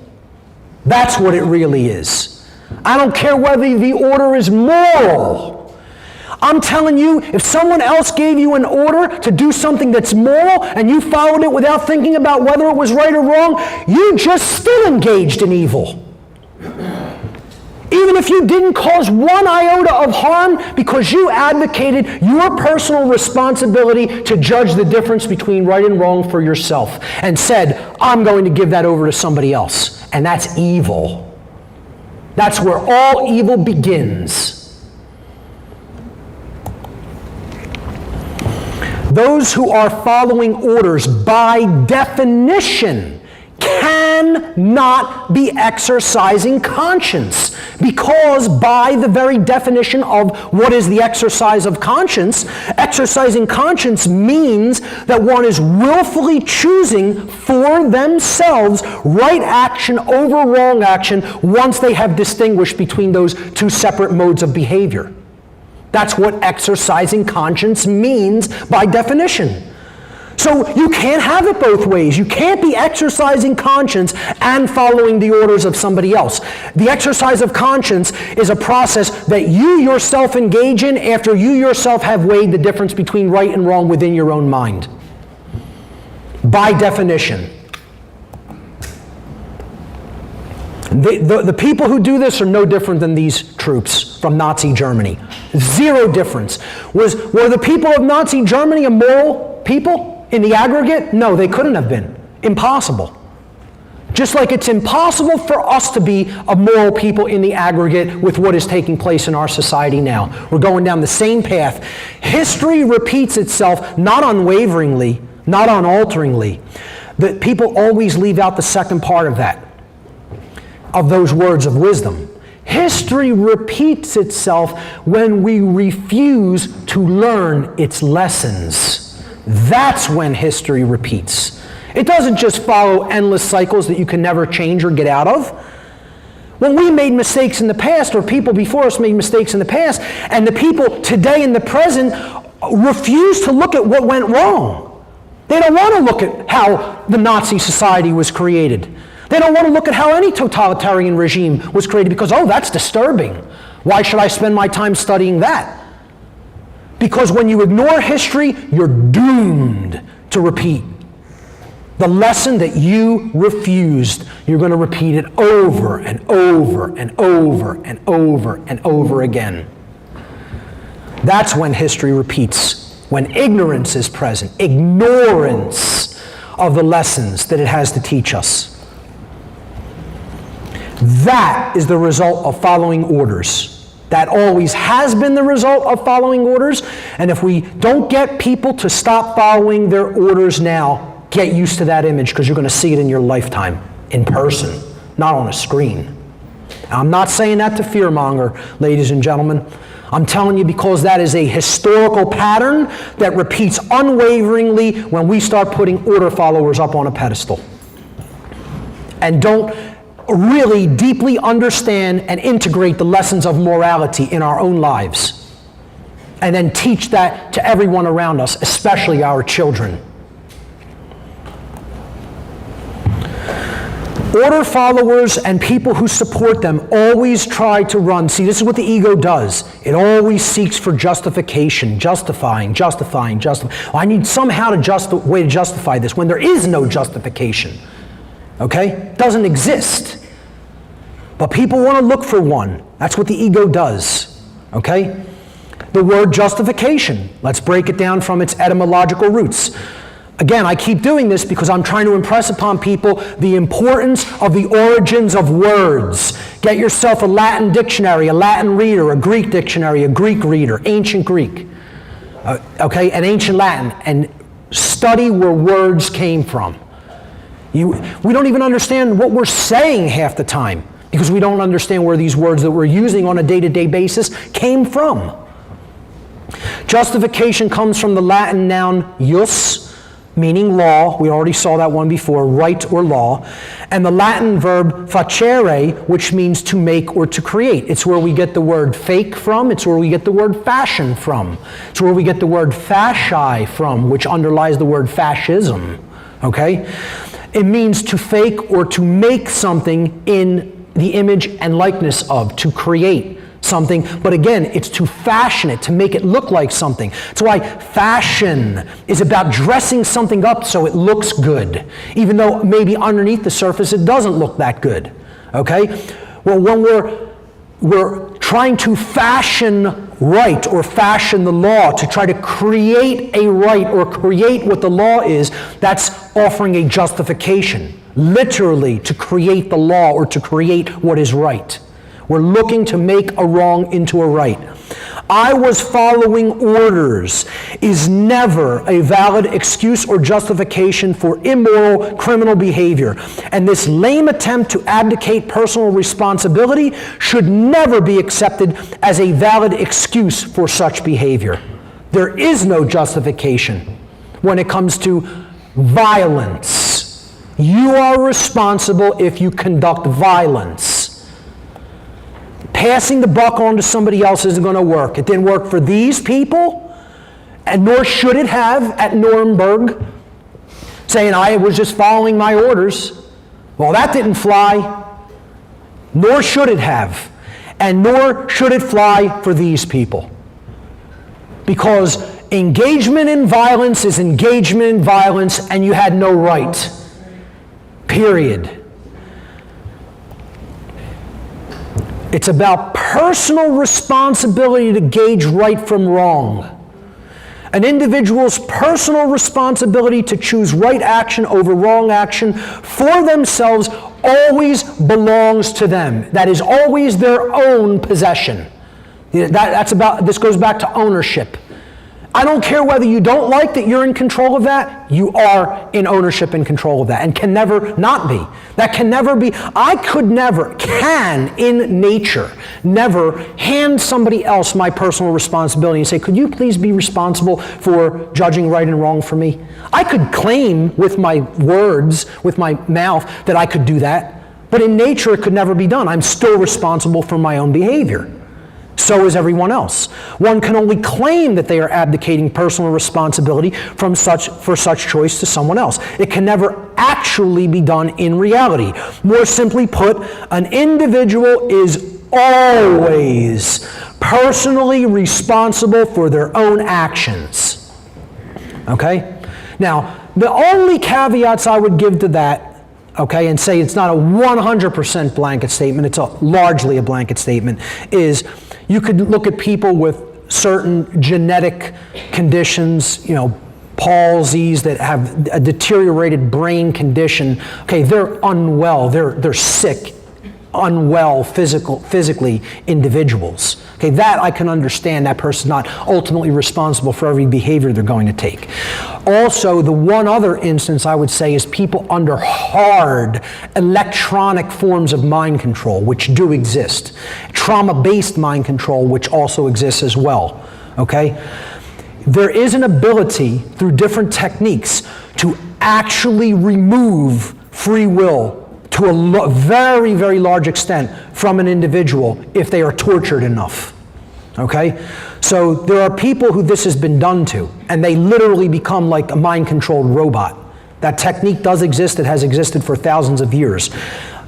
Speaker 1: That's what it really is. I don't care whether the order is moral. I'm telling you, if someone else gave you an order to do something that's moral and you followed it without thinking about whether it was right or wrong, you just still engaged in evil. Even if you didn't cause one iota of harm because you advocated your personal responsibility to judge the difference between right and wrong for yourself and said, I'm going to give that over to somebody else. And that's evil. That's where all evil begins. Those who are following orders, by definition, cannot be exercising conscience. Because by the very definition of what is the exercise of conscience, exercising conscience means that one is willfully choosing for themselves right action over wrong action once they have distinguished between those two separate modes of behavior. That's what exercising conscience means by definition. So you can't have it both ways. You can't be exercising conscience and following the orders of somebody else. The exercise of conscience is a process that you yourself engage in after you yourself have weighed the difference between right and wrong within your own mind. By definition. The people who do this are no different than these troops from Nazi Germany. Zero difference. Were the people of Nazi Germany immoral people in the aggregate? No, they couldn't have been. Impossible. Just like it's impossible for us to be a moral people in the aggregate with what is taking place in our society now. We're going down the same path. History repeats itself, not unwaveringly, not unalteringly. The people always leave out the second part of that, of those words of wisdom. History repeats itself when we refuse to learn its lessons. That's when history repeats. It doesn't just follow endless cycles that you can never change or get out of. When we made mistakes in the past, or people before us made mistakes in the past, and the people today in the present refuse to look at what went wrong. They don't want to look at how the Nazi society was created. They don't want to look at how any totalitarian regime was created because, oh, that's disturbing. Why should I spend my time studying that? Because when you ignore history, you're doomed to repeat. The lesson that you refused, you're going to repeat it over and over and over and over and over again. That's when history repeats, when ignorance is present, ignorance of the lessons that it has to teach us. That is the result of following orders. That always has been the result of following orders, and if we don't get people to stop following their orders now, get used to that image because you're going to see it in your lifetime, in person, not on a screen. I'm not saying that to fearmonger, ladies and gentlemen. I'm telling you because that is a historical pattern that repeats unwaveringly when we start putting order followers up on a pedestal. And don't really deeply understand and integrate the lessons of morality in our own lives. And then teach that to everyone around us, especially our children. Order followers and people who support them always try to run. See, this is what the ego does. It always seeks for justification, justifying. I need somehow way to justify this when there is no justification. Okay? It doesn't exist. But people want to look for one. That's what the ego does. Okay? The word justification. Let's break it down from its etymological roots. Again, I keep doing this because I'm trying to impress upon people the importance of the origins of words. Get yourself a Latin dictionary, a Latin reader, a Greek dictionary, a Greek reader, ancient Greek, and ancient Latin, and study where words came from. We don't even understand what we're saying half the time because we don't understand where these words that we're using on a day-to-day basis came from. Justification comes from the Latin noun jus, meaning law. We already saw that one before, right or law. And the Latin verb facere, which means to make or to create. It's where we get the word fake from. It's where we get the word fashion from. It's where we get the word fasci from, which underlies the word fascism. Okay? It means to fake or to make something in the image and likeness of, to create something, but again, it's to fashion it, to make it look like something. That's why fashion is about dressing something up so it looks good, even though maybe underneath the surface it doesn't look that good. Okay? Well, when we're trying to fashion right or fashion the law, to try to create a right or create what the law is, that's offering a justification, literally to create the law or to create what is right. We're looking to make a wrong into a right. I was following orders is never a valid excuse or justification for immoral criminal behavior. And this lame attempt to abdicate personal responsibility should never be accepted as a valid excuse for such behavior. There is no justification when it comes to violence. You are responsible if you conduct violence. Passing the buck on to somebody else isn't going to work. It didn't work for these people, and nor should it have at Nuremberg, saying I was just following my orders. Well, that didn't fly, nor should it have, and nor should it fly for these people. Because engagement in violence is engagement in violence, and you had no right. Period. It's about personal responsibility to gauge right from wrong. An individual's personal responsibility to choose right action over wrong action for themselves always belongs to them. That is always their own possession. This goes back to ownership. I don't care whether you don't like that you're in control of that, you are in ownership and control of that, and can never not be. That can never be. I can in nature, never hand somebody else my personal responsibility and say, could you please be responsible for judging right and wrong for me? I could claim with my words, with my mouth, that I could do that, But in nature, it could never be done. I'm still responsible for my own behavior. So is everyone else. One can only claim that they are abdicating personal responsibility for such choice to someone else. It can never actually be done in reality. More simply put, an individual is always personally responsible for their own actions. Okay? Now, the only caveats I would give to that, okay, and say it's not a 100% blanket statement, it's largely a blanket statement, is you could look at people with certain genetic conditions, palsies that have a deteriorated brain condition. Okay, they're unwell, they're sick, unwell physically individuals. Okay, that I can understand. That person's not ultimately responsible for every behavior they're going to take. Also, the one other instance I would say is people under hard electronic forms of mind control, which do exist. Trauma-based mind control, which also exists as well. Okay? There is an ability through different techniques to actually remove free will to a very, very large extent from an individual if they are tortured enough. Okay? So there are people who this has been done to, and they literally become like a mind-controlled robot. That technique does exist. It has existed for thousands of years.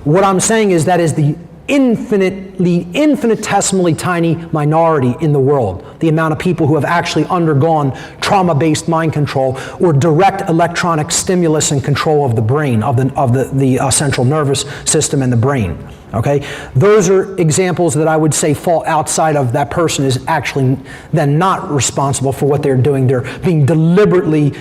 Speaker 1: What I'm saying is that is the infinitesimally tiny minority in the world, the amount of people who have actually undergone trauma-based mind control or direct electronic stimulus and control of the brain, of the central nervous system and the brain. Okay? Those are examples that I would say fall outside of that person is actually then not responsible for what they're doing. They're being deliberately,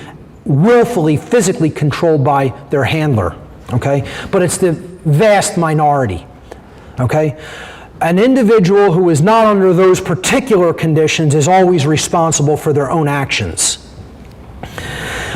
Speaker 1: willfully, physically controlled by their handler. Okay? But it's the vast minority. Okay? An individual who is not under those particular conditions is always responsible for their own actions.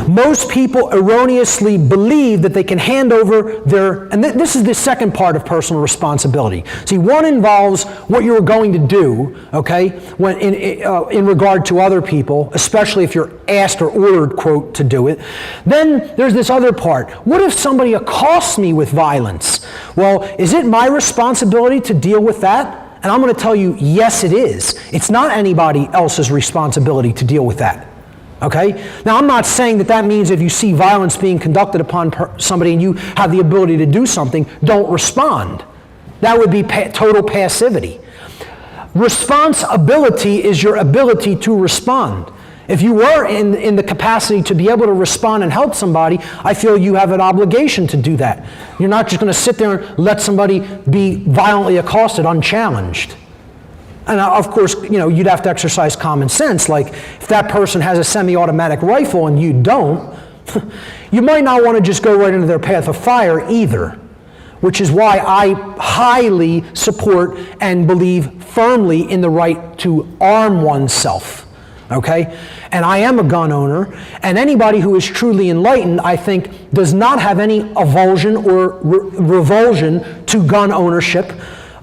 Speaker 1: Most people erroneously believe that they can hand over their, and this is the second part of personal responsibility. See, one involves what you're going to do, okay, when in regard to other people, especially if you're asked or ordered, quote, to do it. Then there's this other part. What if somebody accosts me with violence? Well, is it my responsibility to deal with that? And I'm going to tell you, yes, it is. It's not anybody else's responsibility to deal with that. Okay? Now, I'm not saying that means if you see violence being conducted upon somebody and you have the ability to do something, don't respond. That would be total passivity. Responsibility is your ability to respond. If you were in the capacity to be able to respond and help somebody, I feel you have an obligation to do that. You're not just going to sit there and let somebody be violently accosted unchallenged. And of course, you'd have to exercise common sense. Like, if that person has a semi-automatic rifle and you don't, you might not want to just go right into their path of fire either. Which is why I highly support and believe firmly in the right to arm oneself. Okay? And I am a gun owner, and anybody who is truly enlightened, I think, does not have any avulsion or revulsion to gun ownership.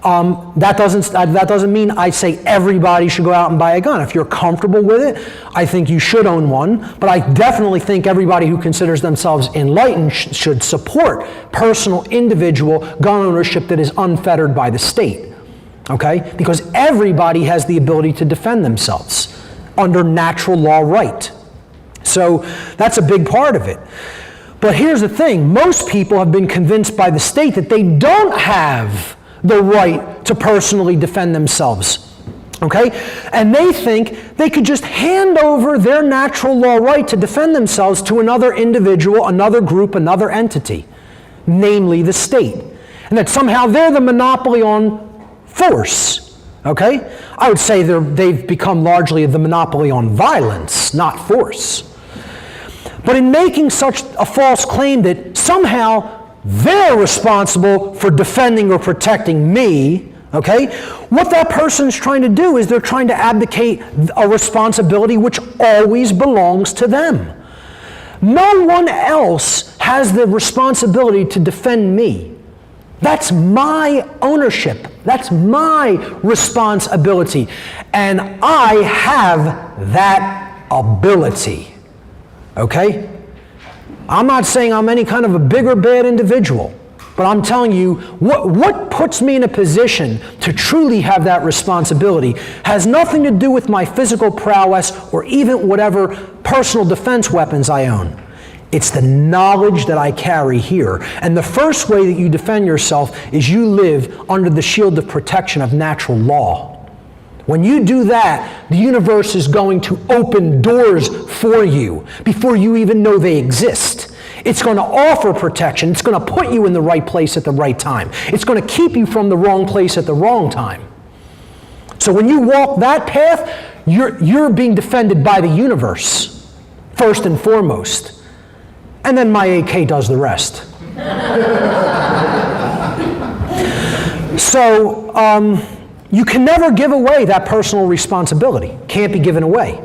Speaker 1: That doesn't mean I say everybody should go out and buy a gun. If you're comfortable with it, I think you should own one. But I definitely think everybody who considers themselves enlightened should support personal, individual gun ownership that is unfettered by the state. Okay? Because everybody has the ability to defend themselves under natural law right. So that's a big part of it. But here's the thing. Most people have been convinced by the state that they don't have the right to personally defend themselves, okay? And they think they could just hand over their natural law right to defend themselves to another individual, another group, another entity, namely the state. And that somehow they're the monopoly on force, okay? I would say they've become largely the monopoly on violence, not force. But in making such a false claim that somehow they're responsible for defending or protecting me, okay? What that person's trying to do is they're trying to abdicate a responsibility which always belongs to them. No one else has the responsibility to defend me. That's my ownership. That's my responsibility. And I have that ability, okay? I'm not saying I'm any kind of a big or bad individual, But I'm telling you, what puts me in a position to truly have that responsibility has nothing to do with my physical prowess or even whatever personal defense weapons I own. It's the knowledge that I carry here. And the first way that you defend yourself is you live under the shield of protection of natural law. When you do that, the universe is going to open doors for you before you even know they exist. It's going to offer protection. It's going to put you in the right place at the right time. It's going to keep you from the wrong place at the wrong time. So when you walk that path, you're being defended by the universe, first and foremost. And then my AK does the rest. So, you can never give away that personal responsibility. Can't be given away.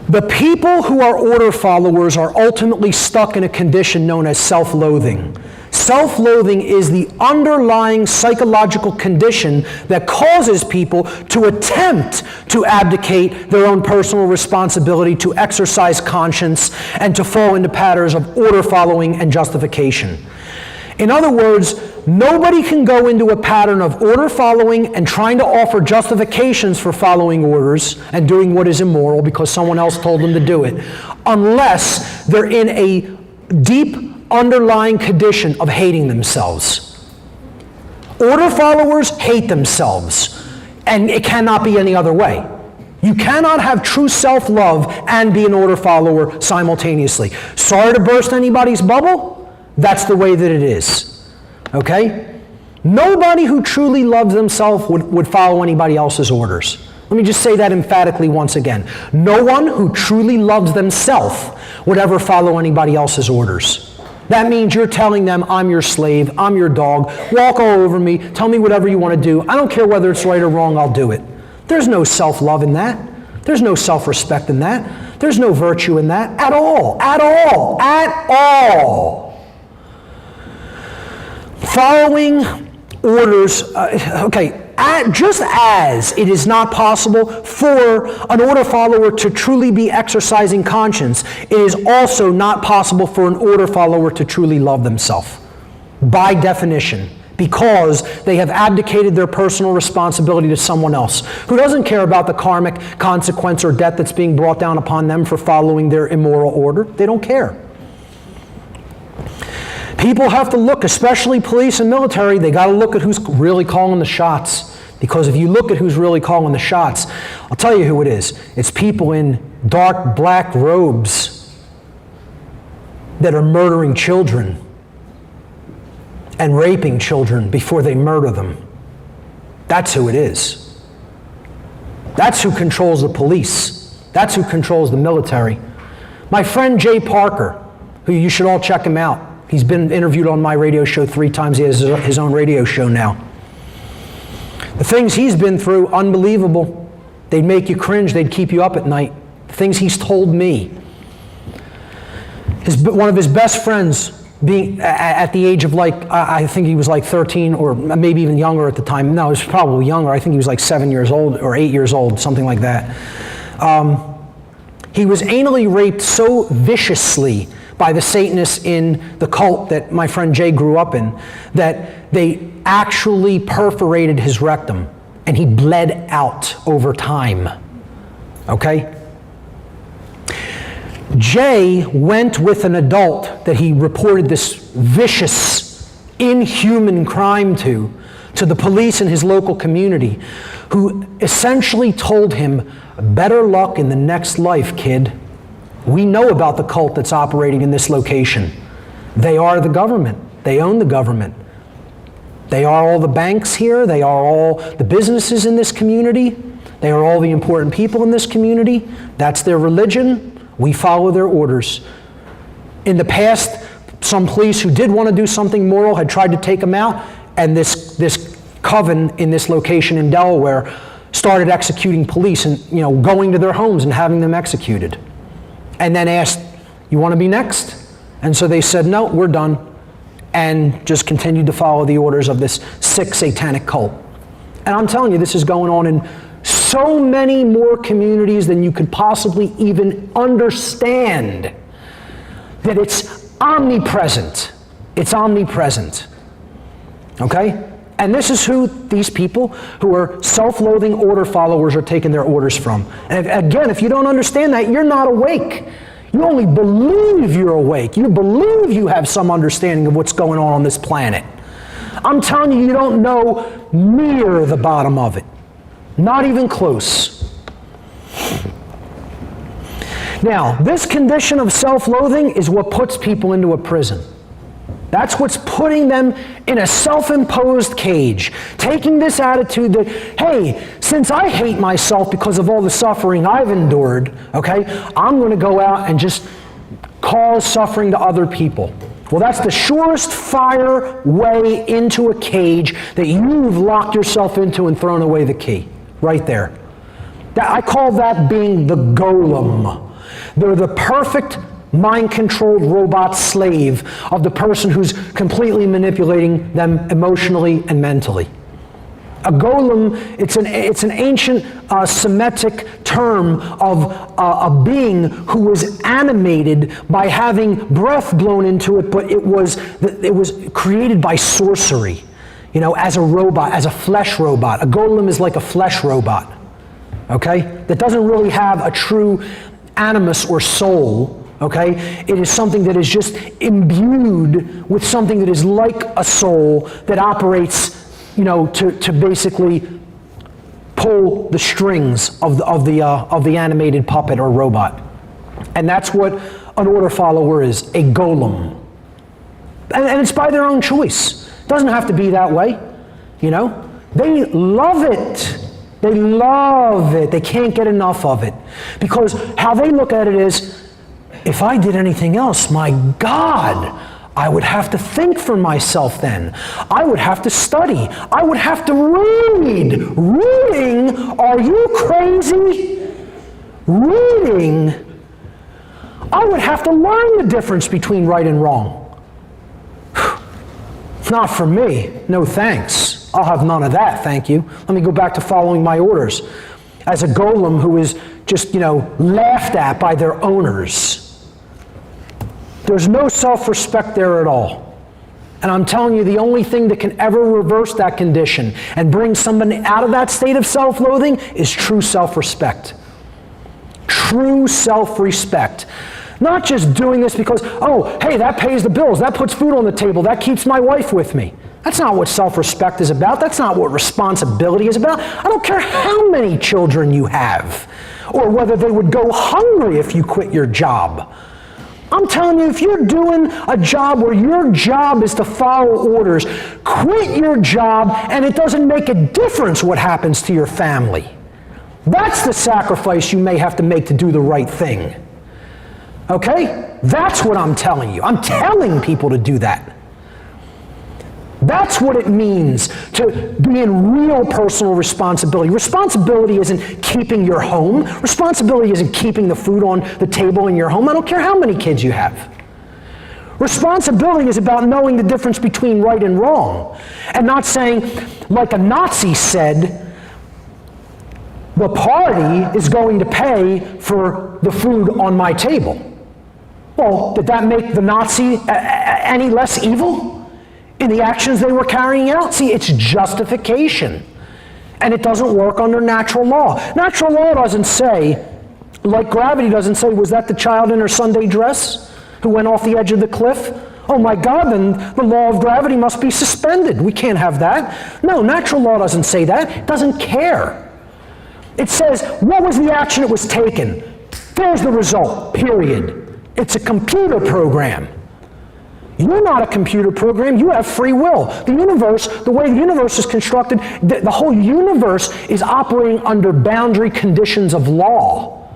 Speaker 1: The people who are order followers are ultimately stuck in a condition known as self-loathing. Self-loathing is the underlying psychological condition that causes people to attempt to abdicate their own personal responsibility, to exercise conscience, and to fall into patterns of order following and justification. In other words, nobody can go into a pattern of order following and trying to offer justifications for following orders and doing what is immoral because someone else told them to do it, unless they're in a deep underlying condition of hating themselves. Order followers hate themselves, and it cannot be any other way. You cannot have true self-love and be an order follower simultaneously. Sorry to burst anybody's bubble. That's the way that it is, okay? Nobody who truly loves themselves would follow anybody else's orders. Let me just say that emphatically once again. No one who truly loves themselves would ever follow anybody else's orders. That means you're telling them, I'm your slave, I'm your dog, walk all over me, tell me whatever you want to do. I don't care whether it's right or wrong, I'll do it. There's no self-love in that. There's no self-respect in that. There's no virtue in that at all, at all, at all. Following orders, just as it is not possible for an order follower to truly be exercising conscience, it is also not possible for an order follower to truly love themselves, by definition, because they have abdicated their personal responsibility to someone else who doesn't care about the karmic consequence or debt that's being brought down upon them for following their immoral order. They don't care. People have to look, especially police and military, they got to look at who's really calling the shots. Because if you look at who's really calling the shots, I'll tell you who it is. It's people in dark black robes that are murdering children and raping children before they murder them. That's who it is. That's who controls the police. That's who controls the military. My friend Jay Parker, who you should all check him out. He's been interviewed on my radio show 3 times. He has his own radio show now. The things he's been through, unbelievable. They'd make you cringe. They'd keep you up at night. The things he's told me. One of his best friends, being at the age of I think he was 13 or maybe even younger at the time. No, he was probably younger. I think he was 7 years old or 8 years old, something like that. He was anally raped so viciously by the Satanists in the cult that my friend Jay grew up in, that they actually perforated his rectum, and he bled out over time. Okay? Jay went with an adult that he reported this vicious, inhuman crime to the police in his local community, who essentially told him, better luck in the next life, kid. We know about the cult that's operating in this location. They are the government. They own the government. They are all the banks here. They are all the businesses in this community. They are all the important people in this community. That's their religion. We follow their orders. In the past, some police who did want to do something moral had tried to take them out, and this coven in this location in Delaware started executing police and going to their homes and having them executed. And then asked, you want to be next? And so they said, no, we're done. And just continued to follow the orders of this sick satanic cult. And I'm telling you, this is going on in so many more communities than you could possibly even understand. That it's omnipresent It's omnipresent. Okay? And this is who these people who are self-loathing order followers are taking their orders from. And again, if you don't understand that, you're not awake. You only believe you're awake. You believe you have some understanding of what's going on this planet. I'm telling you, you don't know near the bottom of it. Not even close. Now, this condition of self-loathing is what puts people into a prison. That's what's putting them in a self-imposed cage, taking this attitude that, hey, since I hate myself because of all the suffering I've endured, okay, I'm going to go out and just cause suffering to other people. Well, that's the surest fire way into a cage that you've locked yourself into and thrown away the key, right there. I call that being the golem. They're the perfect mind-controlled robot slave of the person who's completely manipulating them emotionally and mentally. A golem, it's an ancient Semitic term of a being who was animated by having breath blown into it, but it was created by sorcery, you know, as a robot, as a flesh robot. A golem is like a flesh robot, okay, that doesn't really have a true animus or soul. Okay? It is something that is just imbued with something that is like a soul that operates, you know, to basically pull the strings of the animated puppet or robot. And that's what an order follower is, a golem. And it's by their own choice. It doesn't have to be that way, you know? They love it. They love it. They can't get enough of it. Because how they look at it is, if I did anything else, my God, I would have to think for myself then. I would have to study. I would have to read. Reading? Are you crazy? Reading? I would have to learn the difference between right and wrong. Not for me. No thanks. I'll have none of that, thank you. Let me go back to following my orders. As a golem who is just, you know, laughed at by their owners. There's no self-respect there at all. And I'm telling you, the only thing that can ever reverse that condition and bring somebody out of that state of self-loathing is true self-respect. True self-respect. Not just doing this because, oh, hey, that pays the bills, that puts food on the table, that keeps my wife with me. That's not what self-respect is about. That's not what responsibility is about. I don't care how many children you have or whether they would go hungry if you quit your job. I'm telling you, if you're doing a job where your job is to follow orders, quit your job and it doesn't make a difference what happens to your family. That's the sacrifice you may have to make to do the right thing. Okay? That's what I'm telling you. I'm telling people to do that. That's what it means to be in real personal responsibility. Responsibility isn't keeping your home. Responsibility isn't keeping the food on the table in your home. I don't care how many kids you have. Responsibility is about knowing the difference between right and wrong. And not saying, like a Nazi said, the party is going to pay for the food on my table. Well, did that make the Nazi any less evil in the actions they were carrying out? See, it's justification. And it doesn't work under natural law. Natural law doesn't say, like gravity doesn't say, was that the child in her Sunday dress who went off the edge of the cliff? Oh my God, then the law of gravity must be suspended. We can't have that. No, natural law doesn't say that. It doesn't care. It says, what was the action that was taken? There's the result, period. It's a computer program. You're not a computer program, you have free will. The universe, the way the universe is constructed, the whole universe is operating under boundary conditions of law.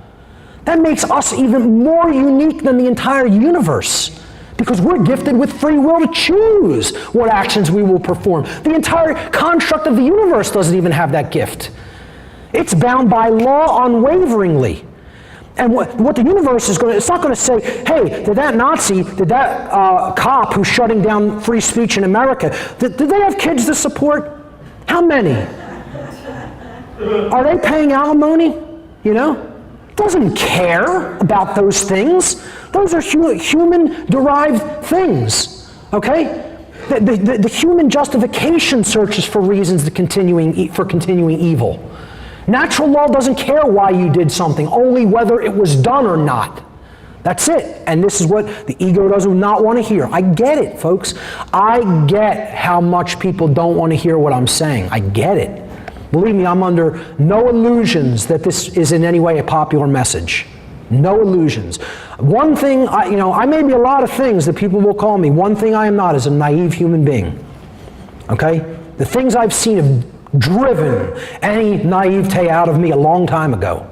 Speaker 1: That makes us even more unique than the entire universe, because we're gifted with free will to choose what actions we will perform. The entire construct of the universe doesn't even have that gift. It's bound by law unwaveringly. And what the universe is going to, it's not going to say, hey, did that Nazi, did that cop who's shutting down free speech in America, did they have kids to support? How many? Are they paying alimony? You know? It doesn't care about those things. Those are human-derived things. okay? The human justification searches for reasons for continuing evil. Natural law doesn't care why you did something, only whether it was done or not. That's it. And this is what the ego does not want to hear. I get it, folks. I get how much people don't want to hear what I'm saying. I get it. Believe me, I'm under no illusions that this is in any way a popular message. No illusions. One thing, I may be a lot of things that people will call me. One thing I am not is a naive human being. Okay? The things I've seen have driven any naivete out of me a long time ago.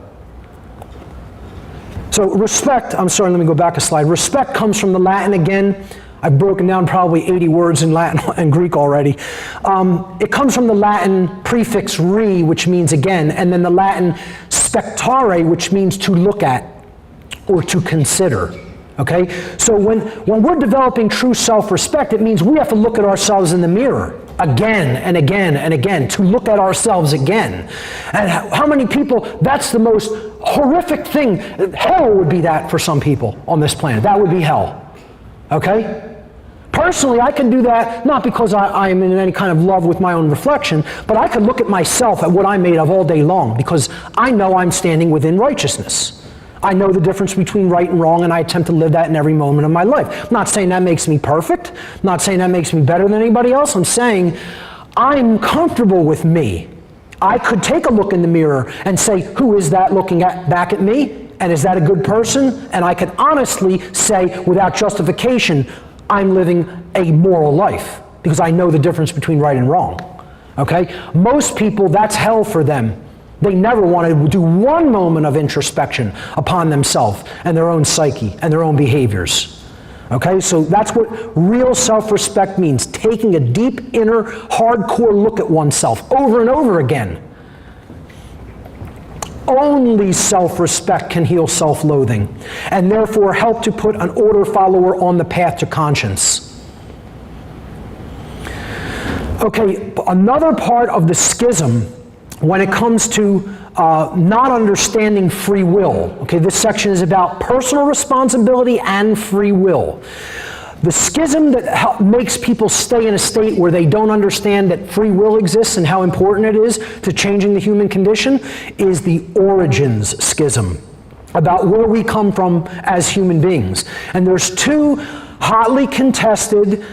Speaker 1: So respect, I'm sorry, let me go back a slide. Respect comes from the Latin again. I've broken down probably 80 words in Latin and Greek already. It comes from the Latin prefix re, which means again, and then the Latin spectare, which means to look at or to consider. Okay? So when we're developing true self-respect, it means we have to look at ourselves in the mirror again and again and again, to look at ourselves again. And how many people, that's the most horrific thing. Hell would be that for some people on this planet. That would be hell. Okay? Personally, I can do that not because I am in any kind of love with my own reflection, but I could look at myself at what I'm made of all day long because I know I'm standing within righteousness. I know the difference between right and wrong, and I attempt to live that in every moment of my life. I'm not saying that makes me perfect. I'm not saying that makes me better than anybody else. I'm saying I'm comfortable with me. I could take a look in the mirror and say, who is that looking back at me? And is that a good person? And I could honestly say, without justification, I'm living a moral life because I know the difference between right and wrong. Okay? Most people, that's hell for them. They never want to do one moment of introspection upon themselves and their own psyche and their own behaviors. Okay, so that's what real self-respect means, taking a deep inner hardcore look at oneself over and over again. Only self-respect can heal self-loathing and therefore help to put an order follower on the path to conscience. Okay, another part of the schism when it comes to not understanding free will. Okay, this section is about personal responsibility and free will. The schism that makes people stay in a state where they don't understand that free will exists and how important it is to changing the human condition is the origins schism, about where we come from as human beings. And there's two hotly contested,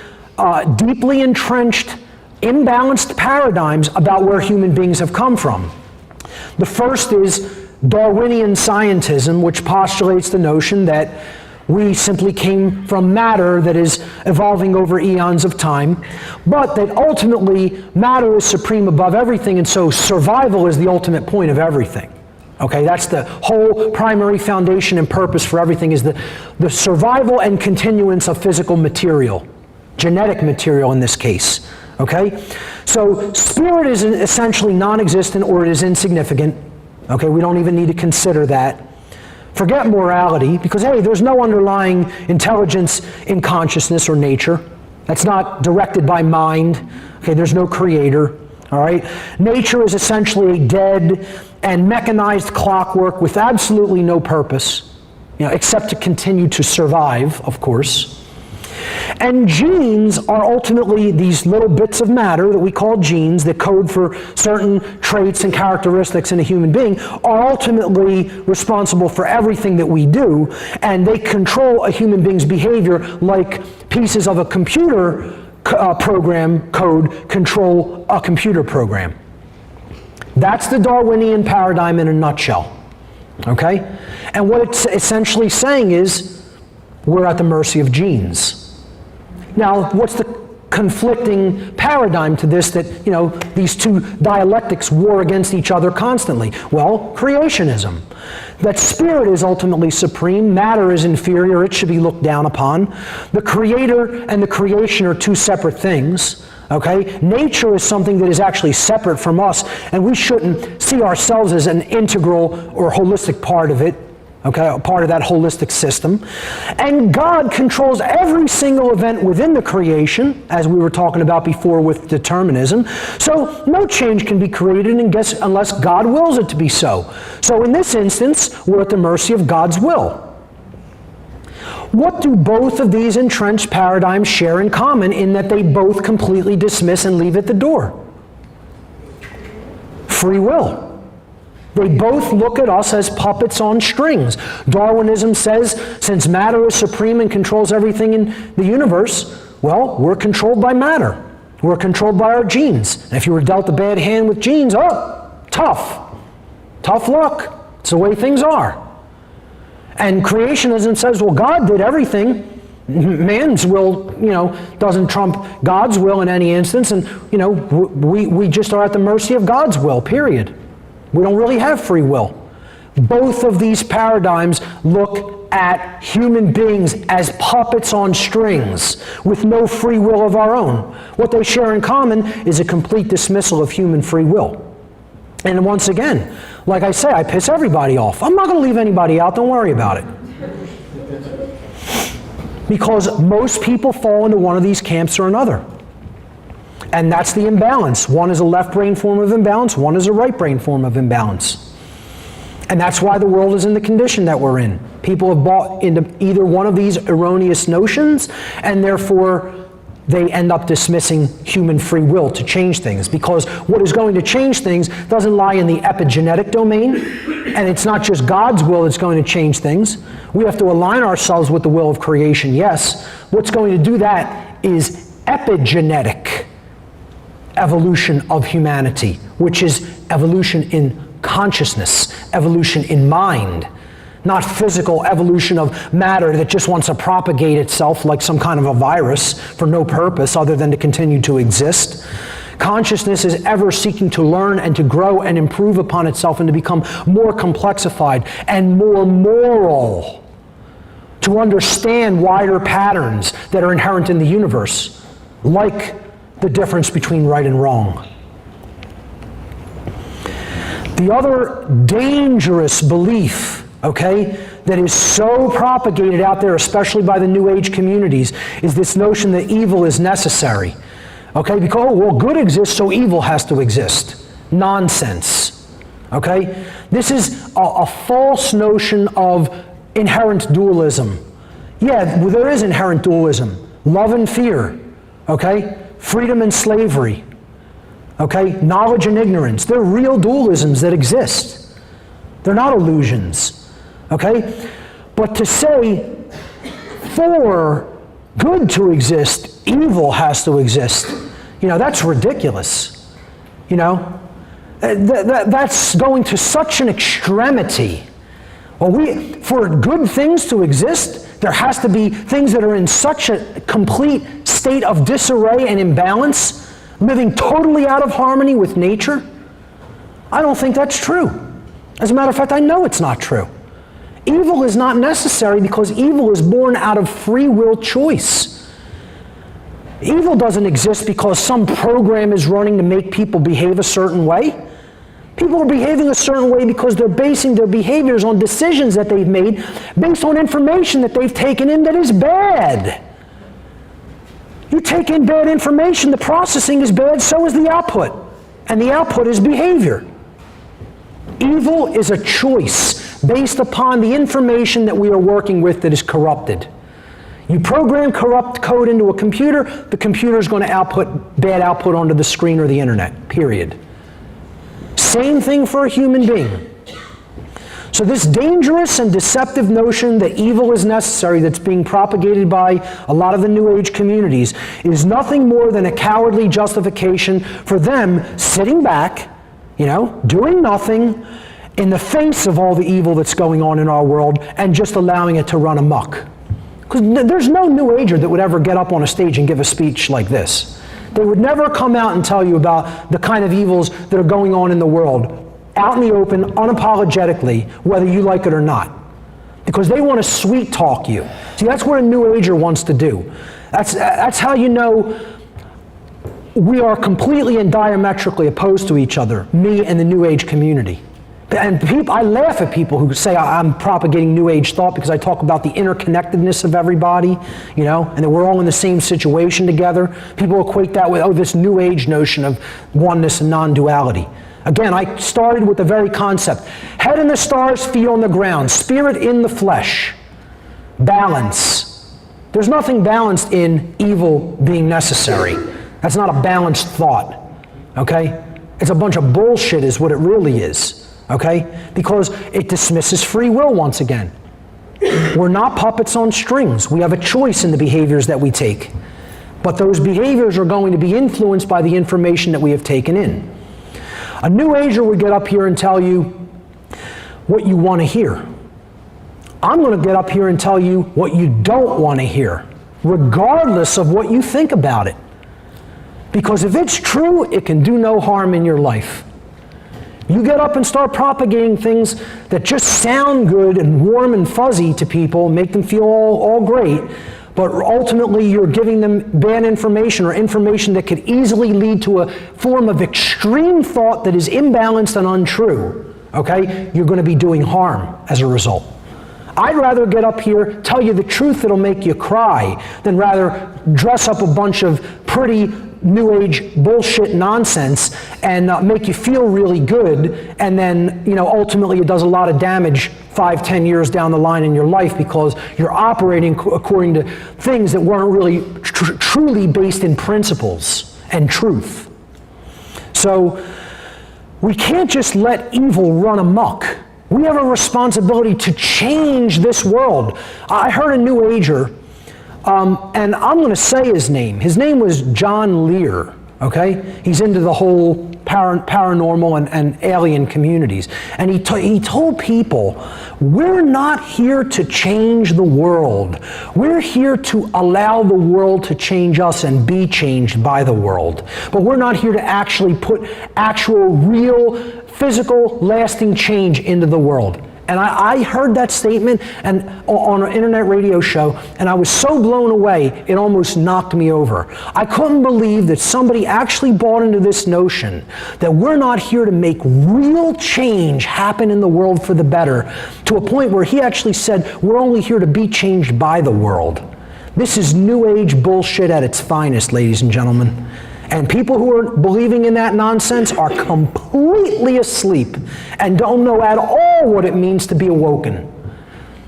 Speaker 1: deeply entrenched, imbalanced paradigms about where human beings have come from. The first is Darwinian scientism, which postulates the notion that we simply came from matter that is evolving over eons of time, but that ultimately matter is supreme above everything, and so survival is the ultimate point of everything. Okay, that's the whole primary foundation and purpose for everything, is the survival and continuance of physical material, genetic material in this case. Okay? So spirit is essentially non-existent or it is insignificant. Okay, we don't even need to consider that. Forget morality, because hey, there's no underlying intelligence in consciousness or nature. That's not directed by mind. Okay, there's no creator. All right? Nature is essentially a dead and mechanized clockwork with absolutely no purpose, except to continue to survive, of course. And genes are ultimately these little bits of matter that we call genes that code for certain traits and characteristics in a human being, are ultimately responsible for everything that we do, and they control a human being's behavior like pieces of a computer program code control a computer program. That's the Darwinian paradigm in a nutshell. Okay? And what it's essentially saying is we're at the mercy of genes. Now, what's the conflicting paradigm to this that, these two dialectics war against each other constantly? Well, creationism. That spirit is ultimately supreme, matter is inferior, it should be looked down upon. The creator and the creation are two separate things. Okay? Nature is something that is actually separate from us, and we shouldn't see ourselves as an integral or holistic part of it. Okay, a part of that holistic system. And God controls every single event within the creation, as we were talking about before with determinism. So no change can be created unless God wills it to be so. So in this instance, we're at the mercy of God's will. What do both of these entrenched paradigms share in common in that they both completely dismiss and leave at the door? Free will. They both look at us as puppets on strings. Darwinism says, since matter is supreme and controls everything in the universe, well, we're controlled by matter. We're controlled by our genes. And if you were dealt a bad hand with genes, tough. Tough luck. It's the way things are. And creationism says, well, God did everything. Man's will, doesn't trump God's will in any instance. And, we just are at the mercy of God's will, period. We don't really have free will. Both of these paradigms look at human beings as puppets on strings with no free will of our own. What they share in common is a complete dismissal of human free will. And once again, like I say, I piss everybody off. I'm not going to leave anybody out. Don't worry about it. Because most people fall into one of these camps or another. And that's the imbalance. One is a left brain form of imbalance, one is a right brain form of imbalance. And that's why the world is in the condition that we're in. People have bought into either one of these erroneous notions, and therefore they end up dismissing human free will to change things. Because what is going to change things doesn't lie in the epigenetic domain, and it's not just God's will that's going to change things. We have to align ourselves with the will of creation, yes. What's going to do that is epigenetic evolution of humanity, which is evolution in consciousness, evolution in mind, not physical evolution of matter that just wants to propagate itself like some kind of a virus for no purpose other than to continue to exist. Consciousness is ever seeking to learn and to grow and improve upon itself and to become more complexified and more moral, to understand wider patterns that are inherent in the universe, like the difference between right and wrong. The other dangerous belief, that is so propagated out there, especially by the New Age communities, is this notion that evil is necessary. Because, good exists, so evil has to exist. Nonsense. This is a false notion of inherent dualism. Yeah, there is inherent dualism. Love and fear. Freedom and slavery, knowledge and ignorance. They're real dualisms that exist. They're not illusions, But to say for good to exist, evil has to exist, that's ridiculous, That's going to such an extremity. For good things to exist, there has to be things that are in such a complete state of disarray and imbalance, living totally out of harmony with nature. I don't think that's true. As a matter of fact, I know it's not true. Evil is not necessary because evil is born out of free will choice. Evil doesn't exist because some program is running to make people behave a certain way. People are behaving a certain way because they're basing their behaviors on decisions that they've made based on information that they've taken in that is bad. You take in bad information, the processing is bad, so is the output. And the output is behavior. Evil is a choice based upon the information that we are working with that is corrupted. You program corrupt code into a computer, the computer is going to output bad output onto the screen or the internet, period. Same thing for a human being. So this dangerous and deceptive notion that evil is necessary that's being propagated by a lot of the New Age communities is nothing more than a cowardly justification for them sitting back, doing nothing in the face of all the evil that's going on in our world and just allowing it to run amok. Because there's no New Ager that would ever get up on a stage and give a speech like this. They would never come out and tell you about the kind of evils that are going on in the world, out in the open, unapologetically, whether you like it or not. Because they want to sweet talk you. See, that's what a New Ager wants to do. That's how you know we are completely and diametrically opposed to each other, me and the New Age community. And I laugh at people who say I'm propagating New Age thought because I talk about the interconnectedness of everybody, and that we're all in the same situation together. People equate that with, this New Age notion of oneness and non-duality. Again, I started with the very concept. Head in the stars, feet on the ground, spirit in the flesh. balance. There's nothing balanced in evil being necessary. That's not a balanced thought, okay? It's a bunch of bullshit is what it really is, okay? Because it dismisses free will once again. We're not puppets on strings. We have a choice in the behaviors that we take. But those behaviors are going to be influenced by the information that we have taken in. A New Ager would get up here and tell you what you want to hear. I'm going to get up here and tell you what you don't want to hear, regardless of what you think about it. Because if it's true, it can do no harm in your life. You get up and start propagating things that just sound good and warm and fuzzy to people, make them feel all great, but ultimately you're giving them bad information or information that could easily lead to a form of extreme thought that is imbalanced and untrue, okay? You're going to be doing harm as a result. I'd rather get up here, tell you the truth that'll make you cry, than rather dress up a bunch of pretty New Age bullshit nonsense and make you feel really good, and then, ultimately it does a lot of damage 5-10 years down the line in your life because you're operating according to things that weren't really truly based in principles and truth. So we can't just let evil run amok. We have a responsibility to change this world. I heard a New Ager, and I'm going to say his name. His name was John Lear, okay? He's into the whole paranormal and alien communities. And he told people, we're not here to change the world. We're here to allow the world to change us and be changed by the world. But we're not here to actually put actual, real, physical, lasting change into the world. And I heard that statement on an internet radio show, and I was so blown away, it almost knocked me over. I couldn't believe that somebody actually bought into this notion that we're not here to make real change happen in the world for the better, to a point where he actually said we're only here to be changed by the world. This is New Age bullshit at its finest, ladies and gentlemen. And people who are believing in that nonsense are completely asleep and don't know at all what it means to be awoken.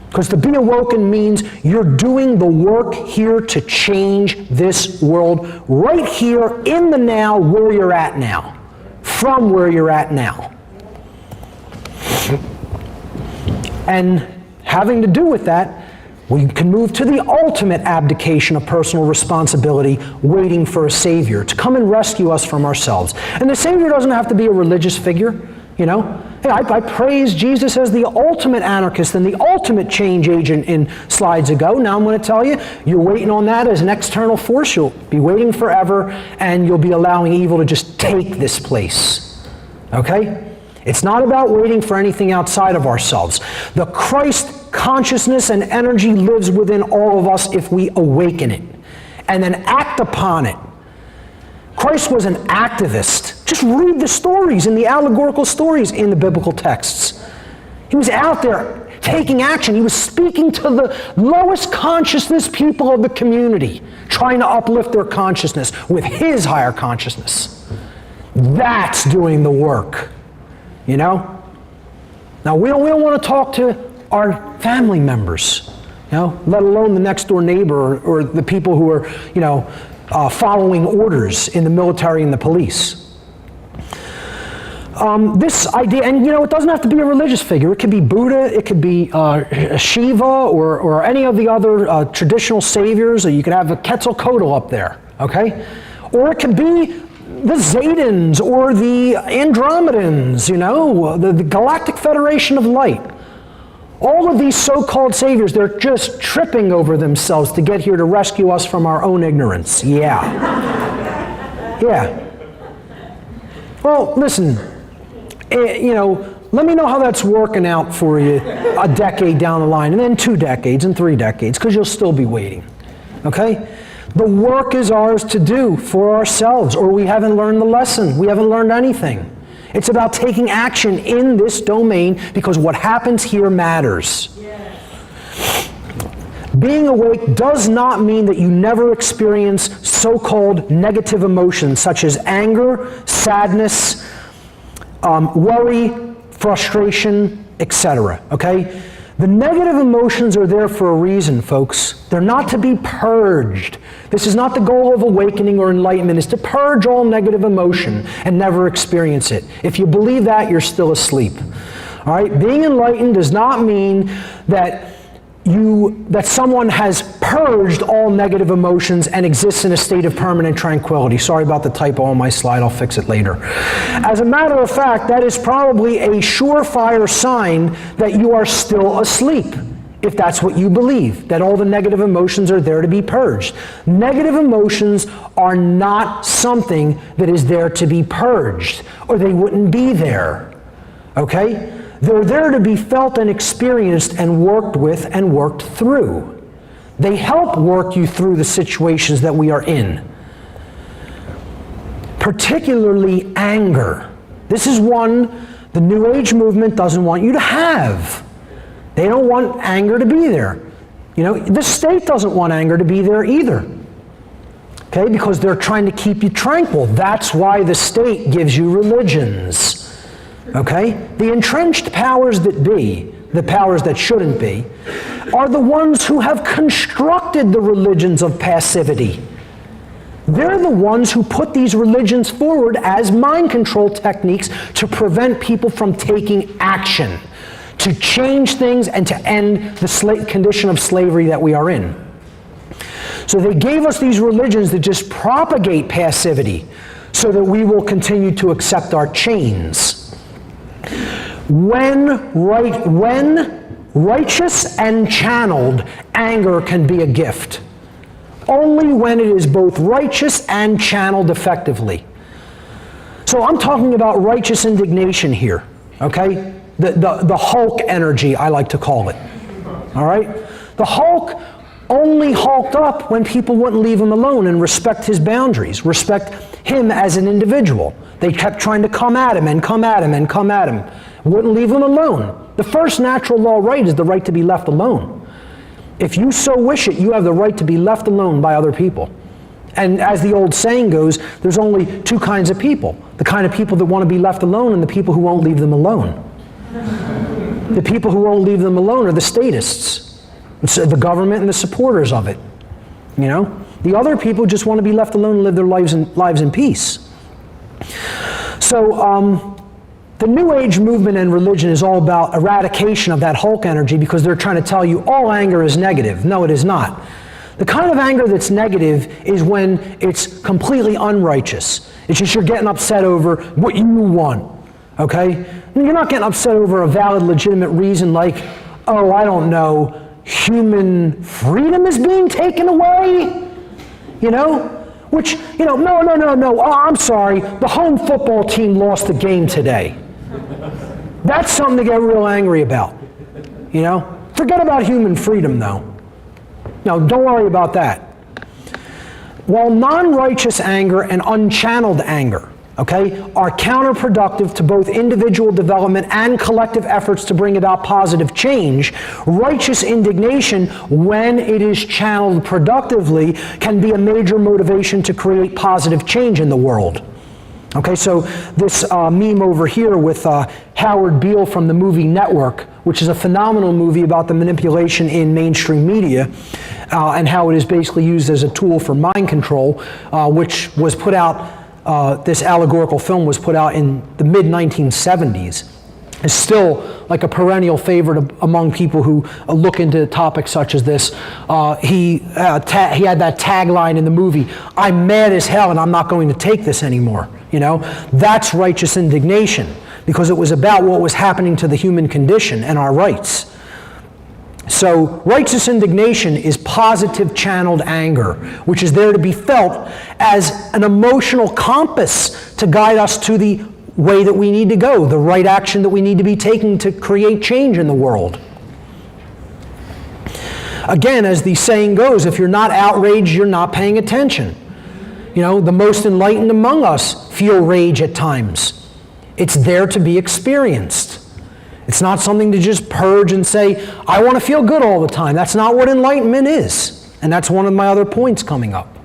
Speaker 1: Because to be awoken means you're doing the work here to change this world right here in the now, where you're at now. From where you're at now. And having to do with that, we can move to the ultimate abdication of personal responsibility, waiting for a Savior to come and rescue us from ourselves. And the Savior doesn't have to be a religious figure, Hey, I praised Jesus as the ultimate anarchist and the ultimate change agent in slides ago. Now I'm going to tell you, you're waiting on that as an external force. You'll be waiting forever, and you'll be allowing evil to just take this place. Okay? It's not about waiting for anything outside of ourselves. The Christ consciousness and energy lives within all of us if we awaken it and then act upon it. Christ was an activist. Just read the stories and the allegorical stories in the biblical texts. He was out there taking action. He was speaking to the lowest consciousness people of the community, trying to uplift their consciousness with his higher consciousness. That's doing the work. Now we don't want to talk to our family members, let alone the next door neighbor or the people who are, following orders in the military and the police. This idea, and it doesn't have to be a religious figure. It could be Buddha, it could be Shiva, or any of the other traditional saviors, or you could have a Quetzalcoatl up there, okay? Or it could be the Zadans or the Andromedans, the Galactic Federation of Light. All of these so-called saviors, they're just tripping over themselves to get here to rescue us from our own ignorance. Yeah. Yeah. Well, listen, let me know how that's working out for you a decade down the line, and then 2 decades and 3 decades, because you'll still be waiting. Okay? The work is ours to do for ourselves, or we haven't learned the lesson. We haven't learned anything. It's about taking action in this domain, because what happens here matters. Yes. Being awake does not mean that you never experience so-called negative emotions such as anger, sadness, worry, frustration, etc. Okay? The negative emotions are there for a reason, folks. They're not to be purged. This is not the goal of awakening or enlightenment, is to purge all negative emotion and never experience it. If you believe that, you're still asleep. All right? Being enlightened does not mean that someone has purged all negative emotions and exists in a state of permanent tranquility. Sorry about the typo on my slide, I'll fix it later. As a matter of fact, that is probably a surefire sign that you are still asleep, if that's what you believe, that all the negative emotions are there to be purged. Negative emotions are not something that is there to be purged, or they wouldn't be there. Okay? They're there to be felt and experienced and worked with and worked through. They help work you through the situations that we are in. Particularly anger. This is one the New Age movement doesn't want you to have. They don't want anger to be there. You know, the state doesn't want anger to be there either. Okay, because they're trying to keep you tranquil. That's why the state gives you religions. Okay? The entrenched powers that be, the powers that shouldn't be, are the ones who have constructed the religions of passivity. They're the ones who put these religions forward as mind control techniques to prevent people from taking action, to change things and to end the condition of slavery that we are in. So they gave us these religions that just propagate passivity so that we will continue to accept our chains. When righteous and channeled, anger can be a gift. Only when it is both righteous and channeled effectively. So I'm talking about righteous indignation here, okay? The Hulk energy, I like to call it, all right? The Hulk only hulked up when people wouldn't leave him alone and respect his boundaries, respect him as an individual. They kept trying to come at him and come at him and come at him. Wouldn't leave him alone. The first natural law right is the right to be left alone. If you so wish it, you have the right to be left alone by other people. And as the old saying goes, there's only two kinds of people. The kind of people that want to be left alone and the people who won't leave them alone. The people who won't leave them alone are the statists. It's the government and the supporters of it. You know? The other people just want to be left alone and live their lives in peace. So the New Age movement and religion is all about eradication of that Hulk energy because they're trying to tell you all anger is negative. No, it is not. The kind of anger that's negative is when it's completely unrighteous. It's just you're getting upset over what you want, okay? You're not getting upset over a valid, legitimate reason like, oh, I don't know, human freedom is being taken away, you know? Which, you know, no, oh, I'm sorry, the home football team lost the game today. That's something to get real angry about, you know? Forget about human freedom, though. No, don't worry about that. While non-righteous anger and unchanneled anger, okay, are counterproductive to both individual development and collective efforts to bring about positive change, righteous indignation, when it is channeled productively, can be a major motivation to create positive change in the world. Okay, so this meme over here with Howard Beale from the movie Network, which is a phenomenal movie about the manipulation in mainstream media and how it is basically used as a tool for mind control, which was put out, this allegorical film was put out in the mid-1970s. Is still like a perennial favorite among people who look into topics such as this. He had that tagline in the movie, "I'm mad as hell and I'm not going to take this anymore." You know, that's righteous indignation because it was about what was happening to the human condition and our rights. So righteous indignation is positive channeled anger, which is there to be felt as an emotional compass to guide us to the way that we need to go, the right action that we need to be taking to create change in the world. Again, as the saying goes, if you're not outraged, you're not paying attention. You know, the most enlightened among us feel rage at times. It's there to be experienced. It's not something to just purge and say, I want to feel good all the time. That's not what enlightenment is. And that's one of my other points coming up.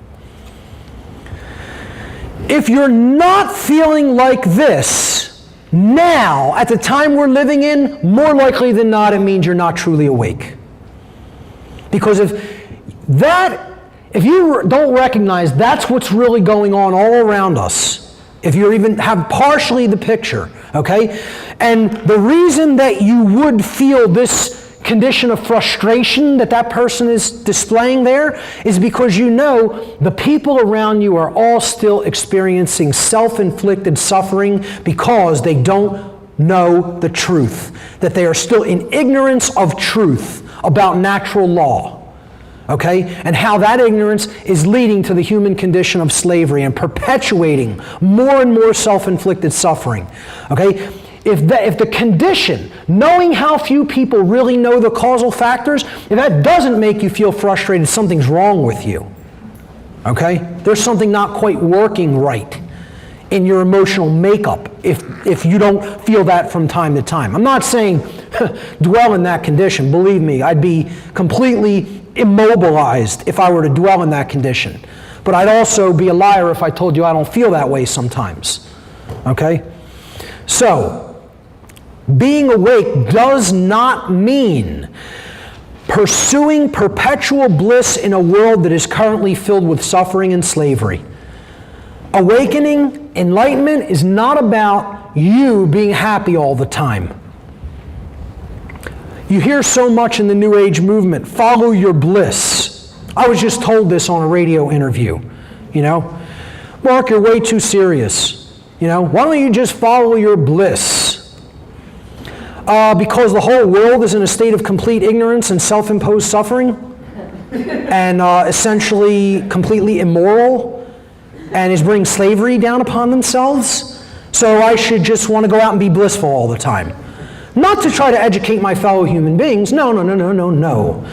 Speaker 1: If you're not feeling like this, now, at the time we're living in, more likely than not, it means you're not truly awake. Because if you don't recognize that's what's really going on all around us, if you even have partially the picture, okay? And the reason that you would feel this condition of frustration that person is displaying there is because you know the people around you are all still experiencing self-inflicted suffering because they don't know the truth, that they are still in ignorance of truth about natural law. Okay? And how that ignorance is leading to the human condition of slavery and perpetuating more and more self-inflicted suffering. Okay? If the condition, knowing how few people really know the causal factors, if that doesn't make you feel frustrated, something's wrong with you. Okay? There's something not quite working right in your emotional makeup if you don't feel that from time to time. I'm not saying dwell in that condition. Believe me, I'd be completely immobilized if I were to dwell in that condition. But I'd also be a liar if I told you I don't feel that way sometimes. Okay? So, being awake does not mean pursuing perpetual bliss in a world that is currently filled with suffering and slavery. Awakening, enlightenment, is not about you being happy all the time. You hear so much in the New Age movement, follow your bliss. I was just told this on a radio interview, Mark, you're way too serious. Why don't you just follow your bliss? Because the whole world is in a state of complete ignorance and self-imposed suffering and essentially completely immoral and is bringing slavery down upon themselves. So I should just want to go out and be blissful all the time. Not to try to educate my fellow human beings. No.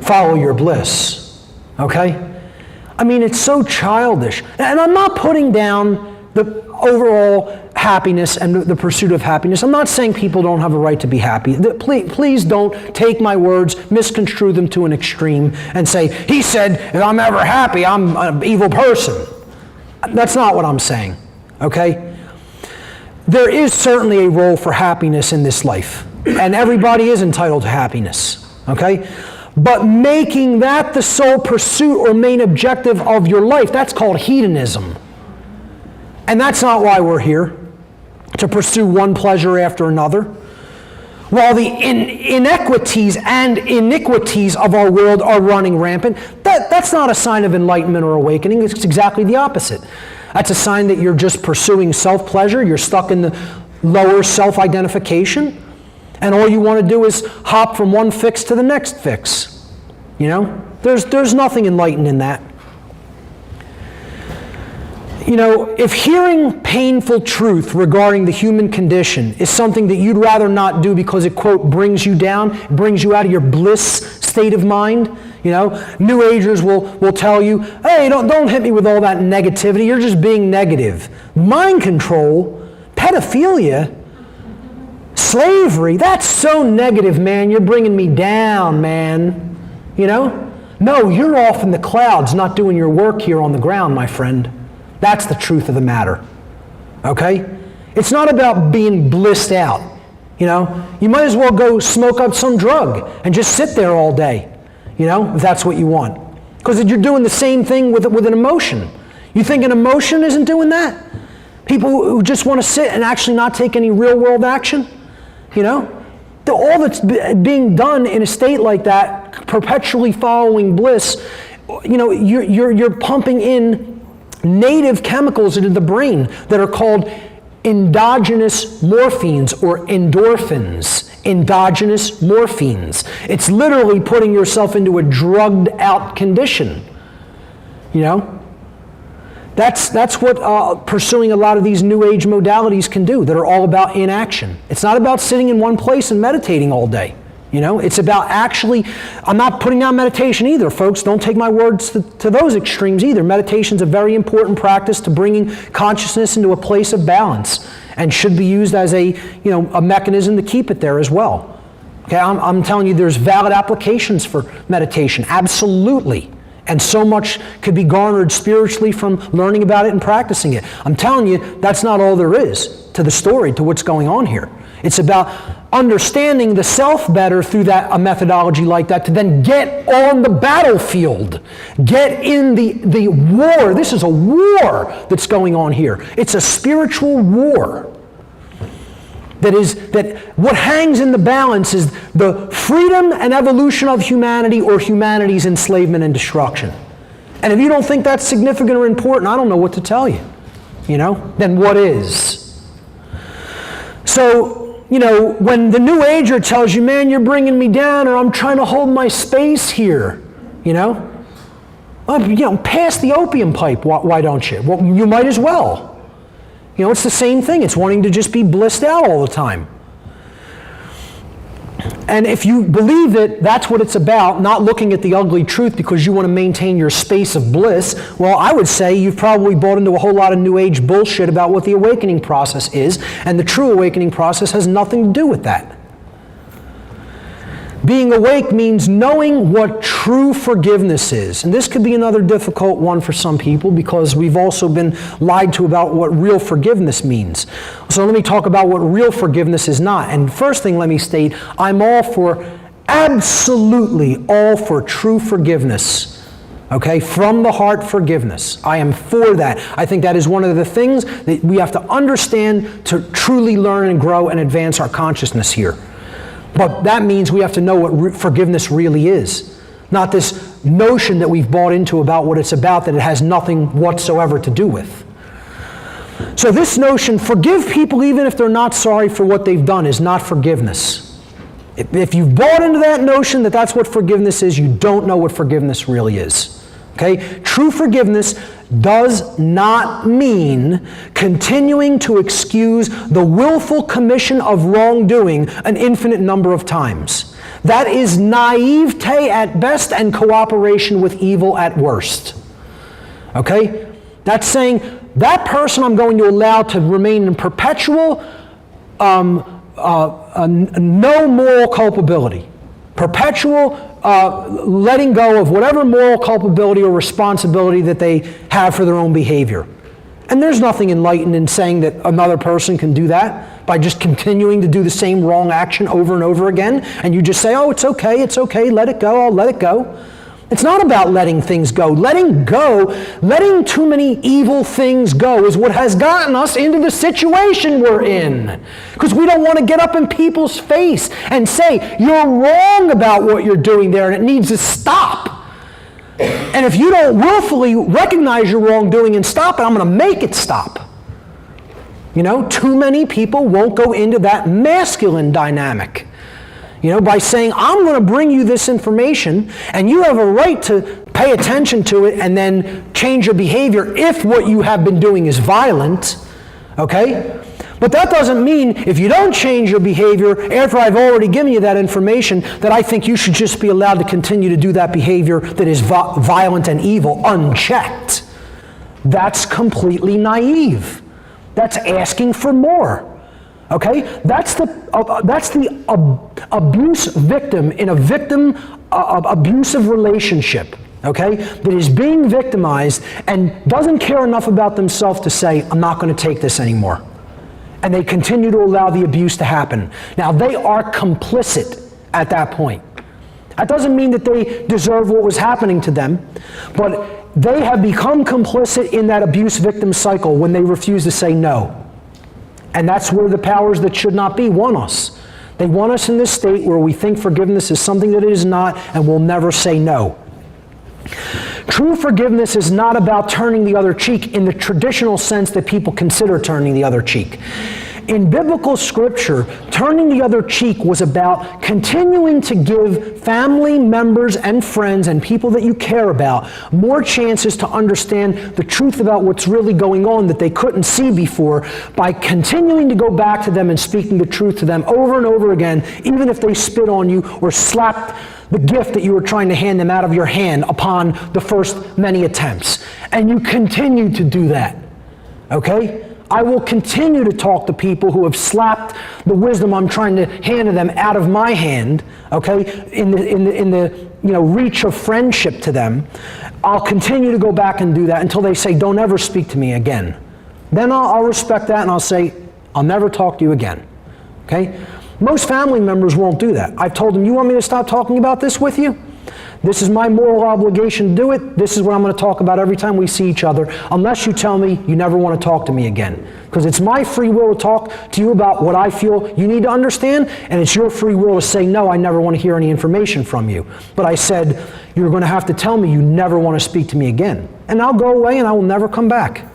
Speaker 1: Follow your bliss. Okay? I mean, it's so childish. And I'm not putting down the overall happiness and the pursuit of happiness. I'm not saying people don't have a right to be happy. Please don't take my words, misconstrue them to an extreme, and say, he said, if I'm ever happy, I'm an evil person. That's not what I'm saying. Okay? There is certainly a role for happiness in this life, and everybody is entitled to happiness, okay? But making that the sole pursuit or main objective of your life, that's called hedonism. And that's not why we're here, to pursue one pleasure after another. While the inequities and iniquities of our world are running rampant, that's not a sign of enlightenment or awakening. It's exactly the opposite. That's a sign that you're just pursuing self-pleasure. You're stuck in the lower self-identification. And all you want to do is hop from one fix to the next fix. There's nothing enlightened in that. If hearing painful truth regarding the human condition is something that you'd rather not do because it, quote, brings you down, brings you out of your bliss state of mind, New Agers will tell you, hey, don't hit me with all that negativity. You're just being negative. Mind control, pedophilia, slavery, that's so negative, man. You're bringing me down, man. No, you're off in the clouds not doing your work here on the ground, my friend. That's the truth of the matter. Okay? It's not about being blissed out. You might as well go smoke up some drug and just sit there all day. If that's what you want. Because you're doing the same thing with an emotion. You think an emotion isn't doing that? People who just want to sit and actually not take any real world action? All that's being done in a state like that, perpetually following bliss, you're pumping in native chemicals into the brain that are called endogenous morphines or endorphins. Endogenous morphines. It's literally putting yourself into a drugged out condition. That's what pursuing a lot of these New Age modalities can do that are all about inaction. It's not about sitting in one place and meditating all day. It's about actually, I'm not putting down meditation either, folks. Don't take my words to those extremes either. Meditation's a very important practice to bringing consciousness into a place of balance and should be used as a mechanism to keep it there as well. Okay, I'm telling you there's valid applications for meditation, absolutely. And so much could be garnered spiritually from learning about it and practicing it. I'm telling you, that's not all there is. to the story, to what's going on here. It's about understanding the self better through a methodology like that to then get on the battlefield. Get in the war. This is a war that's going on here. It's a spiritual war. That what hangs in the balance is the freedom and evolution of humanity or humanity's enslavement and destruction. And if you don't think that's significant or important, I don't know what to tell you. Then what is? So, when the New Ager tells you, man, you're bringing me down, or I'm trying to hold my space here, pass the opium pipe, why don't you? Well, you might as well. It's the same thing. It's wanting to just be blissed out all the time. And if you believe that that's what it's about, not looking at the ugly truth because you want to maintain your space of bliss, well, I would say you've probably bought into a whole lot of New Age bullshit about what the awakening process is, and the true awakening process has nothing to do with that. Being awake means knowing what true forgiveness is. And this could be another difficult one for some people because we've also been lied to about what real forgiveness means. So let me talk about what real forgiveness is not. And first thing, let me state, I'm absolutely all for true forgiveness. Okay? From the heart forgiveness. I am for that. I think that is one of the things that we have to understand to truly learn and grow and advance our consciousness here. But that means we have to know what forgiveness really is. Not this notion that we've bought into about what it's about that it has nothing whatsoever to do with. So this notion, forgive people even if they're not sorry for what they've done, is not forgiveness. If you've bought into that notion that that's what forgiveness is, you don't know what forgiveness really is. Okay? True forgiveness does not mean continuing to excuse the willful commission of wrongdoing an infinite number of times. That is naivete at best and cooperation with evil at worst. Okay? That's saying that person I'm going to allow to remain in perpetual no moral culpability. Perpetual letting go of whatever moral culpability or responsibility that they have for their own behavior. And there's nothing enlightened in saying that another person can do that by just continuing to do the same wrong action over and over again, and you just say, oh, it's okay, let it go, I'll let it go. It's not about letting things go. Letting too many evil things go is what has gotten us into the situation we're in. Because we don't want to get up in people's face and say, you're wrong about what you're doing there and it needs to stop. And if you don't willfully recognize your wrongdoing and stop it, I'm going to make it stop. Too many people won't go into that masculine dynamic. By saying, I'm going to bring you this information, and you have a right to pay attention to it and then change your behavior if what you have been doing is violent, okay? But that doesn't mean if you don't change your behavior after I've already given you that information that I think you should just be allowed to continue to do that behavior that is violent and evil unchecked. That's completely naive. That's asking for more. Okay, that's the abuse victim in a victim abusive relationship. Okay, that is being victimized and doesn't care enough about themselves to say, I'm not going to take this anymore. And they continue to allow the abuse to happen. Now they are complicit at that point. That doesn't mean that they deserve what was happening to them, but they have become complicit in that abuse victim cycle when they refuse to say no. And that's where the powers that should not be want us. They want us in this state where we think forgiveness is something that it is not and will never say no. True forgiveness is not about turning the other cheek in the traditional sense that people consider turning the other cheek. In biblical scripture, turning the other cheek was about continuing to give family members and friends and people that you care about more chances to understand the truth about what's really going on that they couldn't see before by continuing to go back to them and speaking the truth to them over and over again, even if they spit on you or slapped the gift that you were trying to hand them out of your hand upon the first many attempts. And you continue to do that, okay? I will continue to talk to people who have slapped the wisdom I'm trying to hand to them out of my hand, okay, in the reach of friendship to them. I'll continue to go back and do that until they say, don't ever speak to me again. Then I'll respect that and I'll say, I'll never talk to you again. Okay? Most family members won't do that. I've told them, you want me to stop talking about this with you? This is my moral obligation to do it. This is what I'm going to talk about every time we see each other, unless you tell me you never want to talk to me again. Because it's my free will to talk to you about what I feel you need to understand, and it's your free will to say, no, I never want to hear any information from you. But I said, you're going to have to tell me you never want to speak to me again. And I'll go away and I will never come back.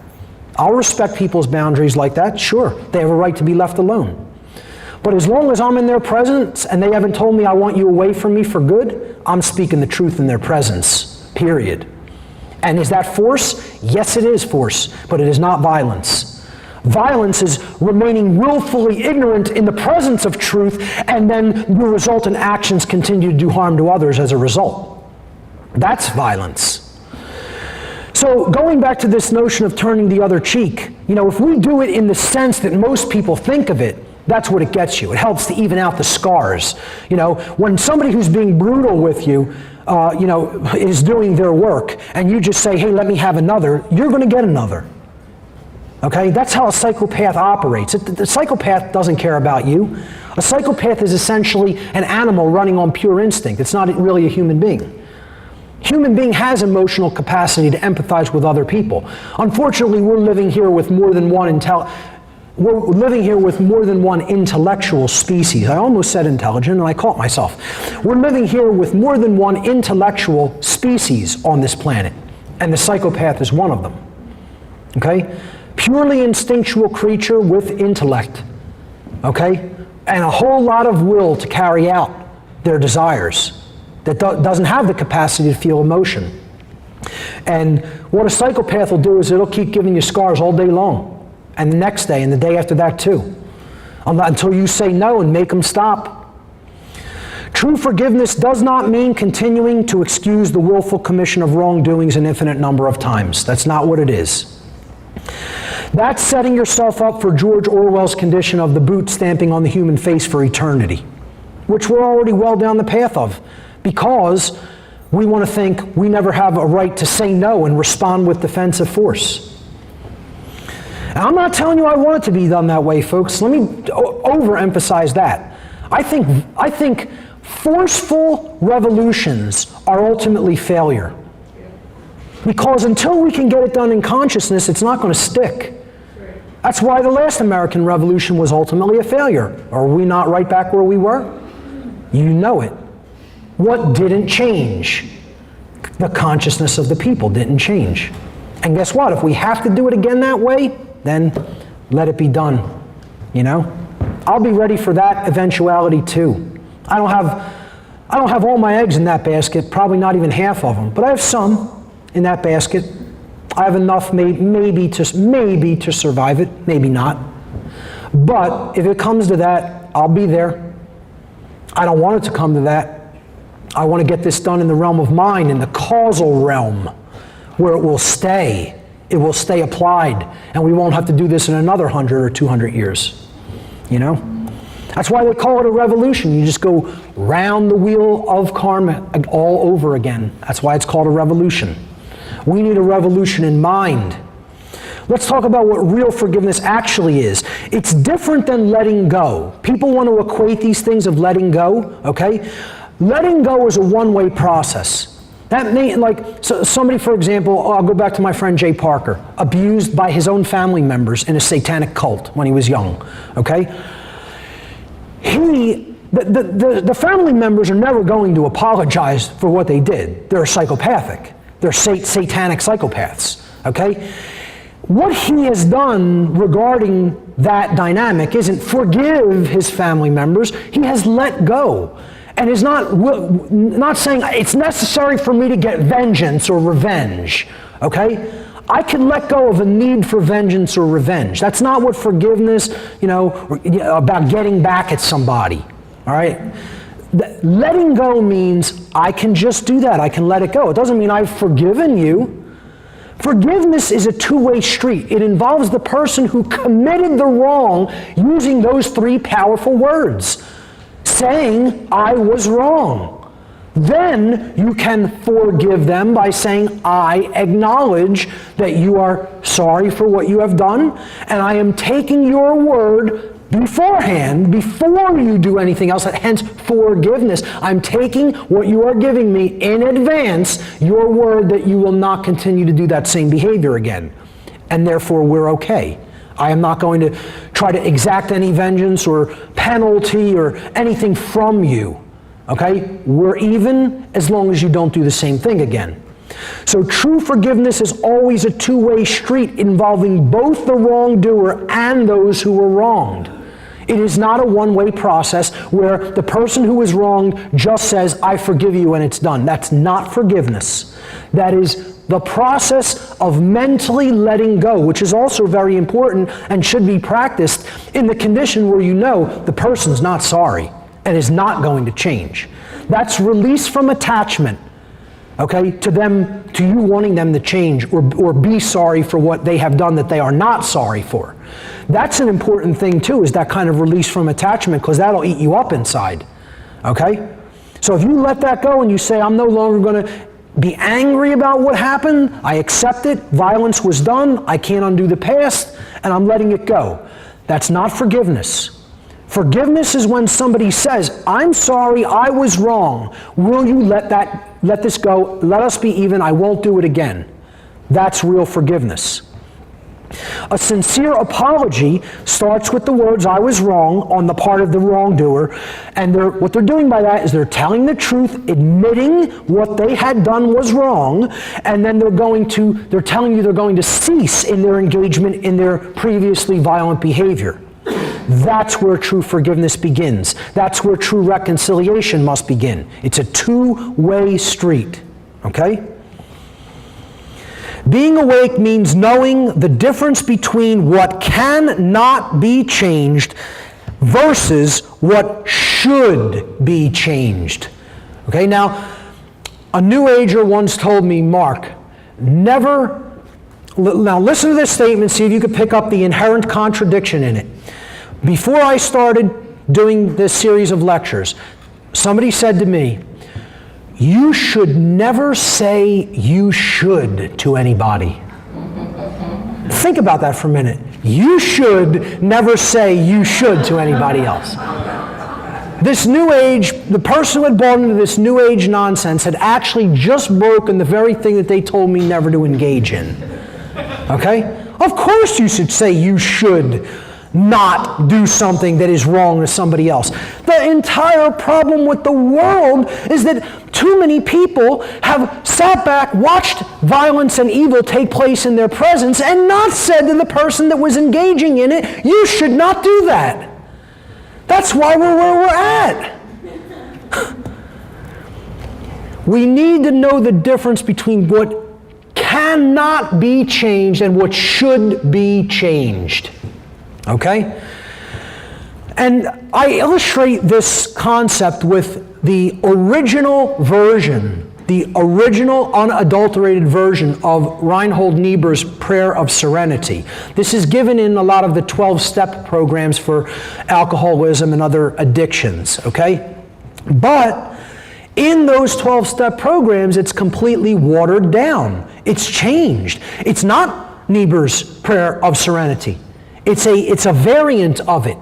Speaker 1: I'll respect people's boundaries like that. Sure, they have a right to be left alone. But as long as I'm in their presence and they haven't told me I want you away from me for good, I'm speaking the truth in their presence, period. And is that force? Yes, it is force, but it is not violence. Violence is remaining willfully ignorant in the presence of truth, and then the resultant actions continue to do harm to others as a result. That's violence. So going back to this notion of turning the other cheek, if we do it in the sense that most people think of it, that's what it gets you. It helps to even out the scars. When somebody who's being brutal with you, is doing their work, and you just say, hey, let me have another, you're going to get another. Okay? That's how a psychopath operates. The psychopath doesn't care about you. A psychopath is essentially an animal running on pure instinct. It's not really a human being. Human being has emotional capacity to empathize with other people. Unfortunately, we're living here with more than one intellectual species. I almost said intelligent, and I caught myself. We're living here with more than one intellectual species on this planet, and the psychopath is one of them. Okay? Purely instinctual creature with intellect. Okay? And a whole lot of will to carry out their desires that doesn't have the capacity to feel emotion. And what a psychopath will do is it'll keep giving you scars all day long. And the next day, and the day after that too. Until you say no and make them stop. True forgiveness does not mean continuing to excuse the willful commission of wrongdoings an infinite number of times. That's not what it is. That's setting yourself up for George Orwell's condition of the boot stamping on the human face for eternity, which we're already well down the path of, because we want to think we never have a right to say no and respond with defensive force. And I'm not telling you I want it to be done that way, folks. Let me overemphasize that. I think forceful revolutions are ultimately failure. Because until we can get it done in consciousness, it's not going to stick. That's why the last American Revolution was ultimately a failure. Are we not right back where we were? You know it. What didn't change? The consciousness of the people didn't change. And guess what? If we have to do it again that way, then let it be done. I'll be ready for that eventuality too. I don't have all my eggs in that basket, probably not even half of them, but I have some in that basket. I have enough maybe to survive it, maybe not. But if it comes to that, I'll be there. I don't want it to come to that. I want to get this done in the realm of mind, in the causal realm, where it will stay. It will stay applied, and we won't have to do this in another 100 or 200 years. That's why they call it a revolution. You just go round the wheel of karma all over again. That's why it's called a revolution. We need a revolution in mind. Let's talk about what real forgiveness actually is. It's different than letting go. People want to equate these things of letting go, okay? Letting go is a one-way process. That may, somebody, for example, I'll go back to my friend Jay Parker, abused by his own family members in a satanic cult when he was young, okay? The family members are never going to apologize for what they did. They're psychopathic. They're satanic psychopaths, okay? What he has done regarding that dynamic isn't forgive his family members. He has let go. And is not saying it's necessary for me to get vengeance or revenge, okay? I can let go of a need for vengeance or revenge. That's not what forgiveness, about getting back at somebody, all right? Letting go means I can just do that. I can let it go. It doesn't mean I've forgiven you. Forgiveness is a two-way street. It involves the person who committed the wrong using those three powerful words. Saying, I was wrong. Then you can forgive them by saying, I acknowledge that you are sorry for what you have done, and I am taking your word beforehand, before you do anything else, hence forgiveness. I'm taking what you are giving me in advance, your word that you will not continue to do that same behavior again. And therefore we're okay. I am not going to try to exact any vengeance or penalty or anything from you. Okay? We're even as long as you don't do the same thing again. So true forgiveness is always a two-way street involving both the wrongdoer and those who were wronged. It is not a one-way process where the person who is wronged just says, I forgive you, and it's done. That's not forgiveness. That is the process of mentally letting go, which is also very important and should be practiced in the condition where you know the person's not sorry and is not going to change. That's release from attachment, okay, to you wanting them to change or be sorry for what they have done that they are not sorry for. That's an important thing too, is that kind of release from attachment, because that'll eat you up inside, okay? So if you let that go and you say, I'm no longer going to be angry about what happened, I accept it, violence was done, I can't undo the past, and I'm letting it go. That's not forgiveness. Forgiveness is when somebody says, I'm sorry, I was wrong. Will you let this go? Let us be even, I won't do it again. That's real forgiveness. A sincere apology starts with the words, I was wrong, on the part of the wrongdoer, and what they're doing by that is they're telling the truth, admitting what they had done was wrong, and then they're telling you they're going to cease in their engagement in their previously violent behavior. That's where true forgiveness begins. That's where true reconciliation must begin. It's a two-way street, okay? Being awake means knowing the difference between what cannot be changed versus what should be changed. Okay, now, a New Ager once told me, Mark, now listen to this statement, see if you could pick up the inherent contradiction in it. Before I started doing this series of lectures, somebody said to me, you should never say you should to anybody. Think about that for a minute. You should never say you should to anybody else. This New Age, the person who had bought into this New Age nonsense had actually just broken the very thing that they told me never to engage in. Okay? Of course you should say you should not do something that is wrong to somebody else. The entire problem with the world is that too many people have sat back, watched violence and evil take place in their presence, and not said to the person that was engaging in it, you should not do that. That's why we're where we're at. We need to know the difference between what cannot be changed and what should be changed. Okay? And I illustrate this concept with the original version, the original unadulterated version of Reinhold Niebuhr's Prayer of Serenity. This is given in a lot of the 12-step programs for alcoholism and other addictions, okay? But in those 12-step programs, it's completely watered down. It's changed. It's not Niebuhr's Prayer of Serenity. It's a variant of it.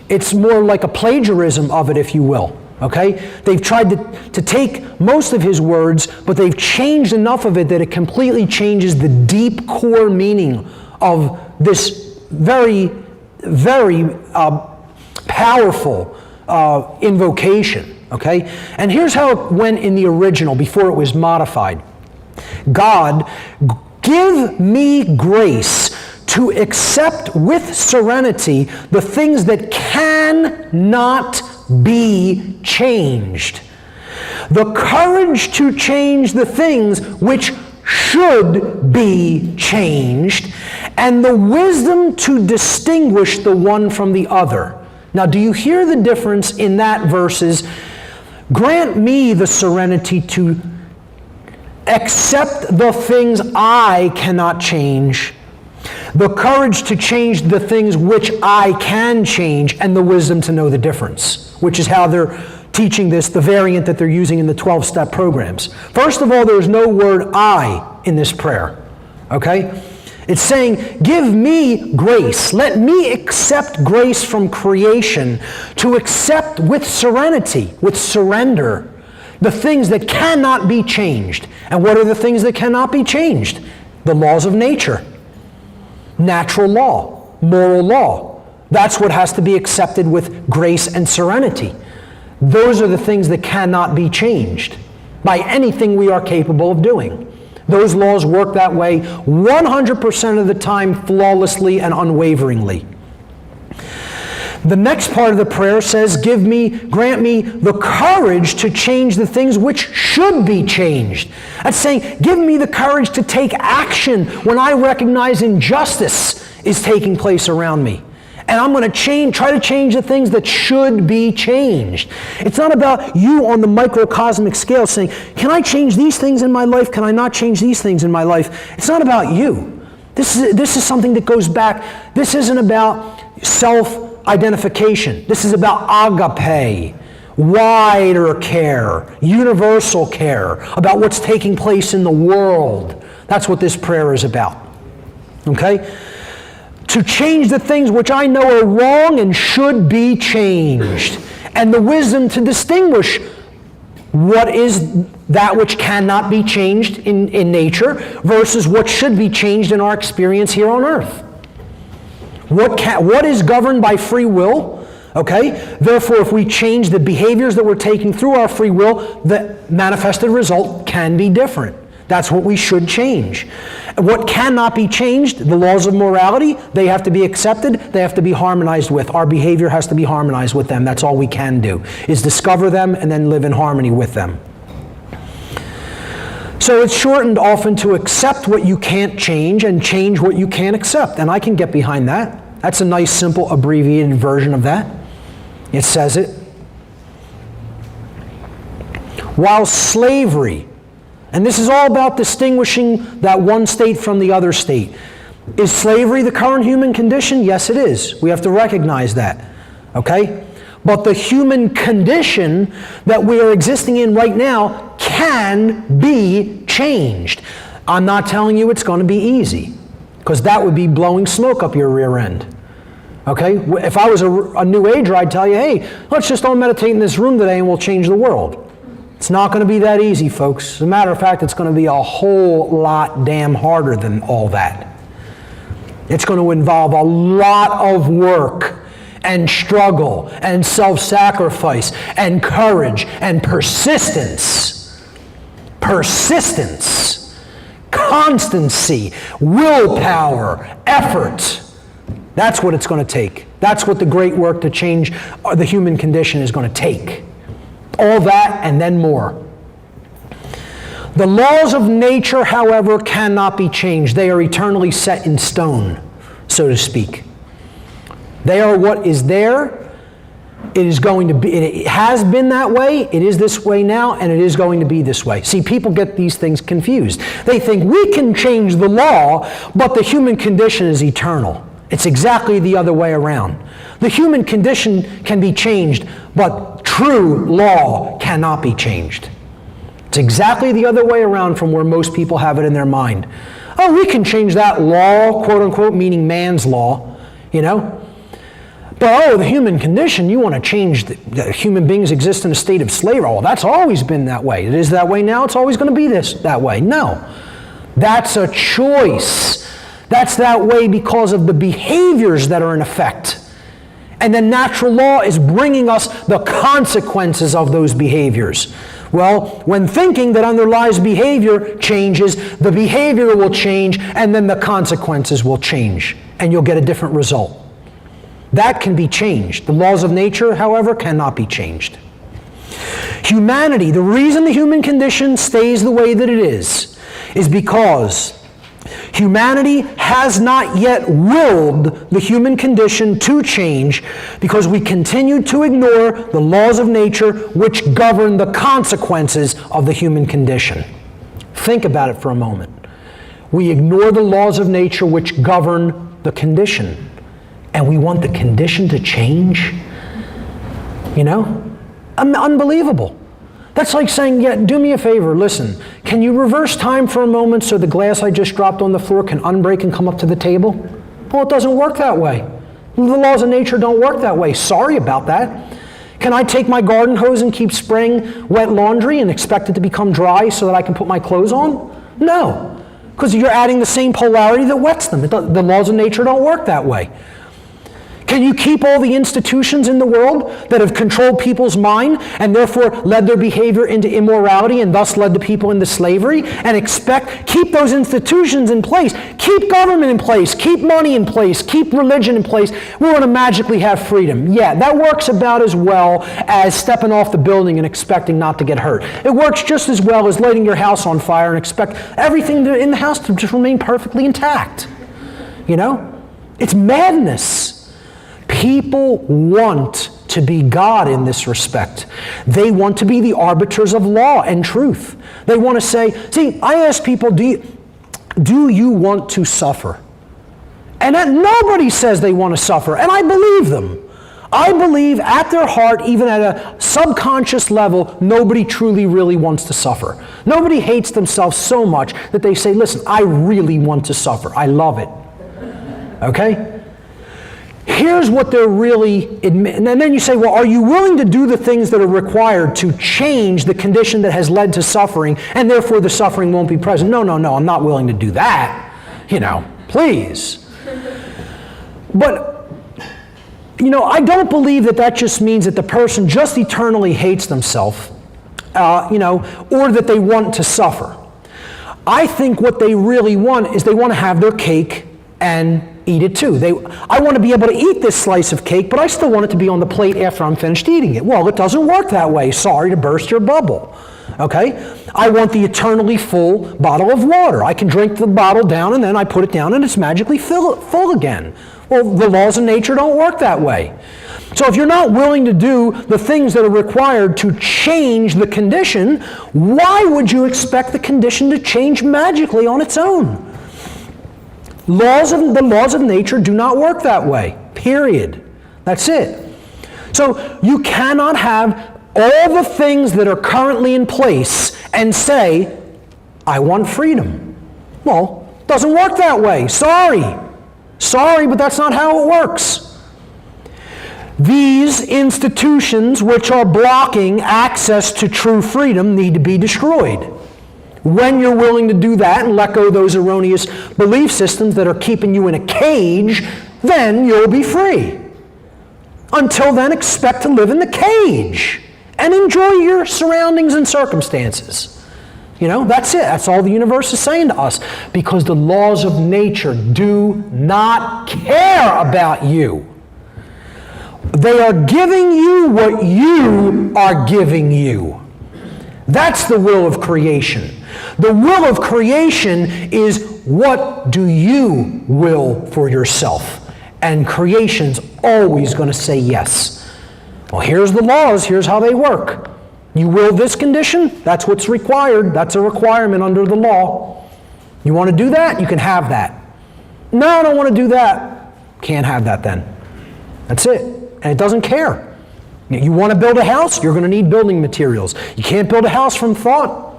Speaker 1: It's more like a plagiarism of it, if you will. Okay? They've tried to take most of his words, but they've changed enough of it that it completely changes the deep core meaning of this very, very powerful invocation. Okay? And here's how it went in the original before it was modified. God, give me grace to accept with serenity the things that cannot be changed, the courage to change the things which should be changed, and the wisdom to distinguish the one from the other. Now, do you hear the difference in that versus, grant me the serenity to accept the things I cannot change, the courage to change the things which I can change, and the wisdom to know the difference, which is how they're teaching this, the variant that they're using in the 12-step programs. First of all, there's no word I in this prayer, okay? It's saying, give me grace. Let me accept grace from creation to accept with serenity, with surrender, the things that cannot be changed. And what are the things that cannot be changed? The laws of nature, natural law, moral law. That's what has to be accepted with grace and serenity. Those are the things that cannot be changed by anything we are capable of doing. Those laws work that way 100% of the time, flawlessly and unwaveringly. The next part of the prayer says, grant me the courage to change the things which should be changed. That's saying, give me the courage to take action when I recognize injustice is taking place around me. And I'm going to try to change the things that should be changed. It's not about you on the microcosmic scale saying, can I change these things in my life? Can I not change these things in my life? It's not about you. This is something that goes back. This isn't about self-identification. This is about agape, wider care, universal care, about what's taking place in the world. That's what this prayer is about. Okay? To change the things which I know are wrong and should be changed. And the wisdom to distinguish what is that which cannot be changed in nature versus what should be changed in our experience here on earth. What is governed by free will? Okay? Therefore, if we change the behaviors that we're taking through our free will, the manifested result can be different. That's what we should change. What cannot be changed, the laws of morality, they have to be accepted, they have to be harmonized with. Our behavior has to be harmonized with them. That's all we can do, is discover them and then live in harmony with them. So it's shortened often to accept what you can't change and change what you can't accept. And I can get behind that. That's a nice, simple, abbreviated version of that. It says it. While slavery, and this is all about distinguishing that one state from the other state. Is slavery the current human condition? Yes, it is. We have to recognize that. Okay? But the human condition that we are existing in right now can be changed. I'm not telling you it's going to be easy, because that would be blowing smoke up your rear end. Okay? If I was a New Ager, I'd tell you, hey, let's just all meditate in this room today and we'll change the world. It's not going to be that easy, folks. As a matter of fact, it's going to be a whole lot damn harder than all that. It's going to involve a lot of work and struggle and self-sacrifice and courage and persistence. Persistence, constancy, willpower, effort. That's what it's going to take. That's what the great work to change the human condition is going to take. All that and then more. The laws of nature, however, cannot be changed. They are eternally set in stone, so to speak. They are what is there. It is going to be, it has been that way, it is this way now, and it is going to be this way. See, people get these things confused. They think we can change the law, but the human condition is eternal. It's exactly the other way around. The human condition can be changed, but true law cannot be changed. It's exactly the other way around from where most people have it in their mind. Oh, we can change that law, quote unquote, meaning man's law, you know? But the human condition, you want to change the human beings exist in a state of slavery. Oh, that's always been that way. It is that way now, it's always going to be that way. No. That's a choice. That's that way because of the behaviors that are in effect. And then natural law is bringing us the consequences of those behaviors. Well, when thinking that underlies behavior changes, the behavior will change, and then the consequences will change, and you'll get a different result. That can be changed. The laws of nature, however, cannot be changed. Humanity, the reason the human condition stays the way that it is because humanity has not yet willed the human condition to change because we continue to ignore the laws of nature which govern the consequences of the human condition. Think about it for a moment. We ignore the laws of nature which govern the condition, and we want the condition to change? You know? Unbelievable. That's like saying, yeah, do me a favor, listen, can you reverse time for a moment so the glass I just dropped on the floor can unbreak and come up to the table? Well, it doesn't work that way. The laws of nature don't work that way. Sorry about that. Can I take my garden hose and keep spraying wet laundry and expect it to become dry so that I can put my clothes on? No, because you're adding the same polarity that wets them. The laws of nature don't work that way. Can you keep all the institutions in the world that have controlled people's mind and therefore led their behavior into immorality and thus led the people into slavery and keep those institutions in place, keep government in place, keep money in place, keep religion in place, we're going to magically have freedom? Yeah, that works about as well as stepping off the building and expecting not to get hurt. It works just as well as lighting your house on fire and expect everything in the house to just remain perfectly intact. You know? It's madness. People want to be God in this respect. They want to be the arbiters of law and truth. They want to say, see, I ask people, do you want to suffer? And nobody says they want to suffer, and I believe them. I believe at their heart, even at a subconscious level, nobody truly really wants to suffer. Nobody hates themselves so much that they say, listen, I really want to suffer. I love it. Okay? Here's what they're really admitting. And then you say, well, are you willing to do the things that are required to change the condition that has led to suffering, and therefore the suffering won't be present? No, I'm not willing to do that. Please. But, I don't believe that just means that the person just eternally hates themselves, or that they want to suffer. I think what they really want is they want to have their cake and eat it too. I want to be able to eat this slice of cake, but I still want it to be on the plate after I'm finished eating it. Well, it doesn't work that way. Sorry to burst your bubble. Okay? I want the eternally full bottle of water. I can drink the bottle down and then I put it down and it's magically full again. Well, the laws of nature don't work that way. So if you're not willing to do the things that are required to change the condition, why would you expect the condition to change magically on its own? The laws of nature do not work that way, period. That's it. So you cannot have all the things that are currently in place and say, I want freedom. Well, it doesn't work that way. Sorry, but that's not how it works. These institutions which are blocking access to true freedom need to be destroyed. When you're willing to do that and let go of those erroneous belief systems that are keeping you in a cage, then you'll be free. Until then, expect to live in the cage and enjoy your surroundings and circumstances. That's it. That's all the universe is saying to us, because the laws of nature do not care about you. They are giving you what you are giving you. That's the will of creation. The will of creation is, what do you will for yourself? And creation's always going to say yes. Well, here's the laws, here's how they work. You will this condition, that's what's required. That's a requirement under the law. You want to do that? You can have that. No, I don't want to do that. Can't have that then. That's it. And it doesn't care. You want to build a house? You're going to need building materials. You can't build a house from thought.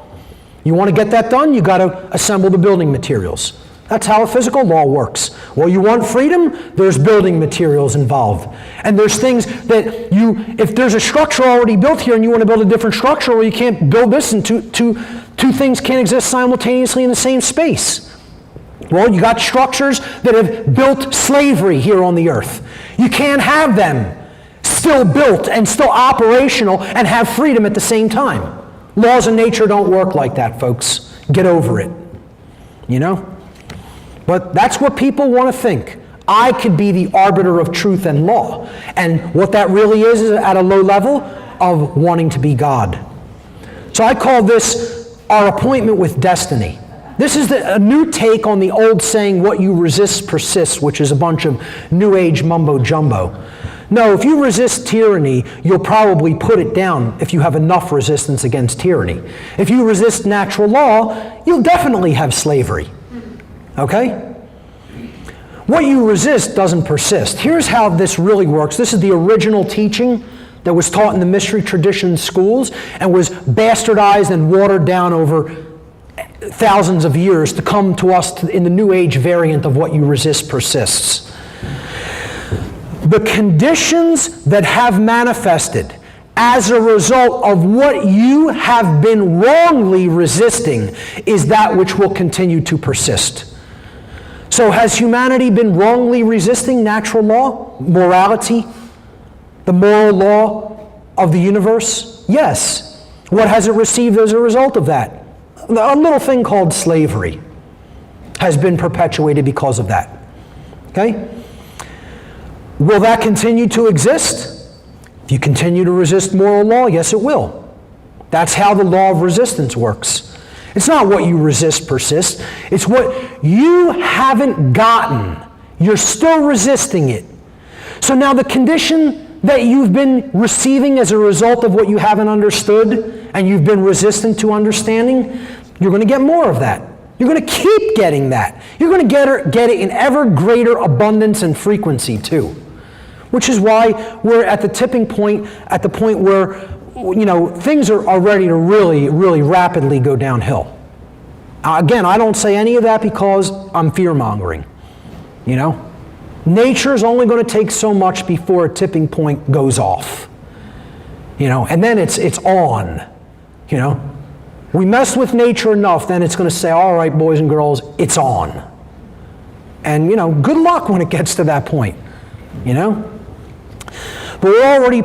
Speaker 1: You want to get that done? You got to assemble the building materials. That's how a physical law works. Well, you want freedom? There's building materials involved. And there's things that if there's a structure already built here and you want to build a different structure, well, you can't build this, and two things can't exist simultaneously in the same space. Well, you got structures that have built slavery here on the earth. You can't have them still built and still operational and have freedom at the same time. Laws of nature don't work like that, folks. Get over it. But that's what people want to think. I could be the arbiter of truth and law. And what that really is at a low level of wanting to be God. So I call this our appointment with destiny. This is a new take on the old saying, what you resist persists, which is a bunch of New Age mumbo-jumbo. No, if you resist tyranny, you'll probably put it down if you have enough resistance against tyranny. If you resist natural law, you'll definitely have slavery. Okay? What you resist doesn't persist. Here's how this really works. This is the original teaching that was taught in the mystery tradition schools and was bastardized and watered down over thousands of years to come to us in the New Age variant of what you resist persists. The conditions that have manifested as a result of what you have been wrongly resisting is that which will continue to persist. So has humanity been wrongly resisting natural law, morality, the moral law of the universe? Yes. What has it received as a result of that? A little thing called slavery has been perpetuated because of that. Okay? Will that continue to exist? If you continue to resist moral law, yes it will. That's how the law of resistance works. It's not what you resist persists. It's what you haven't gotten. You're still resisting it. So now the condition that you've been receiving as a result of what you haven't understood and you've been resistant to understanding, you're going to get more of that. You're going to keep getting that. You're going to get it in ever greater abundance and frequency too. Which is why we're at the tipping point, at the point where, things are ready to really, really rapidly go downhill. Again, I don't say any of that because I'm fear-mongering. Nature is only going to take so much before a tipping point goes off. And then it's on. We mess with nature enough, then it's going to say, all right, boys and girls, it's on. And, good luck when it gets to that point, But we're already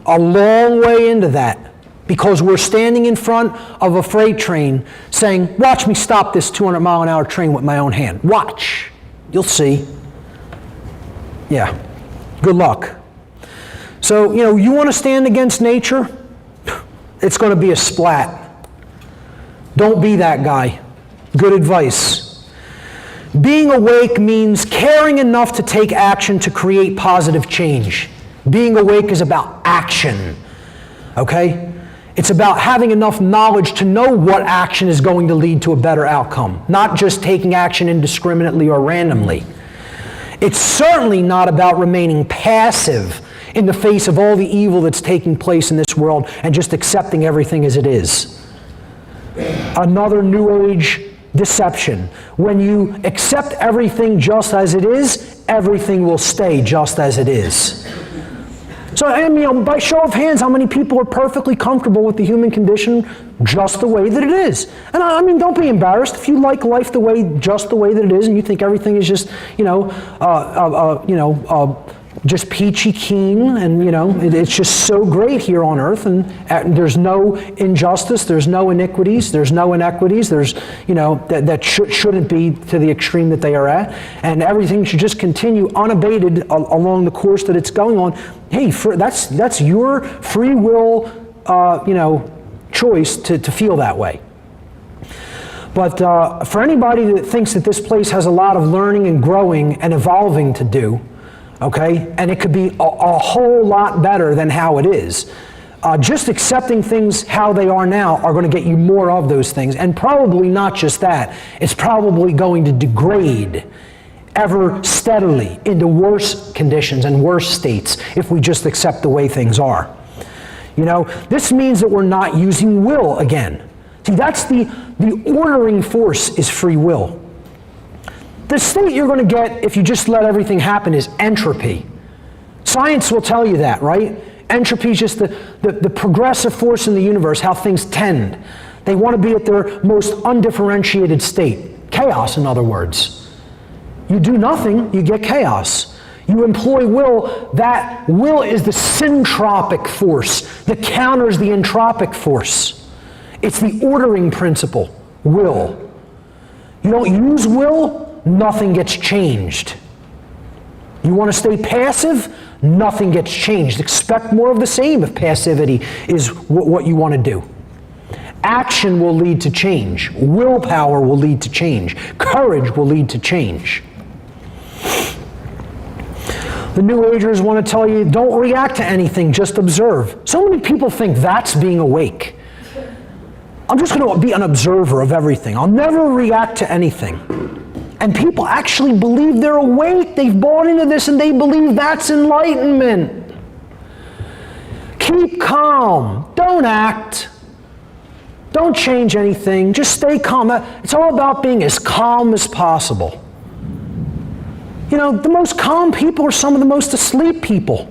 Speaker 1: a long way into that because we're standing in front of a freight train saying, watch me stop this 200-mile-an-hour train with my own hand. Watch. You'll see. Yeah. Good luck. So, you want to stand against nature? It's going to be a splat. Don't be that guy. Good advice. Being awake means caring enough to take action to create positive change. Being awake is about action, okay? It's about having enough knowledge to know what action is going to lead to a better outcome, not just taking action indiscriminately or randomly. It's certainly not about remaining passive in the face of all the evil that's taking place in this world and just accepting everything as it is. Another New Age deception. When you accept everything just as it is, everything will stay just as it is. So, by show of hands, how many people are perfectly comfortable with the human condition just the way that it is? And don't be embarrassed if you like life just the way that it is, and you think everything is just, just peachy keen, and it's just so great here on earth, and there's no injustice, there's no iniquities, there's no inequities, there's, that shouldn't be to the extreme that they are at, and everything should just continue unabated along the course that it's going on. Hey, that's your free will, choice to feel that way. But for anybody that thinks that this place has a lot of learning and growing and evolving to do, okay, and it could be a whole lot better than how it is. Just accepting things how they are now are going to get you more of those things, and probably not just that. It's probably going to degrade ever steadily into worse conditions and worse states if we just accept the way things are. This means that we're not using will again. See, that's the ordering force is free will. The state you're going to get if you just let everything happen is entropy. Science will tell you that, right? Entropy is just the progressive force in the universe, how things tend. They want to be at their most undifferentiated state. Chaos, in other words. You do nothing, you get chaos. You employ will, that will is the syntropic force that counters the entropic force. It's the ordering principle, will. You don't use will, nothing gets changed. You want to stay passive, nothing gets changed. Expect more of the same if passivity is what you want to do. Action will lead to change. Willpower will lead to change. Courage will lead to change. The New Agers want to tell you, don't react to anything, just observe. So many people think that's being awake. I'm just going to be an observer of everything. I'll never react to anything. And people actually believe they're awake. They've bought into this and they believe that's enlightenment. Keep calm. Don't act. Don't change anything. Just stay calm. It's all about being as calm as possible. You know, the most calm people are some of the most asleep people,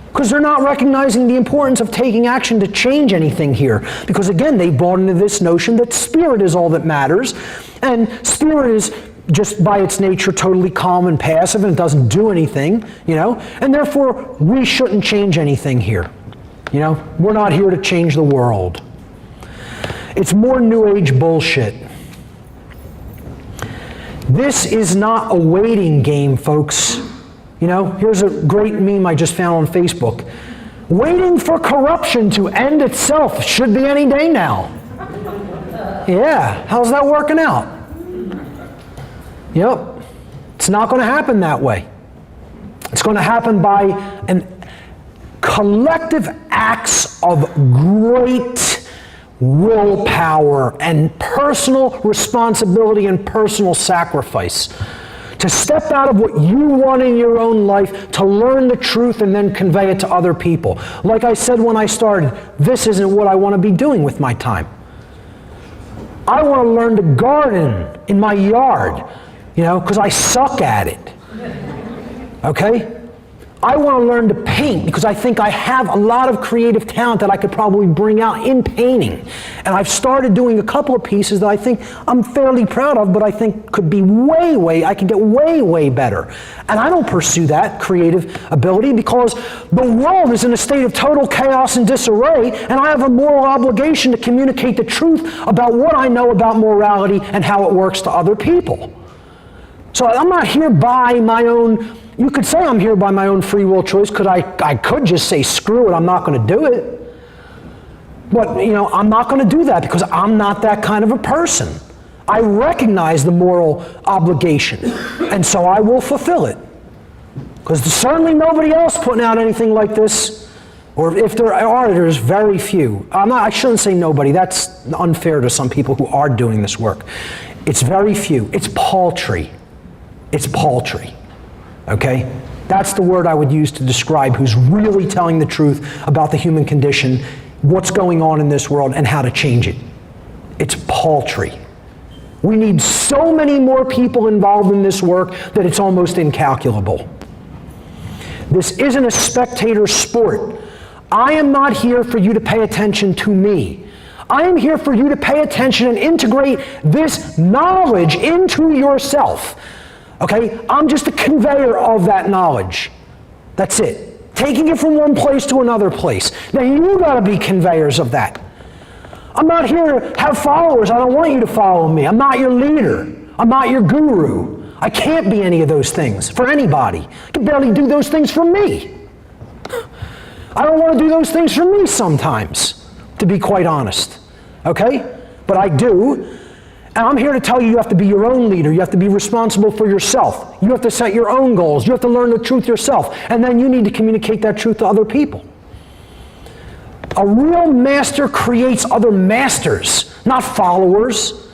Speaker 1: because they're not recognizing the importance of taking action to change anything here. Because again, they brought into this notion that spirit is all that matters, and spirit is just by its nature totally calm and passive and doesn't do anything, you know, and therefore we shouldn't change anything here. You know, we're not here to change the world. It's more New Age bullshit. This is not a waiting game, folks. You know, here's a great meme I just found on Facebook. Waiting for corruption to end itself should be any day now. Yeah, how's that working out? Yep, it's not going to happen that way. It's going to happen by an collective acts of great willpower and personal responsibility and personal sacrifice. To step out of what you want in your own life, to learn the truth and then convey it to other people. Like I said when I started, this isn't what I want to be doing with my time. I want to learn to garden in my yard, you know, because I suck at it. Okay? I want to learn to paint because I think I have a lot of creative talent that I could probably bring out in painting. And I've started doing a couple of pieces that I think I'm fairly proud of, but I think could be I could get way better. And I don't pursue that creative ability because the world is in a state of total chaos and disarray, and I have a moral obligation to communicate the truth about what I know about morality and how it works to other people. So I'm not here by my own, you could say I'm here by my own free will choice, because I could just say, screw it, I'm not going to do it. But, you know, I'm not going to do that because I'm not that kind of a person. I recognize the moral obligation, and so I will fulfill it. Because there's certainly nobody else putting out anything like this, or if there are, there's very few. I shouldn't say nobody, that's unfair to some people who are doing this work. It's very few. It's paltry. It's paltry, okay? That's the word I would use to describe who's really telling the truth about the human condition, what's going on in this world, and how to change it. It's paltry. We need so many more people involved in this work that it's almost incalculable. This isn't a spectator sport. I am not here for you to pay attention to me. I am here for you to pay attention and integrate this knowledge into yourself. Okay, I'm just a conveyor of that knowledge. That's it. Taking it from one place to another place. Now you gotta be conveyors of that. I'm not here to have followers. I don't want you to follow me. I'm not your leader. I'm not your guru. I can't be any of those things for anybody. I can barely do those things for me. I don't want to do those things for me sometimes, to be quite honest. Okay? But I do. And I'm here to tell you, you have to be your own leader. You have to be responsible for yourself. You have to set your own goals. You have to learn the truth yourself. And then you need to communicate that truth to other people. A real master creates other masters, not followers.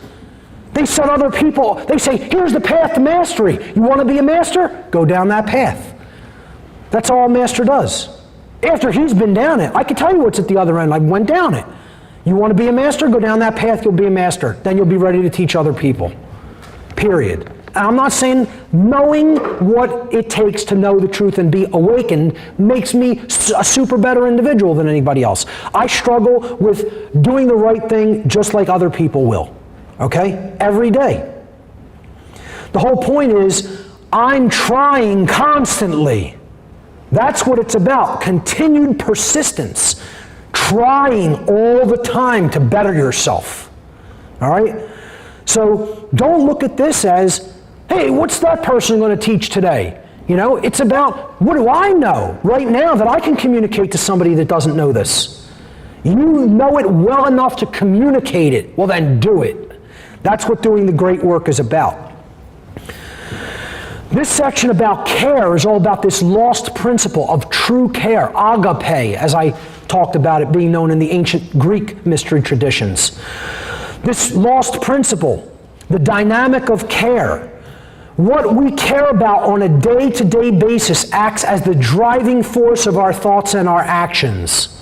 Speaker 1: They set other people, they say, here's the path to mastery. You want to be a master? Go down that path. That's all a master does. After he's been down it, I can tell you what's at the other end. I went down it. You want to be a master? Go down that path, you'll be a master. Then you'll be ready to teach other people. Period. And I'm not saying knowing what it takes to know the truth and be awakened makes me a super better individual than anybody else. I struggle with doing the right thing just like other people will. Okay? Every day. The whole point is, I'm trying constantly. That's what it's about. Continued persistence. Trying all the time to better yourself. All right? So don't look at this as, hey, what's that person going to teach today? You know, it's about, what do I know right now that I can communicate to somebody that doesn't know this? You know it well enough to communicate it. Well, then do it. That's what doing the great work is about. This section about care is all about this lost principle of true care, agape, as I talked about it being known in the ancient Greek mystery traditions. This lost principle, the dynamic of care, what we care about on a day-to-day basis acts as the driving force of our thoughts and our actions.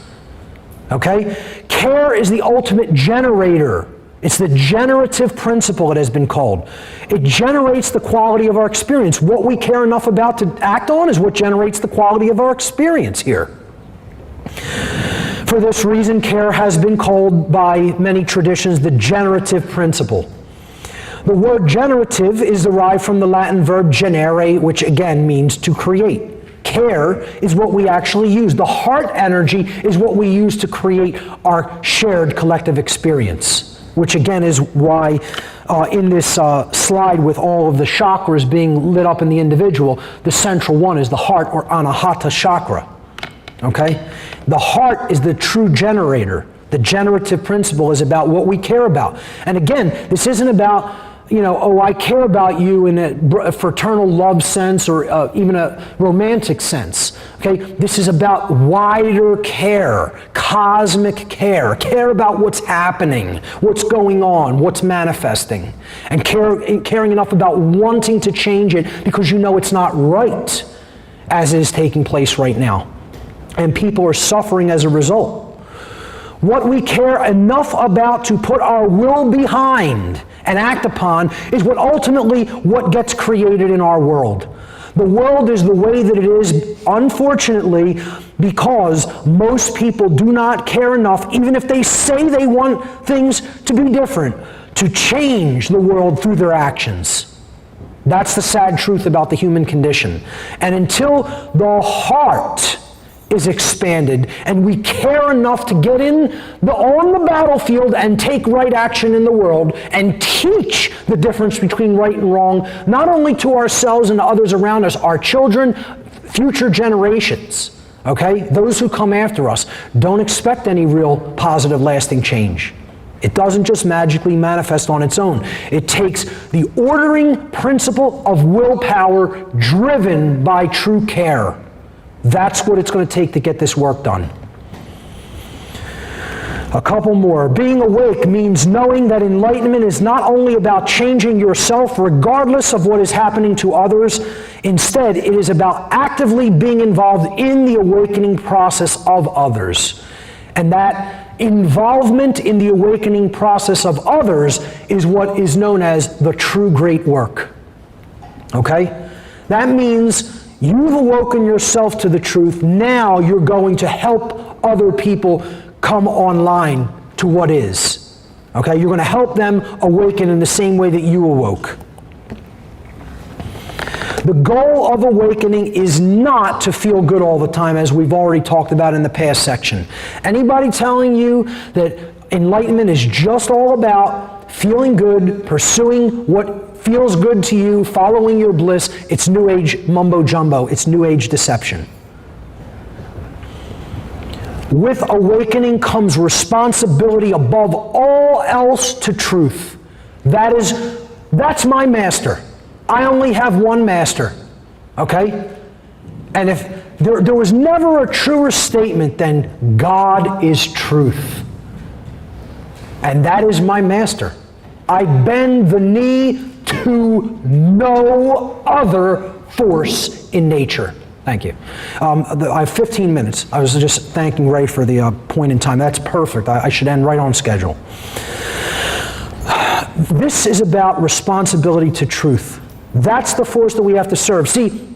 Speaker 1: Okay? Care is the ultimate generator. It's the generative principle, it has been called. It generates the quality of our experience. What we care enough about to act on is what generates the quality of our experience here. For this reason, care has been called by many traditions the generative principle. The word generative is derived from the Latin verb generare, which again means to create. Care is what we actually use. The heart energy is what we use to create our shared collective experience, which again is why in this slide with all of the chakras being lit up in the individual, the central one is the heart or anahata chakra. Okay? The heart is the true generator. The generative principle is about what we care about. And again, this isn't about, oh, I care about you in a fraternal love sense or even a romantic sense. Okay? This is about wider care, cosmic care. Care about what's happening, what's going on, what's manifesting. And caring enough about wanting to change it because you know it's not right as is taking place right now. And people are suffering as a result. What we care enough about to put our will behind and act upon is what gets created in our world. The world is the way that it is, unfortunately, because most people do not care enough, even if they say they want things to be different, to change the world through their actions. That's the sad truth about the human condition. And until the heart is expanded and we care enough to get on the battlefield and take right action in the world and teach the difference between right and wrong, not only to ourselves and to others around us, our children, future generations, okay? Those who come after us, don't expect any real positive lasting change. It doesn't just magically manifest on its own. It takes the ordering principle of willpower driven by true care. That's what it's going to take to get this work done. A couple more. Being awake means knowing that enlightenment is not only about changing yourself regardless of what is happening to others. Instead, it is about actively being involved in the awakening process of others. And that involvement in the awakening process of others is what is known as the true great work. Okay? That means you've awoken yourself to the truth. Now you're going to help other people come online to what is. Okay? You're going to help them awaken in the same way that you awoke. The goal of awakening is not to feel good all the time, as we've already talked about in the past section. Anybody telling you that enlightenment is just all about feeling good, pursuing what feels good to you, following your bliss, it's New Age mumbo jumbo. It's New Age deception. With awakening comes responsibility above all else to truth. That's my master. I only have one master. Okay? And if there was never a truer statement than God is truth. And that is my master. I bend the knee to no other force in nature. Thank you. I have 15 minutes. I was just thanking Ray for the point in time. That's perfect. I should end right on schedule. This is about responsibility to truth. That's the force that we have to serve. See,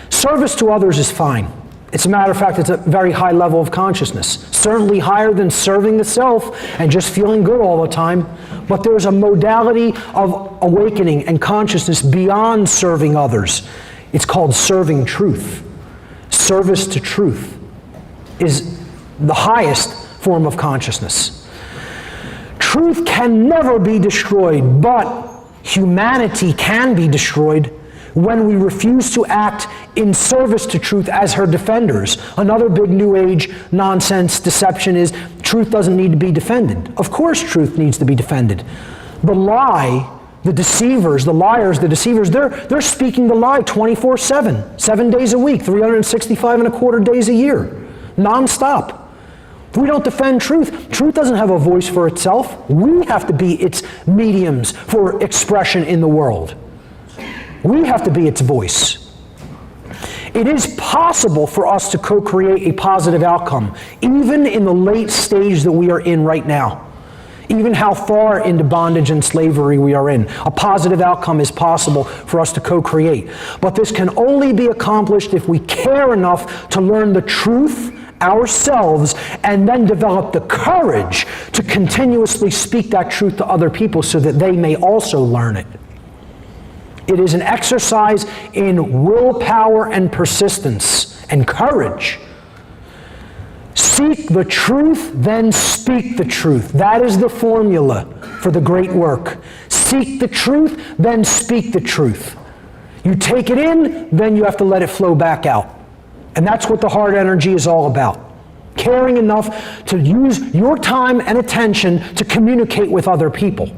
Speaker 1: service to others is fine. It's a matter of fact, it's a very high level of consciousness. Certainly higher than serving the self and just feeling good all the time. But there's a modality of awakening and consciousness beyond serving others. It's called serving truth. Service to truth is the highest form of consciousness. Truth can never be destroyed, but humanity can be destroyed when we refuse to act in service to truth as her defenders. Another big New Age nonsense deception is truth doesn't need to be defended. Of course truth needs to be defended. The lie, the deceivers, the liars, the deceivers, they're speaking the lie 24/7, 7 days a week, 365 and a quarter days a year, nonstop. If we don't defend truth, truth doesn't have a voice for itself. We have to be its mediums for expression in the world. We have to be its voice. It is possible for us to co-create a positive outcome, even in the late stage that we are in right now. Even how far into bondage and slavery we are in. A positive outcome is possible for us to co-create. But this can only be accomplished if we care enough to learn the truth ourselves and then develop the courage to continuously speak that truth to other people so that they may also learn it. It is an exercise in willpower and persistence and courage. Seek the truth, then speak the truth. That is the formula for the great work. Seek the truth, then speak the truth. You take it in, then you have to let it flow back out. And that's what the heart energy is all about. Caring enough to use your time and attention to communicate with other people.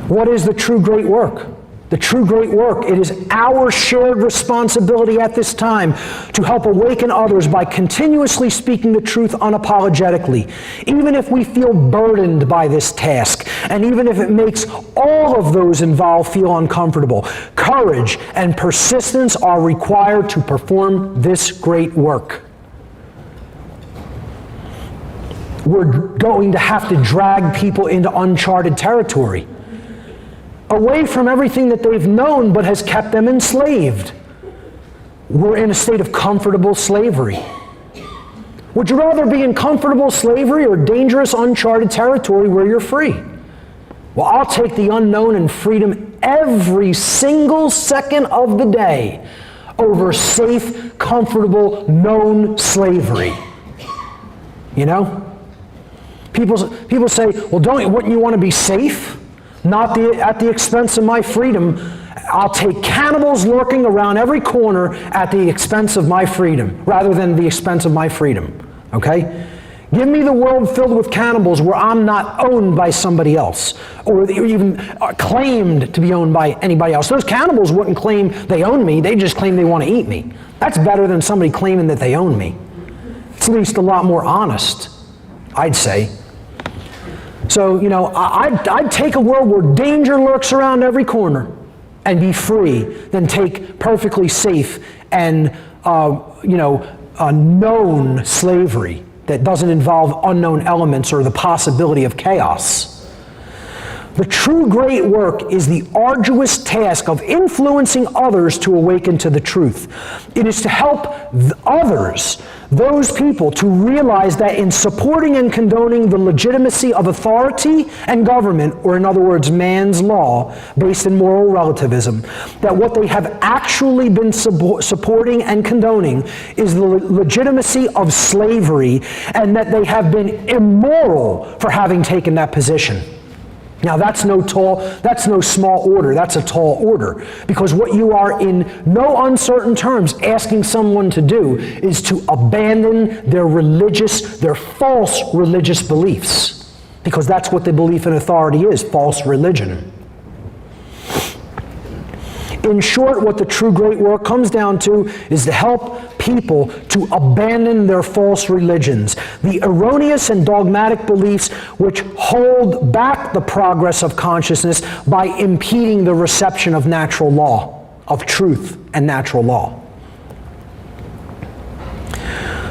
Speaker 1: What is the true great work? The true great work, it is our shared responsibility at this time to help awaken others by continuously speaking the truth unapologetically, even if we feel burdened by this task, and even if it makes all of those involved feel uncomfortable. Courage and persistence are required to perform this great work. We're going to have to drag people into uncharted territory, away from everything that they've known but has kept them enslaved. We're in a state of comfortable slavery. Would you rather be in comfortable slavery or dangerous uncharted territory where you're free? Well, I'll take the unknown and freedom every single second of the day over safe, comfortable, known slavery. You know? People say, well, wouldn't you want to be safe? Not at the expense of my freedom. I'll take cannibals lurking around every corner at the expense of my freedom, rather than the expense of my freedom. Okay? Give me the world filled with cannibals where I'm not owned by somebody else, or even claimed to be owned by anybody else. Those cannibals wouldn't claim they own me, they just claim they want to eat me. That's better than somebody claiming that they own me. It's at least a lot more honest, I'd say. So, I'd take a world where danger lurks around every corner and be free than take perfectly safe and, known slavery that doesn't involve unknown elements or the possibility of chaos. The true great work is the arduous task of influencing others to awaken to the truth. It is to help others, those people, to realize that in supporting and condoning the legitimacy of authority and government, or in other words, man's law, based in moral relativism, that what they have actually been supporting and condoning is the legitimacy of slavery, and that they have been immoral for having taken that position. Now that's no small order, that's a tall order. Because what you are in no uncertain terms asking someone to do is to abandon their false religious beliefs. Because that's what the belief in authority is, false religion. In short, what the true great work comes down to is to help people to abandon their false religions, the erroneous and dogmatic beliefs which hold back the progress of consciousness by impeding the reception of natural law, of truth and natural law.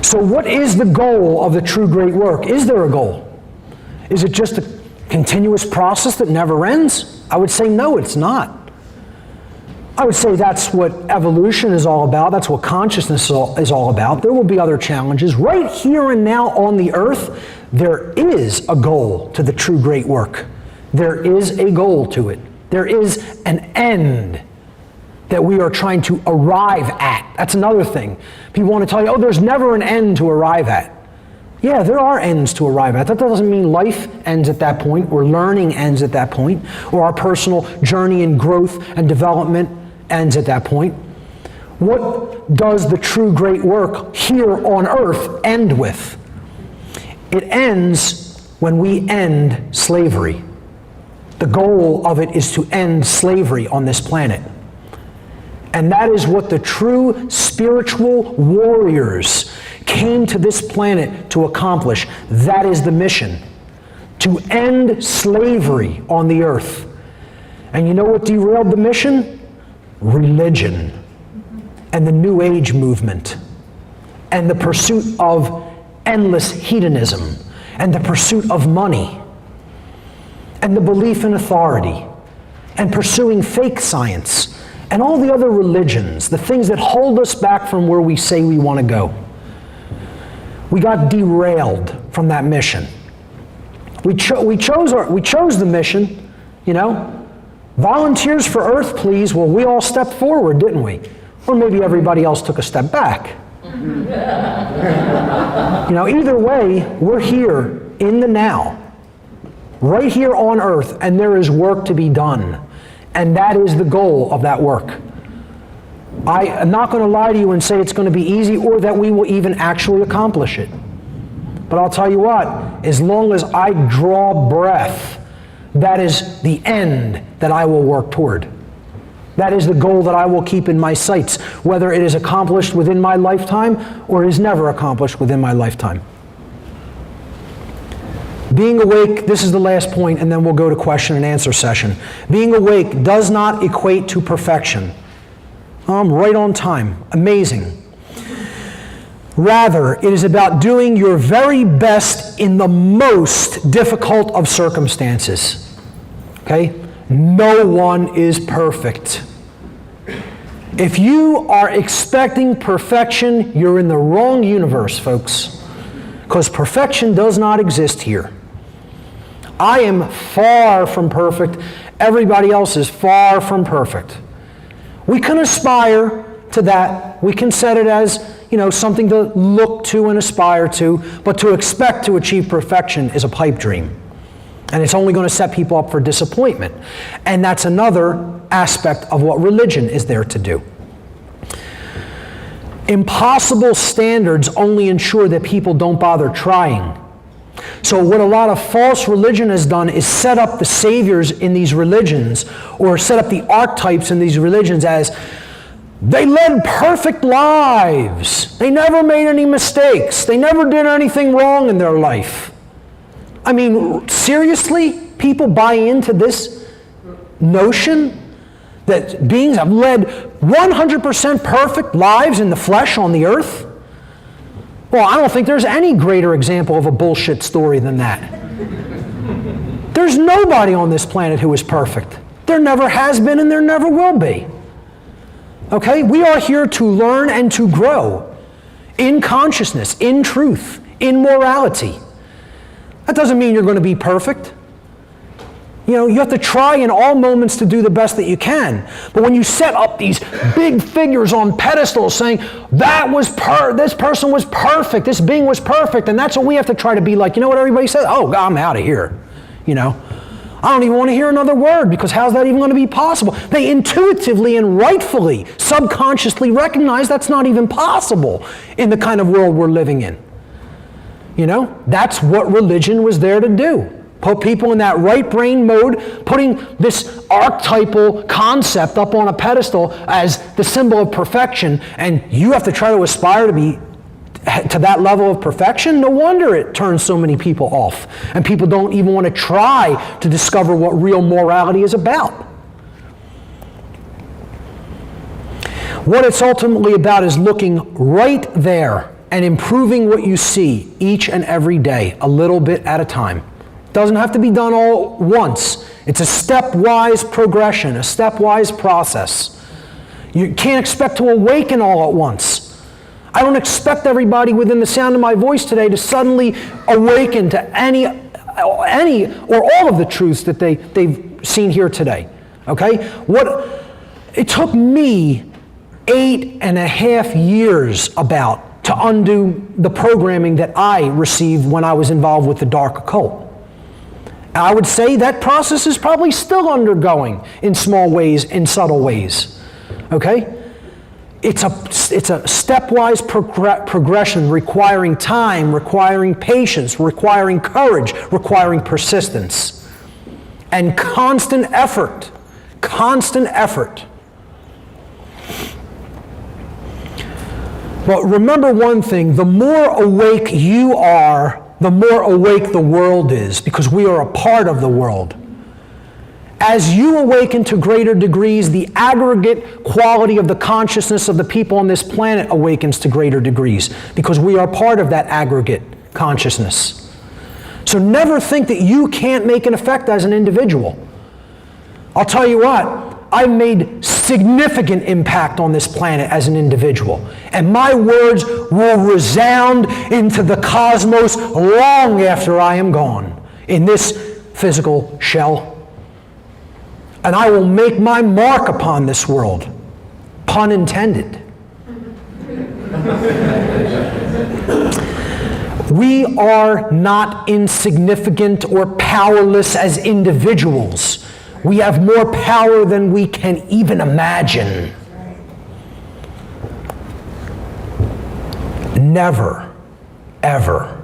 Speaker 1: So what is the goal of the true great work? Is there a goal? Is it just a continuous process that never ends? I would say no, it's not. I would say that's what evolution is all about. That's what consciousness is all about. There will be other challenges. Right here and now on the earth, there is a goal to the true great work. There is a goal to it. There is an end that we are trying to arrive at. That's another thing. People want to tell you, there's never an end to arrive at. Yeah, there are ends to arrive at. That doesn't mean life ends at that point, or learning ends at that point, or our personal journey and growth and development ends at that point. What does the true great work here on earth end with? It ends when we end slavery. The goal of it is to end slavery on this planet. And that is what the true spiritual warriors came to this planet to accomplish. That is the mission. To end slavery on the earth. And you know what derailed the mission? Religion. and the New Age movement and the pursuit of endless hedonism and the pursuit of money and the belief in authority and pursuing fake science and all the other religions, the things that hold us back from where we say we want to go. We got derailed from that mission. We chose the mission, you know. Volunteers for Earth, please. Well, we all stepped forward, didn't we? Or maybe everybody else took a step back. You know, either way, we're here in the now, right here on Earth, and there is work to be done. And that is the goal of that work. I am not going to lie to you and say it's going to be easy or that we will even actually accomplish it. But I'll tell you what, as long as I draw breath, that is the end that I will work toward. That is the goal that I will keep in my sights, whether it is accomplished within my lifetime or is never accomplished within my lifetime. Being awake, this is the last point, and then we'll go to question and answer session. Being awake does not equate to perfection. I'm right on time. Amazing. Rather, it is about doing your very best in the most difficult of circumstances. Okay? No one is perfect. If you are expecting perfection, you're in the wrong universe, folks. Because perfection does not exist here. I am far from perfect. Everybody else is far from perfect. We can aspire to that. We can set it as, you know, something to look to and aspire to, but to expect to achieve perfection is a pipe dream. And it's only going to set people up for disappointment. And that's another aspect of what religion is there to do. Impossible standards only ensure that people don't bother trying. So what a lot of false religion has done is set up the saviors in these religions, or set up the archetypes in these religions as they led perfect lives. They never made any mistakes. They never did anything wrong in their life. I mean, seriously? People buy into this notion that beings have led 100% perfect lives in the flesh on the earth? Well, I don't think there's any greater example of a bullshit story than that. There's nobody on this planet who is perfect. There never has been and there never will be. Okay? We are here to learn and to grow in consciousness, in truth, in morality. That doesn't mean you're going to be perfect. You know, you have to try in all moments to do the best that you can. But when you set up these big figures on pedestals saying, this person was perfect, this being was perfect, and that's what we have to try to be like. You know what everybody says? Oh, I'm out of here. You know, I don't even want to hear another word, because how's that even going to be possible? They intuitively and rightfully, subconsciously recognize that's not even possible in the kind of world we're living in. You know, that's what religion was there to do. Put people in that right brain mode, putting this archetypal concept up on a pedestal as the symbol of perfection, and you have to try to aspire to be to that level of perfection. No wonder it turns so many people off, and people don't even want to try to discover what real morality is about. What it's ultimately about is looking right there and improving what you see each and every day, a little bit at a time. Doesn't have to be done all at once. It's a stepwise progression, a stepwise process. You can't expect to awaken all at once. I don't expect everybody within the sound of my voice today to suddenly awaken to any or all of the truths that they've seen here today. Okay? It took me 8.5 years to undo the programming that I received when I was involved with the dark occult. I would say that process is probably still undergoing in small ways, in subtle ways. Okay? It's a stepwise progression requiring time, requiring patience, requiring courage, requiring persistence, and constant effort. Constant effort. But remember one thing, the more awake you are, the more awake the world is, because we are a part of the world. As you awaken to greater degrees, the aggregate quality of the consciousness of the people on this planet awakens to greater degrees, because we are part of that aggregate consciousness. So never think that you can't make an effect as an individual. I'll tell you what, I've made significant impact on this planet as an individual, and my words will resound into the cosmos long after I am gone in this physical shell. And I will make my mark upon this world. Pun intended. We are not insignificant or powerless as individuals. We have more power than we can even imagine. Never, ever,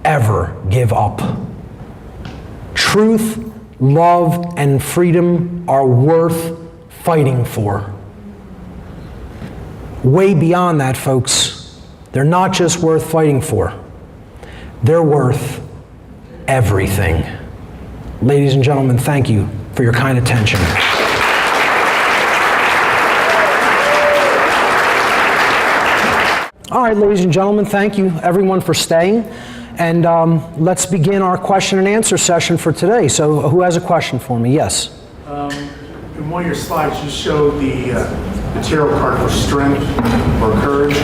Speaker 1: ever give up. Truth, love, and freedom are worth fighting for. Way beyond that, folks. They're not just worth fighting for. They're worth everything. Ladies and gentlemen, thank you for your kind attention. All right, ladies and gentlemen, thank you everyone for staying. And let's begin our question and answer session for today. So who has a question for me? Yes.
Speaker 2: In one of your slides, you showed the tarot card for strength or courage.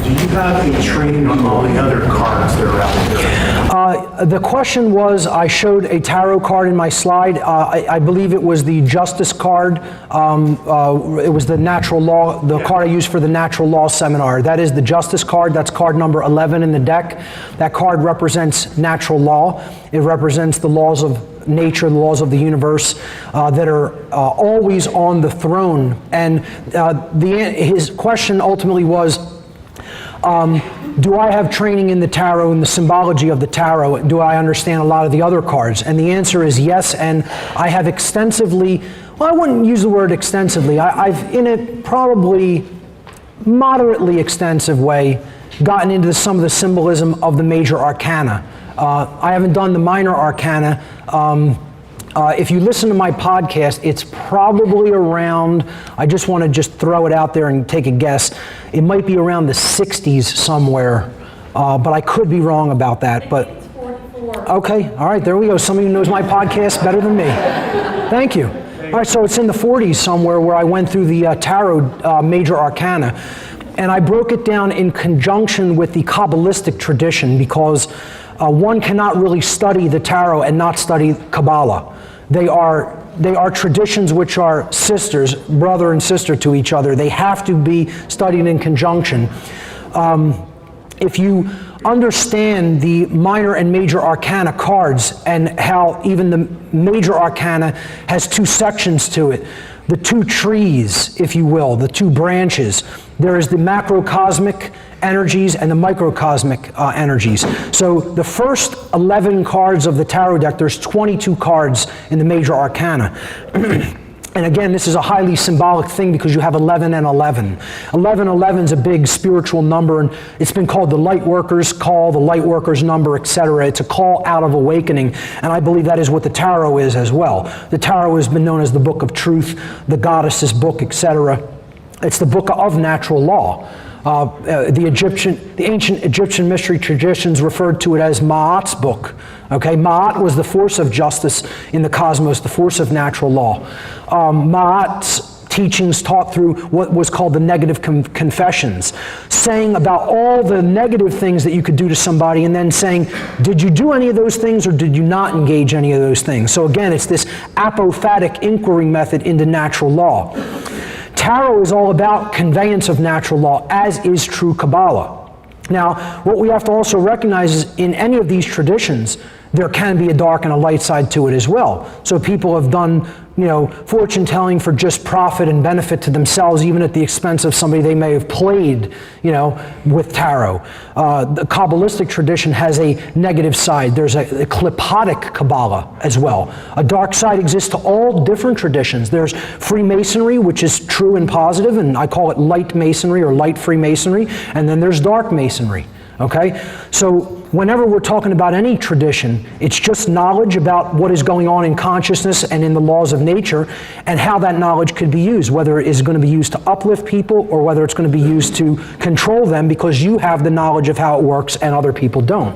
Speaker 2: Do you have any training on all the other cards that are out there?
Speaker 1: The question was, I showed a tarot card in my slide. I believe it was the Justice card. It was the natural law, the card I used for the natural law seminar. That is the Justice card. That's card number 11 in the deck. That card represents natural law. It represents the laws of nature, the laws of the universe that are always on the throne. And his question ultimately was, do I have training in the tarot and the symbology of the tarot? Do I understand a lot of the other cards? And the answer is yes, and I have extensively, well, I wouldn't use the word extensively, I've in a probably moderately extensive way gotten into some of the symbolism of the major arcana. I haven't done the minor arcana. If you listen to my podcast, it's probably around, I just want to just throw it out there and take a guess, it might be around the 60s somewhere, but I could be wrong about that. But
Speaker 3: it's 44.
Speaker 1: Okay, all right, there we go. Somebody who knows my podcast better than me. Thank you. All right, so it's in the 40s somewhere where I went through the tarot major arcana, and I broke it down in conjunction with the Kabbalistic tradition, because one cannot really study the tarot and not study Kabbalah. They are traditions which are sisters, brother and sister to each other. They have to be studied in conjunction. If you understand the minor and major arcana cards and how even the major arcana has two sections to it, the two trees, if you will, the two branches. There is the macrocosmic energies and the microcosmic energies. So the first 11 cards of the tarot deck, there's 22 cards in the major arcana. And again, this is a highly symbolic thing because you have 11 and 11. 11 is a big spiritual number, and it's been called the light worker's call, the light worker's number, etc. It's a call out of awakening, and I believe that is what the tarot is as well. The tarot has been known as the book of truth, the goddess's book, etc. It's the book of natural law. The ancient Egyptian mystery traditions referred to it as Ma'at's book. Okay, Ma'at was the force of justice in the cosmos, the force of natural law. Ma'at's teachings taught through what was called the negative confessions, saying about all the negative things that you could do to somebody and then saying, did you do any of those things or did you not engage any of those things? So again, it's this apophatic inquiry method into natural law. Tarot is all about conveyance of natural law, as is true Kabbalah. Now, what we have to also recognize is in any of these traditions, there can be a dark and a light side to it as well. So people have done, fortune telling for just profit and benefit to themselves, even at the expense of somebody they may have played, with tarot. The Kabbalistic tradition has a negative side. There's a klipotic Kabbalah as well. A dark side exists to all different traditions. There's Freemasonry, which is true and positive, and I call it light Masonry or light Freemasonry, and then there's dark Masonry. Okay? So whenever we're talking about any tradition, it's just knowledge about what is going on in consciousness and in the laws of nature and how that knowledge could be used, whether it is going to be used to uplift people or whether it's going to be used to control them because you have the knowledge of how it works and other people don't.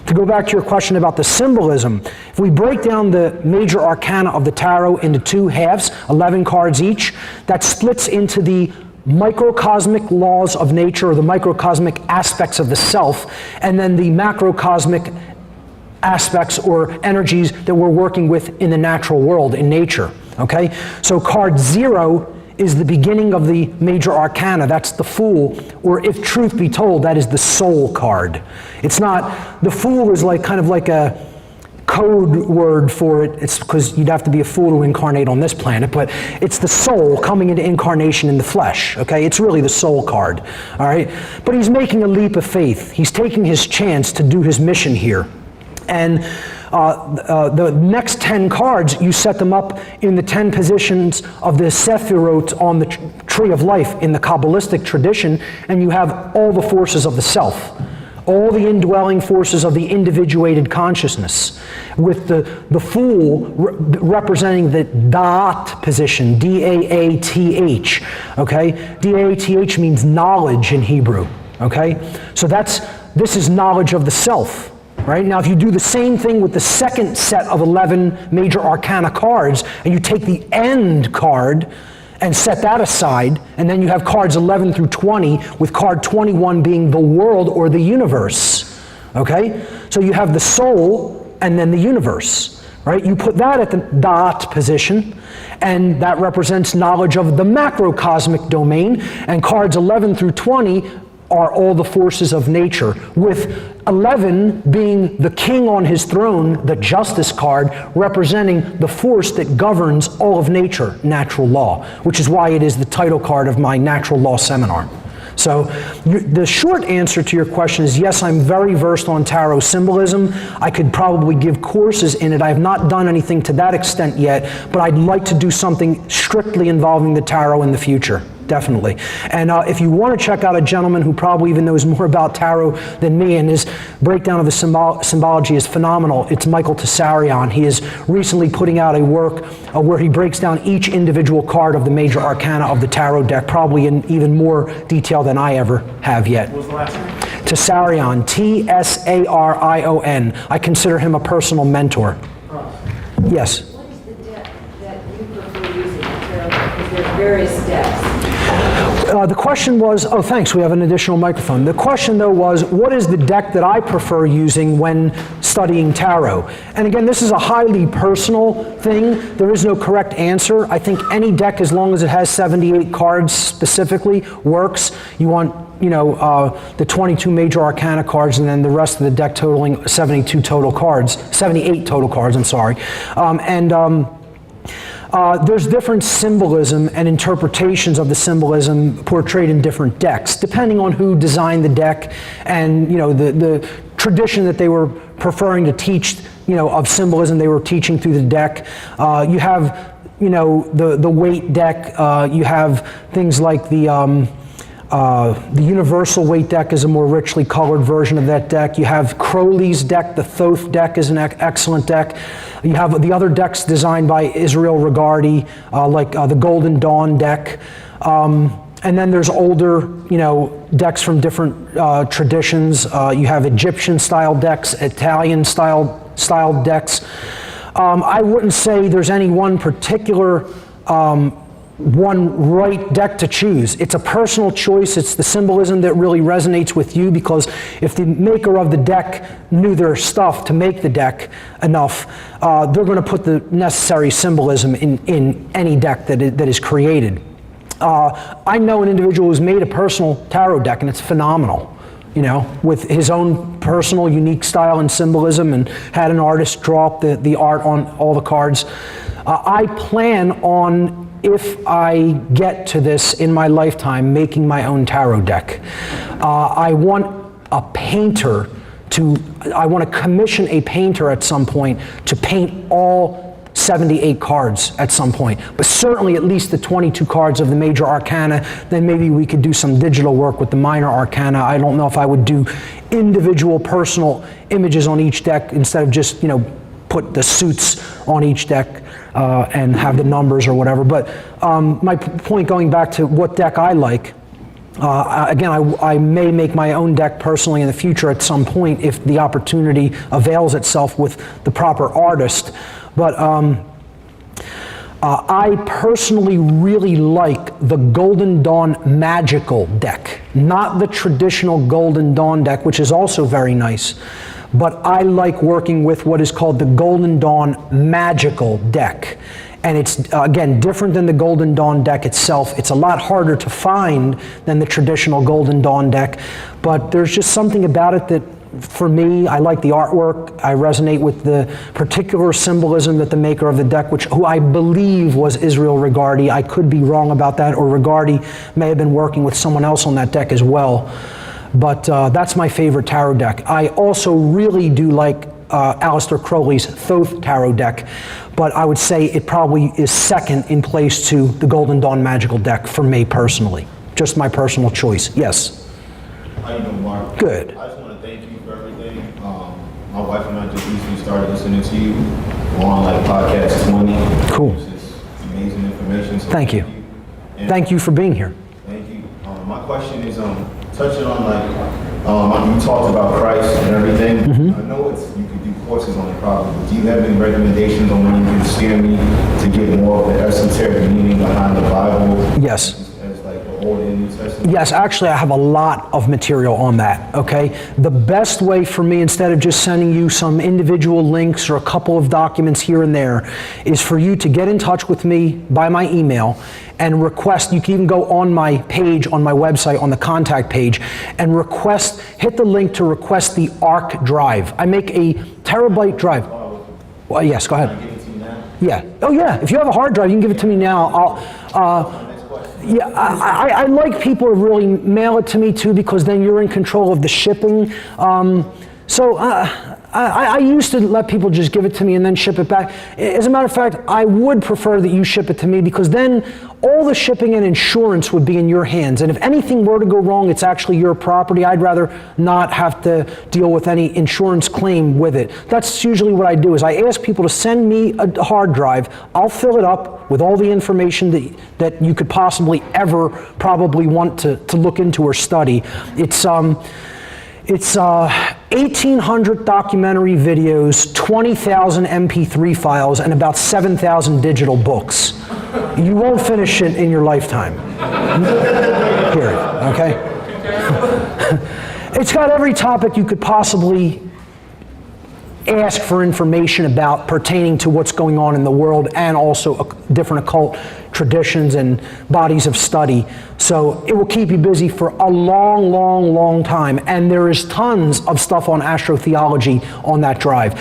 Speaker 1: To go back to your question about the symbolism, if we break down the major arcana of the tarot into two halves, 11 cards each, that splits into the microcosmic laws of nature, or the microcosmic aspects of the self, and then the macrocosmic aspects or energies that we're working with in the natural world, in nature. Okay? So card 0 is the beginning of the major arcana. That's the Fool, or if truth be told, that is the soul card. It's not, the Fool is like kind of like a code word for it. It's because you'd have to be a fool to incarnate on this planet, but it's the soul coming into incarnation in the flesh, okay? It's really the soul card, all right? But he's making a leap of faith. He's taking his chance to do his mission here. And the next 10 cards, you set them up in the 10 positions of the Sephirot on the tree of life in the Kabbalistic tradition, and you have all the forces of the self. All the indwelling forces of the individuated consciousness, with the Fool representing the Da'at position, D-A-A-T-H, okay? D-A-A-T-H means knowledge in Hebrew, okay? So this is knowledge of the self, right? Now if you do the same thing with the second set of 11 major arcana cards, and you take the end card, and set that aside, and then you have cards 11 through 20, with card 21 being the world or the universe, okay? So you have the soul and then the universe, right? You put that at the Da'at position, and that represents knowledge of the macrocosmic domain, and cards 11 through 20 are all the forces of nature, with 11 being the king on his throne, the justice card, representing the force that governs all of nature, natural law, which is why it is the title card of my natural law seminar. So the short answer to your question is yes, I'm very versed on tarot symbolism. I could probably give courses in it. I have not done anything to that extent yet, but I'd like to do something strictly involving the tarot in the future. Definitely. And if you want to check out a gentleman who probably even knows more about tarot than me, and his breakdown of the symbology is phenomenal, it's Michael Tessarion. He is recently putting out a work where he breaks down each individual card of the major arcana of the tarot deck, probably in even more detail than I ever have yet.
Speaker 2: What was the last name?
Speaker 1: Tessarion, T-S-A-R-I-O-N. I consider him a personal mentor. Yes?
Speaker 3: What is the deck that you prefer using in tarot? Because there are various decks.
Speaker 1: The question was, oh thanks, we have an additional microphone. The question though was, what is the deck that I prefer using when studying tarot? And again, this is a highly personal thing. There is no correct answer. I think any deck, as long as it has 78 cards specifically, works. You want, you know, the 22 major arcana cards and then the rest of the deck totaling 78 total cards, I'm sorry. There's different symbolism and interpretations of the symbolism portrayed in different decks, depending on who designed the deck and, you know, the tradition that they were preferring to teach, you know, of symbolism they were teaching through the deck. You have, you know, the weight deck. You have things like the universal weight deck is a more richly colored version of that deck. You have Crowley's deck. The Thoth deck is an excellent deck. You have the other decks designed by Israel Regardie, like the Golden Dawn deck. And then there's older, you know, decks from different traditions. You have Egyptian-style decks, Italian-style decks. I wouldn't say there's any one particular one right deck to choose. It's a personal choice. It's the symbolism that really resonates with you, because if the maker of the deck knew their stuff to make the deck enough, they're going to put the necessary symbolism in any deck that is created. I know an individual who's made a personal tarot deck, and it's phenomenal, you know, with his own personal unique style and symbolism, and had an artist draw up the art on all the cards. I plan on, if I get to this in my lifetime, making my own tarot deck. I want a painter I want to commission a painter at some point to paint all 78 cards at some point, but certainly at least the 22 cards of the major arcana. Then maybe we could do some digital work with the minor arcana. I don't know if I would do individual personal images on each deck instead of just, put the suits on each deck and have the numbers or whatever. But my point, going back to what deck I like, again, I may make my own deck personally in the future at some point if the opportunity avails itself with the proper artist. But I personally really like the Golden Dawn Magical deck, not the traditional Golden Dawn deck, which is also very nice. But I like working with what is called the Golden Dawn Magical deck. And it's, again, different than the Golden Dawn deck itself. It's a lot harder to find than the traditional Golden Dawn deck. But there's just something about it that, for me, I like the artwork. I resonate with the particular symbolism that the maker of the deck, who I believe was Israel Regardie. I could be wrong about that, or Regardie may have been working with someone else on that deck as well. But that's my favorite tarot deck. I also really do like Aleister Crowley's Thoth tarot deck, but I would say it probably is second in place to the Golden Dawn Magical deck for me personally. Just my personal choice. Yes?
Speaker 4: How you doing, Mark?
Speaker 1: Good.
Speaker 4: I just want to thank you for everything. My wife and I just recently started listening to you on podcast 20.
Speaker 1: Cool.
Speaker 4: It's just amazing information. So
Speaker 1: Thank you.
Speaker 4: And
Speaker 1: thank you for being here.
Speaker 4: Thank you. My question is touching on you talked about Christ and everything.
Speaker 1: Mm-hmm.
Speaker 4: I know you can do courses on it probably, but do you have any recommendations on when you can steer me to get more of the esoteric meaning behind the Bible?
Speaker 1: Yes.
Speaker 4: As the Old and New Testament?
Speaker 1: Yes, actually I have a lot of material on that, okay? The best way for me, instead of just sending you some individual links or a couple of documents here and there, is for you to get in touch with me by my email and request. You can even go on my page on my website on the contact page and hit the link to request the ARC drive. I make a terabyte drive. Well, yes, go ahead.
Speaker 4: Can I give it to you now?
Speaker 1: Yeah. Oh yeah, if you have a hard drive, you can give it to me now. I like people to really mail it to me too, because then you're in control of the shipping. I used to let people just give it to me and then ship it back. As a matter of fact, I would prefer that you ship it to me, because then all the shipping and insurance would be in your hands. And if anything were to go wrong, it's actually your property. I'd rather not have to deal with any insurance claim with it. That's usually what I do, is I ask people to send me a hard drive. I'll fill it up with all the information that you could possibly ever probably want to look into or study. It's 1,800 documentary videos, 20,000 MP3 files, and about 7,000 digital books. You won't finish it in your lifetime. Period, okay? It's got every topic you could possibly ask for information about pertaining to what's going on in the world, and also different occult traditions and bodies of study. So it will keep you busy for a long, long, long time. And there is tons of stuff on astrotheology on that drive.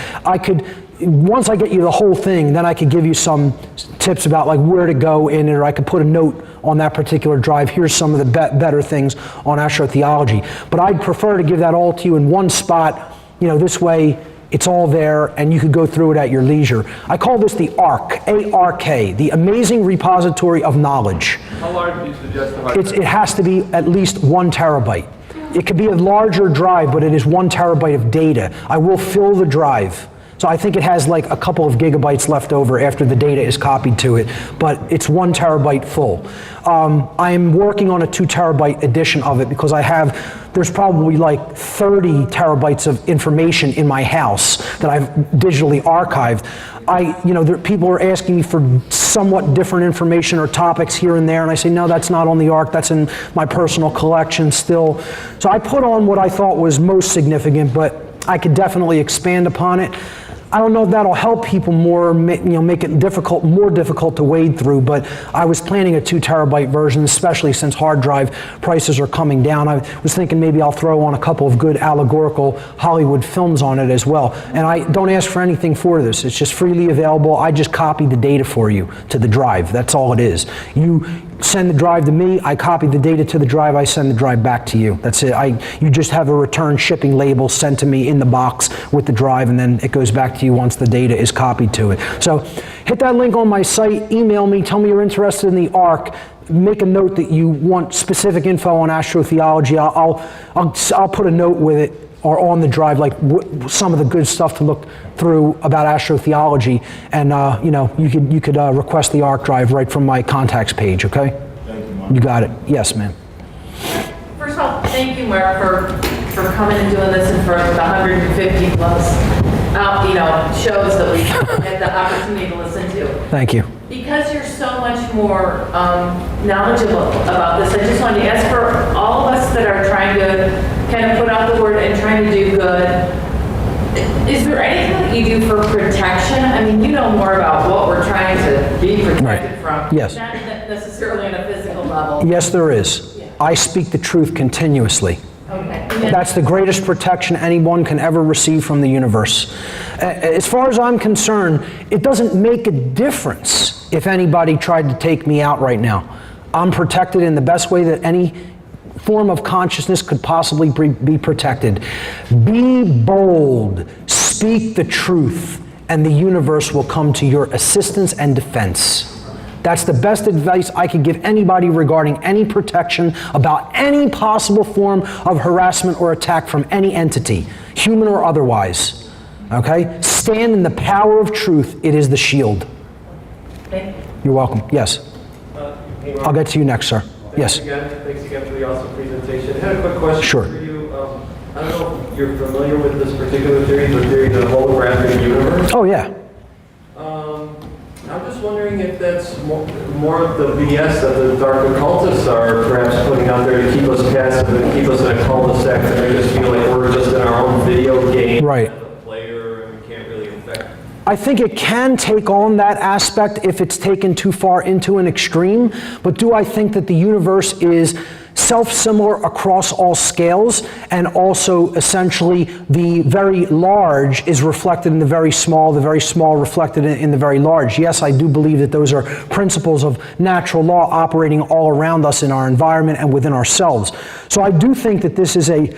Speaker 1: Once I get you the whole thing, then I could give you some tips about where to go in it, or I could put a note on that particular drive. Here's some of the better things on astrotheology. But I'd prefer to give that all to you in one spot. This way it's all there and you could go through it at your leisure. I call this the ARK, A-R-K, the Amazing Repository of Knowledge.
Speaker 5: How large do you suggest the hard drive?
Speaker 1: It has to be at least 1 terabyte. It could be a larger drive, but it is 1 terabyte of data. I will fill the drive. So I think it has a couple of gigabytes left over after the data is copied to it, but it's 1 terabyte full. I'm working on a 2 terabyte edition of it, because there's probably 30 terabytes of information in my house that I've digitally archived. People are asking me for somewhat different information or topics here and there, and I say, no, that's not on the ARC, that's in my personal collection still. So I put on what I thought was most significant, but I could definitely expand upon it. I don't know if that'll help people more, make it more difficult to wade through, but I was planning a 2 terabyte version, especially since hard drive prices are coming down. I was thinking maybe I'll throw on a couple of good allegorical Hollywood films on it as well. And I don't ask for anything for this. It's just freely available. I just copy the data for you to the drive. That's all it is. send the drive to me, I copy the data to the drive, I send the drive back to you. That's it. You just have a return shipping label sent to me in the box with the drive, and then it goes back to you once the data is copied to it. So hit that link on my site, email me, tell me you're interested in the ARC, make a note that you want specific info on astrotheology. I'll put a note with it or on the drive, like some of the good stuff to look through about astrotheology, and you could request the ARC drive right from my contacts page. Okay?
Speaker 4: Thank you, Mark.
Speaker 1: You got it. Yes, ma'am.
Speaker 6: First of all, thank you, Mark, for coming and doing this in front of the 150 plus, shows that we had the opportunity to listen to.
Speaker 1: Thank you.
Speaker 6: Because you're so much more knowledgeable about this, I just wanted to ask for all of us that are trying to kind of put out the word and trying to do good, is there anything that you do for protection? I mean, you know more about what we're trying to be protected from.
Speaker 1: Yes.
Speaker 6: Not necessarily on a physical level.
Speaker 1: Yes, there is.
Speaker 6: Yeah.
Speaker 1: I speak the truth continuously.
Speaker 6: Okay.
Speaker 1: That's the greatest protection anyone can ever receive from the universe. As far as I'm concerned, it doesn't make a difference if anybody tried to take me out right now. I'm protected in the best way that any form of consciousness could possibly be protected. Be bold, speak the truth, and the universe will come to your assistance and defense. That's the best advice I could give anybody regarding any protection about any possible form of harassment or attack from any entity, human or otherwise. Okay? Stand in the power of truth. It is the shield.
Speaker 6: Thank you.
Speaker 1: You're welcome. Yes.
Speaker 5: Hey, Mark.
Speaker 1: I'll get to you next, sir. Yes.
Speaker 5: Thanks again for the awesome presentation. I had a quick question
Speaker 1: Sure.
Speaker 5: for you. I don't know if you're familiar with this particular theory, the theory of the holographic universe.
Speaker 1: Oh, yeah.
Speaker 5: I'm just wondering if that's more of the BS that the dark occultists are perhaps putting out there to keep us passive and keep us in a cul-de-sac to make us feel like we're just in our own video game.
Speaker 1: Right.
Speaker 5: As a player and we can't really affect.
Speaker 1: I think it can take on that aspect if it's taken too far into an extreme, but do I think that the universe is self-similar across all scales, and also essentially the very large is reflected in the very small reflected in the very large? Yes, I do believe that those are principles of natural law operating all around us in our environment and within ourselves. So I do think that this is a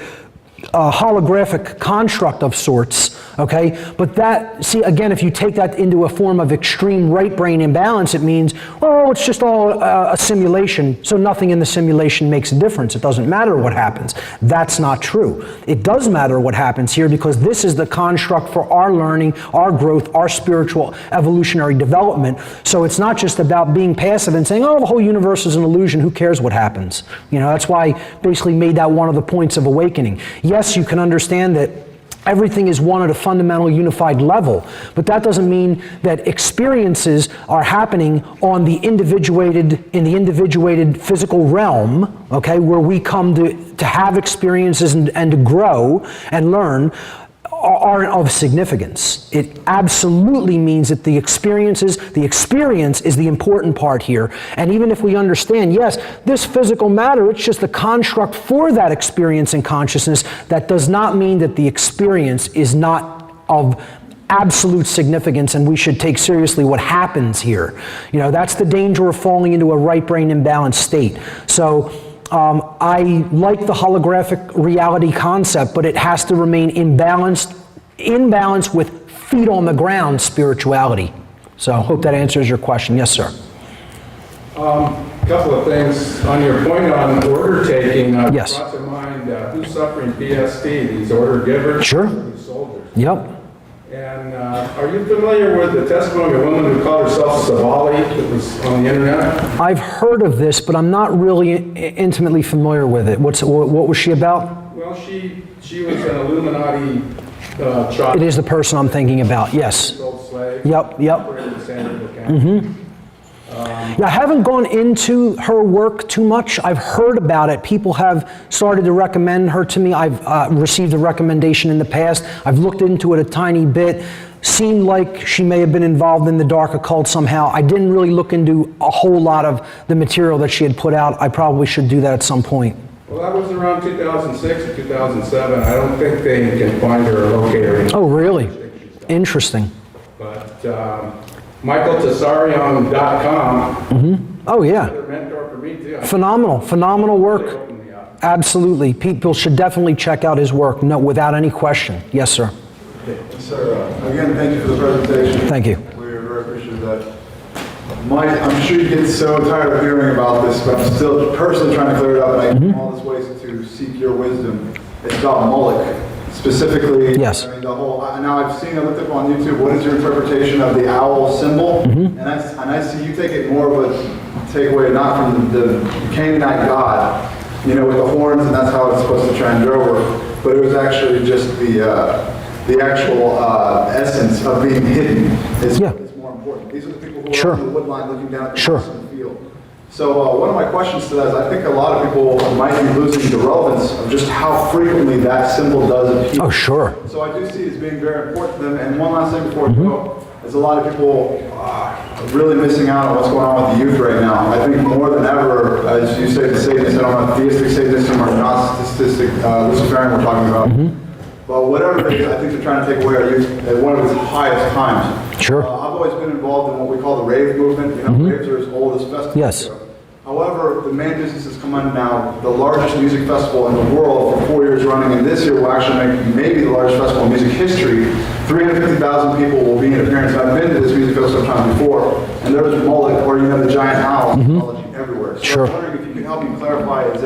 Speaker 1: holographic construct of sorts, okay? But that, see, again, if you take that into a form of extreme right brain imbalance, it means, well, it's just all a simulation, so nothing in the simulation makes a difference. It doesn't matter what happens. That's not true. It does matter what happens here, because this is the construct for our learning, our growth, our spiritual evolutionary development. So it's not just about being passive and saying, oh, the whole universe is an illusion, who cares what happens? That's why I basically made that one of the points of awakening. Yes, you can understand that everything is one at a fundamental unified level, but that doesn't mean that experiences are happening on in the individuated physical realm, okay, where we come to have experiences and to grow and learn, aren't of significance. It absolutely means that the experience is the important part here. And even if we understand, yes, this physical matter, it's just the construct for that experience and consciousness, that does not mean that the experience is not of absolute significance and we should take seriously what happens here. That's the danger of falling into a right brain imbalanced state. So I like the holographic reality concept, but it has to remain in balance with feet on the ground spirituality. So I hope that answers your question. Yes, sir.
Speaker 7: Couple of things on your point on order taking.
Speaker 1: Yes.
Speaker 7: Brought to mind who's suffering PST, these order givers,
Speaker 1: Sure.
Speaker 7: these soldiers.
Speaker 1: Yep.
Speaker 7: And are you familiar with the testimony of a woman who called herself Savali that was on the internet?
Speaker 1: I've heard of this, but I'm not really intimately familiar with it. What was she about?
Speaker 7: Well, she was an Illuminati child.
Speaker 1: It is the person I'm thinking about, yes.
Speaker 7: Old slave.
Speaker 1: Yep.
Speaker 7: Operated in San Diego County.
Speaker 1: Yeah, I haven't gone into her work too much. I've heard about it. People have started to recommend her to me. I've received a recommendation in the past. I've looked into it a tiny bit. Seemed like she may have been involved in the dark occult somehow. I didn't really look into a whole lot of the material that she had put out. I probably should do that at some point.
Speaker 7: Well, that was around 2006 or 2007. I don't think they can find her or locate her.
Speaker 1: Oh, really? Interesting.
Speaker 7: But MichaelTessarion.com.
Speaker 1: Oh, yeah.
Speaker 7: Another mentor for
Speaker 1: Phenomenal work. Absolutely. People should definitely check out his work, no, without any question. Yes, sir.
Speaker 8: Sir, again, thank you for the presentation.
Speaker 1: Thank you.
Speaker 8: We're very appreciative of that. I'm sure you get so tired of hearing about this, but I'm still personally trying to clear it up, and I come all this ways to seek your wisdom. It's about Moloch. Specifically,
Speaker 1: yes.
Speaker 8: I mean, the whole, now I looked up on YouTube, what is your interpretation of the owl symbol? And I see you take it more of a takeaway, not from the Canaanite god, with the horns, and that's how it's supposed to trend over, but it was actually just the actual essence of being hidden is more important. These are the people who are on the wood line looking down at the house in the field. So one of my questions to that is, I think a lot of people might be losing the relevance of just how frequently that symbol does appear.
Speaker 1: Oh, sure.
Speaker 8: So I do see it as being very important to them. And one last thing before we go, is a lot of people really missing out on what's going on with the youth right now. I think more than ever, as you say, the Satanists, I don't know, theistic Satanism or Gnostic, Luciferian we're talking about. But whatever it is, I think they're trying to take away our youth at one of its highest times.
Speaker 1: Sure.
Speaker 8: I've always been involved in what we call the rave movement. Raves are as old as festivals.
Speaker 1: Yes.
Speaker 8: However, the main business has come on now, the largest music festival in the world for 4 years running, and this year will actually make maybe the largest festival in music history. 350,000 people will be in appearance. I've been to this music festival sometime before, and there's Moloch, or the giant owl mythology everywhere. So I'm wondering if you could help me clarify, is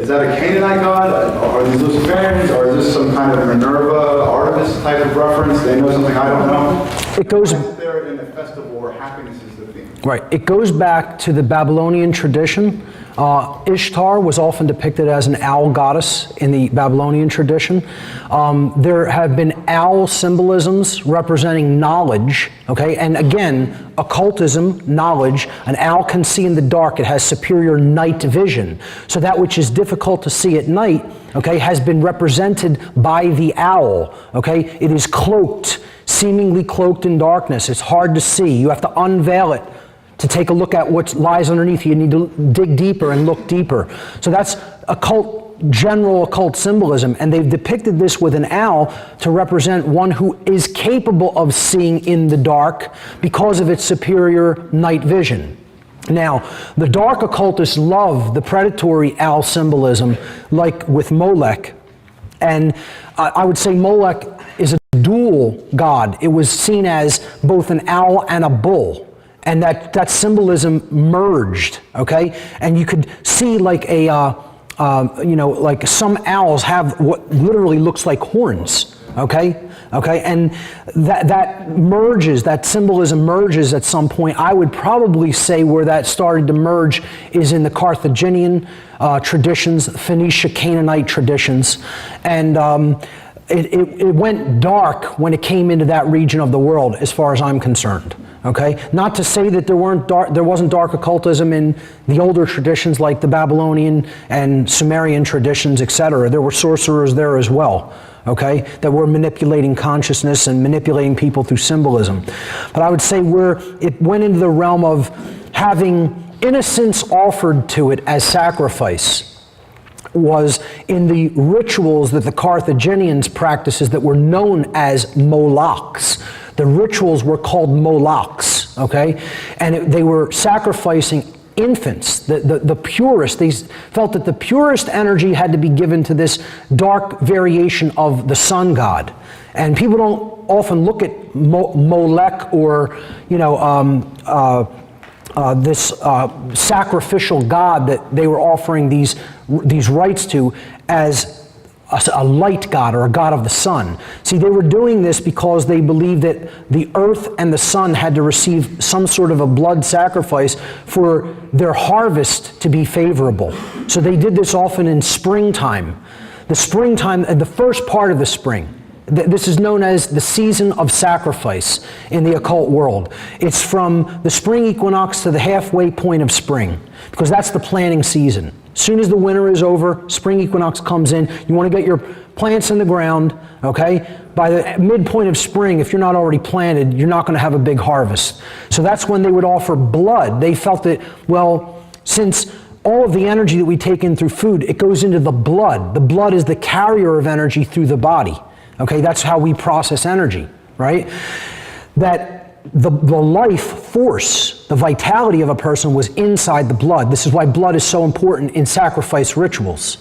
Speaker 8: that a Canaanite god? Are these Luciferians? Or is this some kind of Minerva, Artemis type of reference? They know something I don't know?
Speaker 1: It goes...
Speaker 8: Why is there in a festival where happiness is the theme?
Speaker 1: Right. It goes back to the Babylonian tradition. Ishtar was often depicted as an owl goddess in the Babylonian tradition. There have been owl symbolisms representing knowledge, okay? And again, occultism, knowledge, an owl can see in the dark. It has superior night vision. So that which is difficult to see at night, okay, has been represented by the owl, okay? It is cloaked, seemingly cloaked in darkness. It's hard to see. You have to unveil it to take a look at what lies underneath. You need to dig deeper and look deeper. So that's general occult symbolism, and they've depicted this with an owl to represent one who is capable of seeing in the dark because of its superior night vision. Now, the dark occultists love the predatory owl symbolism, like with Molech, and I would say Molech is a dual god. It was seen as both an owl and a bull. And that symbolism merged, okay? And you could see like like some owls have what literally looks like horns, okay? Okay, and that merges, that symbolism merges at some point. I would probably say where that started to merge is in the Carthaginian traditions, Phoenicia Canaanite traditions, and it went dark when it came into that region of the world, as far as I'm concerned. Okay, not to say that there wasn't dark occultism in the older traditions like the Babylonian and Sumerian traditions, etc. There were sorcerers there as well, okay, that were manipulating consciousness and manipulating people through symbolism. But I would say where it went into the realm of having innocence offered to it as sacrifice was in the rituals that the Carthaginians practices that were known as Molochs. The rituals were called Molochs, okay? And they were sacrificing infants, the purest. They felt that the purest energy had to be given to this dark variation of the sun god. And people don't often look at Molech or, this sacrificial god that they were offering these rites to as a light god or a god of the sun. See, they were doing this because they believed that the earth and the sun had to receive some sort of a blood sacrifice for their harvest to be favorable. So they did this often in springtime. The springtime, the first part of the spring. This is known as the season of sacrifice in the occult world. It's from the spring equinox to the halfway point of spring, because that's the planting season. As soon as the winter is over, spring equinox comes in, you want to get your plants in the ground, okay? By the midpoint of spring, if you're not already planted, you're not going to have a big harvest. So that's when they would offer blood. They felt that, well, since all of the energy that we take in through food, it goes into the blood. The blood is the carrier of energy through the body. Okay, that's how we process energy, right? That the life force, the vitality of a person was inside the blood. This is why blood is so important in sacrifice rituals.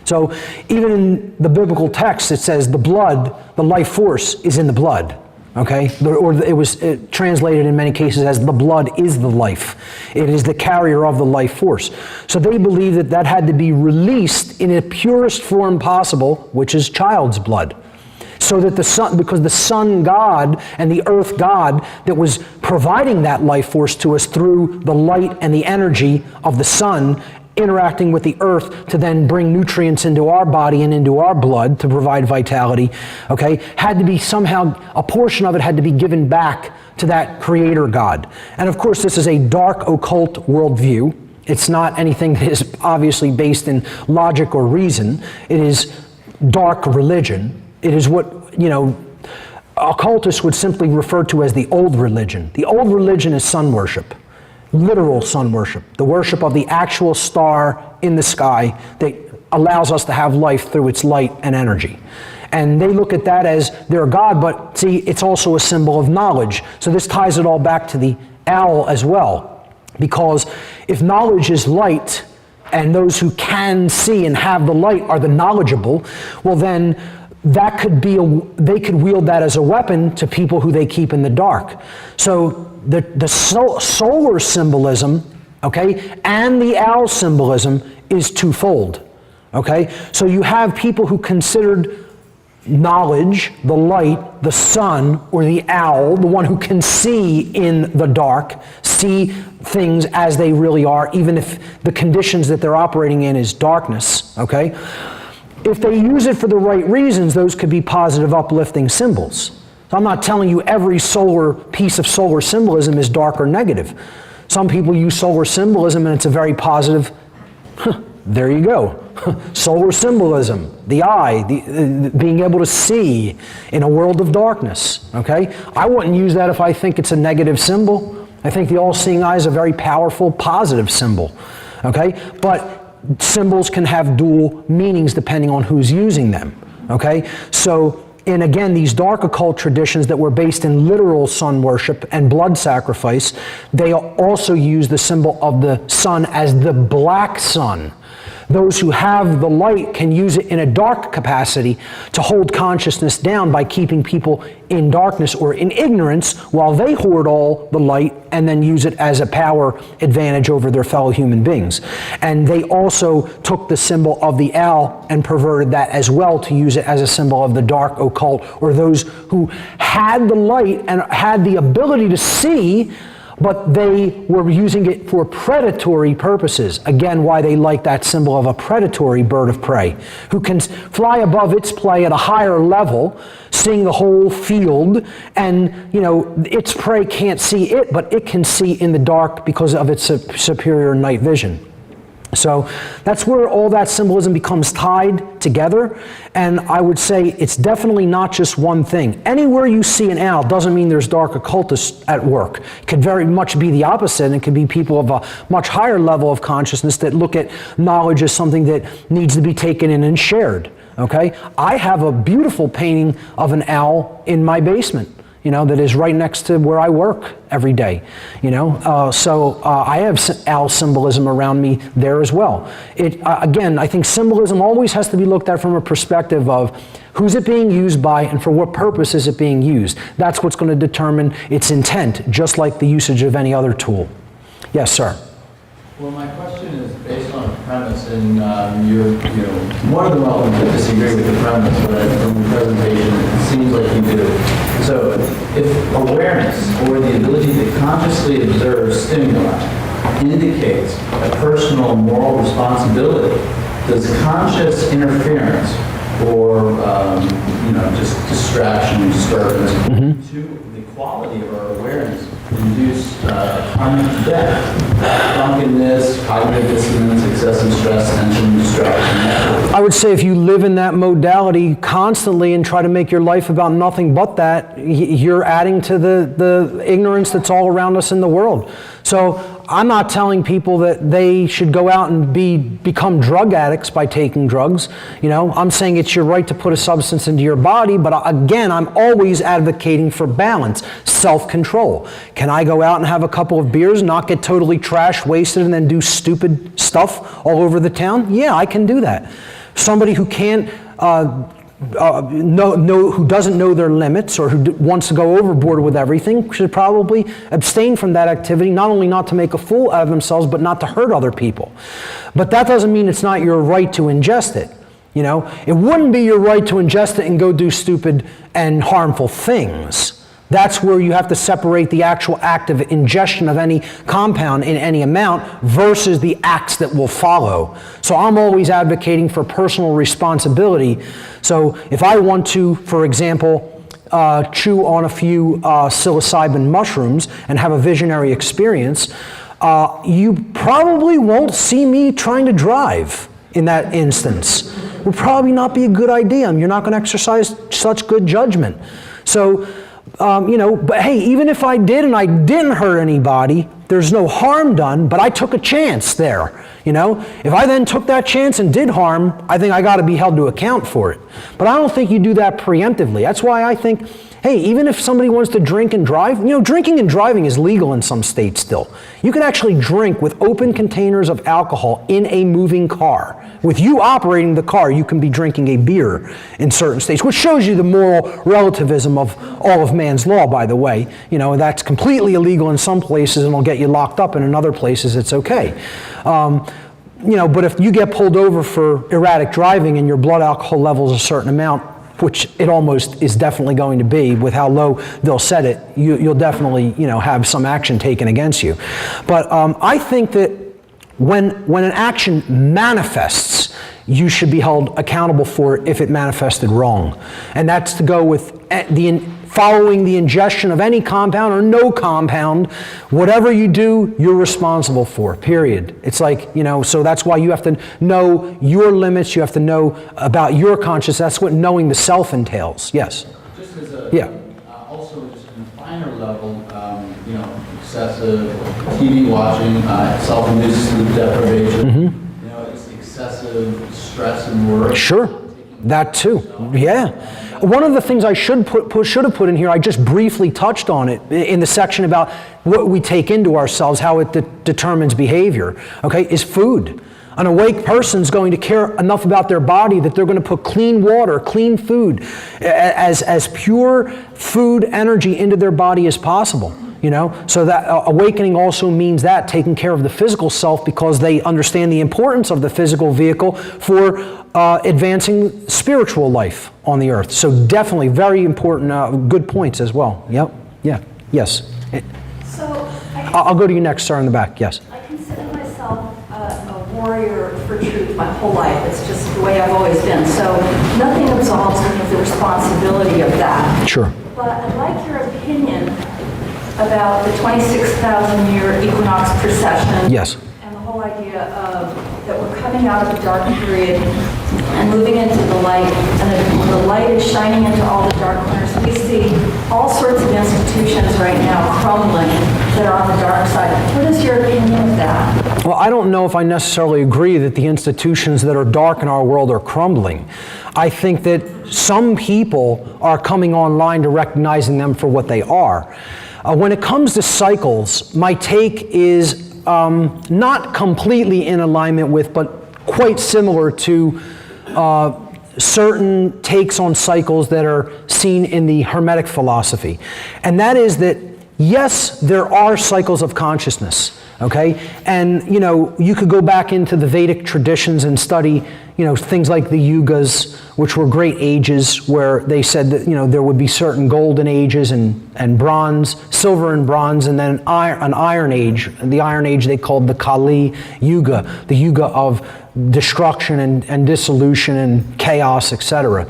Speaker 1: So even in the biblical text, it says the blood, the life force is in the blood. Okay? Or it was translated in many cases as the blood is the life. It is the carrier of the life force. So they believe that that had to be released in the purest form possible, which is child's blood. So that the sun, because the sun God and the earth God that was providing that life force to us through the light and the energy of the sun interacting with the earth to then bring nutrients into our body and into our blood to provide vitality, okay, had to be somehow, a portion of it had to be given back to that creator God. And of course, this is a dark occult worldview. It's not anything that is obviously based in logic or reason. It is dark religion. It is what, occultists would simply refer to as the old religion. The old religion is sun worship. Literal sun worship, the worship of the actual star in the sky that allows us to have life through its light and energy. And they look at that as their God, but see, it's also a symbol of knowledge. So this ties it all back to the owl as well. Because if knowledge is light, and those who can see and have the light are the knowledgeable, well then that could be they could wield that as a weapon to people who they keep in the dark. So the solar symbolism, okay, and the owl symbolism is twofold, okay? So you have people who considered knowledge, the light, the sun, or the owl, the one who can see in the dark, see things as they really are, even if the conditions that they're operating in is darkness, okay? If they use it for the right reasons, those could be positive, uplifting symbols. So I'm not telling you every piece of solar symbolism is dark or negative. Some people use solar symbolism and it's a very positive, there you go. Solar symbolism, the eye, being able to see in a world of darkness, okay? I wouldn't use that if I think it's a negative symbol. I think the all-seeing eye is a very powerful, positive symbol, okay? But symbols can have dual meanings depending on who's using them, okay? So, and again, these dark occult traditions that were based in literal sun worship and blood sacrifice, they also use the symbol of the sun as the black sun. Those who have the light can use it in a dark capacity to hold consciousness down by keeping people in darkness or in ignorance while they hoard all the light and then use it as a power advantage over their fellow human beings. And they also took the symbol of the owl and perverted that as well to use it as a symbol of the dark occult, or those who had the light and had the ability to see, but they were using it for predatory purposes. Again, why they like that symbol of a predatory bird of prey, who can fly above its prey at a higher level, seeing the whole field, and its prey can't see it, but it can see in the dark because of its superior night vision. So that's where all that symbolism becomes tied together, and I would say it's definitely not just one thing. Anywhere you see an owl doesn't mean there's dark occultists at work. It could very much be the opposite, and it could be people of a much higher level of consciousness that look at knowledge as something that needs to be taken in and shared, okay? I have a beautiful painting of an owl in my basement, that is right next to where I work every day, So I have owl symbolism around me there as well. Again, I think symbolism always has to be looked at from a perspective of who's it being used by and for what purpose is it being used. That's what's going to determine its intent, just like the usage of any other tool. Yes, sir.
Speaker 9: Well, my question is based on a premise, and you're more than welcome to disagree with the premise, but from the presentation, it seems like you do. So, if awareness or the ability to consciously observe stimuli indicates a personal moral responsibility, does conscious interference or just distraction, disturbance to the quality of our awareness induce karmic death, drunkenness, cognitive dissonance, excessive stress, tension, distraction?
Speaker 1: I would say if you live in that modality constantly and try to make your life about nothing but that, you're adding to the ignorance that's all around us in the world. So I'm not telling people that they should go out and become drug addicts by taking drugs. I'm saying it's your right to put a substance into your body, but again, I'm always advocating for balance, self-control. Can I go out and have a couple of beers, not get totally trash wasted, and then do stupid stuff all over the town? Yeah, I can do that. Somebody who can't who doesn't know their limits or who wants to go overboard with everything should probably abstain from that activity, not only not to make a fool out of themselves, but not to hurt other people. But that doesn't mean it's not your right to ingest it. It wouldn't be your right to ingest it and go do stupid and harmful things. That's where you have to separate the actual act of ingestion of any compound in any amount versus the acts that will follow. So I'm always advocating for personal responsibility. So if I want to, for example, chew on a few psilocybin mushrooms and have a visionary experience, you probably won't see me trying to drive in that instance. It would probably not be a good idea. You're not going to exercise such good judgment. So, but hey, even if I did and I didn't hurt anybody, there's no harm done, but I took a chance there. If I then took that chance and did harm, I think I got to be held to account for it. But I don't think you do that preemptively. That's why I think, hey, even if somebody wants to drink and drive, drinking and driving is legal in some states still. You can actually drink with open containers of alcohol in a moving car. With you operating the car, you can be drinking a beer in certain states, which shows you the moral relativism of all of man's law, by the way. That's completely illegal in some places and will get you locked up, and in other places it's okay. But if you get pulled over for erratic driving and your blood alcohol level is a certain amount, which it almost is definitely going to be with how low they'll set it, you'll definitely have some action taken against you. But I think that when an action manifests, you should be held accountable for it if it manifested wrong. And that's to go with following the ingestion of any compound or no compound. Whatever you do, you're responsible for, period. It's like, so that's why you have to know your limits, you have to know about your consciousness. That's what knowing the self entails. Yes?
Speaker 9: Just as a,
Speaker 1: yeah.
Speaker 9: Also just on a finer level, excessive TV watching, self-induced sleep deprivation, it's excessive stress and worry.
Speaker 1: Sure, that too, yeah. One of the things I should have put in here, I just briefly touched on it in the section about what we take into ourselves, how it determines behavior, is food. An awake person's going to care enough about their body that they're going to put clean water, clean food, as pure food energy into their body as possible. So that awakening also means that taking care of the physical self, because they understand the importance of the physical vehicle for advancing spiritual life on the earth. So definitely very important, good points as well. Yep. Yeah. Yes.
Speaker 3: So
Speaker 1: I'll go to you next, sir, in the back. Yes.
Speaker 3: I consider myself a warrior for truth my whole life. It's just the way I've always been. So nothing absolves me of the responsibility of that.
Speaker 1: Sure.
Speaker 3: But I'd like your opinion about the 26,000-year equinox precession.
Speaker 1: Yes.
Speaker 3: And the whole idea of that we're coming out of the dark period and moving into the light, and the light is shining into all the dark corners. We see all sorts of institutions right now crumbling that are on the dark side. What is your opinion of that?
Speaker 1: Well, I don't know if I necessarily agree that the institutions that are dark in our world are crumbling. I think that some people are coming online to recognizing them for what they are. When it comes to cycles, my take is not completely in alignment with, but quite similar to certain takes on cycles that are seen in the Hermetic philosophy. And that is that, yes, there are cycles of consciousness, And, you could go back into the Vedic traditions and study, things like the yugas, which were great ages where they said that, there would be certain golden ages and bronze, silver and bronze, and then an iron age. The iron age they called the Kali Yuga, the Yuga of destruction and dissolution and chaos, etc.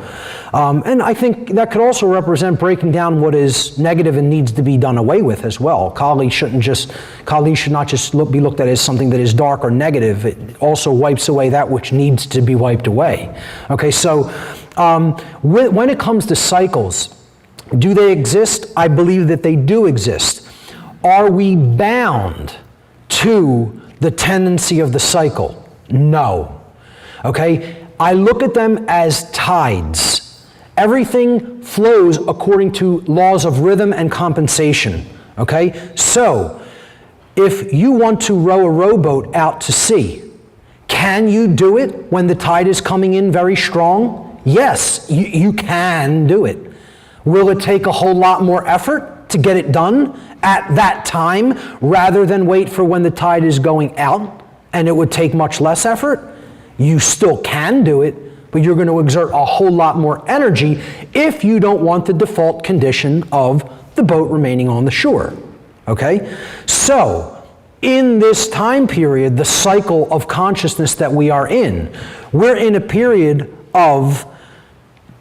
Speaker 1: And I think that could also represent breaking down what is negative and needs to be done away with as well. Kali should not just be looked at as something that is dark or negative. It also wipes away that which needs to be wiped away. So when it comes to cycles, do they exist? I believe that they do exist. Are we bound to the tendency of the cycle? No. Okay? I look at them as tides. Everything flows according to laws of rhythm and compensation. Okay? So, if you want to row a rowboat out to sea, can you do it when the tide is coming in very strong? Yes, you can do it. Will it take a whole lot more effort to get it done at that time rather than wait for when the tide is going out and it would take much less effort? You still can do it, but you're going to exert a whole lot more energy if you don't want the default condition of the boat remaining on the shore. Okay? So, in this time period, the cycle of consciousness that we are in, we're in a period of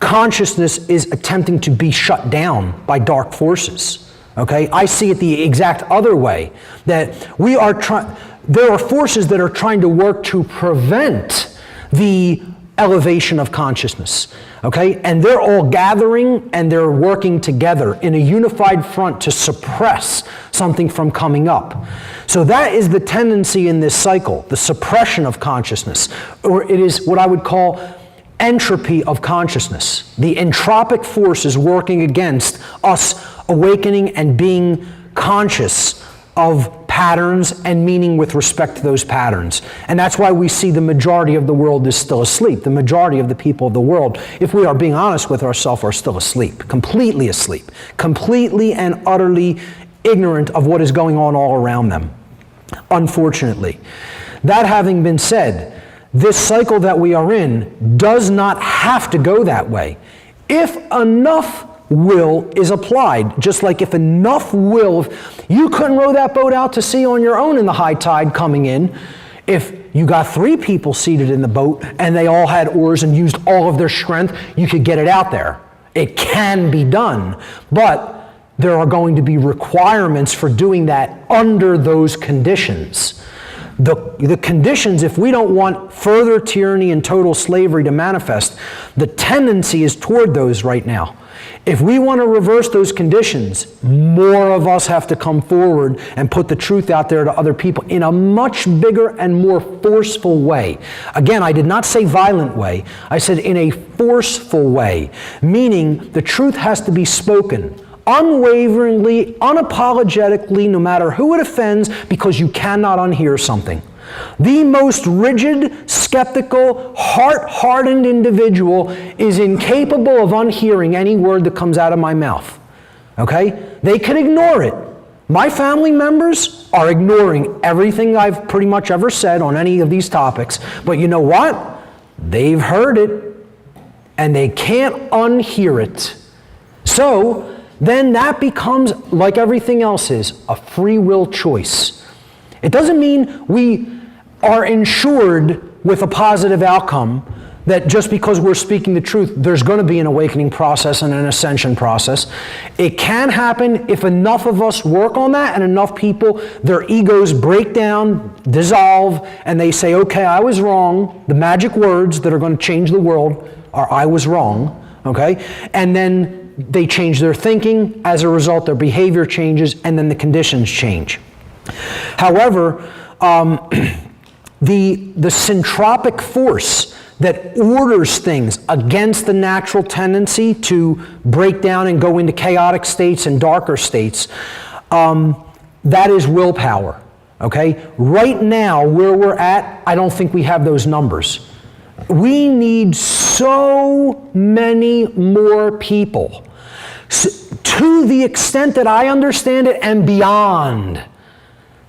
Speaker 1: consciousness is attempting to be shut down by dark forces. Okay? I see it the exact other way, that there are forces that are trying to work to prevent the elevation of consciousness. Okay? And they're all gathering and they're working together in a unified front to suppress something from coming up. So that is the tendency in this cycle, the suppression of consciousness, or it is what I would call entropy of consciousness. The entropic force is working against us awakening and being conscious of patterns and meaning with respect to those patterns. And that's why we see the majority of the world is still asleep. The majority of the people of the world, if we are being honest with ourselves, are still asleep, completely and utterly ignorant of what is going on all around them, unfortunately. That having been said, this cycle that we are in does not have to go that way. If enough will is applied, just like if enough will, you couldn't row that boat out to sea on your own in the high tide coming in. If you got 3 people seated in the boat and they all had oars and used all of their strength, you could get it out there. It can be done, but there are going to be requirements for doing that under those conditions. The conditions, if we don't want further tyranny and total slavery to manifest, the tendency is toward those right now. If we want to reverse those conditions, more of us have to come forward and put the truth out there to other people in a much bigger and more forceful way. Again, I did not say violent way. I said in a forceful way, meaning the truth has to be spoken unwaveringly, unapologetically, no matter who it offends, because you cannot unhear something. The most rigid, skeptical, heart-hardened individual is incapable of unhearing any word that comes out of my mouth. Okay? They can ignore it. My family members are ignoring everything I've pretty much ever said on any of these topics, but you know what? They've heard it, and they can't unhear it. So, then that becomes, like everything else is, a free will choice. It doesn't mean we are ensured with a positive outcome that just because we're speaking the truth, there's going to be an awakening process and an ascension process. It can happen if enough of us work on that and enough people, their egos break down, dissolve, and they say, okay, I was wrong. The magic words that are going to change the world are I was wrong, okay? And then they change their thinking. As a result, their behavior changes, and then the conditions change. However, the syntropic force that orders things against the natural tendency to break down and go into chaotic states and darker states, that is willpower. Okay? Right now, where we're at, I don't think we have those numbers. We need so many more people, to the extent that I understand it and beyond,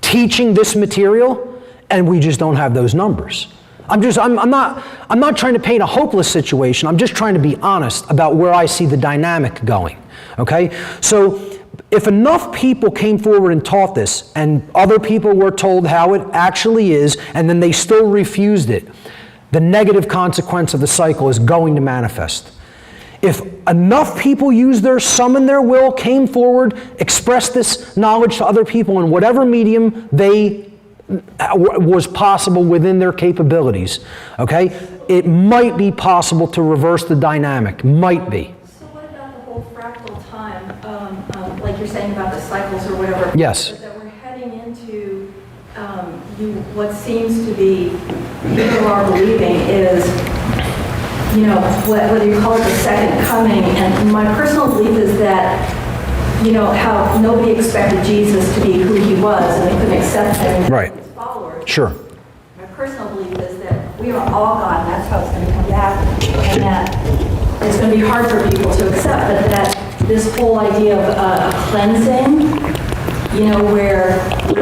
Speaker 1: teaching this material, and we just don't have those numbers. I'm not trying to paint a hopeless situation. I'm just trying to be honest about where I see the dynamic going. Okay? So if enough people came forward and taught this, and other people were told how it actually is, and then they still refused it, the negative consequence of the cycle is going to manifest. If enough people summoned their will, came forward, expressed this knowledge to other people in whatever medium was possible within their capabilities, okay, it might be possible to reverse the dynamic. Might be.
Speaker 3: So what about the whole fractal time, like you're saying about the cycles or whatever?
Speaker 1: Yes.
Speaker 3: That we're heading into what seems to be people are believing is, you know, whether you call it the second coming, and my personal belief is that, you know, how nobody expected Jesus to be who he was, and they couldn't accept him
Speaker 1: Right.
Speaker 3: as his followers.
Speaker 1: Sure.
Speaker 3: My personal belief is that we are all God, and that's how it's going to come back, and that it's going to be hard for people to accept, but that this whole idea of a cleansing, you know, where the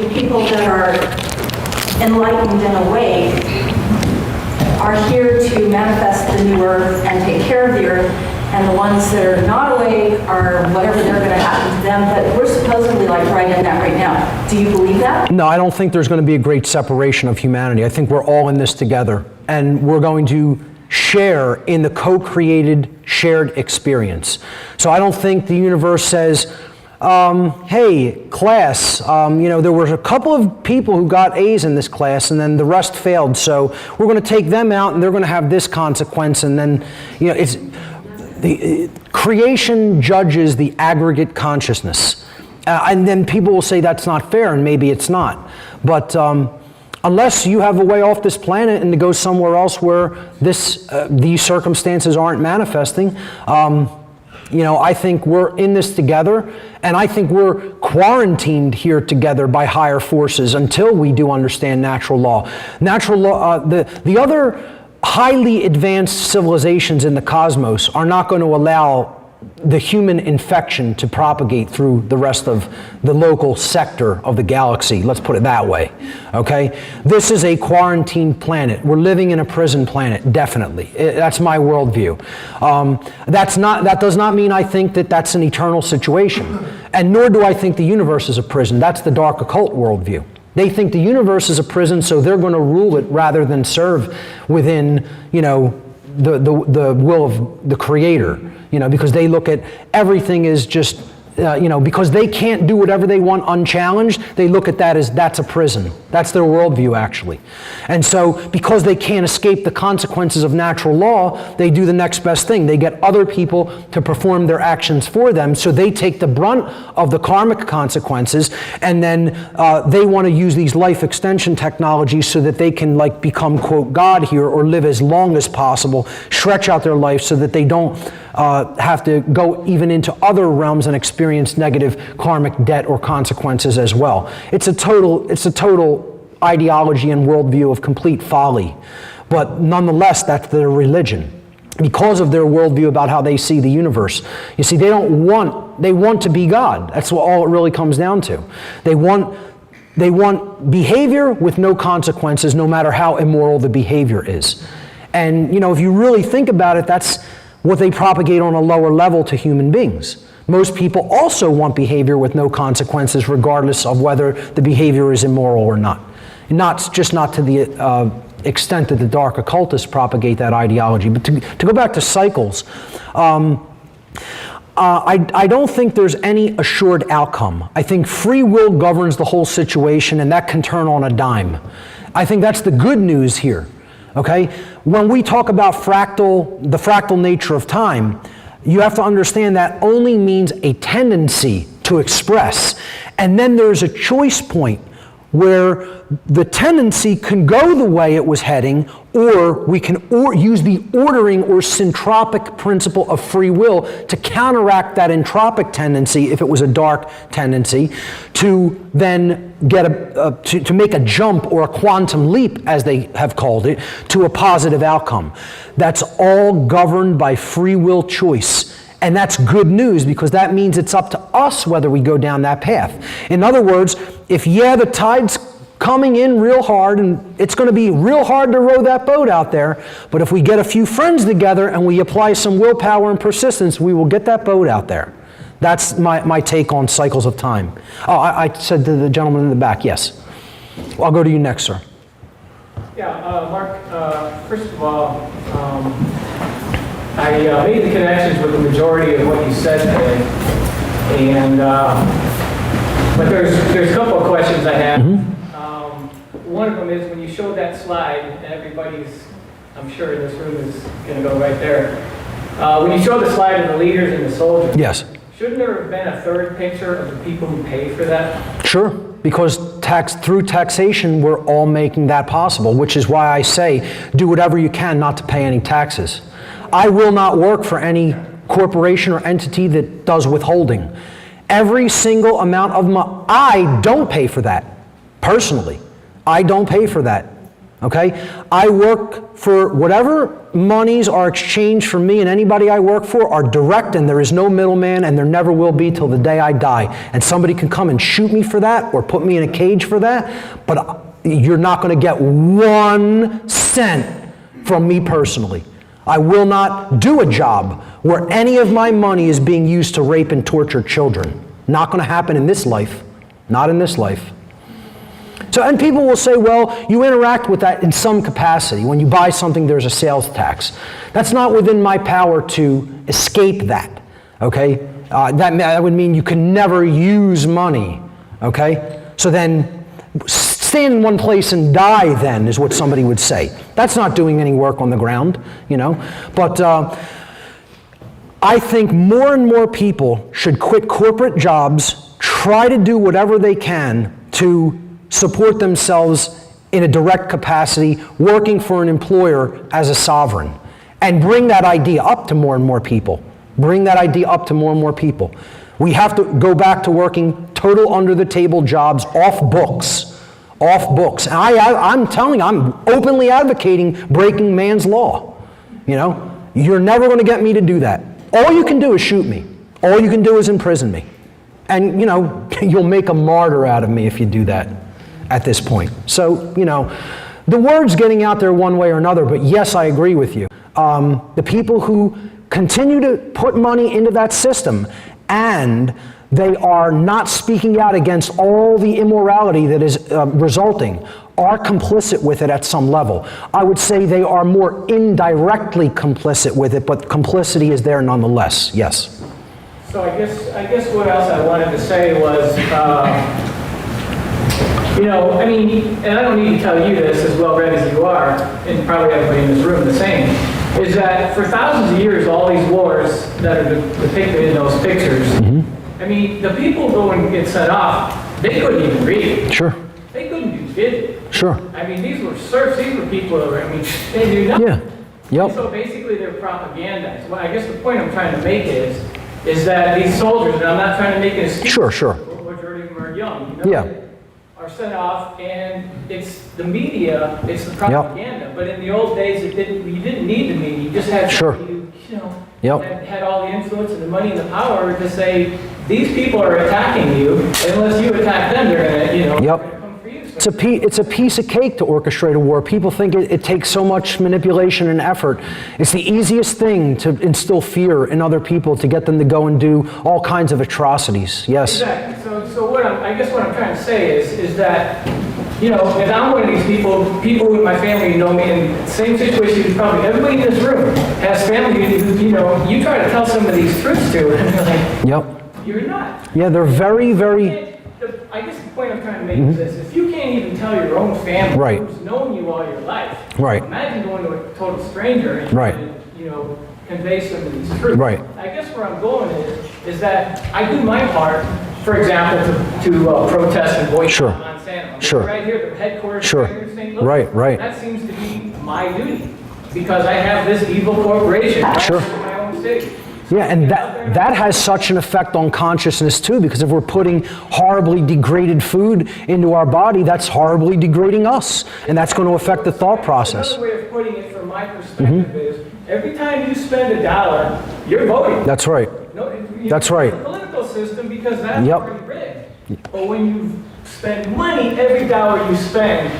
Speaker 3: people that are enlightened and awake are here to manifest the new earth and take care of the earth, and the ones that are not awake are whatever they're going to happen to them, but we're supposedly like right in that right now. Do you believe that?
Speaker 1: No, I don't think there's going to be a great separation of humanity. I think we're all in this together, and we're going to share in the co-created shared experience. So I don't think the universe says, hey, class, you know, there were a couple of people who got A's in this class and then the rest failed, so we're going to take them out and they're going to have this consequence, and then, you know, it's the creation judges the aggregate consciousness. And then people will say that's not fair, and maybe it's not. But unless you have a way off this planet and to go somewhere else where these circumstances aren't manifesting, you know, I think we're in this together, and I think we're quarantined here together by higher forces until we do understand natural law. Natural law, the other highly advanced civilizations in the cosmos are not going to allow the human infection to propagate through the rest of the local sector of the galaxy. Let's put it that way, okay? This is a quarantined planet. We're living in a prison planet, definitely. That's my worldview. That does not mean I think that that's an eternal situation, and nor do I think the universe is a prison. That's the dark occult worldview. They think the universe is a prison, so they're going to rule it rather than serve within, you know, the will of the Creator. You know, because they look at everything as just, you know, because they can't do whatever they want unchallenged, they look at that as that's a prison. That's their worldview, actually. And so, because they can't escape the consequences of natural law, they do the next best thing. They get other people to perform their actions for them, so they take the brunt of the karmic consequences, and then they want to use these life extension technologies so that they can, like, become, quote, God here, or live as long as possible, stretch out their life so that they don't have to go even into other realms and experience negative karmic debt or consequences as well. It's a total ideology and worldview of complete folly. But nonetheless, that's their religion, because of their worldview about how they see the universe. You see, they want to be God. That's what all it really comes down to. They want behavior with no consequences, no matter how immoral the behavior is. And, you know, if you really think about it, that's what they propagate on a lower level to human beings. Most people also want behavior with no consequences, regardless of whether the behavior is immoral or not. Not to the extent that the dark occultists propagate that ideology. But to go back to cycles, I don't think there's any assured outcome. I think free will governs the whole situation, and that can turn on a dime. I think that's the good news here. Okay? When we talk about the fractal nature of time, you have to understand that only means a tendency to express. And then there's a choice point where the tendency can go the way it was heading, or we can use the ordering or syntropic principle of free will to counteract that entropic tendency, if it was a dark tendency, to then get to make a jump or a quantum leap, as they have called it, to a positive outcome. That's all governed by free will choice. And that's good news, because that means it's up to us whether we go down that path. In other words, if the tide's coming in real hard, and it's going to be real hard to row that boat out there, but if we get a few friends together and we apply some willpower and persistence, we will get that boat out there. That's my take on cycles of time. Oh, I said to the gentleman in the back, yes. Well, I'll go to you next, sir.
Speaker 10: Yeah, Mark, first of all, I made the connections with the majority of what you said today, and but there's a couple of questions I have.
Speaker 1: Mm-hmm.
Speaker 10: One of them is, when you showed that slide, and everybody's, I'm sure in this room is going to go right there. When you showed the slide of the leaders and the soldiers,
Speaker 1: yes,
Speaker 10: shouldn't there have been a third picture of the people who paid for that?
Speaker 1: Sure. because through taxation, we're all making that possible, which is why I say, do whatever you can not to pay any taxes. I will not work for any corporation or entity that does withholding. Every single amount of money, I don't pay for that, personally. I don't pay for that, okay? I work for whatever monies are exchanged for me, and anybody I work for are direct, and there is no middleman, and there never will be till the day I die. And somebody can come and shoot me for that or put me in a cage for that, but you're not going to get 1 cent from me personally. I will not do a job where any of my money is being used to rape and torture children. Not going to happen in this life. Not in this life. So, and people will say, well, you interact with that in some capacity. When you buy something, there's a sales tax. That's not within my power to escape that, okay? That would mean you can never use money, okay? So then, stand in one place and die then, is what somebody would say. That's not doing any work on the ground, you know? But I think more and more people should quit corporate jobs, try to do whatever they can to support themselves in a direct capacity, working for an employer as a sovereign, and bring that idea up to more and more people. Bring that idea up to more and more people. We have to go back to working total under-the-table jobs off books. Off books. And I'm telling you, I'm openly advocating breaking man's law. You know, you're never going to get me to do that. All you can do is shoot me. All you can do is imprison me. And, you know, you'll make a martyr out of me if you do that at this point. So, you know, the word's getting out there one way or another, but yes, I agree with you. The people who continue to put money into that system and they are not speaking out against all the immorality that is resulting, are complicit with it at some level. I would say they are more indirectly complicit with it, but complicity is there nonetheless, yes.
Speaker 10: So I guess what else I wanted to say was, you know, I mean, and I don't need to tell you this, as well read as you are, and probably everybody in this room the same, is that for thousands of years, all these wars that are depicted in those pictures, I mean, the people who get sent off, they couldn't even read.
Speaker 1: Sure.
Speaker 10: They couldn't do digital.
Speaker 1: Sure.
Speaker 10: I mean, these were serfs, these were people who were, I mean, they knew nothing.
Speaker 1: Yeah. Yep.
Speaker 10: So basically they're propagandized. Well, I guess the point I'm trying to make is that these soldiers, and I'm not trying to make an excuse.
Speaker 1: Sure, sure.
Speaker 10: The majority of them are young, you know?
Speaker 1: Yeah.
Speaker 10: Are sent off, and it's the media, it's the propaganda. Yep. But in the old days, you didn't need the media. You just had somebody who, you know, had all the influence and the money and the power to say, these people are attacking you. Unless you attack them, they're going to, you know, come for you. So
Speaker 1: it's a piece of cake to orchestrate a war. People think it takes so much manipulation and effort. It's the easiest thing to instill fear in other people, to get them to go and do all kinds of atrocities. Yes.
Speaker 10: Exactly. So what I guess what I'm trying to say is that, you know, if I'm one of these people in my family know me in the same situation, probably everybody in this room has family who, you know, you try to tell some of these truths to, and they're like,
Speaker 1: yep.
Speaker 10: You're not.
Speaker 1: Yeah, they're very, very...
Speaker 10: I guess the point I'm trying to make is this. If you can't even tell your own family who's known you all your life, imagine going to a total stranger and trying to, you know, convey some of these truths.
Speaker 1: Right.
Speaker 10: I guess where I'm going is that I do my part, for example, to protest and boycott Monsanto.
Speaker 1: Sure.
Speaker 10: Right here, the headquarters
Speaker 1: sure.
Speaker 10: right here in St. Louis.
Speaker 1: Right.
Speaker 10: That seems to be my duty because I have this evil corporation in my own city.
Speaker 1: Yeah, and that has such an effect on consciousness too, because if we're putting horribly degraded food into our body, that's horribly degrading us, and that's going to affect the thought process.
Speaker 10: Another way of putting it from my perspective is, every time you spend $1, you're voting.
Speaker 1: That's right. That's right.
Speaker 10: The political system, because that's already rigged. But when you spend money, every dollar you spend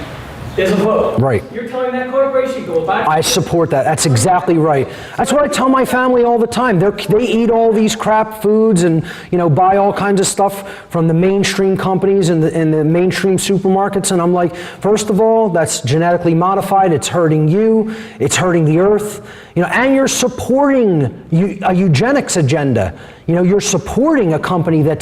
Speaker 10: is a vote.
Speaker 1: Right.
Speaker 10: You're telling that corporation, go buy.
Speaker 1: I support that. That's exactly right. That's what I tell my family all the time. They eat all these crap foods and, you know, buy all kinds of stuff from the mainstream companies and the mainstream supermarkets. And I'm like, first of all, that's genetically modified. It's hurting you. It's hurting the earth. You know, and you're supporting a eugenics agenda. You know, you're supporting a company they're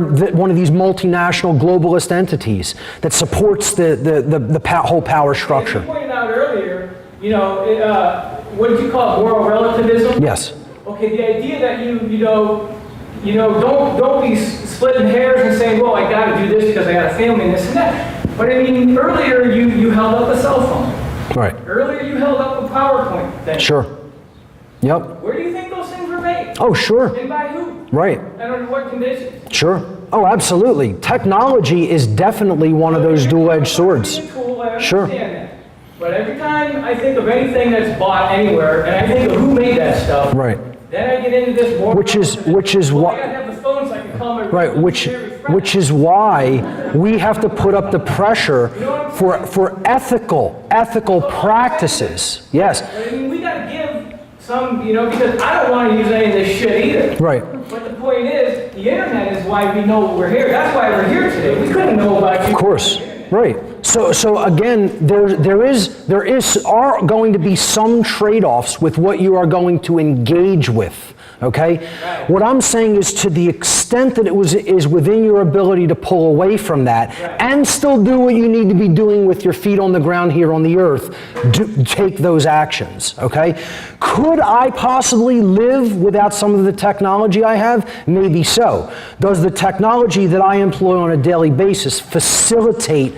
Speaker 1: one of these multinational globalist entities that supports the whole power structure.
Speaker 10: As you pointed out earlier, you know, what did you call it, moral relativism?
Speaker 1: Yes.
Speaker 10: Okay, the idea that you know, don't be splitting hairs and saying, well, I got to do this because I got a family and this and that. But I mean, earlier you held up a cell phone.
Speaker 1: Right.
Speaker 10: Earlier you held up a PowerPoint thing.
Speaker 1: Sure. Yep.
Speaker 10: Where do you think those things were made?
Speaker 1: Oh, sure.
Speaker 10: And by who?
Speaker 1: Right.
Speaker 10: And under what conditions?
Speaker 1: Sure. Oh, absolutely. Technology is definitely one of those dual-edged swords. Sure.
Speaker 10: That. But every time I think of anything that's bought anywhere, and I think of who made that stuff,
Speaker 1: right.
Speaker 10: Then I get into this more.
Speaker 1: Which is
Speaker 10: why I gotta have the phone so I can call my
Speaker 1: right. Which is why we have to put up the pressure for ethical practices. Yes.
Speaker 10: I mean, we gotta give some, because I don't want to use any of this shit either.
Speaker 1: Right.
Speaker 10: But the point is, the internet is why we know we're here. That's why we're here today. We couldn't know about you.
Speaker 1: Of course. Right. So again, there are going to be some trade-offs with what you are going to engage with. Okay?
Speaker 10: Right.
Speaker 1: What I'm saying is, to the extent that is within your ability to pull away from that,
Speaker 10: right,
Speaker 1: and still do what you need to be doing with your feet on the ground here on the earth, take those actions. Okay? Could I possibly live without some of the technology I have? Maybe so. Does the technology that I employ on a daily basis facilitate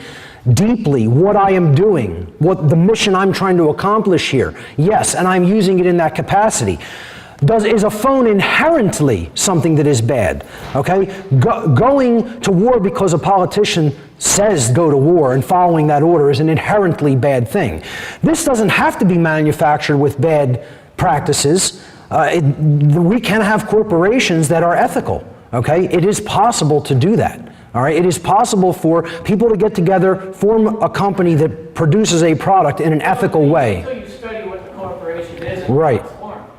Speaker 1: deeply what I am doing, what the mission I'm trying to accomplish here? Yes, and I'm using it in that capacity. Is a phone inherently something that is bad? Okay, going to war because a politician says go to war and following that order is an inherently bad thing. This doesn't have to be manufactured with bad practices. We can have corporations that are ethical. Okay, it is possible to do that. All right, it is possible for people to get together, form a company that produces a product in an ethical way.
Speaker 10: Until you study what the corporation is.
Speaker 1: Right.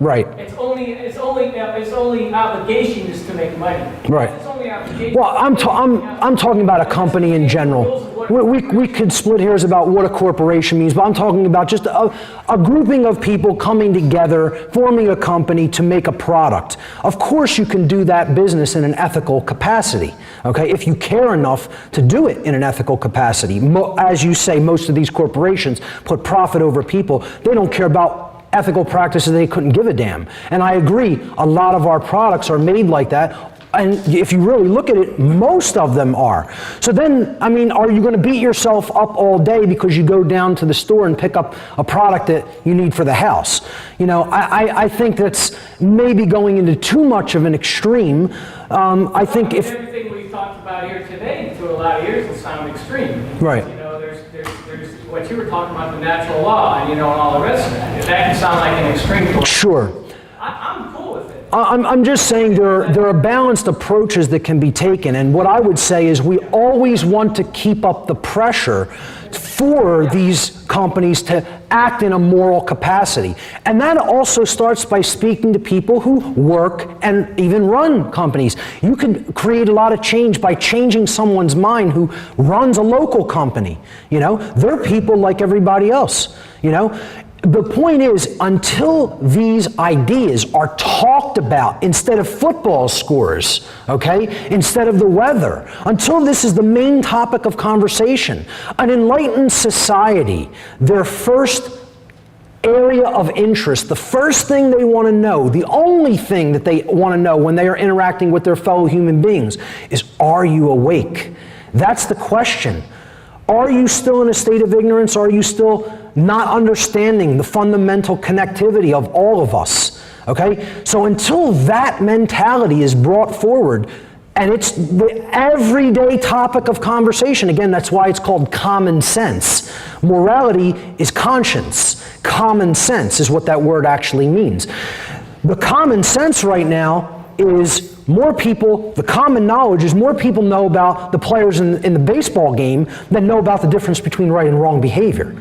Speaker 1: Right.
Speaker 10: Its only obligation is to make money.
Speaker 1: Right.
Speaker 10: Its only obligation.
Speaker 1: Well, I'm talking about a company in general. We could split hairs about what a corporation means, but I'm talking about just a grouping of people coming together, forming a company to make a product. Of course, you can do that business in an ethical capacity. Okay, if you care enough to do it in an ethical capacity. As you say, most of these corporations put profit over people. They don't care about ethical practices. They couldn't give a damn. And I agree, a lot of our products are made like that. And if you really look at it, most of them are. So then, I mean, are you going to beat yourself up all day because you go down to the store and pick up a product that you need for the house? I think that's maybe going into too much of an extreme. I think if
Speaker 10: everything we talked about here today, to a lot of years, will sound extreme.
Speaker 1: Right.
Speaker 10: There's what you were talking about, the natural law, and all the rest of that. That can sound like an extreme.
Speaker 1: Sure.
Speaker 10: I'm cool with it.
Speaker 1: I'm just saying there are balanced approaches that can be taken, and what I would say is we always want to keep up the pressure for these companies to act in a moral capacity. And that also starts by speaking to people who work and even run companies. You could create a lot of change by changing someone's mind who runs a local company. They're people like everybody else. The point is, until these ideas are talked about instead of football scores, okay, instead of the weather, until this is the main topic of conversation, an enlightened society, their first area of interest, the first thing they want to know, the only thing that they want to know when they are interacting with their fellow human beings is, are you awake? That's the question. Are you still in a state of ignorance? Are you still not understanding the fundamental connectivity of all of us? Okay? So until that mentality is brought forward, and it's the everyday topic of conversation, again, that's why it's called common sense. Morality is conscience. Common sense is what that word actually means. The common sense right now is more people, the common knowledge is more people know about the players in the baseball game than know about the difference between right and wrong behavior.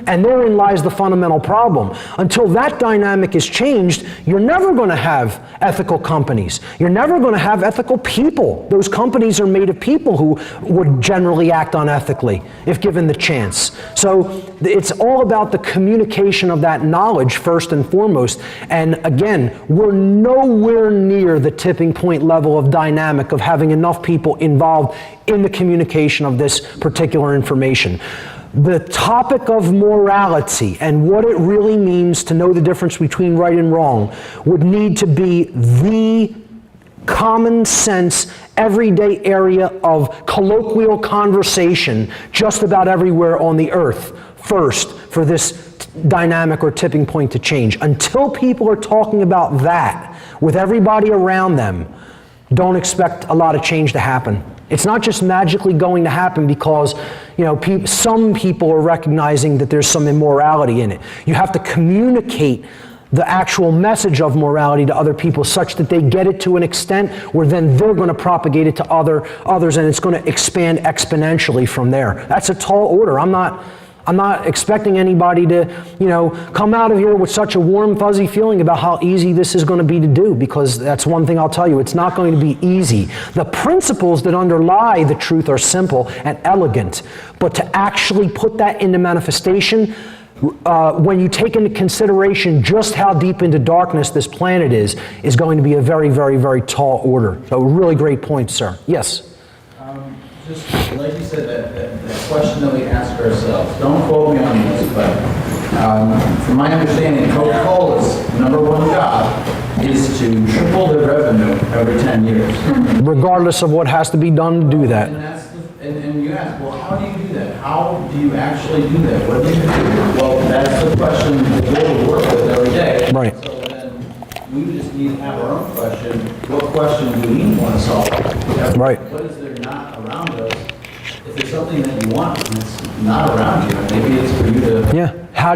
Speaker 1: And therein lies the fundamental problem. Until that dynamic is changed, you're never going to have ethical companies. You're never going to have ethical people. Those companies are made of people who would generally act unethically if given the chance. So it's all about the communication of that knowledge first and foremost. And again, we're nowhere near the tipping point level of dynamic of having enough people involved in the communication of this particular information. The topic of morality and what it really means to know the difference between right and wrong would need to be the common sense, everyday area of colloquial conversation just about everywhere on the earth first for this dynamic or tipping point to change. Until people are talking about that with everybody around them, don't expect a lot of change to happen. It's not just magically going to happen because, some people are recognizing that there's some immorality in it. You have to communicate the actual message of morality to other people such that they get it to an extent where then they're going to propagate it to others, and it's going to expand exponentially from there. That's a tall order. I'm not expecting anybody to, come out of here with such a warm, fuzzy feeling about how easy this is going to be to do, because that's one thing I'll tell you, it's not going to be easy. The principles that underlie the truth are simple and elegant, but to actually put that into manifestation, when you take into consideration just how deep into darkness this planet is going to be a very, very, very tall order. So really great point, sir. Yes?
Speaker 9: Just like you said, that question that we ask ourselves, don't quote me on this, but from my understanding, Coca-Cola's number one job is to triple their revenue every 10 years.
Speaker 1: Regardless of what has to be done to do that.
Speaker 9: And you ask, well, how do you do that? How do you actually do that? What do you do? Well, that's the question that we work with every day.
Speaker 1: Right.
Speaker 9: So then we just need to have our own question. What question do we want to solve?
Speaker 1: Right.
Speaker 9: What is there not around us? If there's something that you want and it's not around you, maybe it's for you to...
Speaker 1: Yeah. How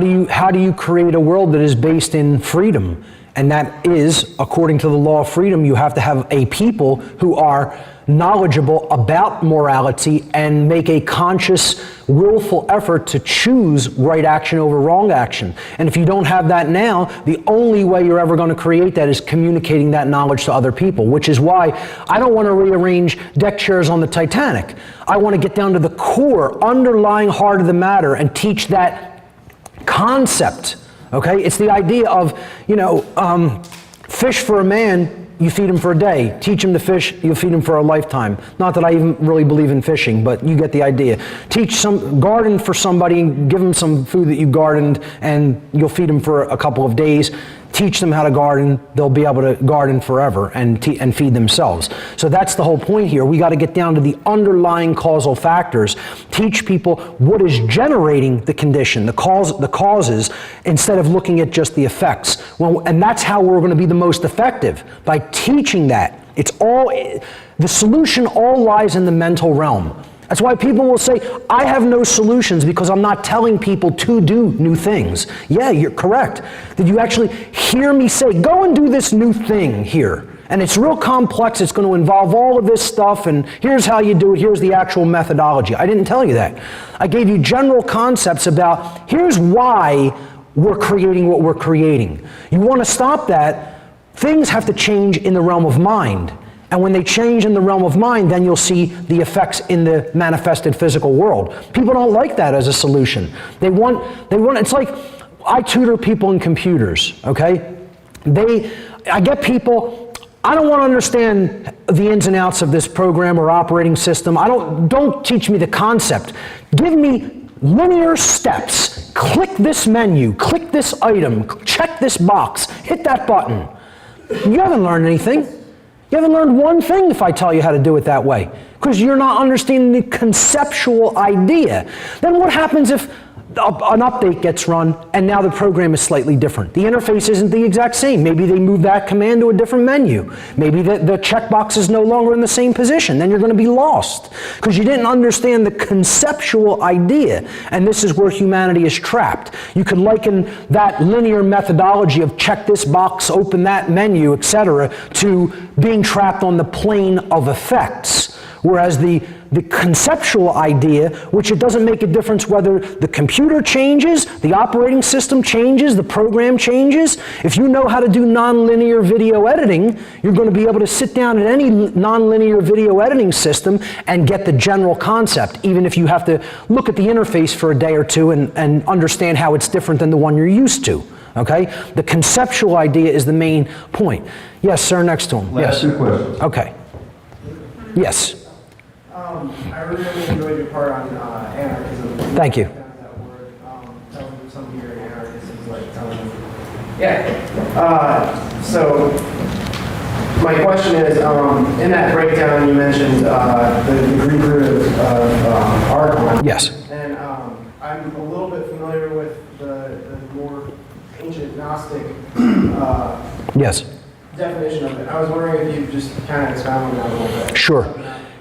Speaker 1: do you create a world that is based in freedom? And that is, according to the law of freedom, you have to have a people who are knowledgeable about morality and make a conscious, willful effort to choose right action over wrong action. And if you don't have that now, the only way you're ever going to create that is communicating that knowledge to other people, which is why I don't want to rearrange deck chairs on the Titanic. I want to get down to the core, underlying heart of the matter and teach that concept. Okay? It's the idea of, fish for a man, you feed him for a day. Teach him to fish, you'll feed him for a lifetime. Not that I even really believe in fishing, but you get the idea. Garden for somebody, give them some food that you gardened, and you'll feed them for a couple of days. Teach them how to garden, they'll be able to garden forever and feed themselves. So that's the whole point here. We got to get down to the underlying causal factors. Teach people what is generating the condition, the causes, instead of looking at just the effects. And that's how we're going to be the most effective, by teaching that. The solution all lies in the mental realm. That's why people will say, I have no solutions because I'm not telling people to do new things. Yeah, you're correct. Did you actually hear me say, go and do this new thing here? And it's real complex, it's going to involve all of this stuff, and here's how you do it, here's the actual methodology. I didn't tell you that. I gave you general concepts about, here's why we're creating what we're creating. You want to stop that, things have to change in the realm of mind. And when they change in the realm of mind, then you'll see the effects in the manifested physical world. People don't like that as a solution. They want, it's like, I tutor people in computers, okay? I get people, I don't want to understand the ins and outs of this program or operating system. Don't teach me the concept. Give me linear steps. Click this menu, click this item, check this box, hit that button. You haven't learned anything. You haven't learned one thing if I tell you how to do it that way, because you're not understanding the conceptual idea. Then what happens if an update gets run and now the program is slightly different? The interface isn't the exact same. Maybe they move that command to a different menu. Maybe the checkbox is no longer in the same position. Then you're going to be lost because you didn't understand the conceptual idea. And this is where humanity is trapped. You could liken that linear methodology of check this box, open that menu, etc., to being trapped on the plane of effects. Whereas the conceptual idea, which it doesn't make a difference whether the computer changes, the operating system changes, the program changes. If you know how to do nonlinear video editing, you're going to be able to sit down at any nonlinear video editing system and get the general concept, even if you have to look at the interface for a day or two and understand how it's different than the one you're used to. Okay? The conceptual idea is the main point. Yes, sir, next to him. Yes.
Speaker 11: Two questions.
Speaker 1: Okay. Yes.
Speaker 11: I really enjoyed your part on anarchism.
Speaker 1: Thank you.
Speaker 11: That word, telling somebody you're an anarchist is like telling them. Yeah. So my question is, in that breakdown, you mentioned the Greek root of archon.
Speaker 1: Yes.
Speaker 11: And I'm a little bit familiar with the more ancient Gnostic
Speaker 1: Yes.
Speaker 11: definition of it. I was wondering if you just kind of expound on that a little bit.
Speaker 1: Sure.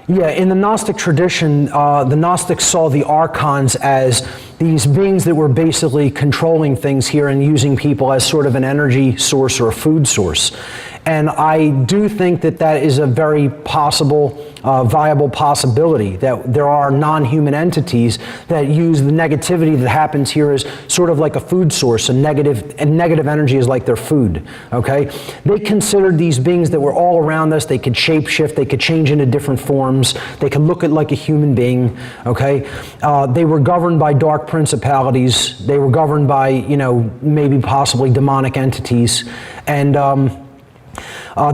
Speaker 1: Yeah, in the Gnostic tradition, the Gnostics saw the archons as these beings that were basically controlling things here and using people as sort of an energy source or a food source. And I do think that that is a very possible, viable possibility, that there are non-human entities that use the negativity that happens here as sort of like a food source, and negative energy is like their food, okay? They considered these beings that were all around us. They could shapeshift, they could change into different forms, they could look at like a human being, okay? They were governed by dark principalities, they were governed by, you know, maybe possibly demonic entities, and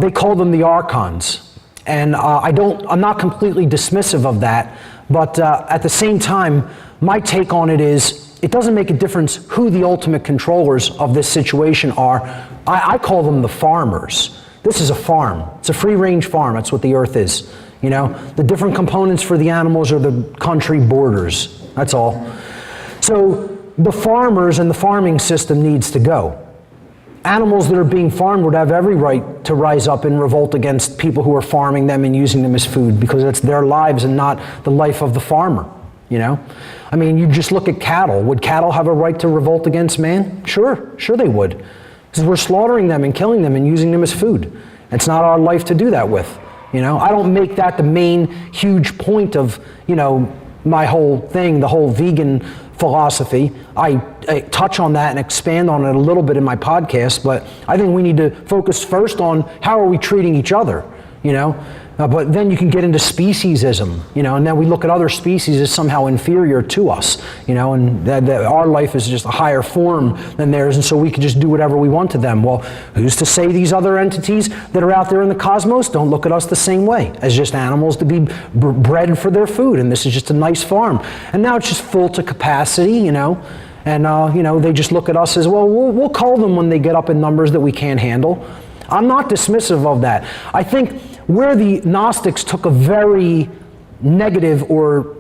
Speaker 1: they call them the archons. And I'm not completely dismissive of that, but at the same time, my take on it is, it doesn't make a difference who the ultimate controllers of this situation are. I call them the farmers. This is a farm. It's a free-range farm. That's what the earth is. You know, the different components for the animals are the country borders. That's all. So the farmers and the farming system needs to go. Animals that are being farmed would have every right to rise up and revolt against people who are farming them and using them as food, because it's their lives and not the life of the farmer, you know? I mean, you just look at cattle. Would cattle have a right to revolt against man? Sure they would. Because we're slaughtering them and killing them and using them as food. It's not our life to do that with, you know? I don't make that the main huge point of, you know, my whole thing, the whole vegan philosophy. I touch on that and expand on it a little bit in my podcast, but I think we need to focus first on how are we treating each other, you know? But then you can get into speciesism, you know, and then we look at other species as somehow inferior to us, you know, and that our life is just a higher form than theirs, and so we can just do whatever we want to them. Well, who's to say these other entities that are out there in the cosmos don't look at us the same way, as just animals to be bred for their food, and this is just a nice farm. And now it's just full to capacity, you know, and, you know, they just look at us as, well, we'll call them when they get up in numbers that we can't handle. I'm not dismissive of that. I think where the Gnostics took a very negative or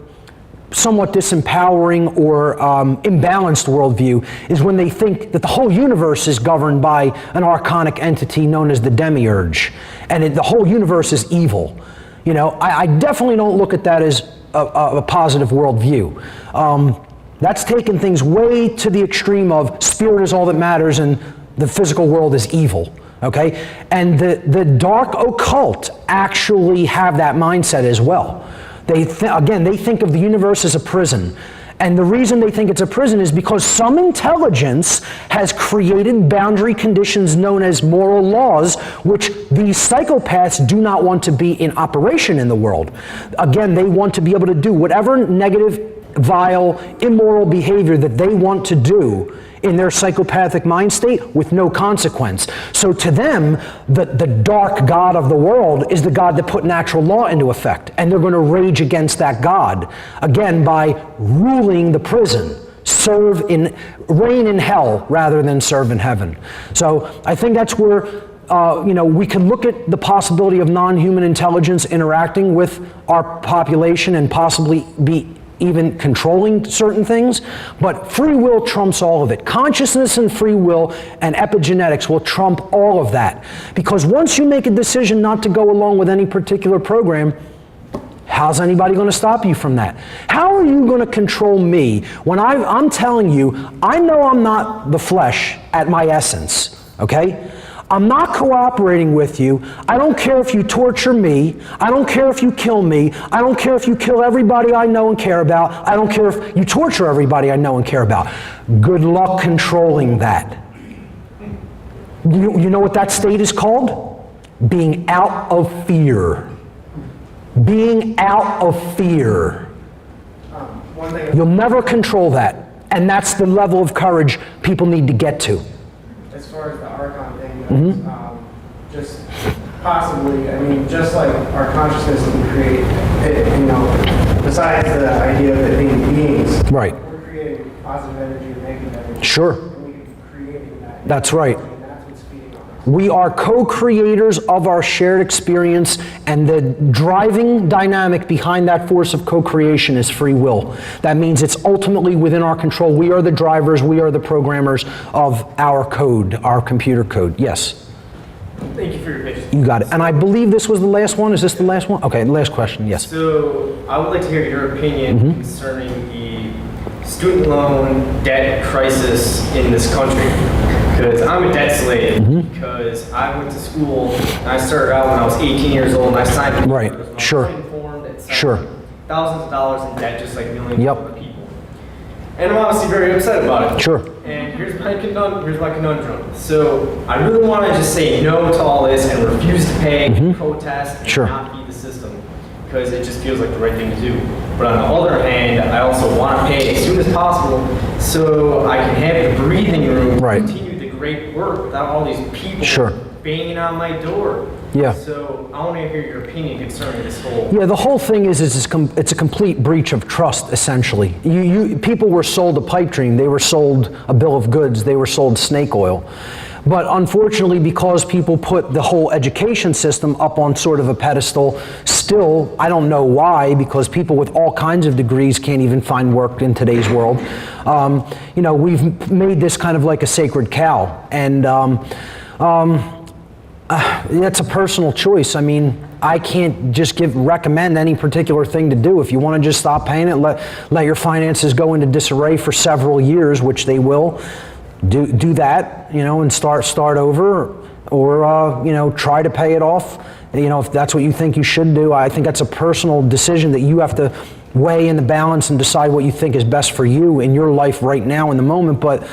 Speaker 1: somewhat disempowering or imbalanced worldview is when they think that the whole universe is governed by an archonic entity known as the demiurge, and the whole universe is evil. You know, I definitely don't look at that as a positive worldview. That's taken things way to the extreme of spirit is all that matters and the physical world is evil. Okay, and the dark occult actually have that mindset as well. They think of the universe as a prison. And the reason they think it's a prison is because some intelligence has created boundary conditions known as moral laws, which these psychopaths do not want to be in operation in the world. Again, they want to be able to do whatever negative, vile, immoral behavior that they want to do in their psychopathic mind state with no consequence. So to them, the dark god of the world is the god that put natural law into effect. And they're going to rage against that god, again, by ruling the prison. Reign in hell rather than serve in heaven. So I think that's where you know, we can look at the possibility of non-human intelligence interacting with our population and possibly be even controlling certain things, but free will trumps all of it. Consciousness and free will and epigenetics will trump all of that. Because once you make a decision not to go along with any particular program, how's anybody going to stop you from that? How are you going to control me when I'm telling you, I know I'm not the flesh at my essence, okay? I'm not cooperating with you. I don't care if you torture me. I don't care if you kill me. I don't care if you kill everybody I know and care about. I don't care if you torture everybody I know and care about. Good luck controlling that. You know what that state is called? Being out of fear. Being out of fear. You'll never control that. And that's the level of courage people need to get to.
Speaker 11: As far as the archon thing goes, just possibly, I mean, just like our consciousness that we create, you know, besides the idea of it being beings,
Speaker 1: right?
Speaker 11: We're creating positive energy and negative energy.
Speaker 1: Sure.
Speaker 11: And we can create that.
Speaker 1: That's right.
Speaker 11: And that's what's feeding on us.
Speaker 1: We are co-creators of our shared experience, and the driving dynamic behind that force of co-creation is free will. That means it's ultimately within our control. We are the drivers, we are the programmers of our code, our computer code. Yes?
Speaker 12: Thank you for your patience.
Speaker 1: You got it. And I believe this was the last one. Is this the last one? Okay, last question, yes.
Speaker 12: So I would like to hear your opinion concerning the student loan debt crisis in this country. Because I'm a debt slave. Because I went to school and I started out when I was 18 years old and I signed the
Speaker 1: Right, sure.
Speaker 12: Thousands of dollars in debt, just like millions
Speaker 1: Yep.
Speaker 12: of other people. And I'm obviously very upset about it.
Speaker 1: Sure.
Speaker 12: And here's my conundrum. So I really want to just say no to all this and refuse to pay, protest, and
Speaker 1: Sure.
Speaker 12: not be the system, because it just feels like the right thing to do. But on the other hand, I also want to pay as soon as possible so I can have the breathing room to continue the great work without all these people banging on my door.
Speaker 1: Yeah.
Speaker 12: So I want to hear your opinion concerning this whole.
Speaker 1: Yeah, the whole thing is it's a complete breach of trust, essentially. People were sold a pipe dream. They were sold a bill of goods. They were sold snake oil. But unfortunately, because people put the whole education system up on sort of a pedestal, still, I don't know why, because people with all kinds of degrees can't even find work in today's world. We've made this kind of like a sacred cow. And that's a personal choice. I mean, I can't just recommend any particular thing to do. If you want to just stop paying it, let your finances go into disarray for several years, which they will. Do that, and start over, or try to pay it off. If that's what you think you should do. I think that's a personal decision that you have to weigh in the balance and decide what you think is best for you in your life right now in the moment. But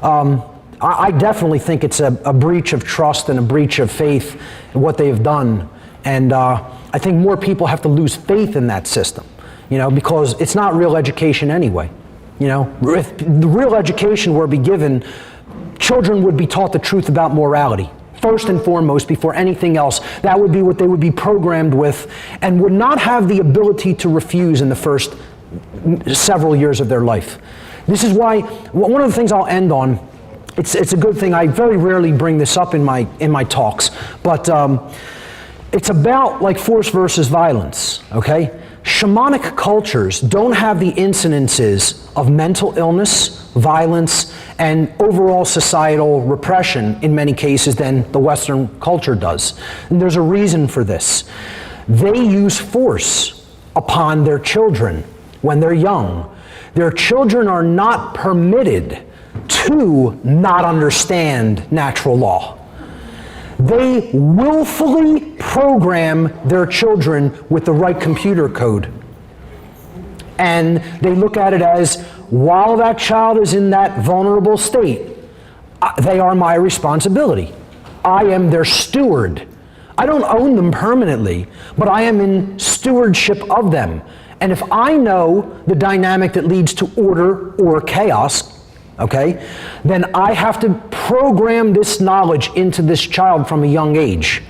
Speaker 1: I definitely think it's a breach of trust and a breach of faith in what they've done. And I think more people have to lose faith in that system, because it's not real education anyway. If the real education were to be given, children would be taught the truth about morality. First and foremost, before anything else, that would be what they would be programmed with, and would not have the ability to refuse in the first several years of their life. This is why, one of the things I'll end on, it's a good thing, I very rarely bring this up in my talks, but it's about like force versus violence, okay? Shamanic cultures don't have the incidences of mental illness, violence, and overall societal repression in many cases than the Western culture does. And there's a reason for this. They use force upon their children when they're young. Their children are not permitted to not understand natural law. They willfully program their children with the right computer code. And they look at it as, while that child is in that vulnerable state, they are my responsibility. I am their steward. I don't own them permanently, but I am in stewardship of them. And if I know the dynamic that leads to order or chaos, okay, then I have to program this knowledge into this child from a young age.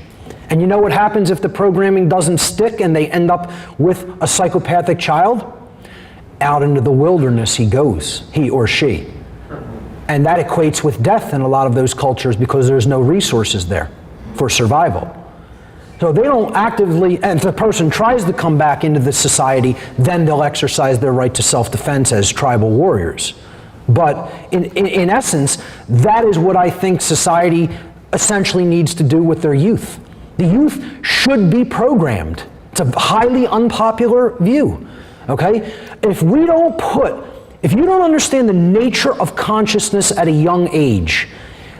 Speaker 1: And you know what happens if the programming doesn't stick and they end up with a psychopathic child? Out into the wilderness he goes, he or she. And that equates with death in a lot of those cultures because there's no resources there for survival. So they don't actively, and if the person tries to come back into the society, then they'll exercise their right to self-defense as tribal warriors. But in essence, that is what I think society essentially needs to do with their youth. The youth should be programmed. It's a highly unpopular view, okay? If you don't understand the nature of consciousness at a young age,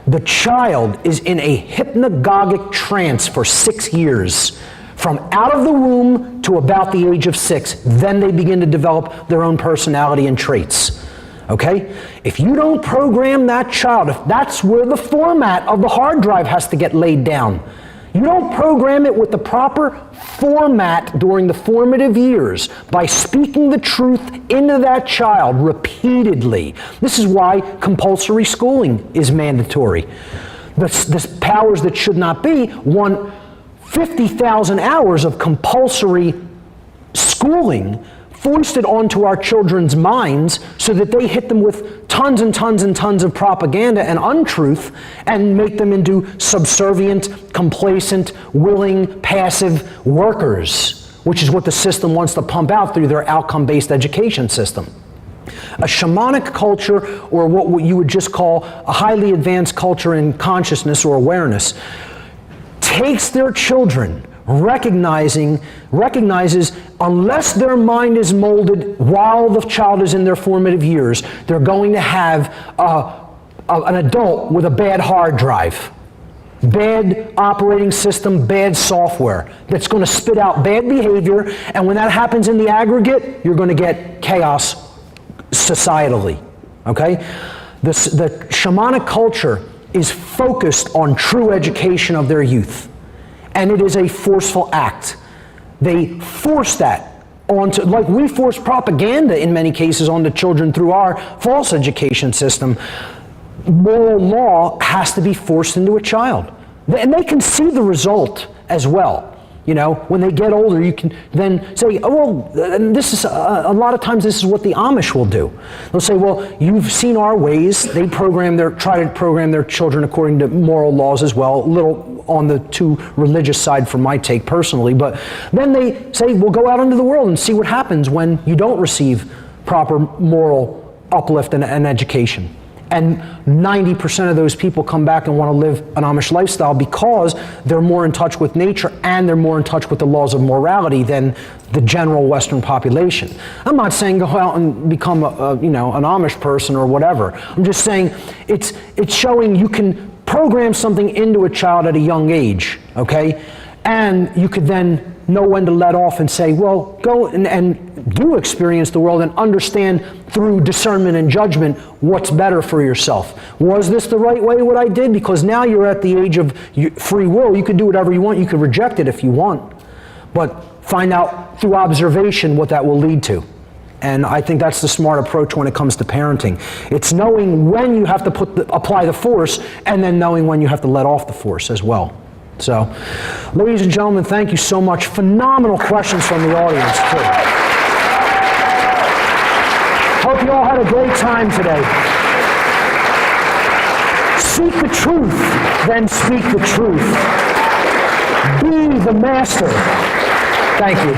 Speaker 1: the child is in a hypnagogic trance for 6 years, from out of the womb to about the age of 6. Then they begin to develop their own personality and traits. Okay? If you don't program that child, if that's where the format of the hard drive has to get laid down, you don't program it with the proper format during the formative years by speaking the truth into that child repeatedly. This is why compulsory schooling is mandatory. The powers that should not be want 50,000 hours of compulsory schooling foisted onto our children's minds so that they hit them with tons and tons and tons of propaganda and untruth and make them into subservient, complacent, willing, passive workers, which is what the system wants to pump out through their outcome-based education system. A shamanic culture, or what you would just call a highly advanced culture in consciousness or awareness, takes their children, recognizes unless their mind is molded while the child is in their formative years, they're going to have an adult with a bad hard drive, bad operating system, bad software that's going to spit out bad behavior, and when that happens in the aggregate, you're going to get chaos societally, okay? The shamanic culture is focused on true education of their youth, and it is a forceful act. They force that onto, like we force propaganda in many cases onto children through our false education system. Moral law has to be forced into a child. And they can see the result as well. You know, when they get older, you can then say, oh, well, and this is, a lot of times this is what the Amish will do. They'll say, well, you've seen our ways. They try to program their children according to moral laws as well, a little on the too religious side for my take personally, but then they say, well, go out into the world and see what happens when you don't receive proper moral uplift and education. And 90% of those people come back and want to live an Amish lifestyle because they're more in touch with nature and they're more in touch with the laws of morality than the general Western population. I'm not saying go out and become an Amish person or whatever. I'm just saying it's showing you can program something into a child at a young age, okay? And you could then know when to let off and say, well, go and do experience the world and understand through discernment and judgment what's better for yourself. Was this the right way, what I did? Because now you're at the age of free will. You can do whatever you want. You can reject it if you want. But find out through observation what that will lead to. And I think that's the smart approach when it comes to parenting. It's knowing when you have to apply the force and then knowing when you have to let off the force as well. So, ladies and gentlemen, thank you so much. Phenomenal questions from the audience, too. Hope you all had a great time today. Seek the truth, then speak the truth. Be the master. Thank you.